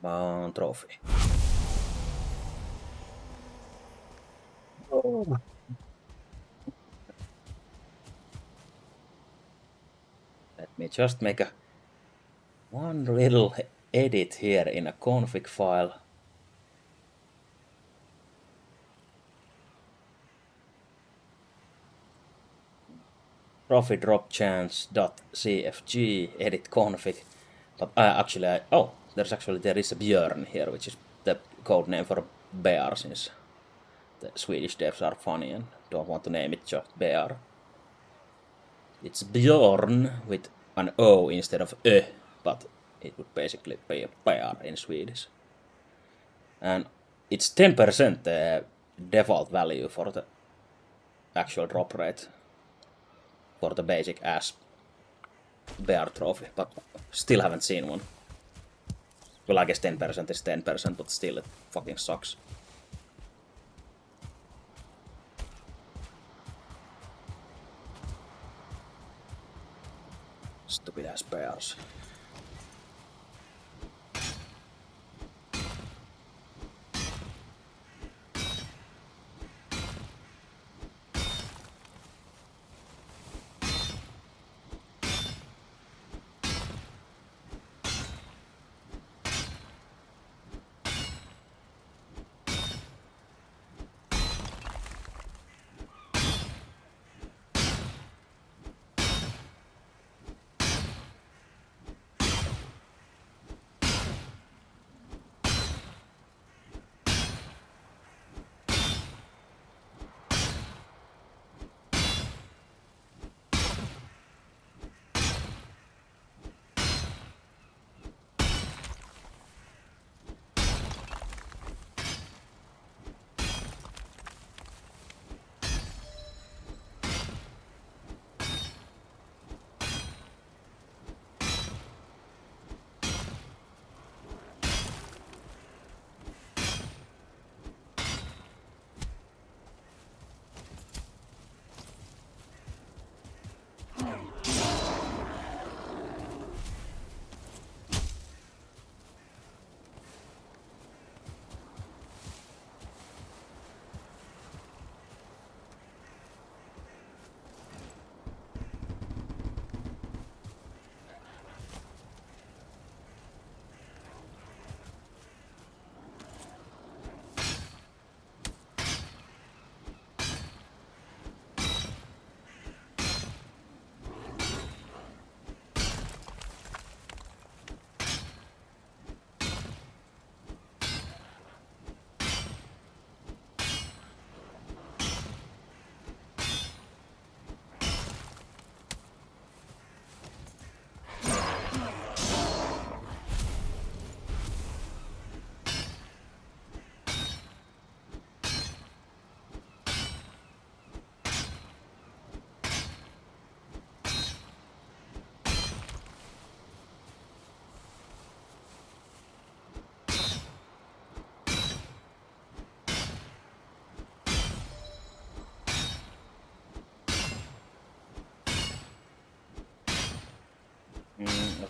Mount trophy. Oh. Let me just make one little edit here in a config file. Trophy drop chance.cfg edit config. But actually, there is a Björn here, which is the code name for a bear, since the Swedish devs are funny and don't want to name it just bear. It's Björn with an O instead of Ö, but it would basically be a bear in Swedish. And it's 10% the default value for the actual drop rate for the basic ass bear trophy, but still haven't seen one. Well, I guess 10% is 10%, but still it fucking sucks. Stupid ass bears.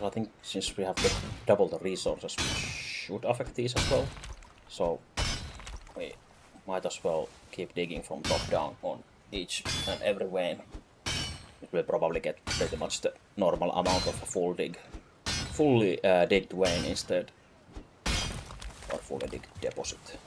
I think since we have to double the resources, we should affect these as well. So we might as well keep digging from top down on each and every vein. It will probably get pretty much the normal amount of a fully digged vein instead, or fully digged deposit.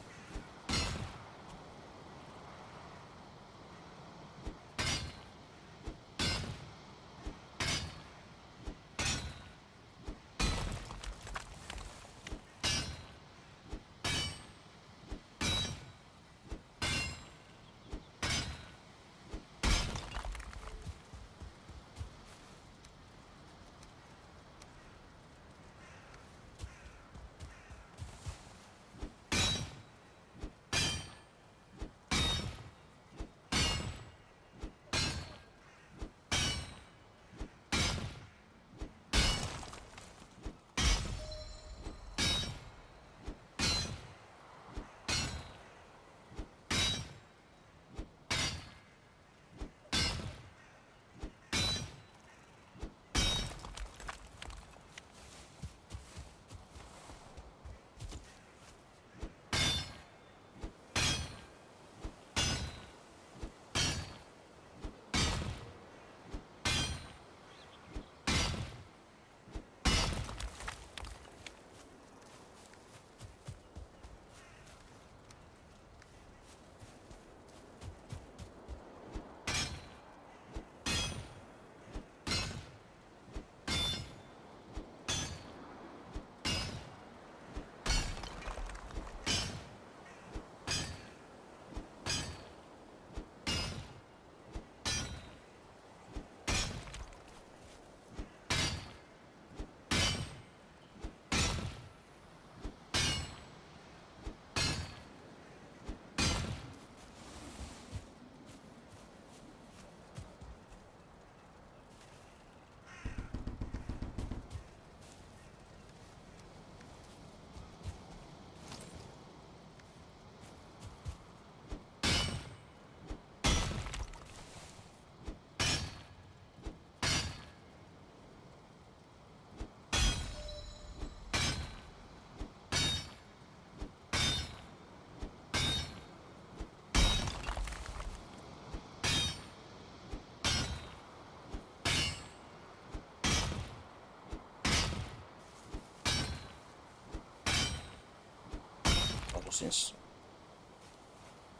Since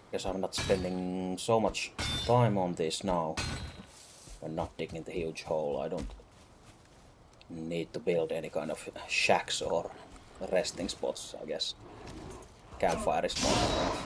I guess I'm not spending so much time on this now, when not digging the huge hole, I don't need to build any kind of shacks or resting spots, I guess. Campfire is more than enough.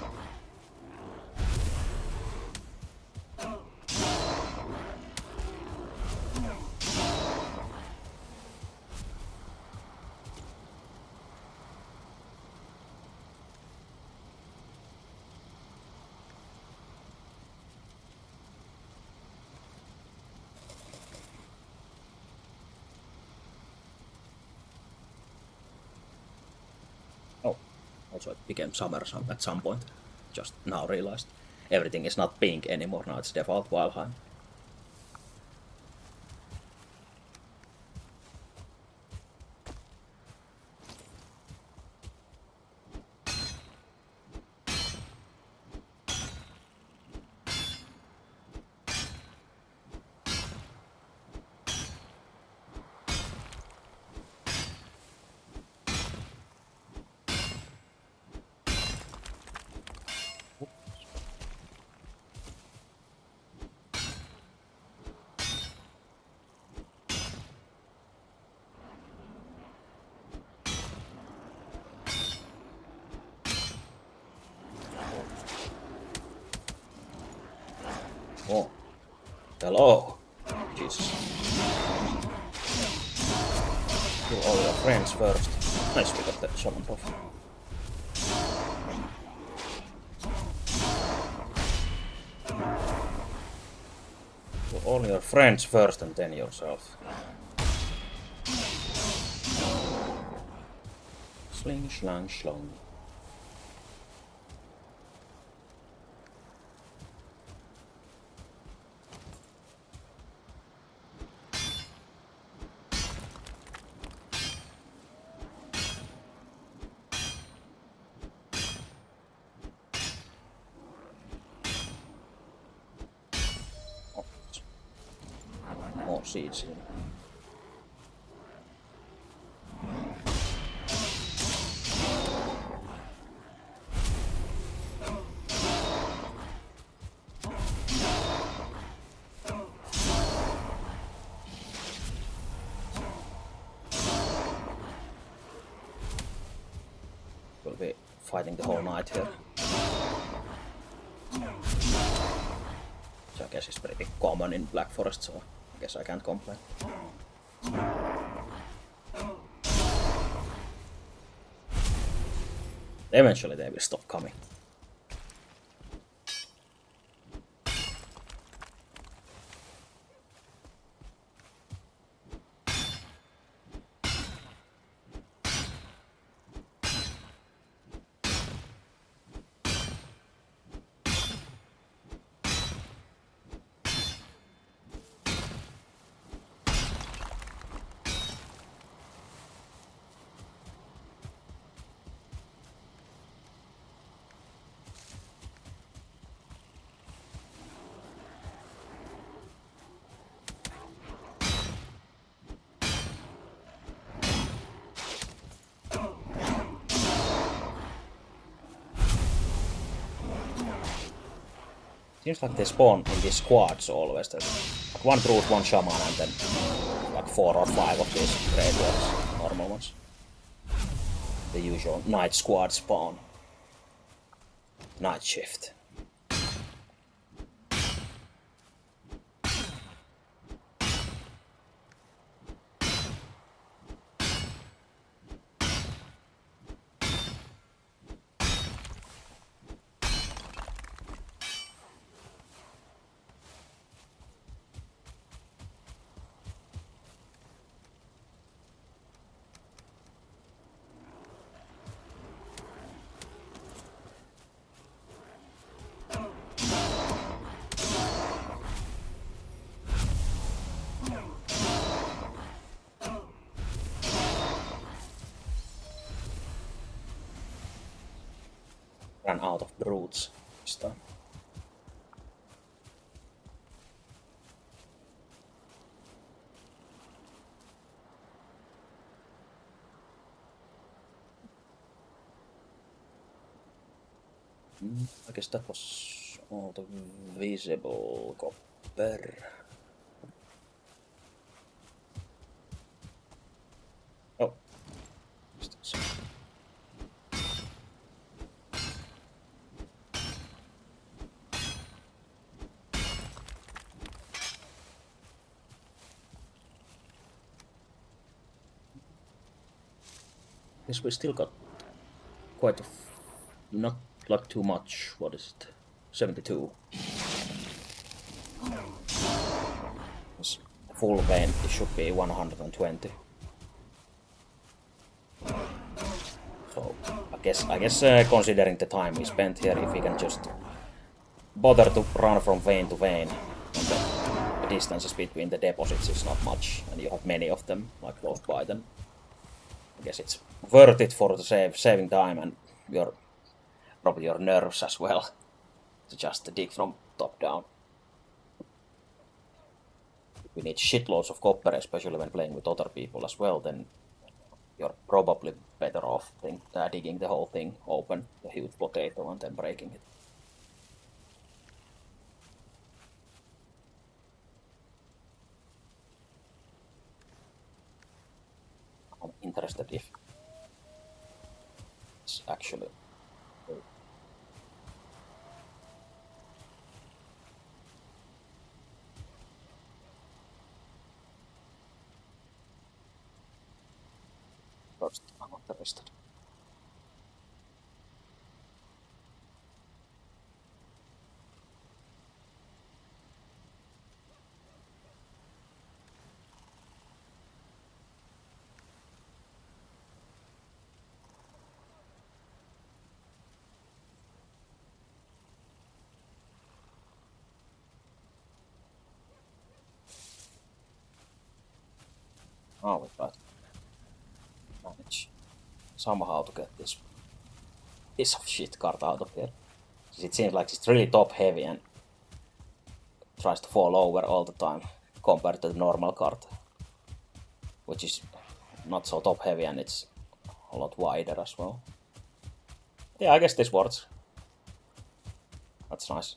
Oh, also it became summer at some point. Just now realized. Everything is not pink anymore, now it's default Valheim. Oh, hello. Jesus. Kill all your friends first. Nice, we got that summoned off. Kill all your friends first and then yourself. Sling, slang, shlong. more seeds here. We'll be fighting the whole night here. Which I guess is pretty common in Black Forest, so I guess I can't complain. Eventually they will stop coming. Seems like they spawn in these squads always. There's like one brute, one shaman, and then like 4 or 5 of these graveyards, normal ones. The usual night squad spawn. Night shift. Ran out of brutes this time. I guess that was all the visible copper. Oh. Guess we still got quite a not like too much. What is it? 72. It's full vein, it should be 120. So I guess considering the time we spent here, if we can just bother to run from vein to vein, and the distances between the deposits is not much, and you have many of them like close by, then I guess it's worth it for the saving time and probably your nerves as well, to just dig from top down. If we need shitloads of copper, especially when playing with other people as well, then you're probably better off digging the whole thing open, the huge potato, and then breaking it. I'm interested if it's actually first. I'm not interested. Oh, we try to manage somehow to get this piece of shit card out of here. It seems like it's really top heavy and tries to fall over all the time. compared to the normal cart, which is not so top heavy and it's a lot wider as well. Yeah, I guess this works. That's nice.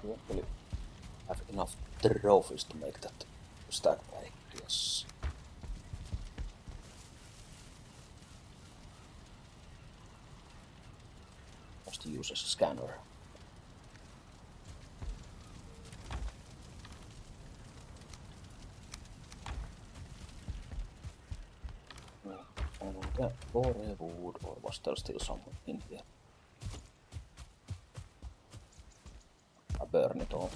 You actually have enough trophies to make that stack pack, yes. Must use as a scanner. That for wood, or was there still something in here? I burn it all.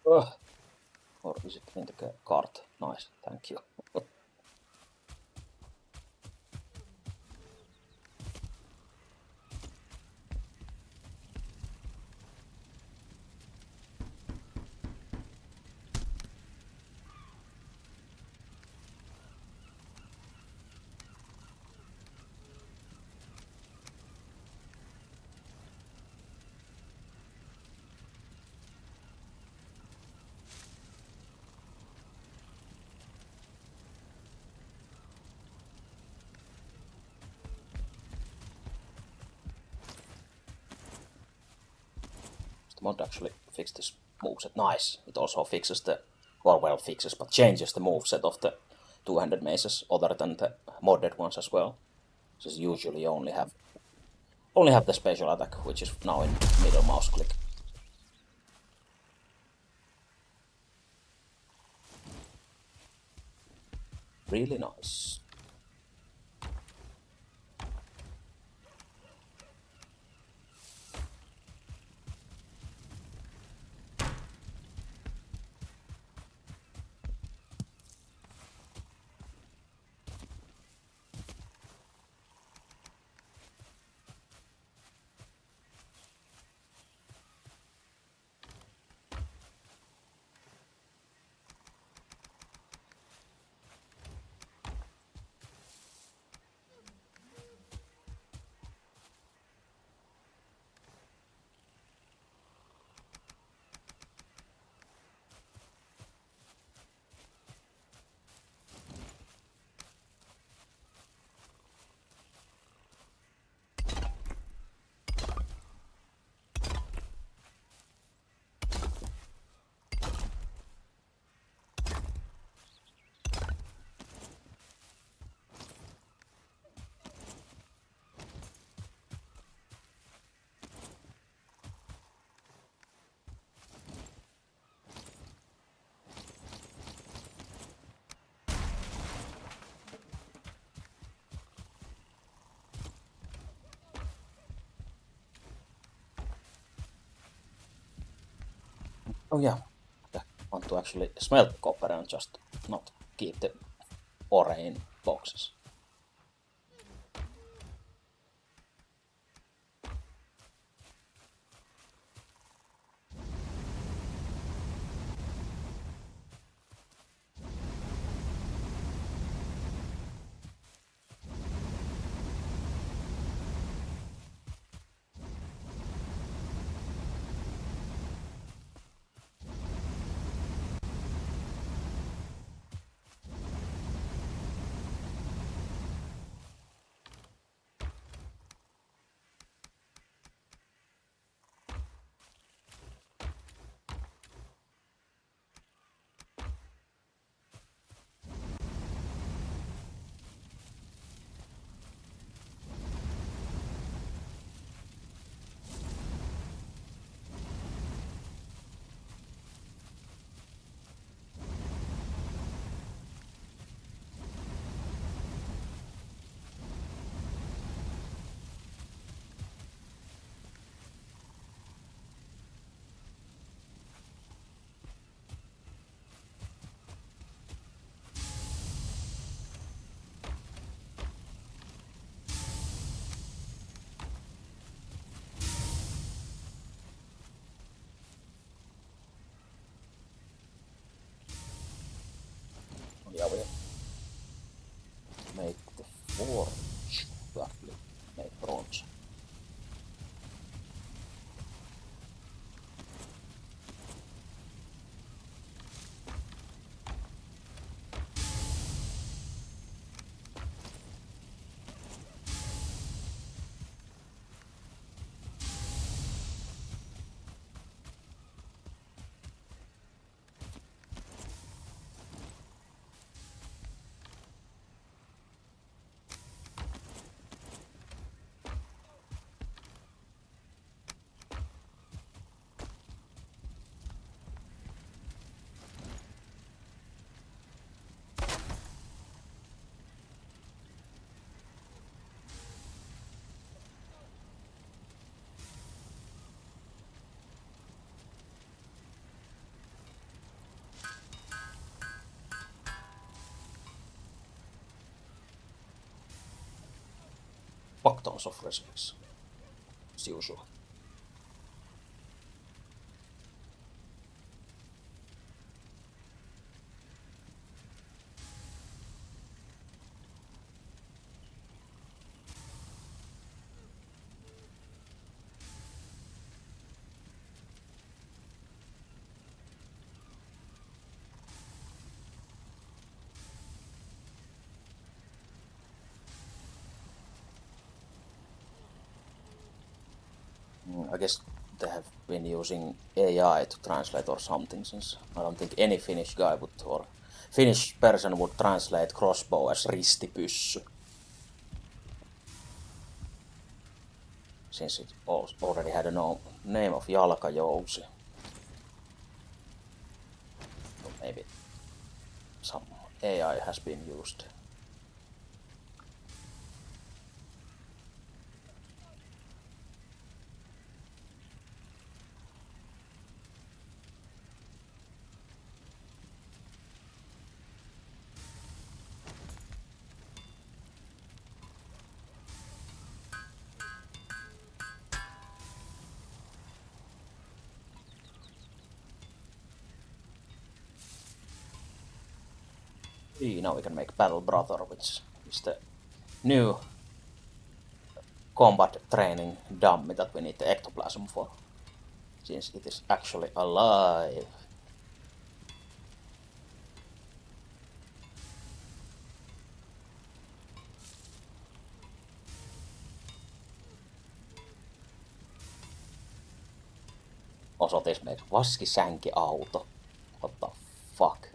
Ugh. Or is it in the cart? Nice, thank you. The mod actually fixed this moveset. Nice. It also fixes the, or well fixes, but changes the moveset of the two-handed maces other than the modded ones as well. So usually only have the special attack, which is now in middle mouse click. Really nice. Oh yeah, I want to actually smelt the copper and just not keep the ore in boxes. Oh yeah, we make the forge to actually make bronze. Fuck tons of recipes, as usual. I guess they have been using AI to translate or something, since I don't think any Finnish guy would, or Finnish person would translate crossbow as ristipyssy, since it already had a name of jalkajousi. So maybe some AI has been used. Now we can make Battle Brother, which is the new combat training dummy that we need the ectoplasm for, since it is actually alive. Also, this makes vaskisänkiauto. What the fuck?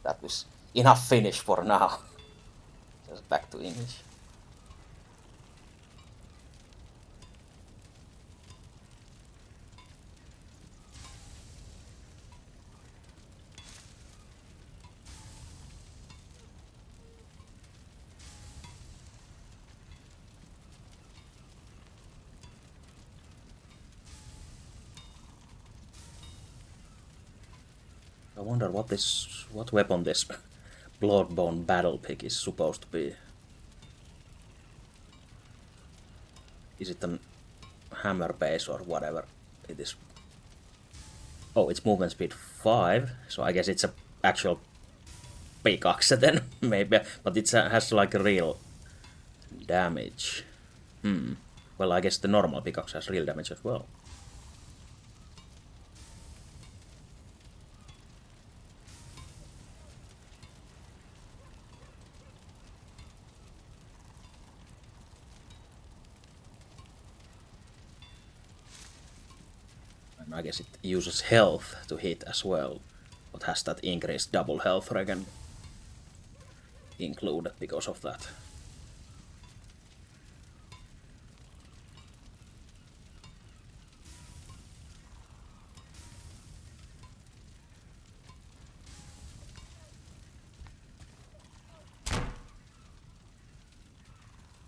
That was enough Finnish for now. Just back to English. I wonder what weapon this Bloodborne battle pick is supposed to be. Is it an hammer base or whatever it is? Oh, it's movement speed 5, so I guess it's a actual pickaxe then, maybe, but it has like a real damage. Well, I guess the normal pickaxe has real damage as well. And I guess it uses health to hit as well, but has that increased double health regen included because of that.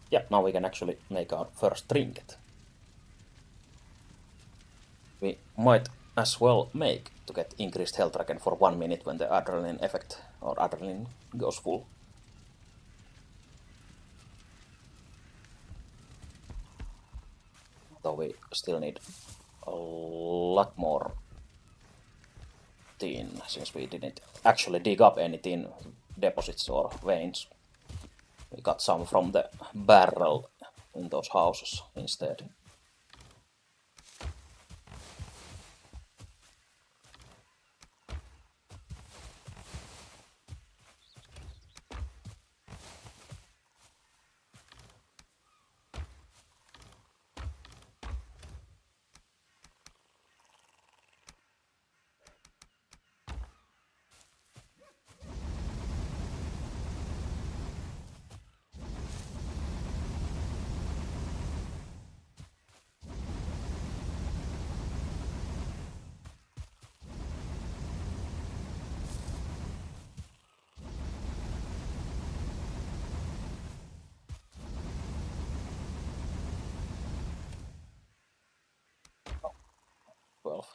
Yeah, now we can actually make our first trinket. We might as well make to get increased health regen for 1 minute when the adrenaline effect or adrenaline goes full. Though we still need a lot more tin since we didn't actually dig up any tin deposits or veins. We got some from the barrel in those houses instead. Well,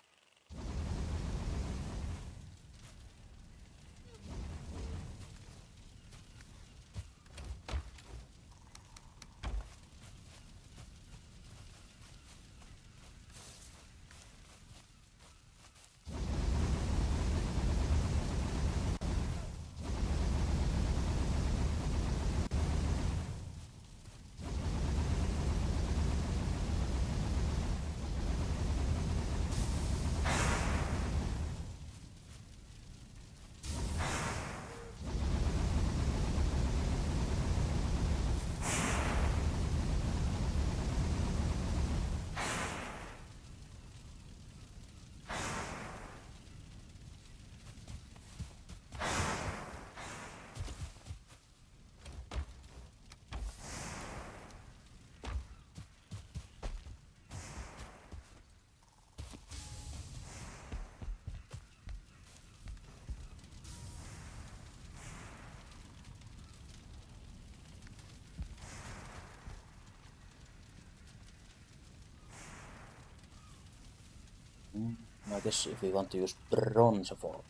I guess if we want to use bronze for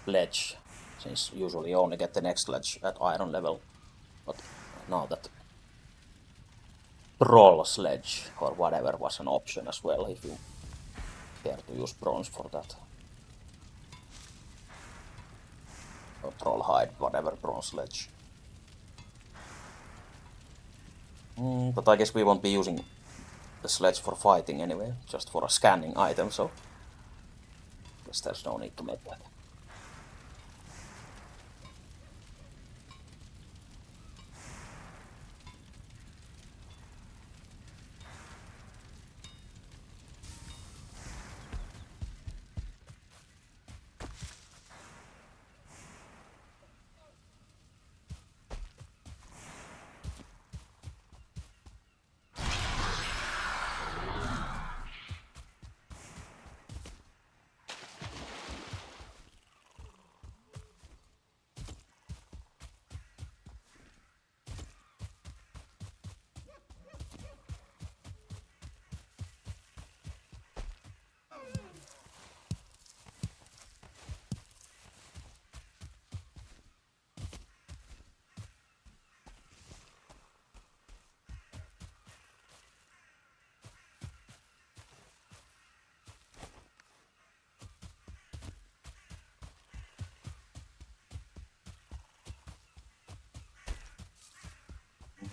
ledge, since usually you only get the next ledge at iron level, but now that troll sledge or whatever was an option as well if you care to use bronze for that. Or troll hide, whatever, bronze sledge. But I guess we won't be using the sledge for fighting anyway, just for a scanning item, so I guess there's no need to make that.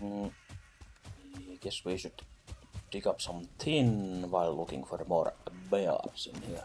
I guess we should dig up some tin while looking for more bears in here.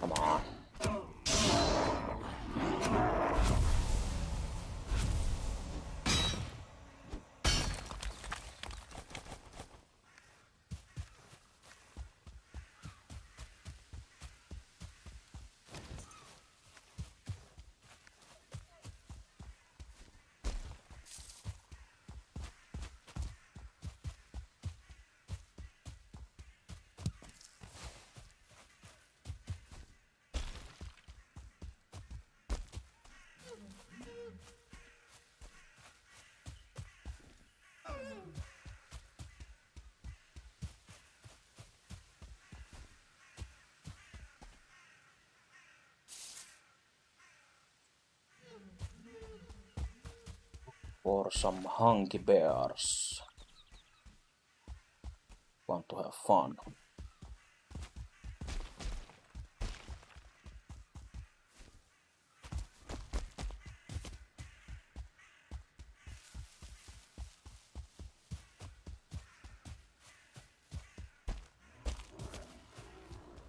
Come on. For some hungry bears. Want to have fun.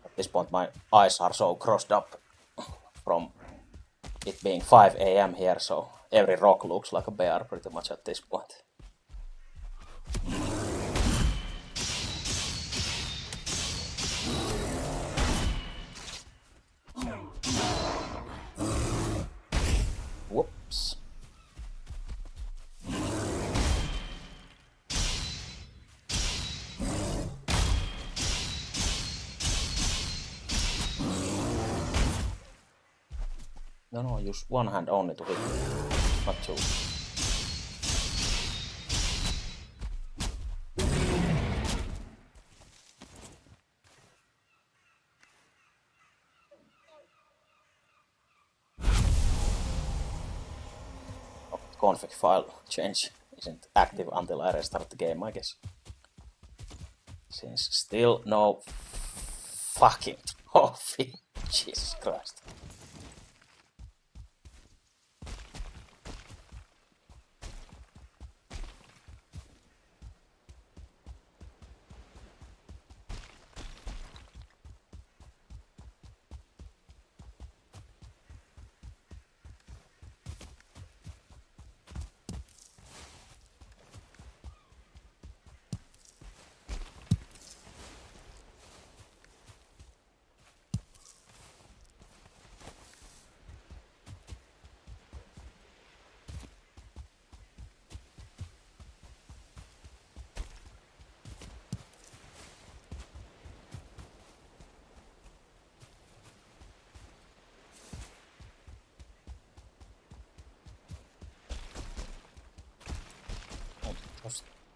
At this point my eyes are so crossed up from it being 5 AM here, so every rock looks like a bear pretty much at this point. Whoops. No, use one hand only to hit, not two. Oh, config file change isn't active until I restart the game, I guess. Since still no fucking trophy. Jesus Christ.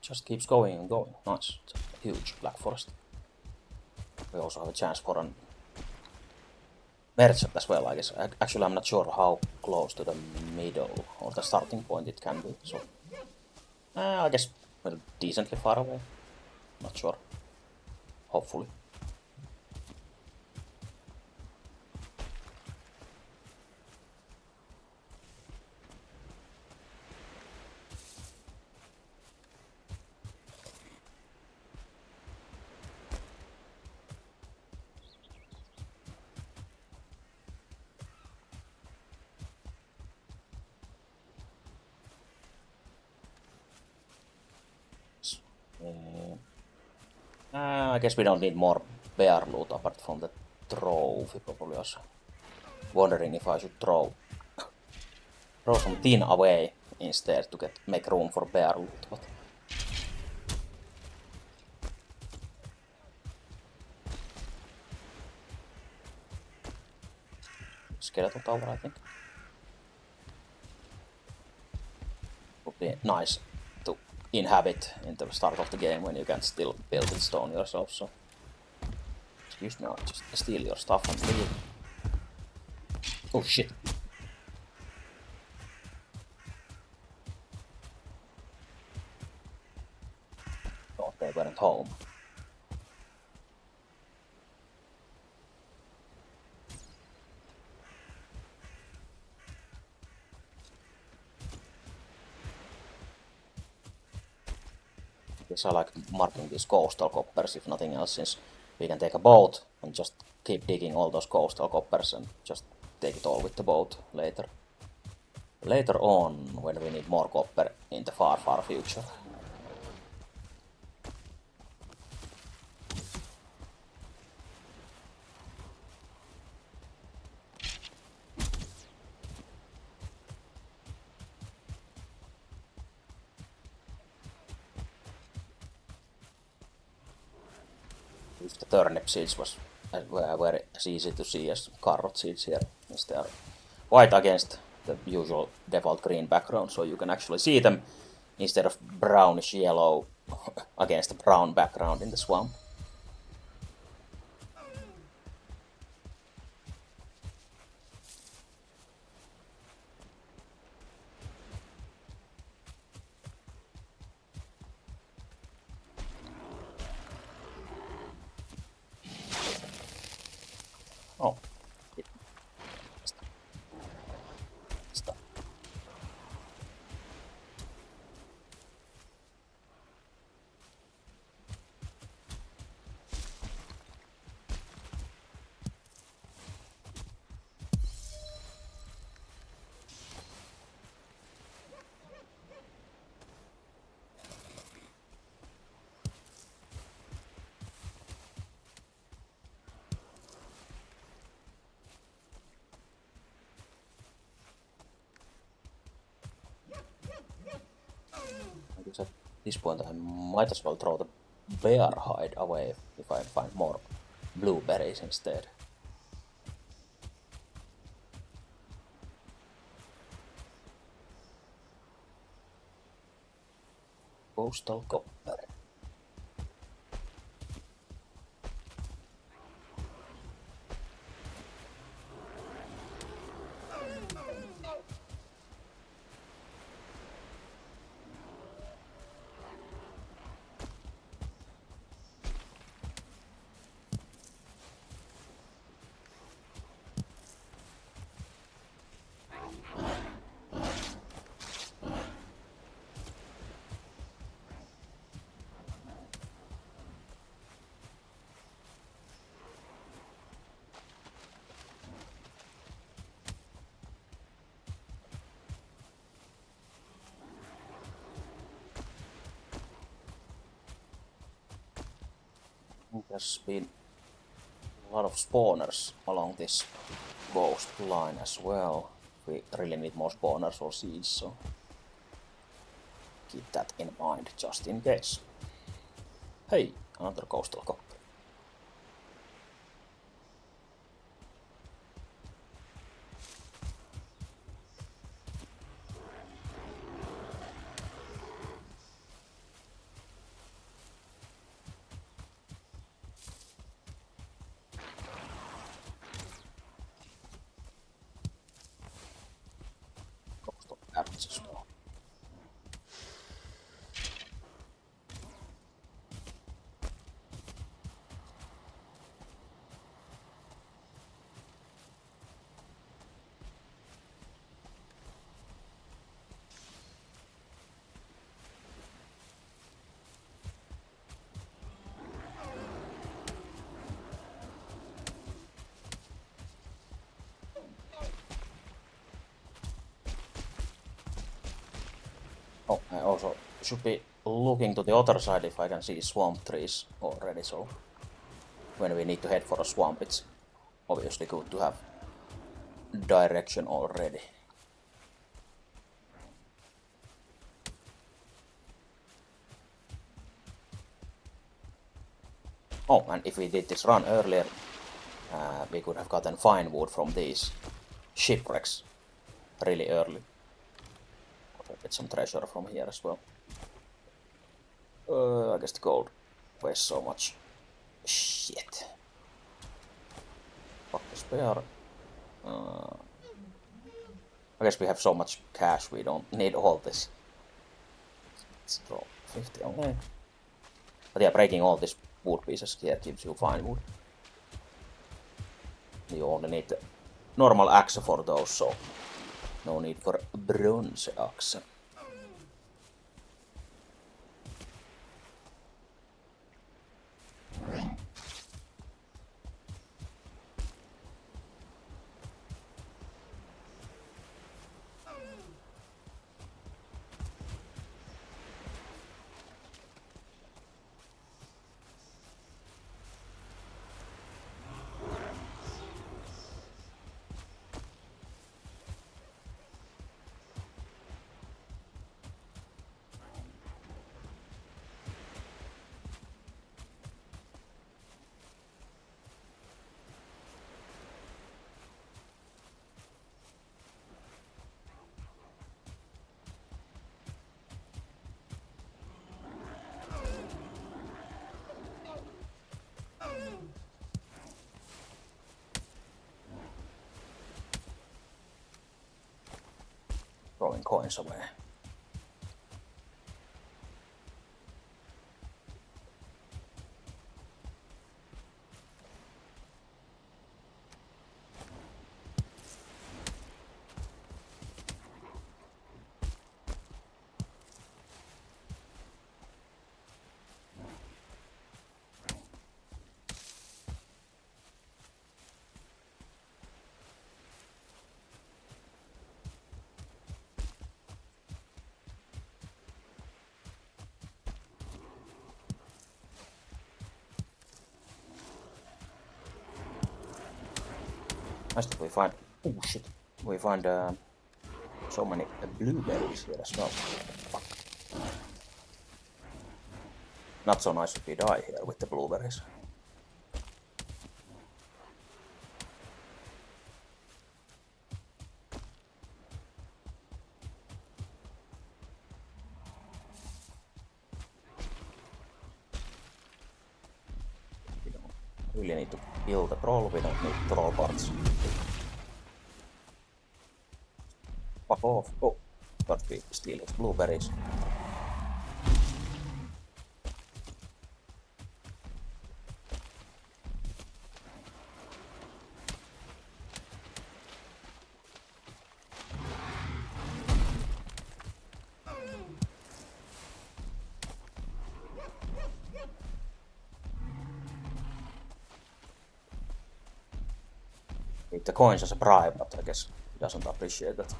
Just keeps going and going. Nice. It's a huge black forest. We also have a chance for an merchant as well, I guess. Actually, I'm not sure how close to the middle or the starting point it can be. So, I guess decently far away. Not sure. Hopefully. I guess we don't need more bear loot apart from the trophy. Probably was wondering if I should throw some tin away instead to make room for bear loot. But skeleton tower, I think. Would be nice to inhabit in the start of the game when you can still build it stone yourself. So, excuse me, I'll just steal your stuff and leave. Oh shit! Oh, they weren't home. I like marking these coastal coppers if nothing else, since we can take a boat and just keep digging all those coastal coppers and just take it all with the boat later. Later on, when we need more copper in the far, far future. If the turnip seeds were very easy to see as carrot seeds here, as they are white against the usual default green background, so you can actually see them instead of brownish yellow against the brown background in the swamp. Oh. Stop. At this point I might as well throw the bear hide away if I find more blueberries instead. Coastal copper. There's been a lot of spawners along this ghost line as well. We really need more spawners or seeds, so keep that in mind just in case. Hey, another coastal copper. Coastal carrots as well. Oh, I also should be looking to the other side if I can see swamp trees already, so when we need to head for a swamp, it's obviously good to have direction already. Oh, and if we did this run earlier, we could have gotten fine wood from these shipwrecks really early. I'll get some treasure from here as well. I guess the gold weighs so much. Shit. Fuck this bear. I guess we have so much cash, we don't need all this. Let's draw 50 only. But yeah, breaking all these wood pieces here gives you fine wood. You only need the normal axe for those, so no need for bronze axe. Throwing coins away. Nice that we find. Oh shit! We find so many blueberries here as well. Fuck. Not so nice if we die here with the blueberries. We don't really need to build a troll, we don't need troll parts. Fuck off. Oh, thought we steal his blueberries. Need the coins as a bribe, but I guess he doesn't appreciate that.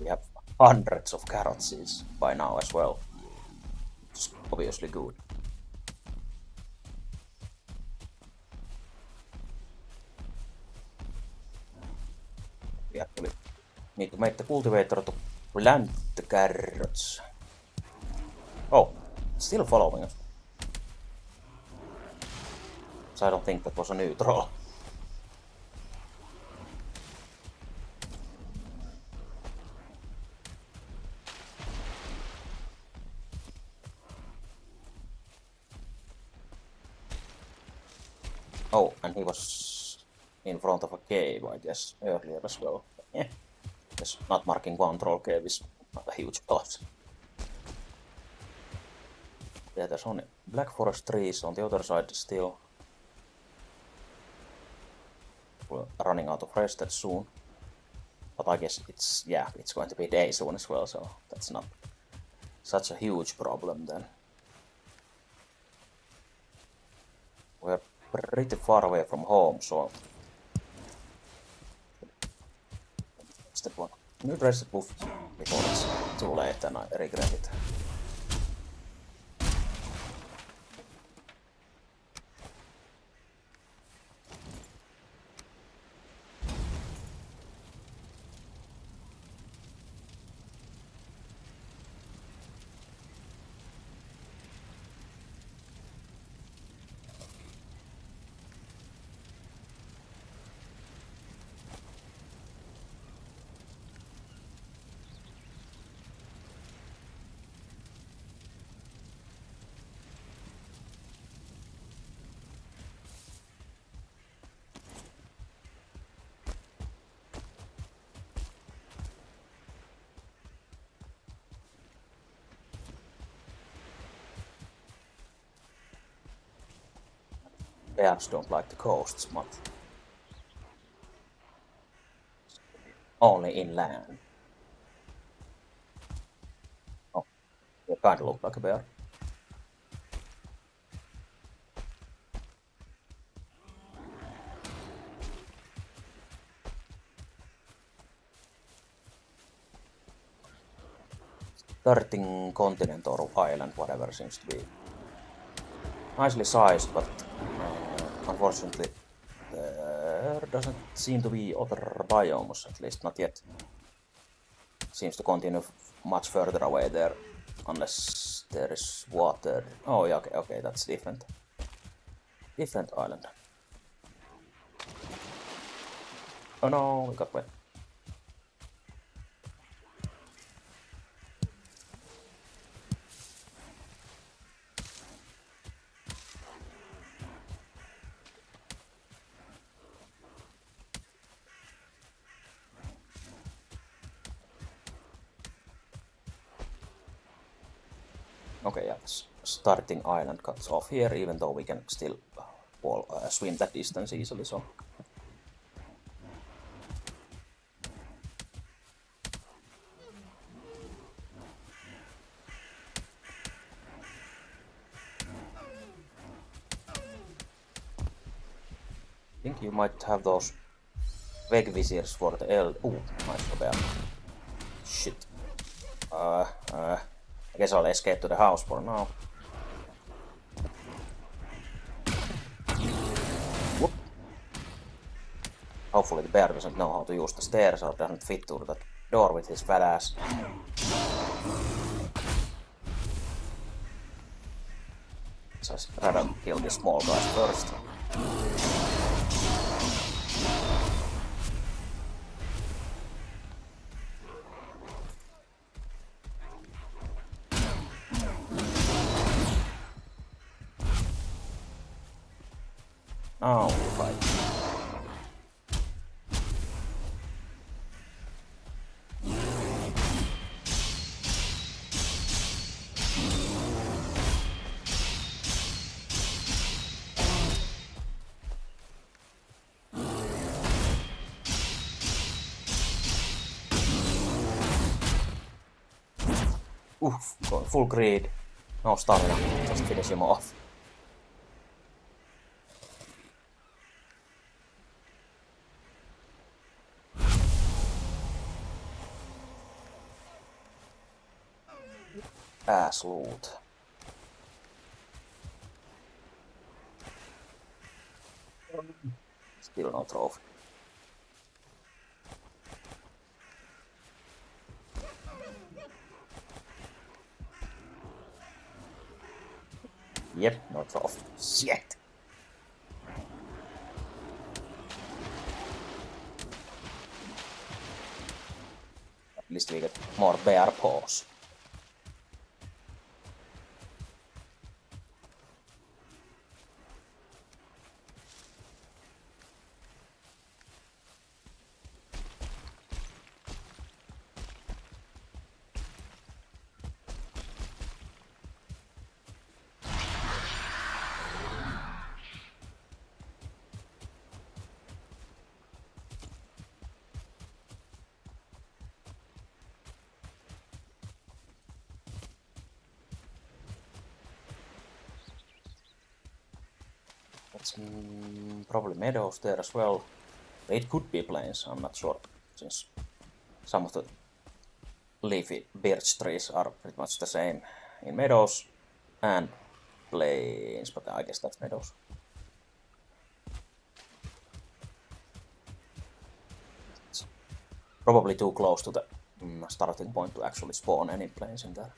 We have hundreds of carrot seeds by now as well. It's obviously good. We actually need to make the cultivator to plant the carrots. Oh, it's still following us. So I don't think that was a new troll. Oh, and he was in front of a cave, I guess, earlier as well. Yeah, guess not marking one troll cave is not a huge plus. Yeah, there's only black forest trees on the other side still. We're running out of rested soon. But I guess it's, yeah, it's going to be day soon as well, so that's not such a huge problem then. We're pretty far away from home, so Step 1. New dress buff before it's too late and I regret it. Bears don't like the coasts much. Only inland. Oh, they kind of look like a bear. Starting continent or island, whatever seems to be nicely sized, but unfortunately there doesn't seem to be other biomes, at least not yet. Seems to continue much further away there, unless there is water. Oh yeah, okay, that's different. Different island. Oh no, we got wet. Okay, yeah, starting island cuts off here, even though we can still swim that distance easily, so. I think you might have those Veg Viziers for the L. Ooh, nice bear. Shit. I guess I'll escape to the house for now. Whoop. Hopefully the bear doesn't know how to use the stairs or doesn't fit through that door with his fat ass. So I'd rather kill the small guys first. Oh, right. Oof, going full greed. No stamina, just finish him off. Ass loot. Still no trophy. Yep, no trophy. Shit! At least we get more bear paws. That's probably meadows there as well. It could be plains, I'm not sure, since some of the leafy birch trees are pretty much the same in meadows and plains, but I guess that's meadows. It's probably too close to the starting point to actually spawn any plains in there.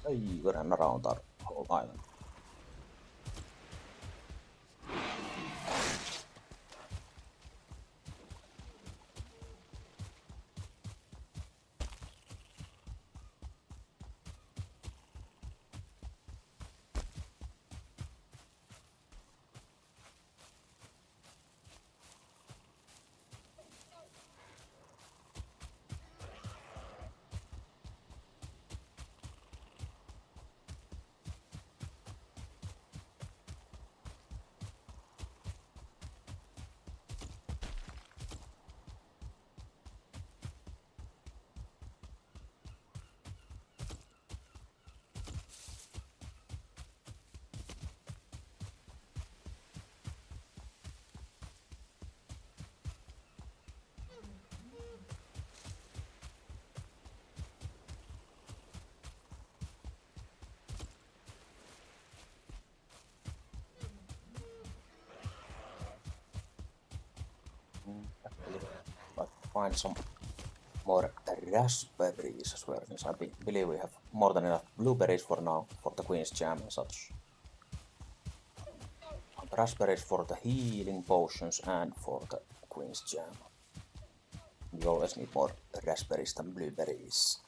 We ran around our whole island. But find some more raspberries as well, since I believe we have more than enough blueberries for now for the Queen's Jam and such. And raspberries for the healing potions and for the Queen's Jam. We always need more raspberries than blueberries.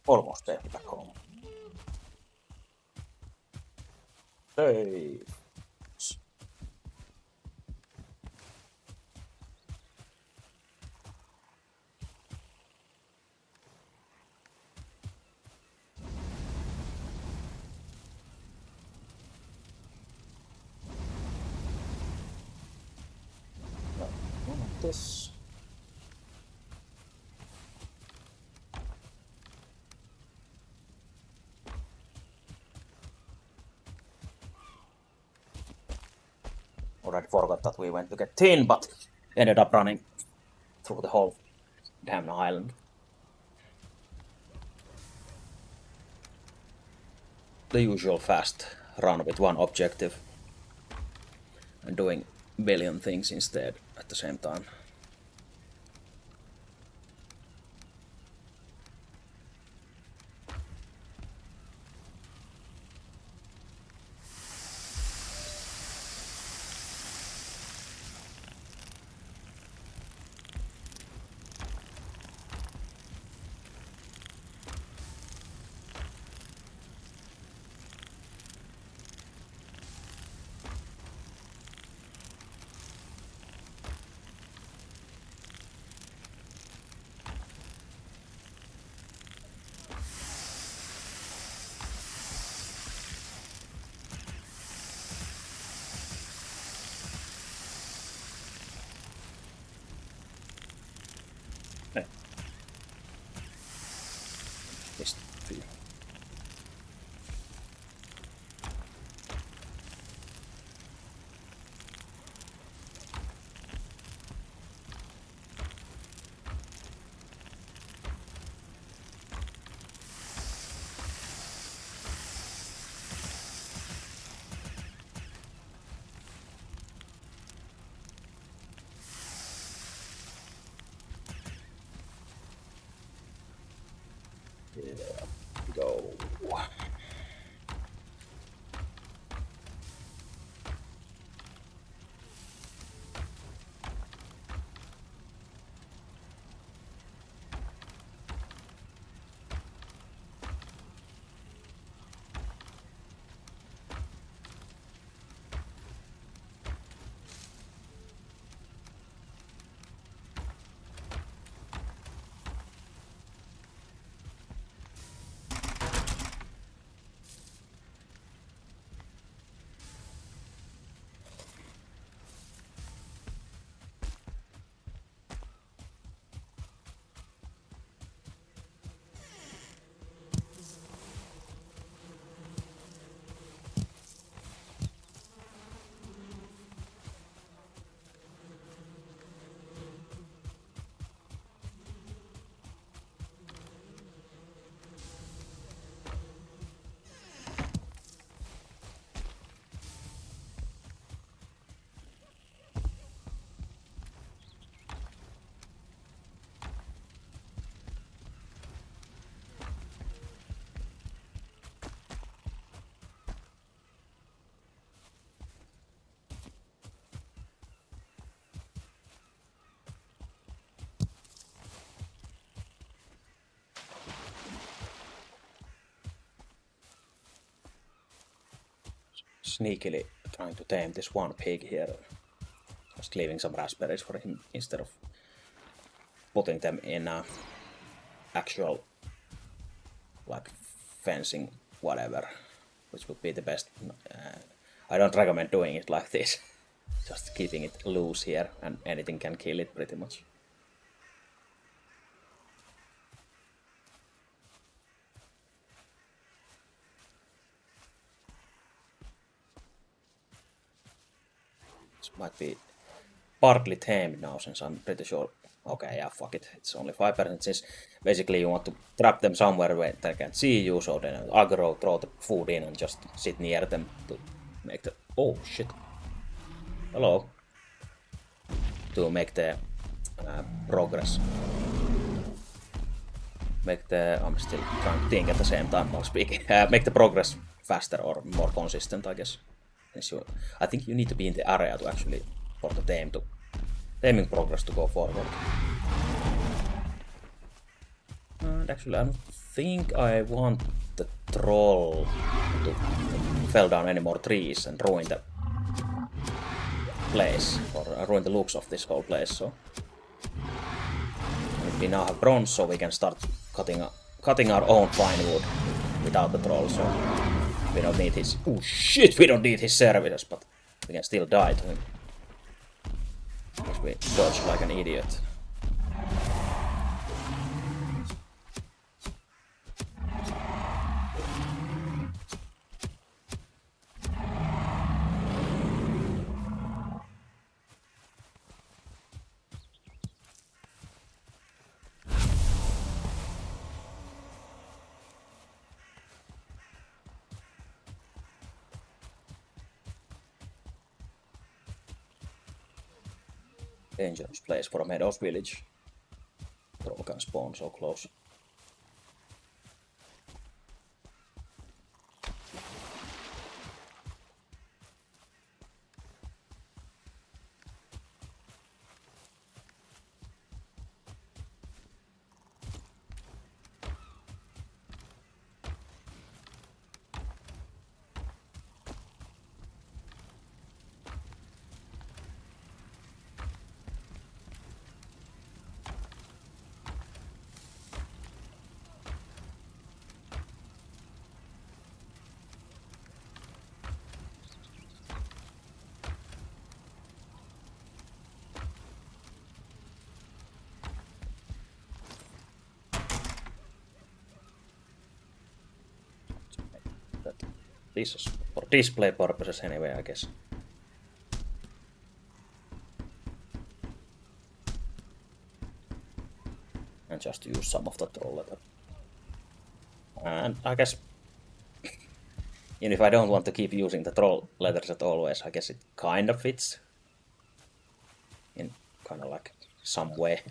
Almost there, back home. Save. No, none of this. Already forgot that we went to get tin, but ended up running through the whole damn island. The usual fast run with one objective and doing a billion things instead at the same time. Missed few. Go. Sneakily trying to tame this one pig here. Just leaving some raspberries for him instead of putting them in actual like fencing whatever, which would be the best. I don't recommend doing it like this. Just keeping it loose here and anything can kill it pretty much. This might be partly tamed now since I'm pretty sure. Okay, yeah, fuck it. It's only 5% since basically you want to trap them somewhere where they can see you, so then aggro, throw the food in and just sit near them to make the. Oh shit. Hello. To make the progress. Make the. I'm still trying to think at the same time while speaking. Make the progress faster or more consistent, I guess. I think you need to be in the area to actually for the taming progress to go forward. And actually, I don't think I want the troll to fell down any more trees and ruin the place or ruin the looks of this whole place. So we now have bronze, so we can start cutting our own pine wood without the troll. So we don't need his. Oh shit! We don't need his services, but we can still die to him. Because we dodge like an idiot. Dangerous place for a Meadows village. Troll can spawn so close. This is for display purposes anyway, I guess. And just use some of the troll leather. And I guess, even if I don't want to keep using the troll leathers at always, I guess it kind of fits. In kind of like some way.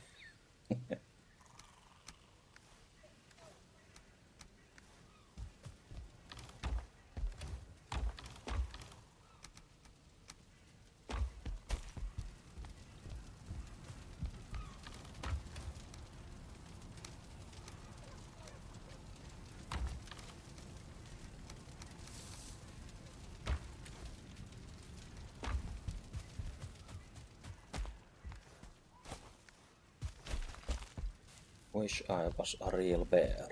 Wish I was a real bear.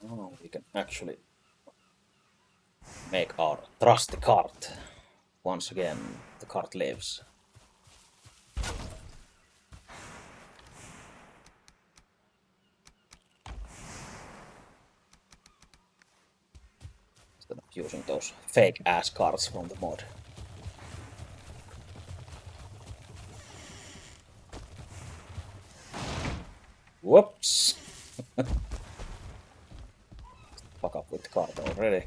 Oh, we can actually make our trusty cart. Once again, the cart lives. Instead of using those fake ass carts from the mod. Whoops! Fuck up with the cart already.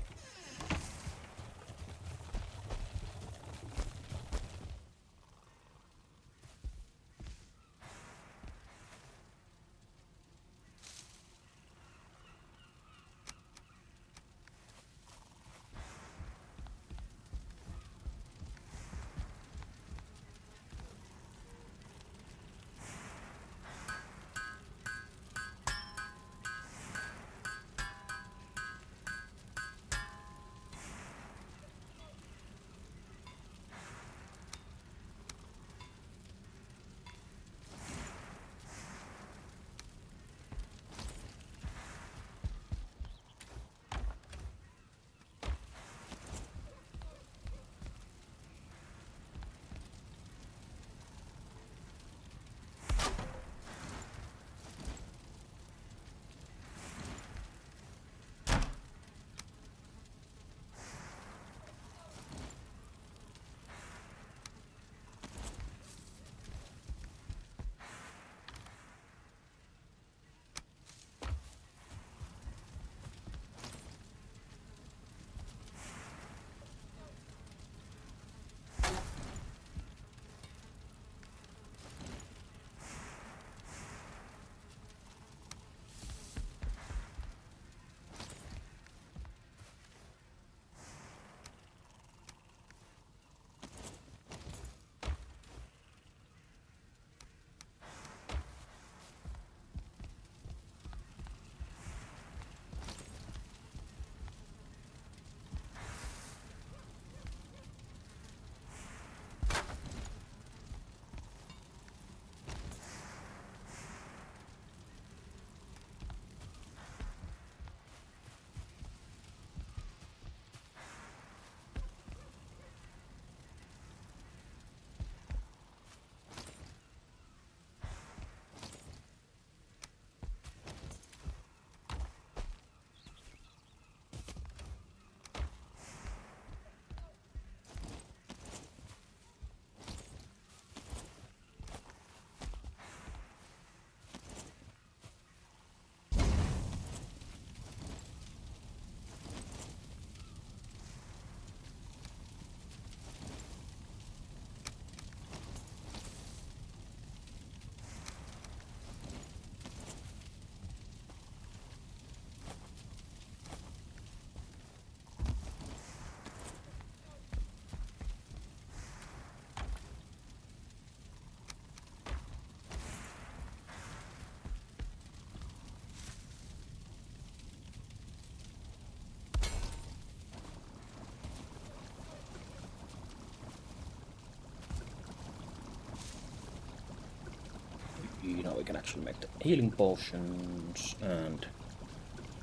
we can actually make the healing potions and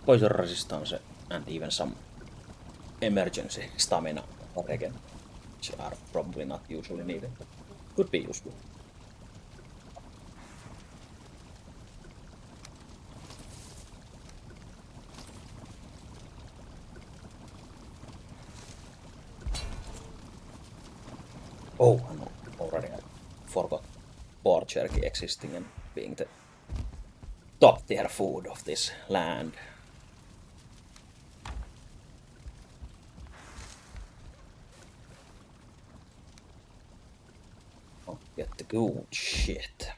poison resistance and even some emergency stamina regen, which are probably not usually needed, but could be useful. Oh, and already I forgot boar jerky existing and being the top tier food of this land. Oh, get the good shit.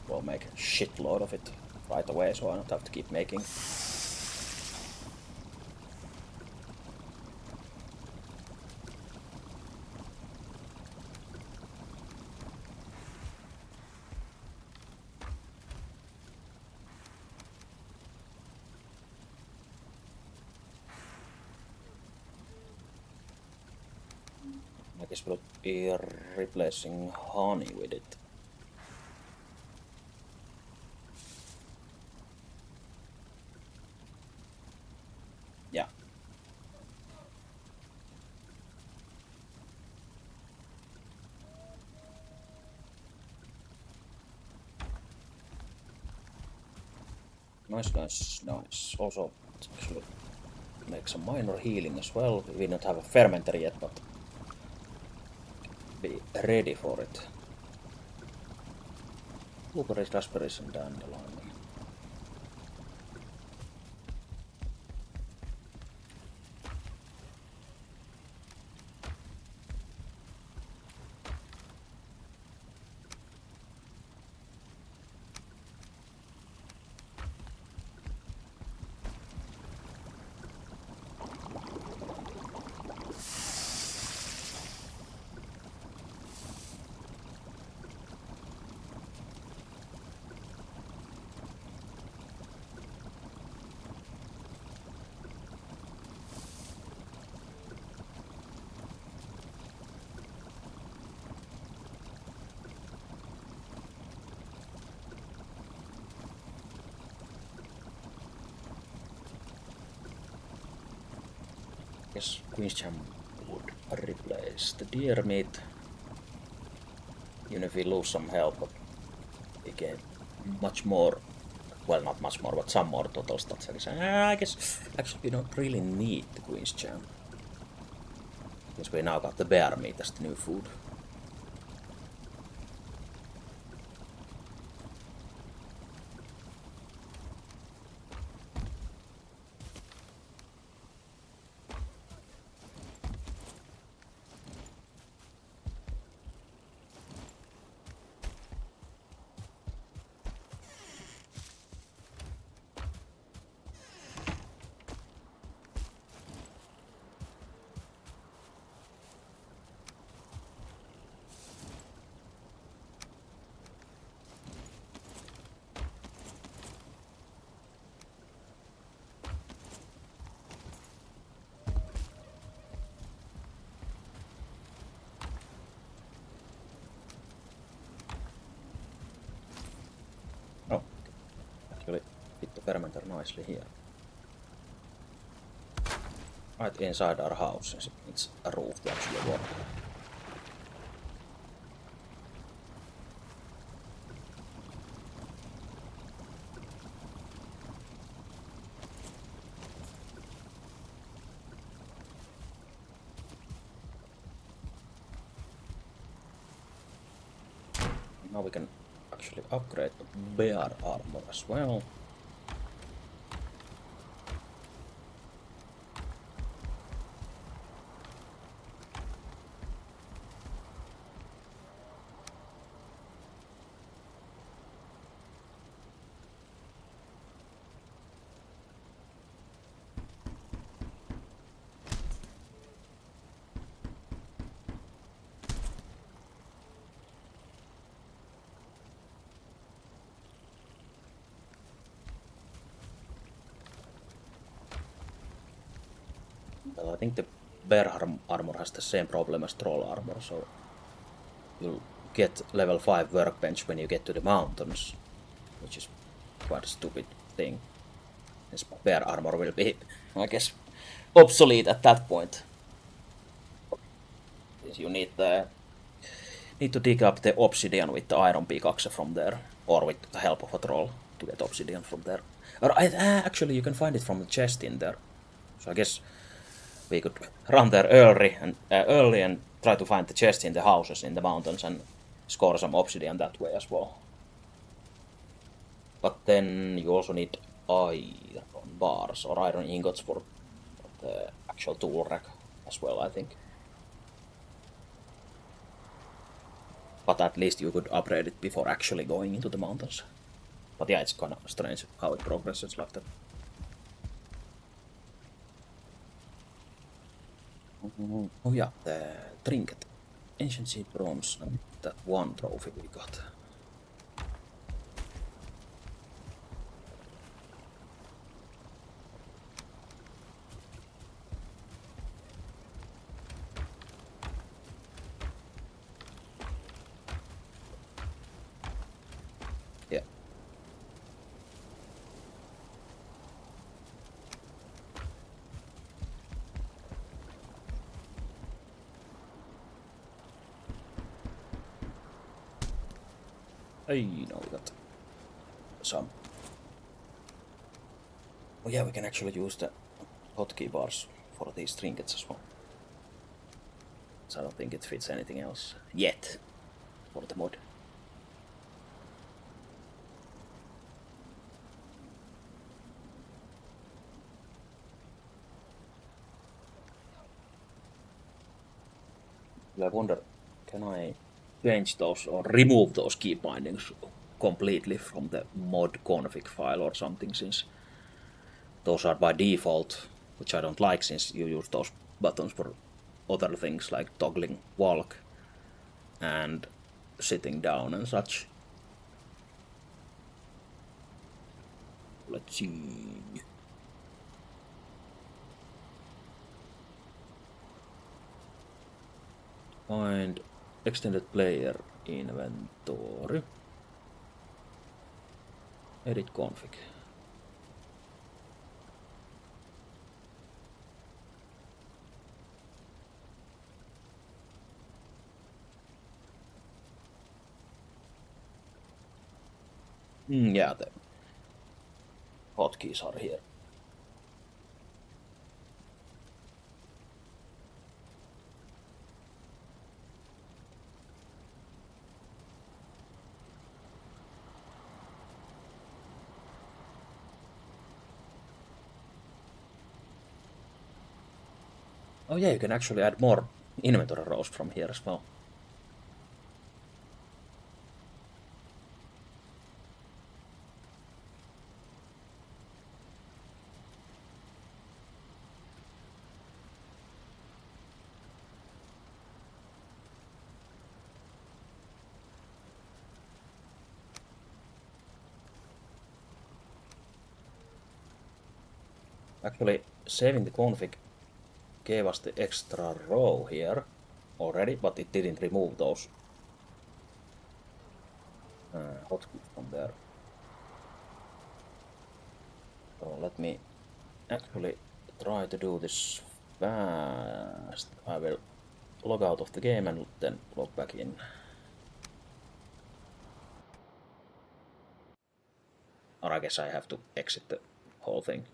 We'll make a shitload of it right away, so I don't have to keep making. I guess we'll be replacing honey with it. Yeah. Nice, nice, nice. Also, let's actually make some minor healing as well. We don't have a fermenter yet, but be ready for it. Blueberries, raspberries, and dandelion. Guess Queen's Jam would replace the deer meat. Even if we lose some health, but we gain much more. Well, not much more, but some more total stats. I guess actually we don't really need the Queen's Jam, since we now got the bear meat as the new food. Oh, actually fit the fermenter nicely here. Right inside our house, since it needs a roof to actually work. Now we can actually upgrade the bear armor as well. Well, I think the armor has the same problem as troll armor, so you'll get level 5 workbench when you get to the mountains, which is quite a stupid thing. This bear armor will be, I guess, obsolete at that point. You need to dig up the obsidian with the iron pickaxe from there, or with the help of a troll to get obsidian from there. Or actually, you can find it from the chest in there. So I guess we could run there early and try to find the chest in the houses in the mountains and score some obsidian that way as well. But then you also need iron bars or iron ingots for the actual tool rack as well, I think. But at least you could upgrade it before actually going into the mountains. But yeah, it's kind of strange how it progresses like that. Oh yeah, the trinket. Ancient seed bronze, and that one trophy we got. Yeah. Hey, now we got some. Oh yeah, we can actually use the hotkey bars for these trinkets as well. So I don't think it fits anything else yet for the mod. I wonder, can I change those or remove those key bindings completely from the mod config file or something, since those are by default, which I don't like since you use those buttons for other things like toggling walk and sitting down and such. Let's see. Find extended player inventory. Edit config. Yeah, the hotkeys are here. Oh yeah, you can actually add more inventory rows from here as well. Actually, saving the config gave us the extra row here already, but it didn't remove those hotkeys from there. So let me actually try to do this fast. I will log out of the game and then log back in. Or I guess I have to exit the whole thing.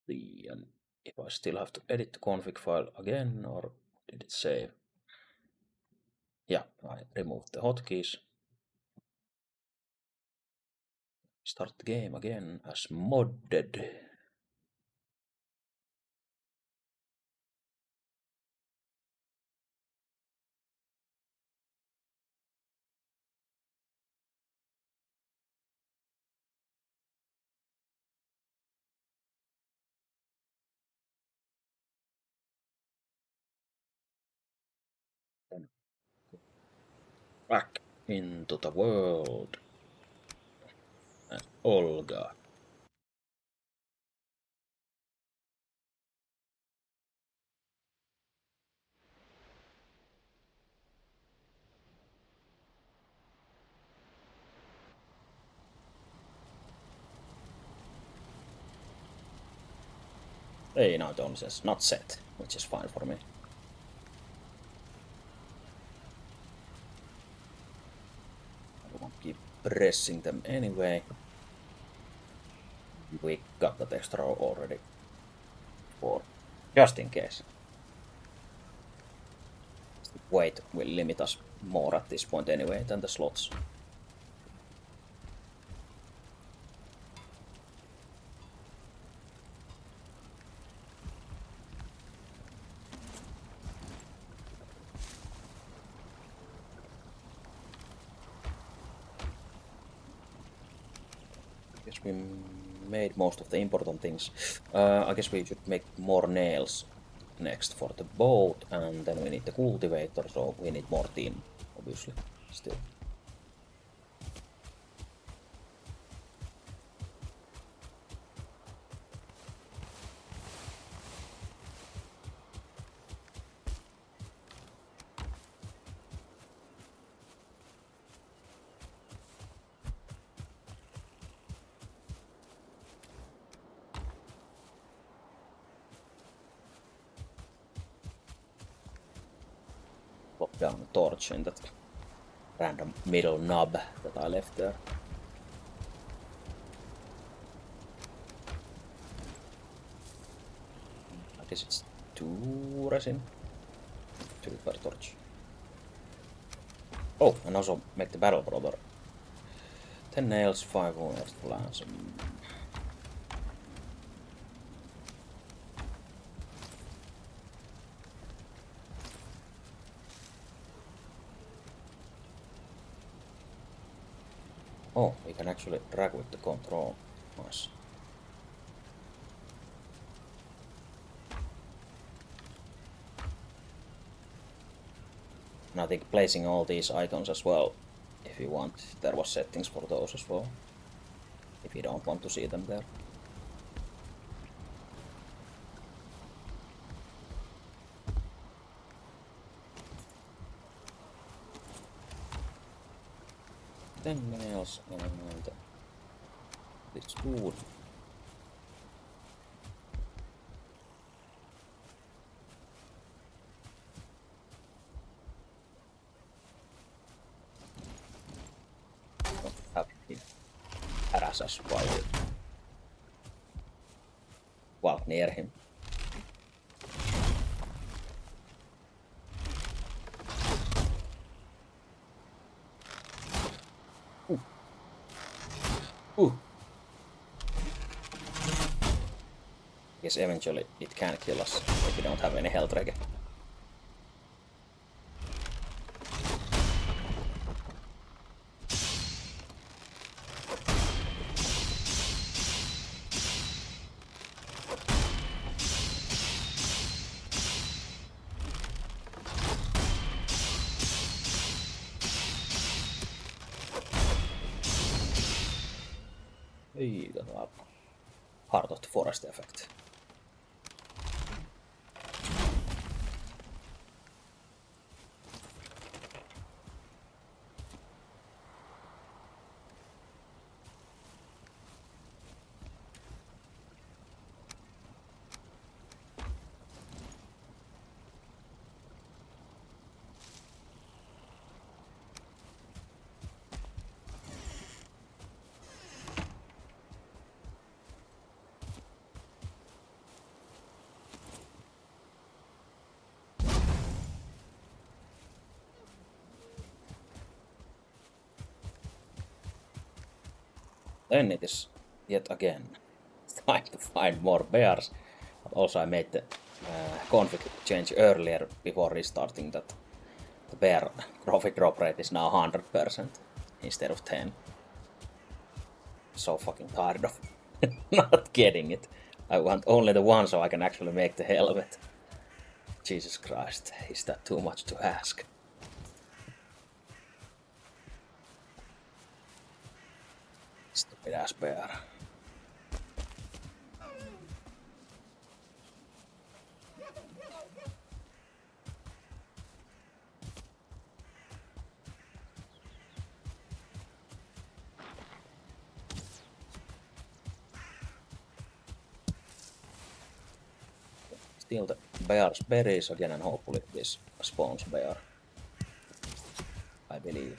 And if I still have to edit the config file again, or did it save? Yeah, I removed the hotkeys. Start the game again as modded. Back into the world. And Olga. Hey, now it only says not set, which is fine for me. I don't want to keep pressing them anyway. We got that extra row already. For just in case. Weight will limit us more at this point anyway than the slots. I guess we made most of the important things. I guess we should make more nails next for the boat, and then we need the cultivator, so we need more tin, obviously, still. Pop down a torch in that random middle knob that I left there. I guess it's 2 resin. 2 per torch. Oh, and also make the battle brother. 10 nails, 5 extra lance. Oh, we can actually drag with the control. Nice. And I think placing all these icons as well, if you want, there was settings for those as well. If you don't want to see them there. Then nails and this wood. Don't have him harass us while we, well, near him. Ooh. Yes, eventually it can kill us if we don't have any health regen. Ei, Heart of the Forest effect. then it is yet again time to find more bears. But also I made the config change earlier before restarting that the bear profit drop rate is now 100% instead of 10. So fucking tired of not getting it. I want only the one so I can actually make the helmet. Jesus Christ, is that too much to ask? Stupid ass bear. Steal the bear's berries again and hopefully this spawns bear. I believe.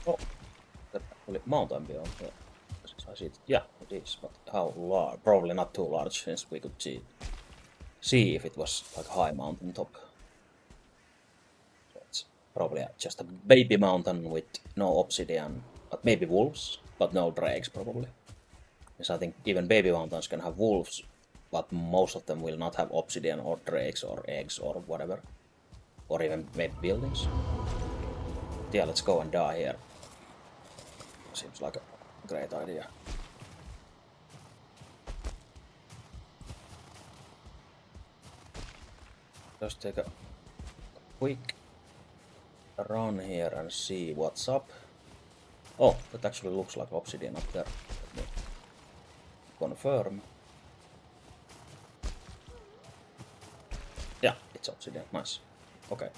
Oh, that actually mountain biome here. I see it. Yeah, it is, but how large? Probably not too large since we could see if it was like a high mountain top. So it's probably just a baby mountain with no obsidian, but maybe wolves, but no drakes probably. Because I think even baby mountains can have wolves, but most of them will not have obsidian or drakes or eggs or whatever. Or even maybe buildings. Yeah, let's go and die here. Seems like a great idea. Just take a quick run here and see what's up. Oh, that actually looks like obsidian up there. Let me confirm. Yeah, it's obsidian. Nice. Okay.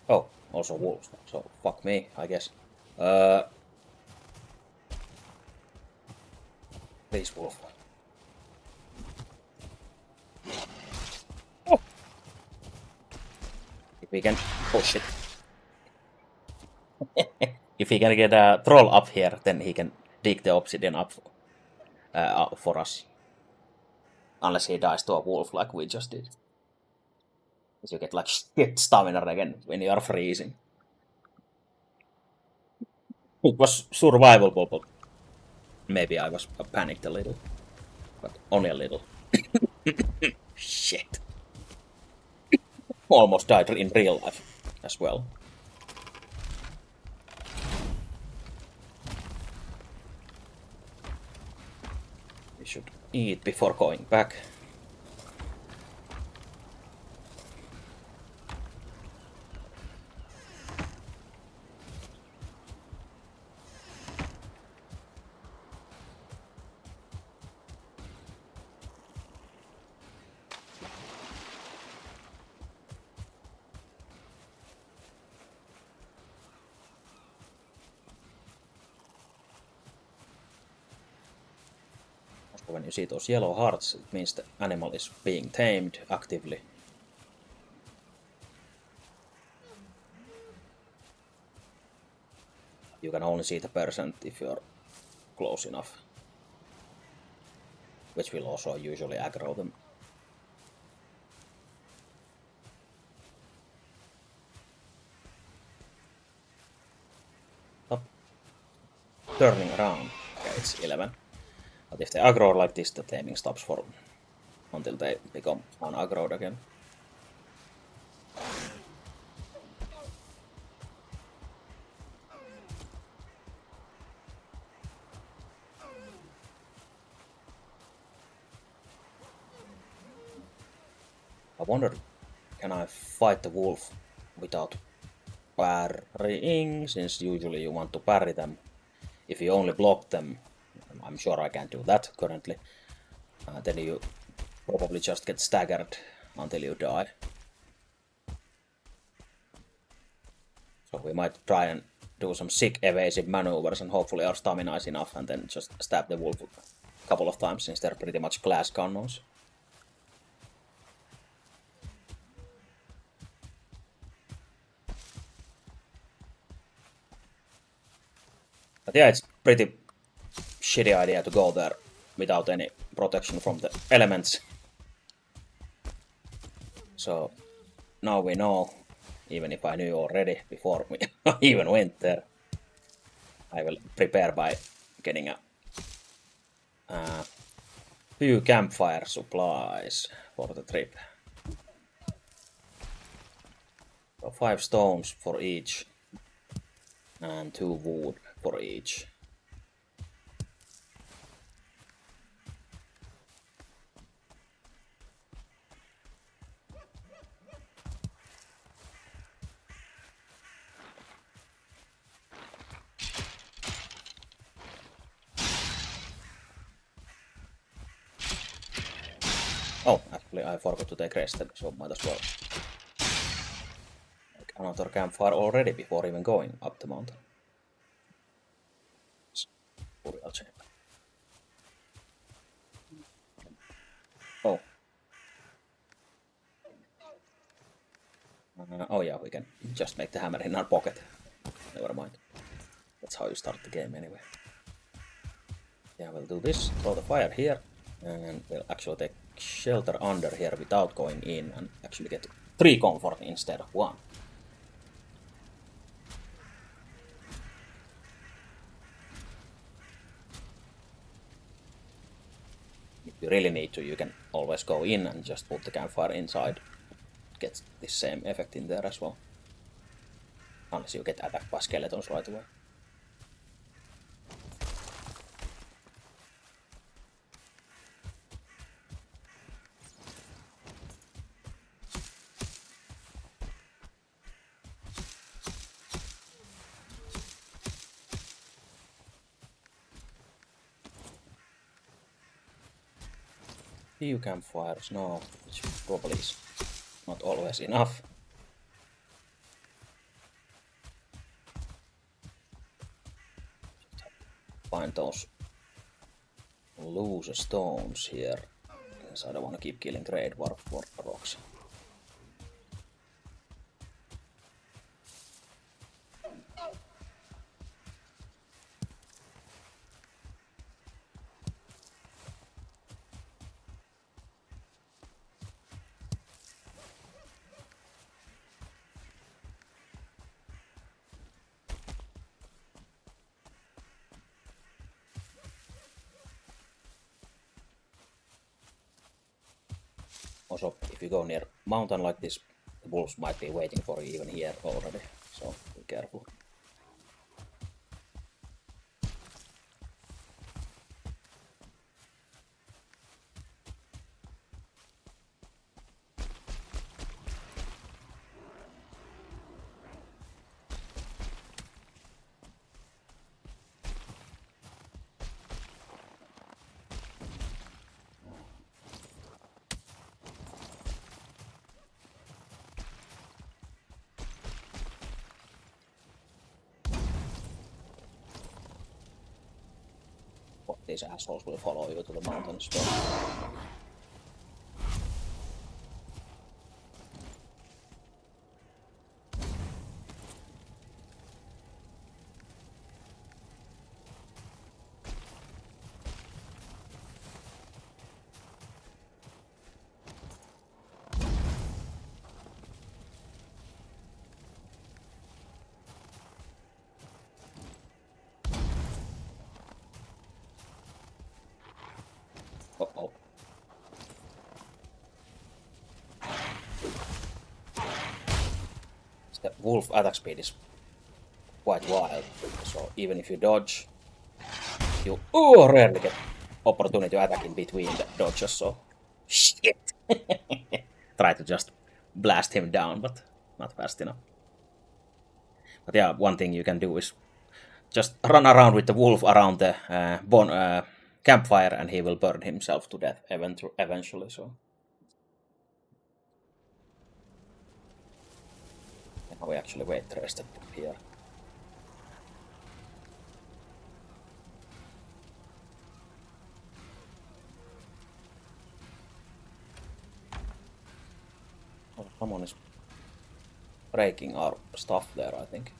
Oh, also wolves. So fuck me, I guess. Please, wolf. Oh. If we can. Oh shit. If he can get a troll up here, then he can dig the obsidian up for us. Unless he dies to a wolf like we just did. Because you get like shit stamina again when you are freezing. It was survivable, but maybe I was panicked a little. But only a little. Shit. Almost died in real life as well. We should eat before going back. When you see those yellow hearts, it means the animal is being tamed actively. You can only see the percent if you're close enough. Which will also usually aggro them. Stop turning around. Okay, it's 11. But if they aggro like this, the taming stops for until they become unaggroed again. I wonder, can I fight the wolf without parrying, since usually you want to parry them. If you only block them, I'm sure I can't do that currently, then you probably just get staggered until you die. So we might try and do some sick evasive maneuvers and hopefully our stamina is enough and then just stab the wolf a couple of times since they're pretty much glass cannons. But yeah, it's pretty shitty idea to go there without any protection from the elements. So now we know, even if I knew already before we even went there, I will prepare by getting a few campfire supplies for the trip. So 5 stones for each and 2 wood for each. Oh, actually I forgot to take rested, so might as well make another campfire already before even going up the mountain. Burial chamber. Oh. Oh yeah, we can just make the hammer in our pocket. Never mind. That's how you start the game anyway. Yeah, we'll do this, throw the fire here, and we'll actually take shelter under here without going in and actually get 3 comfort instead of 1. If you really need to, you can always go in and just put the campfire inside. Get this same effect in there as well. Unless you get attacked by skeletons right away. Few campfires, no, which probably is not always enough. Find those loose stones here, because I don't want to keep killing great warp rocks. Also, if you go near mountain like this, the wolves might be waiting for you even here already, so be careful. These assholes will follow you to the mountains. Uh-oh. The wolf attack speed is quite wild, so even if you dodge, you rarely get opportunity to attack in between the dodges, so shit! Try to just blast him down, but not fast enough. But yeah, one thing you can do is just run around with the wolf around the campfire and he will burn himself to death eventually, so. And now we actually wait the rest here. Oh, someone is breaking our stuff there, I think.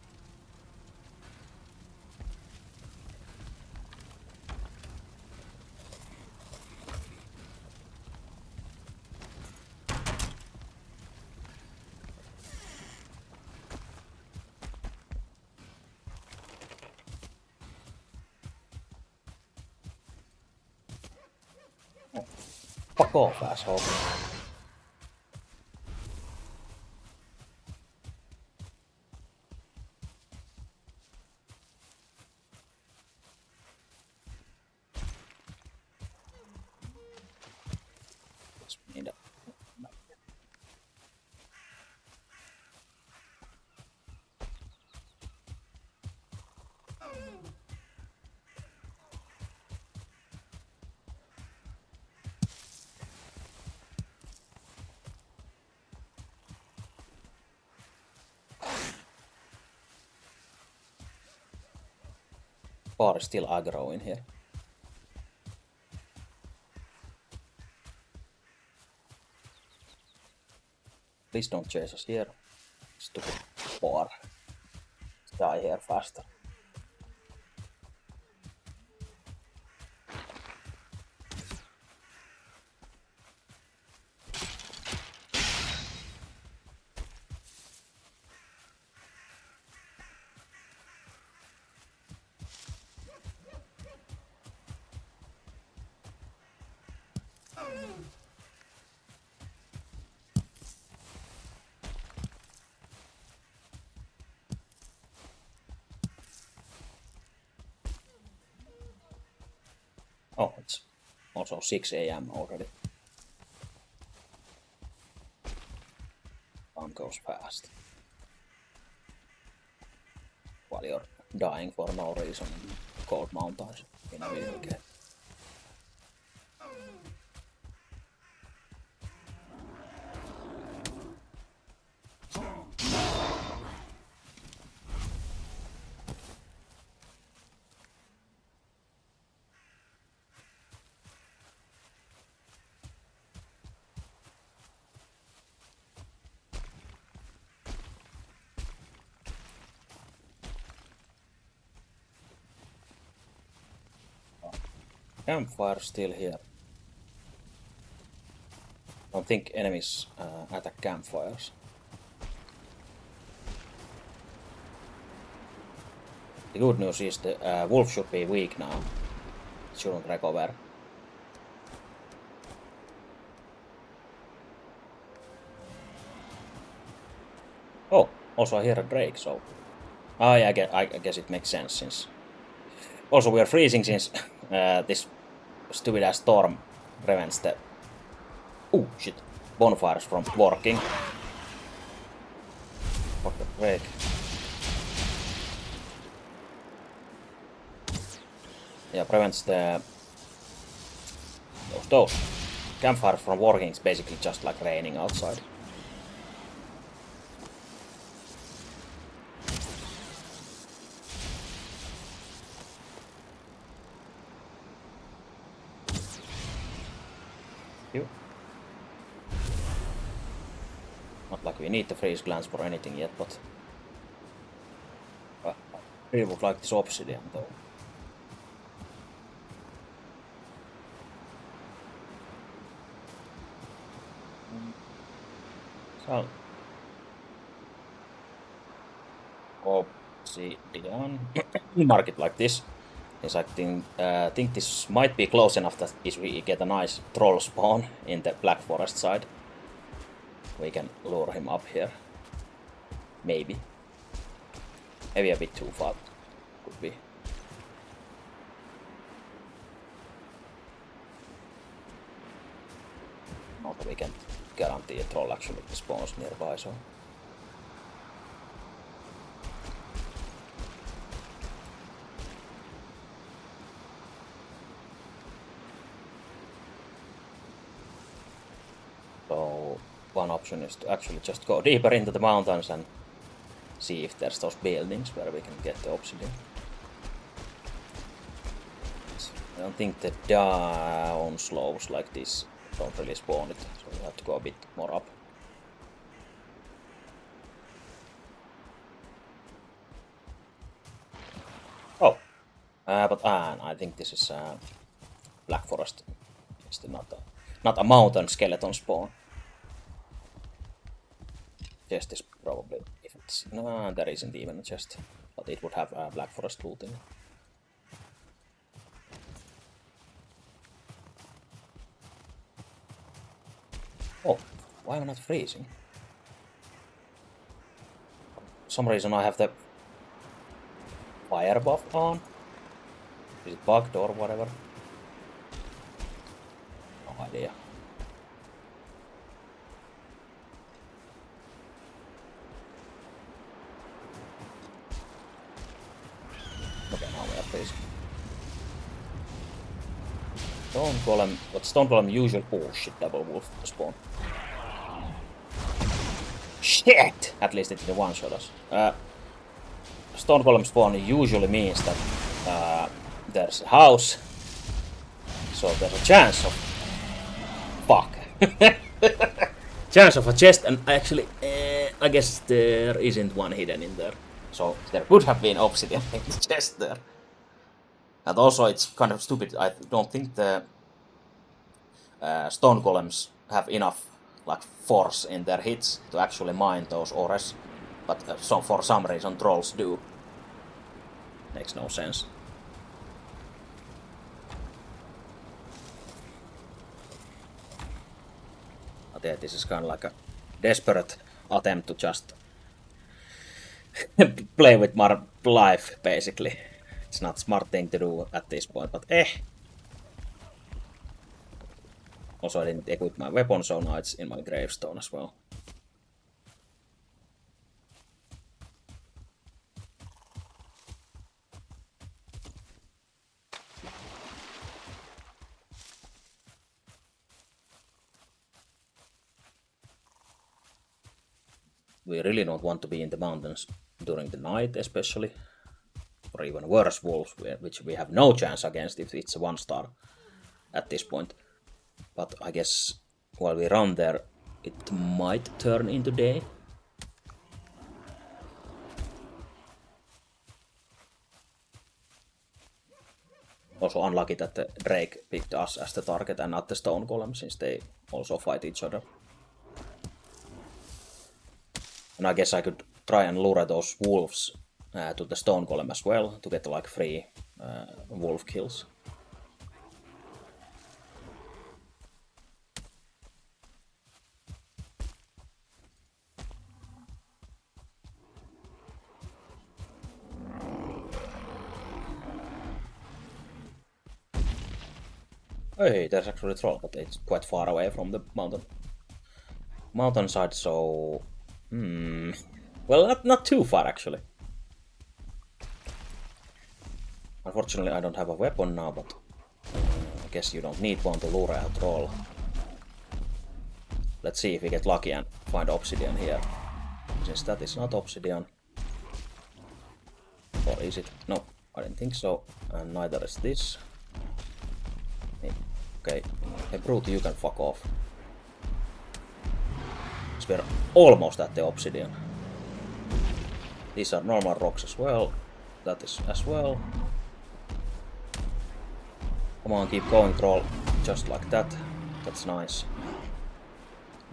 Fuck off, asshole. Bar is still aggro in here. Please don't chase us here. Stupid bar. Let's die here faster. Oh, it's also 6 AM already. Time goes fast. While you're dying for no reason in cold mountains in a video game. Campfire still here. I don't think enemies attack campfires. The good news is the wolf should be weak now. It shouldn't recover. Oh, also I hear a drake, so... I guess it makes sense since... Also we are freezing since this stupid ass storm prevents the... Oh shit, bonfires from working. What the frick? Yeah, prevents the... Those campfires from working. It's basically just like raining outside. Not like we need the freeze glance for anything yet, but I really would like this obsidian though. So obsidian. Mark it like this. Yes, I think this might be close enough that if we get a nice troll spawn in the Black Forest side, we can lure him up here. Maybe. Maybe a bit too far. Could be. Not we can't guarantee a troll actually spawns nearby, so. So one option is to actually just go deeper into the mountains and see if there's those buildings where we can get the obsidian. I don't think the down slopes like this don't really spawn it, so we have to go a bit more up. Oh, but I think this is Black Forest. It's not a mountain skeleton spawn. Chest is probably, if it's, no, there isn't even a chest, but it would have Black Forest loot in it. Oh, why am I not freezing? For some reason I have the fire buff on. Is it bugged or whatever? No idea. Okay, now we are freezing. Stone Golem, but Stone Golem usually... Oh shit, double wolf spawn. Shit! At least it didn't one-shot us. Stone Golem spawn usually means that there's a house, so there's a chance of... Fuck. Chance of a chest, and actually, I guess there isn't one hidden in there. So there could have been obsidian in the chest there. And also it's kind of stupid, I don't think the stone golems have enough like force in their hits to actually mine those ores. But so for some reason trolls do. Makes no sense. But yeah, this is kind of like a desperate attempt to just play with my life, basically. It's not a smart thing to do at this point, but Also, I didn't equip my weapon, so now it's in my gravestone as well. We really don't want to be in the mountains during the night, especially. Or even worse, wolves, which we have no chance against if it's a 1-star at this point. But I guess while we run there, it might turn into day. Also unlucky that the Drake picked us as the target and not the Stone Golem, since they also fight each other. And I guess I could try and lure those wolves to the Stone Golem as well, to get like 3 wolf kills. Hey, there's actually a troll, but it's quite far away from the mountainside, so... Well, not too far, actually. Unfortunately, I don't have a weapon now, but I guess you don't need one to lure a troll. Let's see if we get lucky and find obsidian here. Since that is not obsidian. Or is it? No, I didn't think so. And neither is this. Okay, hey Brute, you can fuck off. We're almost at the obsidian. These are normal rocks as well. That is as well. Come on, keep going, troll. Just like that. That's nice.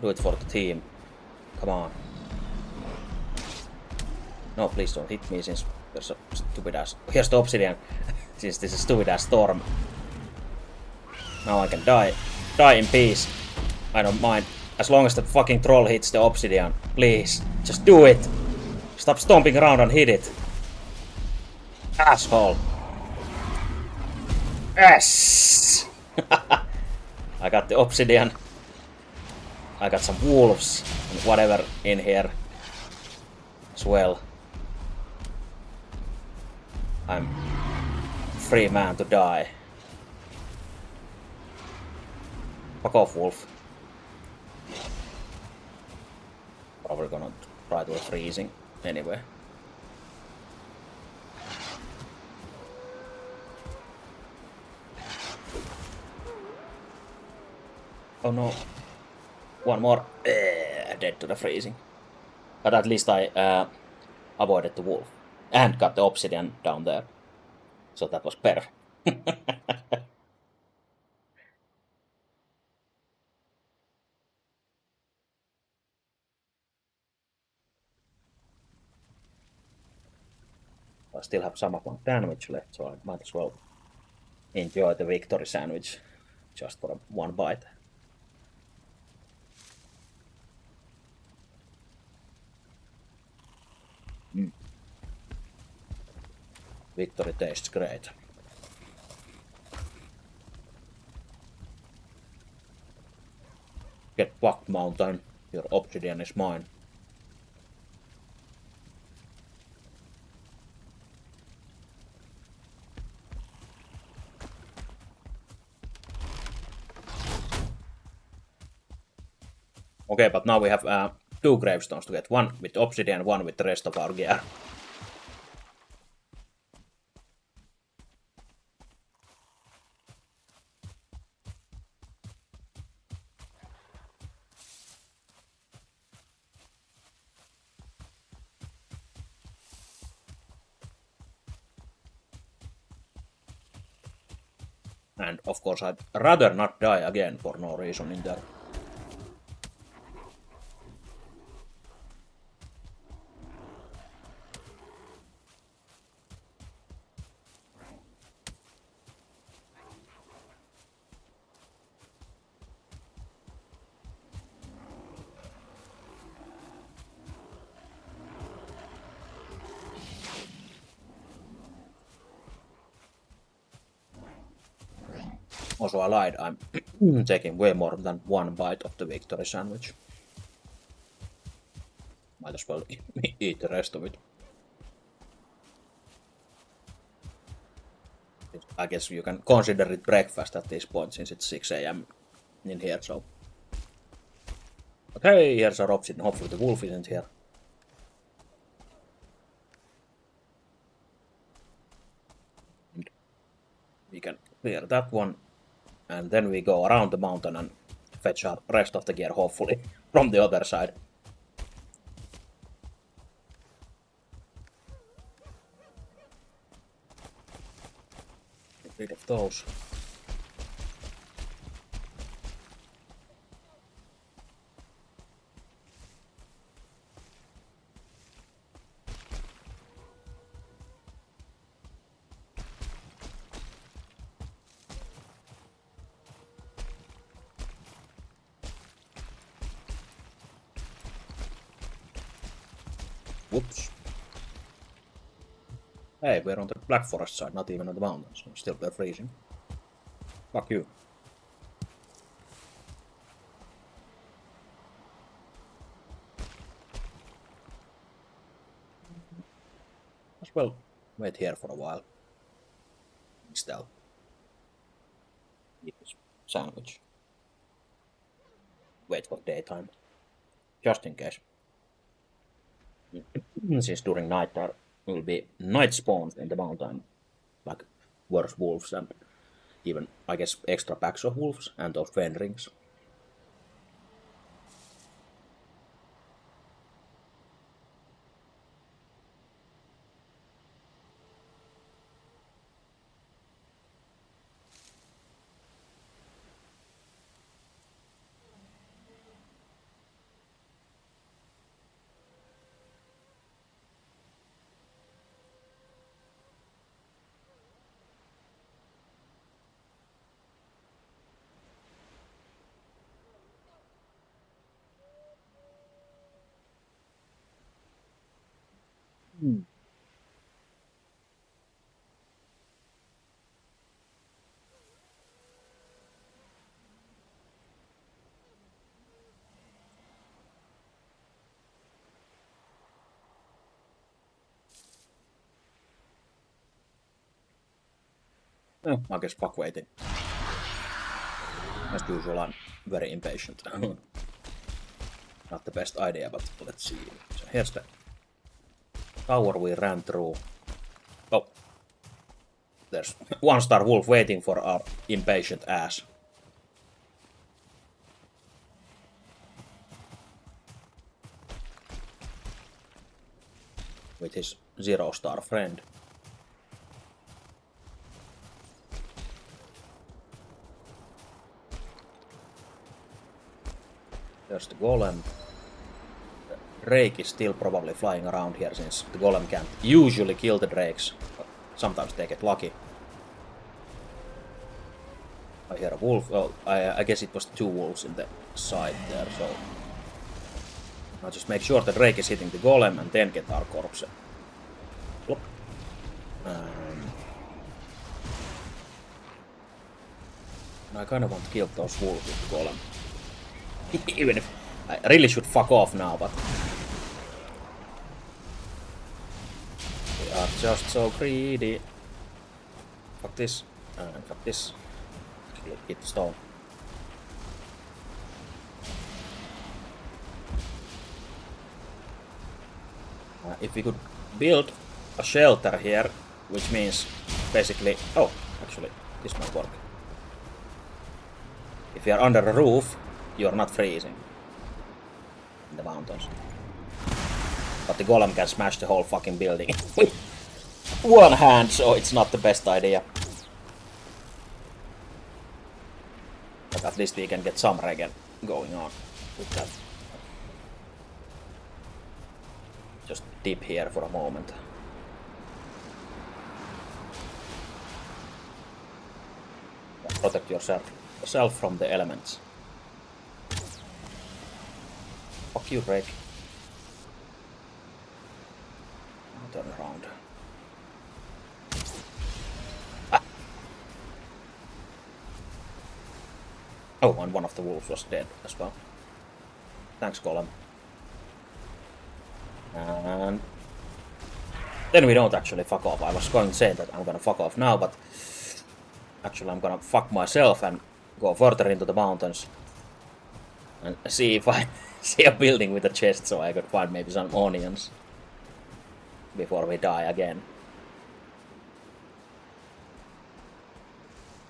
Do it for the team. Come on. No, please don't hit me since there's a stupid ass... Here's the obsidian. Since this is stupid ass storm. Now I can die. Die in peace. I don't mind. As long as the fucking troll hits the obsidian. Please. Just do it. Stop stomping around and hit it. Asshole. Yes! I got the obsidian. I got some wolves and whatever in here as well. I'm free man to die. Fuck off, wolf. Probably gonna try to freezing anyway. Oh no. One more. Dead to the freezing. But at least I avoided the wolf. And got the obsidian down there. So that was perfect. I still have some of my sandwich left, so I might as well enjoy the victory sandwich just for one bite. Victory tastes great. Get fucked, mountain. Your obsidian is mine. Okay, but now we have 2 gravestones to get. One with obsidian, one with the rest of our gear. And of course I'd rather not die again for no reason in there. Also I lied, I'm taking way more than 1 bite of the victory sandwich. Might as well eat the rest of it. I guess you can consider it breakfast at this point since it's 6 AM in here, so. But hey, here's our obsidian. Hopefully the wolf isn't here. And we can clear that one. And then we go around the mountain and fetch our rest of the gear, hopefully, from the other side. Get rid of those. Whoops. Hey, we're on the Black Forest side, not even on the mountains. Still we're freezing. Fuck you. As well, wait here for a while. Still. Eat this sandwich. Wait for daytime. Just in case. Since during night there will be night spawns in the mountain, like worse wolves and even, I guess, extra packs of wolves and those fen rings. Oh, I guess fuck waiting. As usual, I'm very impatient. Not the best idea, but let's see. So here's the tower we ran through. Oh, there's 1-star wolf waiting for our impatient ass. With his 0-star friend. There's the golem. The drake is still probably flying around here since the golem can't usually kill the drakes. But sometimes they get lucky. I hear a wolf. Oh, I guess it was 2 wolves in the side there, so I'll just make sure the drake is hitting the golem and then get our corpse. Plop. I kind of want to kill those wolves with golem. Even if I really should fuck off now, but we are just so greedy. Fuck this. Fuck this. Hit stone. If we could build a shelter here, which means basically... Oh, actually, this might work. If you are under a roof, you are not freezing in the mountains. But the golem can smash the whole fucking building with one hand, so it's not the best idea. But at least we can get some regen going on with that. Just dip here for a moment. Protect yourself from the elements. Fuck you, Drake. Turn around. Ah. Oh, and one of the wolves was dead as well. Thanks, Golem. And then we don't actually fuck off. I was going to say that I'm gonna fuck off now, but actually I'm gonna fuck myself and go further into the mountains and see if I see a building with a chest so I could find maybe some onions before we die again.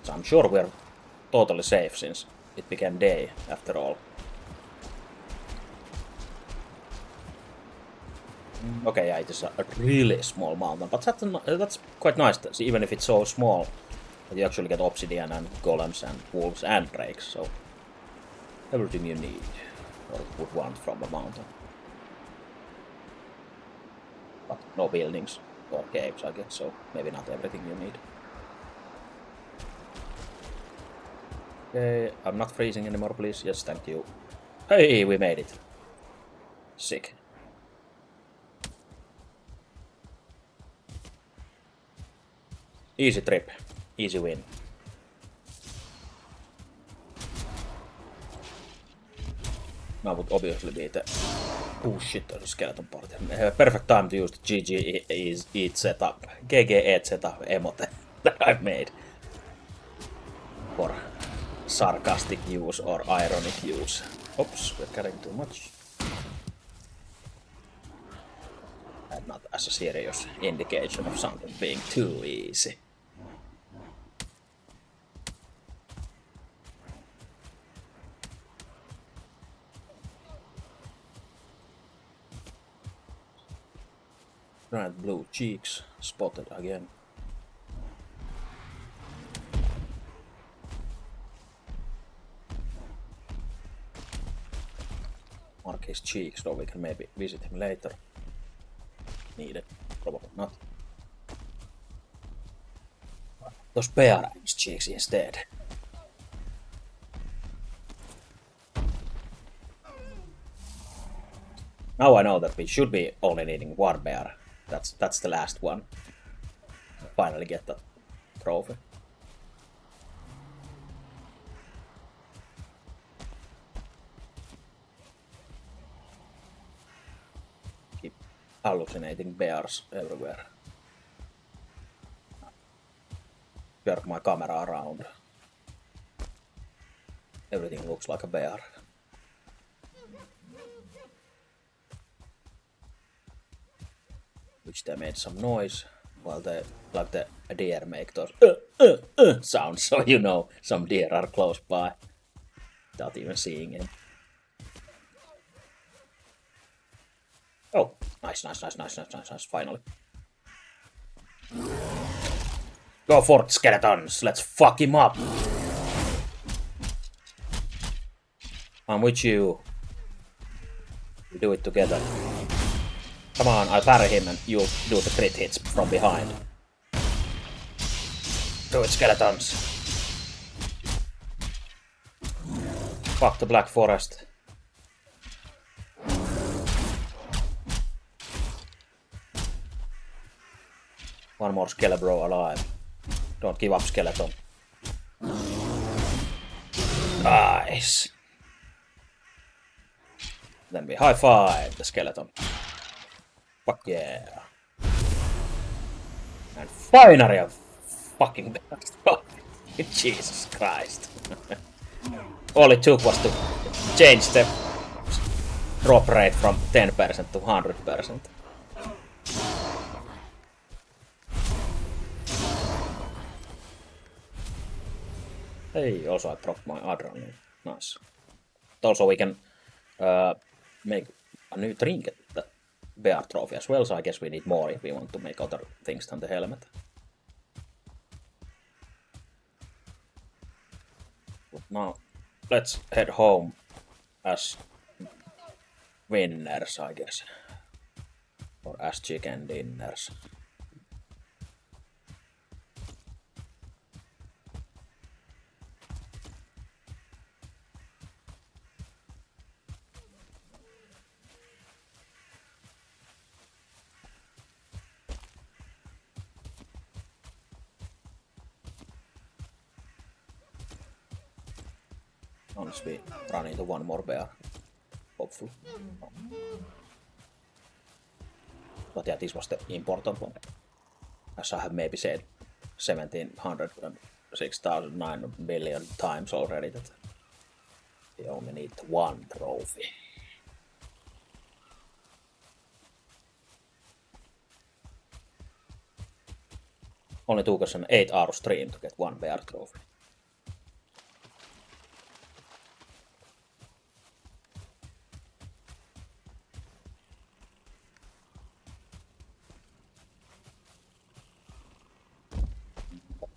So I'm sure we're totally safe since it became day after all. Okay, yeah, it is a really small mountain, but that's quite nice, even if it's so small. You actually get obsidian and golems and wolves and drakes, so everything you need or would want from a mountain. But no buildings or caves, I guess, so maybe not everything you need. Okay, I'm not freezing anymore, please. Yes, thank you. Hey, we made it. Sick. Easy trip. Easy win. Now would obviously be the... Oh shit, there's a skeleton party. Perfect time to use the GG eat setup. GG eat setup emote that I've made. For sarcastic use or ironic use. Oops, we're carrying too much. And not as a serious indication of something being too easy. Giant blue cheeks spotted again. Mark his cheeks, so we can maybe visit him later. Needed, probably not. Those bear ants cheeks instead. Now I know that we should be only needing one bear. That's the last one. Finally get that trophy. Keep hallucinating bears everywhere. Jerk my camera around. Everything looks like a bear. Which they made some noise while they, like the deer make those sounds, so you know some deer are close by without even seeing him. Oh, nice, finally. Go for it, skeletons, let's fuck him up. I'm with you. We do it together. Come on, I'll parry him and you'll do the crit hits from behind. Do it, skeletons. Fuck the Black Forest. One more Skelebro alive. Don't give up, skeleton. Nice. Then we high five the skeleton. Fuck yeah. And finally a fucking Jesus Christ. All it took was to change the drop rate from 10% to 100%. Hey, also I dropped my adrenaline. Nice. But also we can make a new trinket, the bear trophy as well, so I guess we need more if we want to make other things than the helmet. But now, let's head home as winners, I guess. Or as chicken dinners. Once we run into one more bear, hopefully. But yeah, this was the important one. As I have maybe said 1706,009 billion times already, that we only need one trophy. Only took us an 8-hour stream to get one bear trophy.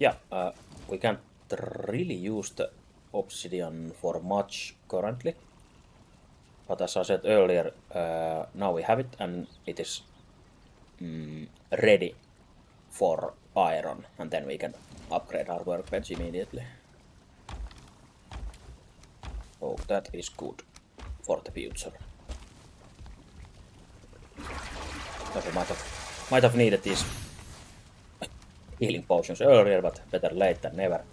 Yeah, we can't really use the obsidian for much currently. But as I said earlier, now we have it and it is ready for iron, and then we can upgrade our workbench immediately. Oh, that is good for the future. Also might have needed these healing potions earlier, but better late than never.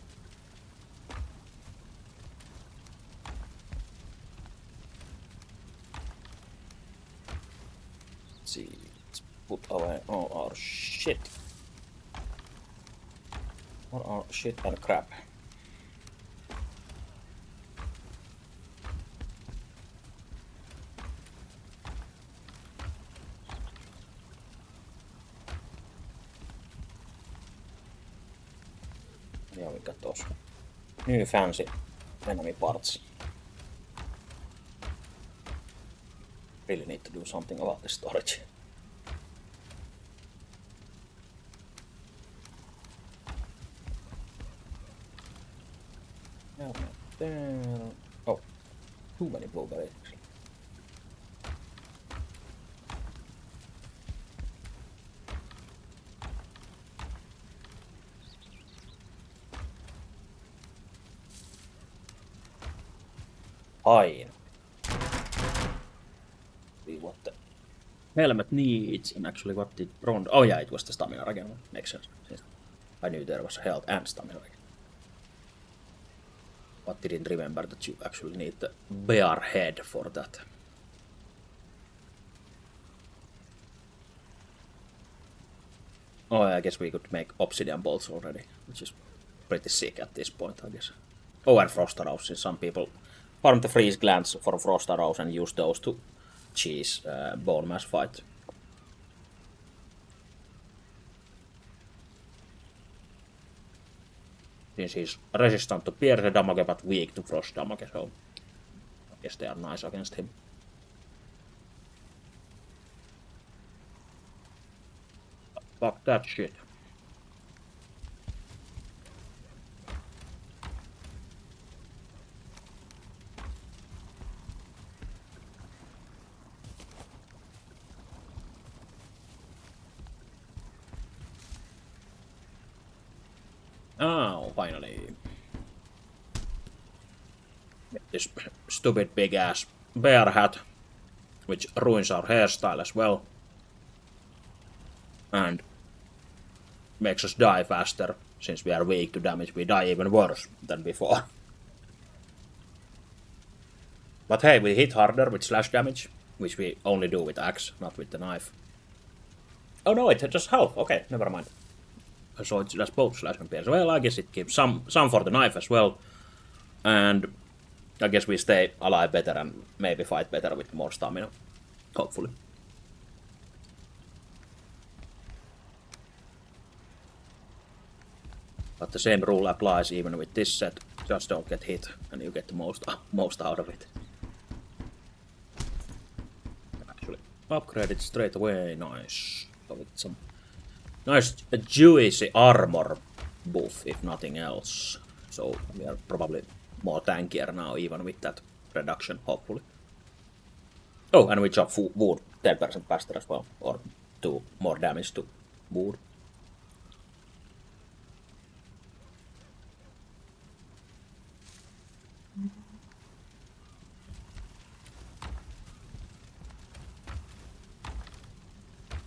Let's see, let's put away all our shit. All our shit and crap. Yeah, we got those new fancy enemy parts. Really need to do something about the storage. Oh, too many blueberries. Fine. See what the helmet needs and actually what did bronze. Oh yeah, it was the stamina again. Makes sense. I knew there was health and stamina again. But didn't remember that you actually need the bear head for that. Oh, I guess we could make obsidian bolts already, which is pretty sick at this point, I guess. Oh, and frost arrows, since some people farm the freeze glands for frost arrows and use those to cheese bone mass fight. Since he's resistant to pierce damage but weak to frost damage, so I guess they are nice against him. Fuck that shit. Oh, finally. This stupid big ass bear hat, which ruins our hairstyle as well. And makes us die faster. Since we are weak to damage, we die even worse than before. But hey, we hit harder with slash damage, which we only do with axe, not with the knife. Oh no, it just health. Okay, never mind. So it's just both slash and pierce. Well, I guess it gives some for the knife as well. And I guess we stay alive better and maybe fight better with more stamina. Hopefully. But the same rule applies even with this set. Just don't get hit and you get the most out of it. Actually, upgrade it straight away. Nice. So with some nice juicy armor buff, if nothing else. So we are probably more tankier now, even with that reduction, hopefully. Oh, and we chop wood 10% faster as well, or do more damage to wood.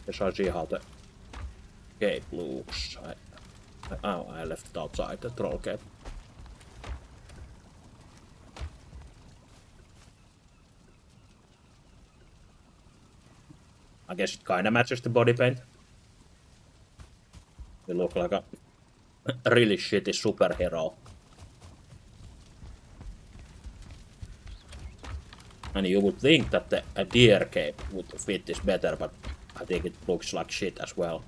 Let's see how the cape looks. I left it outside, the troll cape. I guess it kinda matches the body paint. You look like a really shitty superhero. And you would think that a deer cape would fit this better, but I think it looks like shit as well.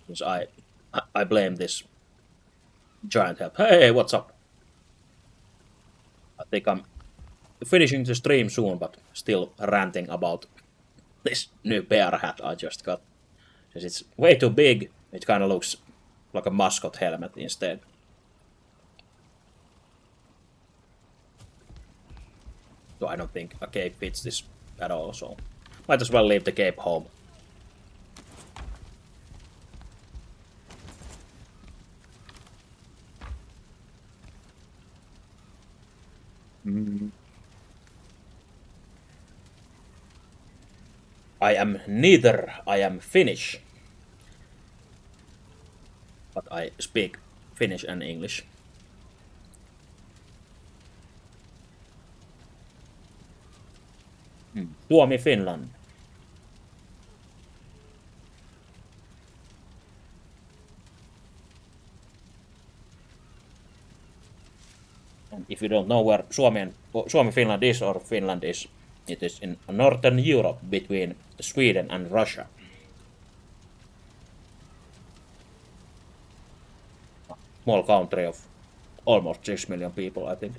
Since I blame this giant help. Hey, what's up? I think I'm finishing the stream soon, but still ranting about this new bear hat I just got. Since it's way too big, it kind of looks like a mascot helmet instead. So I don't think a cape fits this at all, so might as well leave the cape home. I am Finnish. But I speak Finnish and English. Suomi, Finland. And if you don't know where Suomi, Finland is, or Finland is, it is in Northern Europe between Sweden and Russia. Small country of almost 6 million people, I think.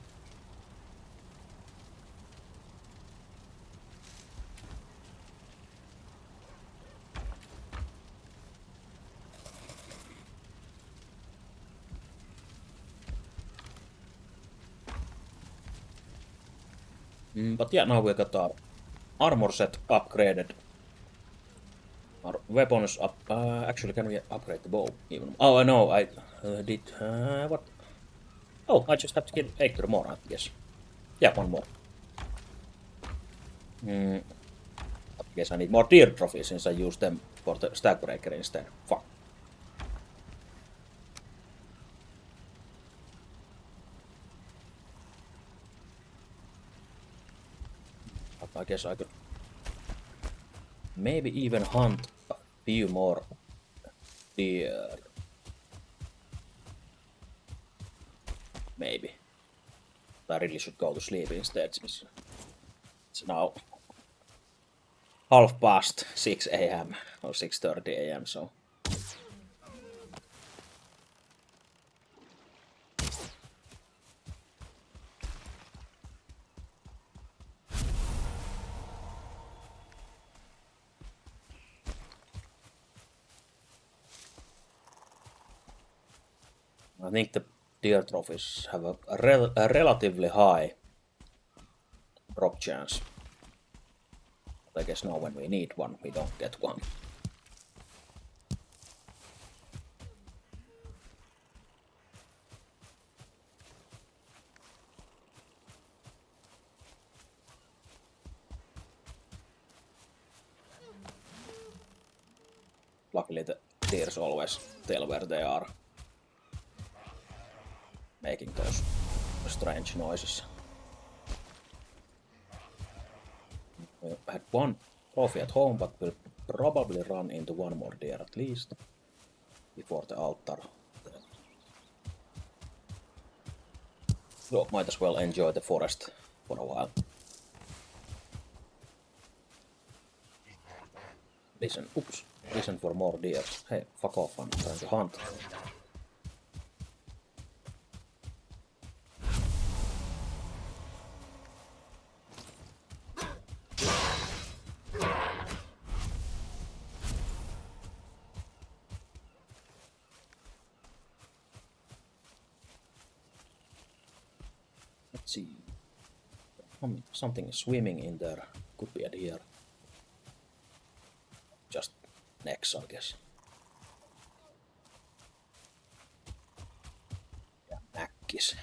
But yeah, now we got our armor set upgraded. Our weapons up. Actually, can we upgrade the bow even? Oh, no, I did. What? Oh, I just have to kill Hector more, I guess. Yeah, one more. I guess I need more tier trophies since I use them for the stack breaker instead. Fuck. I guess I could maybe even hunt a few more deer. Maybe. I really should go to sleep instead since it's now half past 6 a.m. or 6:30 a.m. So I think the deer trophies have a relatively high drop chance. But I guess now when we need one, we don't get one. luckily the deers always tell where they are, making those strange noises. We had one trophy at home, but we'll probably run into one more deer at least before the altar. So might as well enjoy the forest for a while. Listen for more deer. Hey, fuck off, I'm trying to hunt. Let's see. Something swimming in there. Could be a deer. Just necks, I guess. Ja näkkis.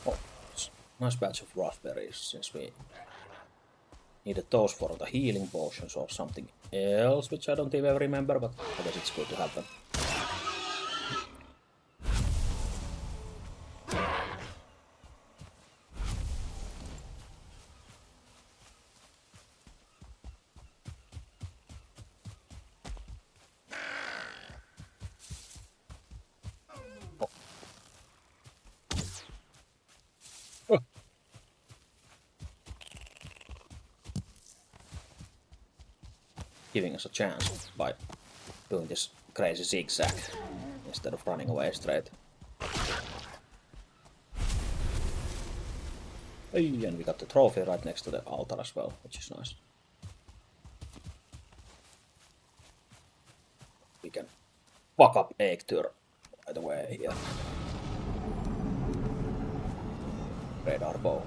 Oh, nice batch of raspberries, since we needed those for the healing potions or something else, which I don't even remember, but I guess it's good to have them. Oh. Giving us a chance by doing this crazy zigzag instead of running away straight. And we got the trophy right next to the altar as well, which is nice. We can fuck up Eikthyr right away here. Radar bow.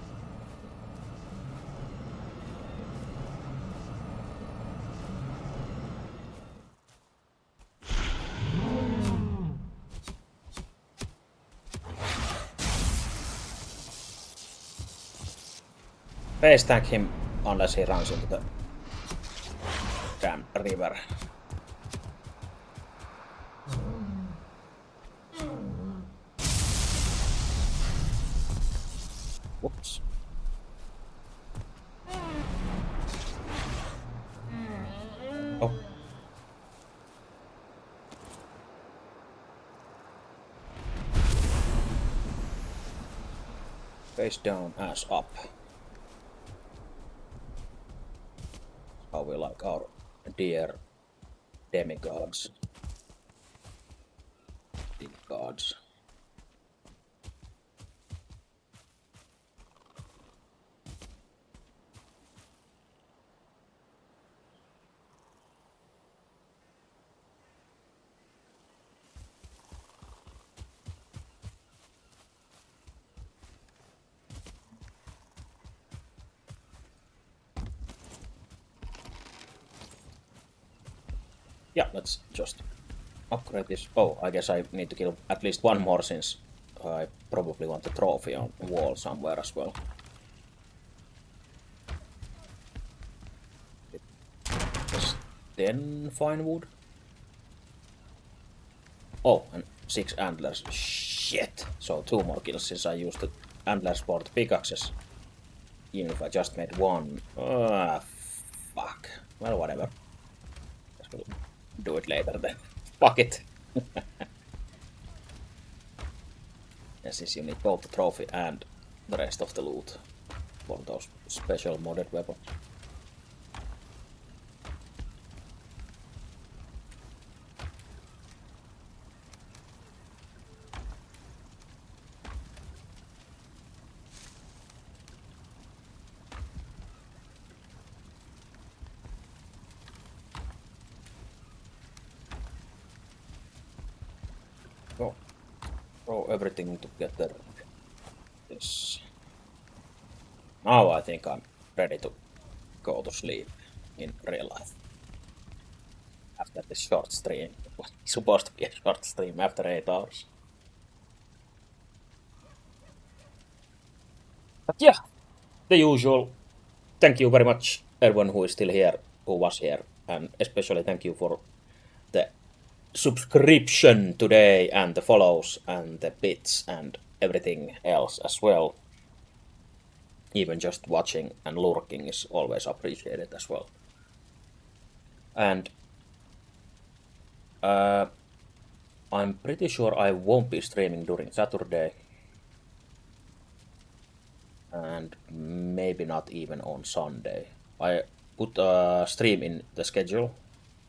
Base tank him unless he runs into the damn river. Whoops. Oh. Face down, ass up. How we like our dear demigods. Gods. Yeah, let's just upgrade this. Oh, I guess I need to kill at least one more since I probably want a trophy on the wall somewhere as well. Just 10 fine wood. Oh, and 6 antlers. Shit! So 2 more kills since I used the antler sport pickaxes. Even if I just made 1. Fuck. Well, whatever. Guess we'll do it later then. Fuck it! And since you need both the trophy and the rest of the loot for those special modded weapons. Go. Throw everything together. Yes. Now I think I'm ready to go to sleep in real life. After this short stream, it supposed to be a short stream after 8 hours. But yeah, the usual. Thank you very much, everyone who is still here, who was here, and especially thank you for the subscription today and the follows and the bits and everything else as well. Even just watching and lurking is always appreciated as well. And I'm pretty sure I won't be streaming during Saturday, and maybe not even on Sunday. I put a stream in the schedule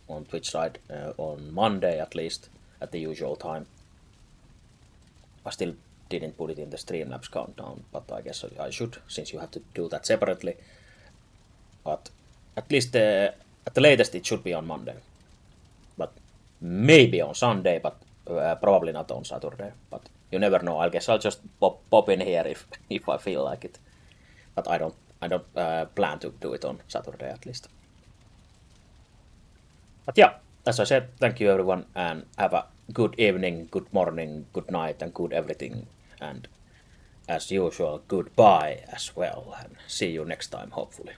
on Twitch side on Monday at least, at the usual time. I still didn't put it in the Streamlabs countdown, but I guess I should, since you have to do that separately. But at least at the latest it should be on Monday. But maybe on Sunday, but probably not on Saturday. But you never know. I guess I'll just pop in here if I feel like it. But I don't plan to do it on Saturday at least. But yeah, as I said, thank you everyone, and have a good evening, good morning, good night, and good everything. And as usual, goodbye as well, and see you next time, hopefully.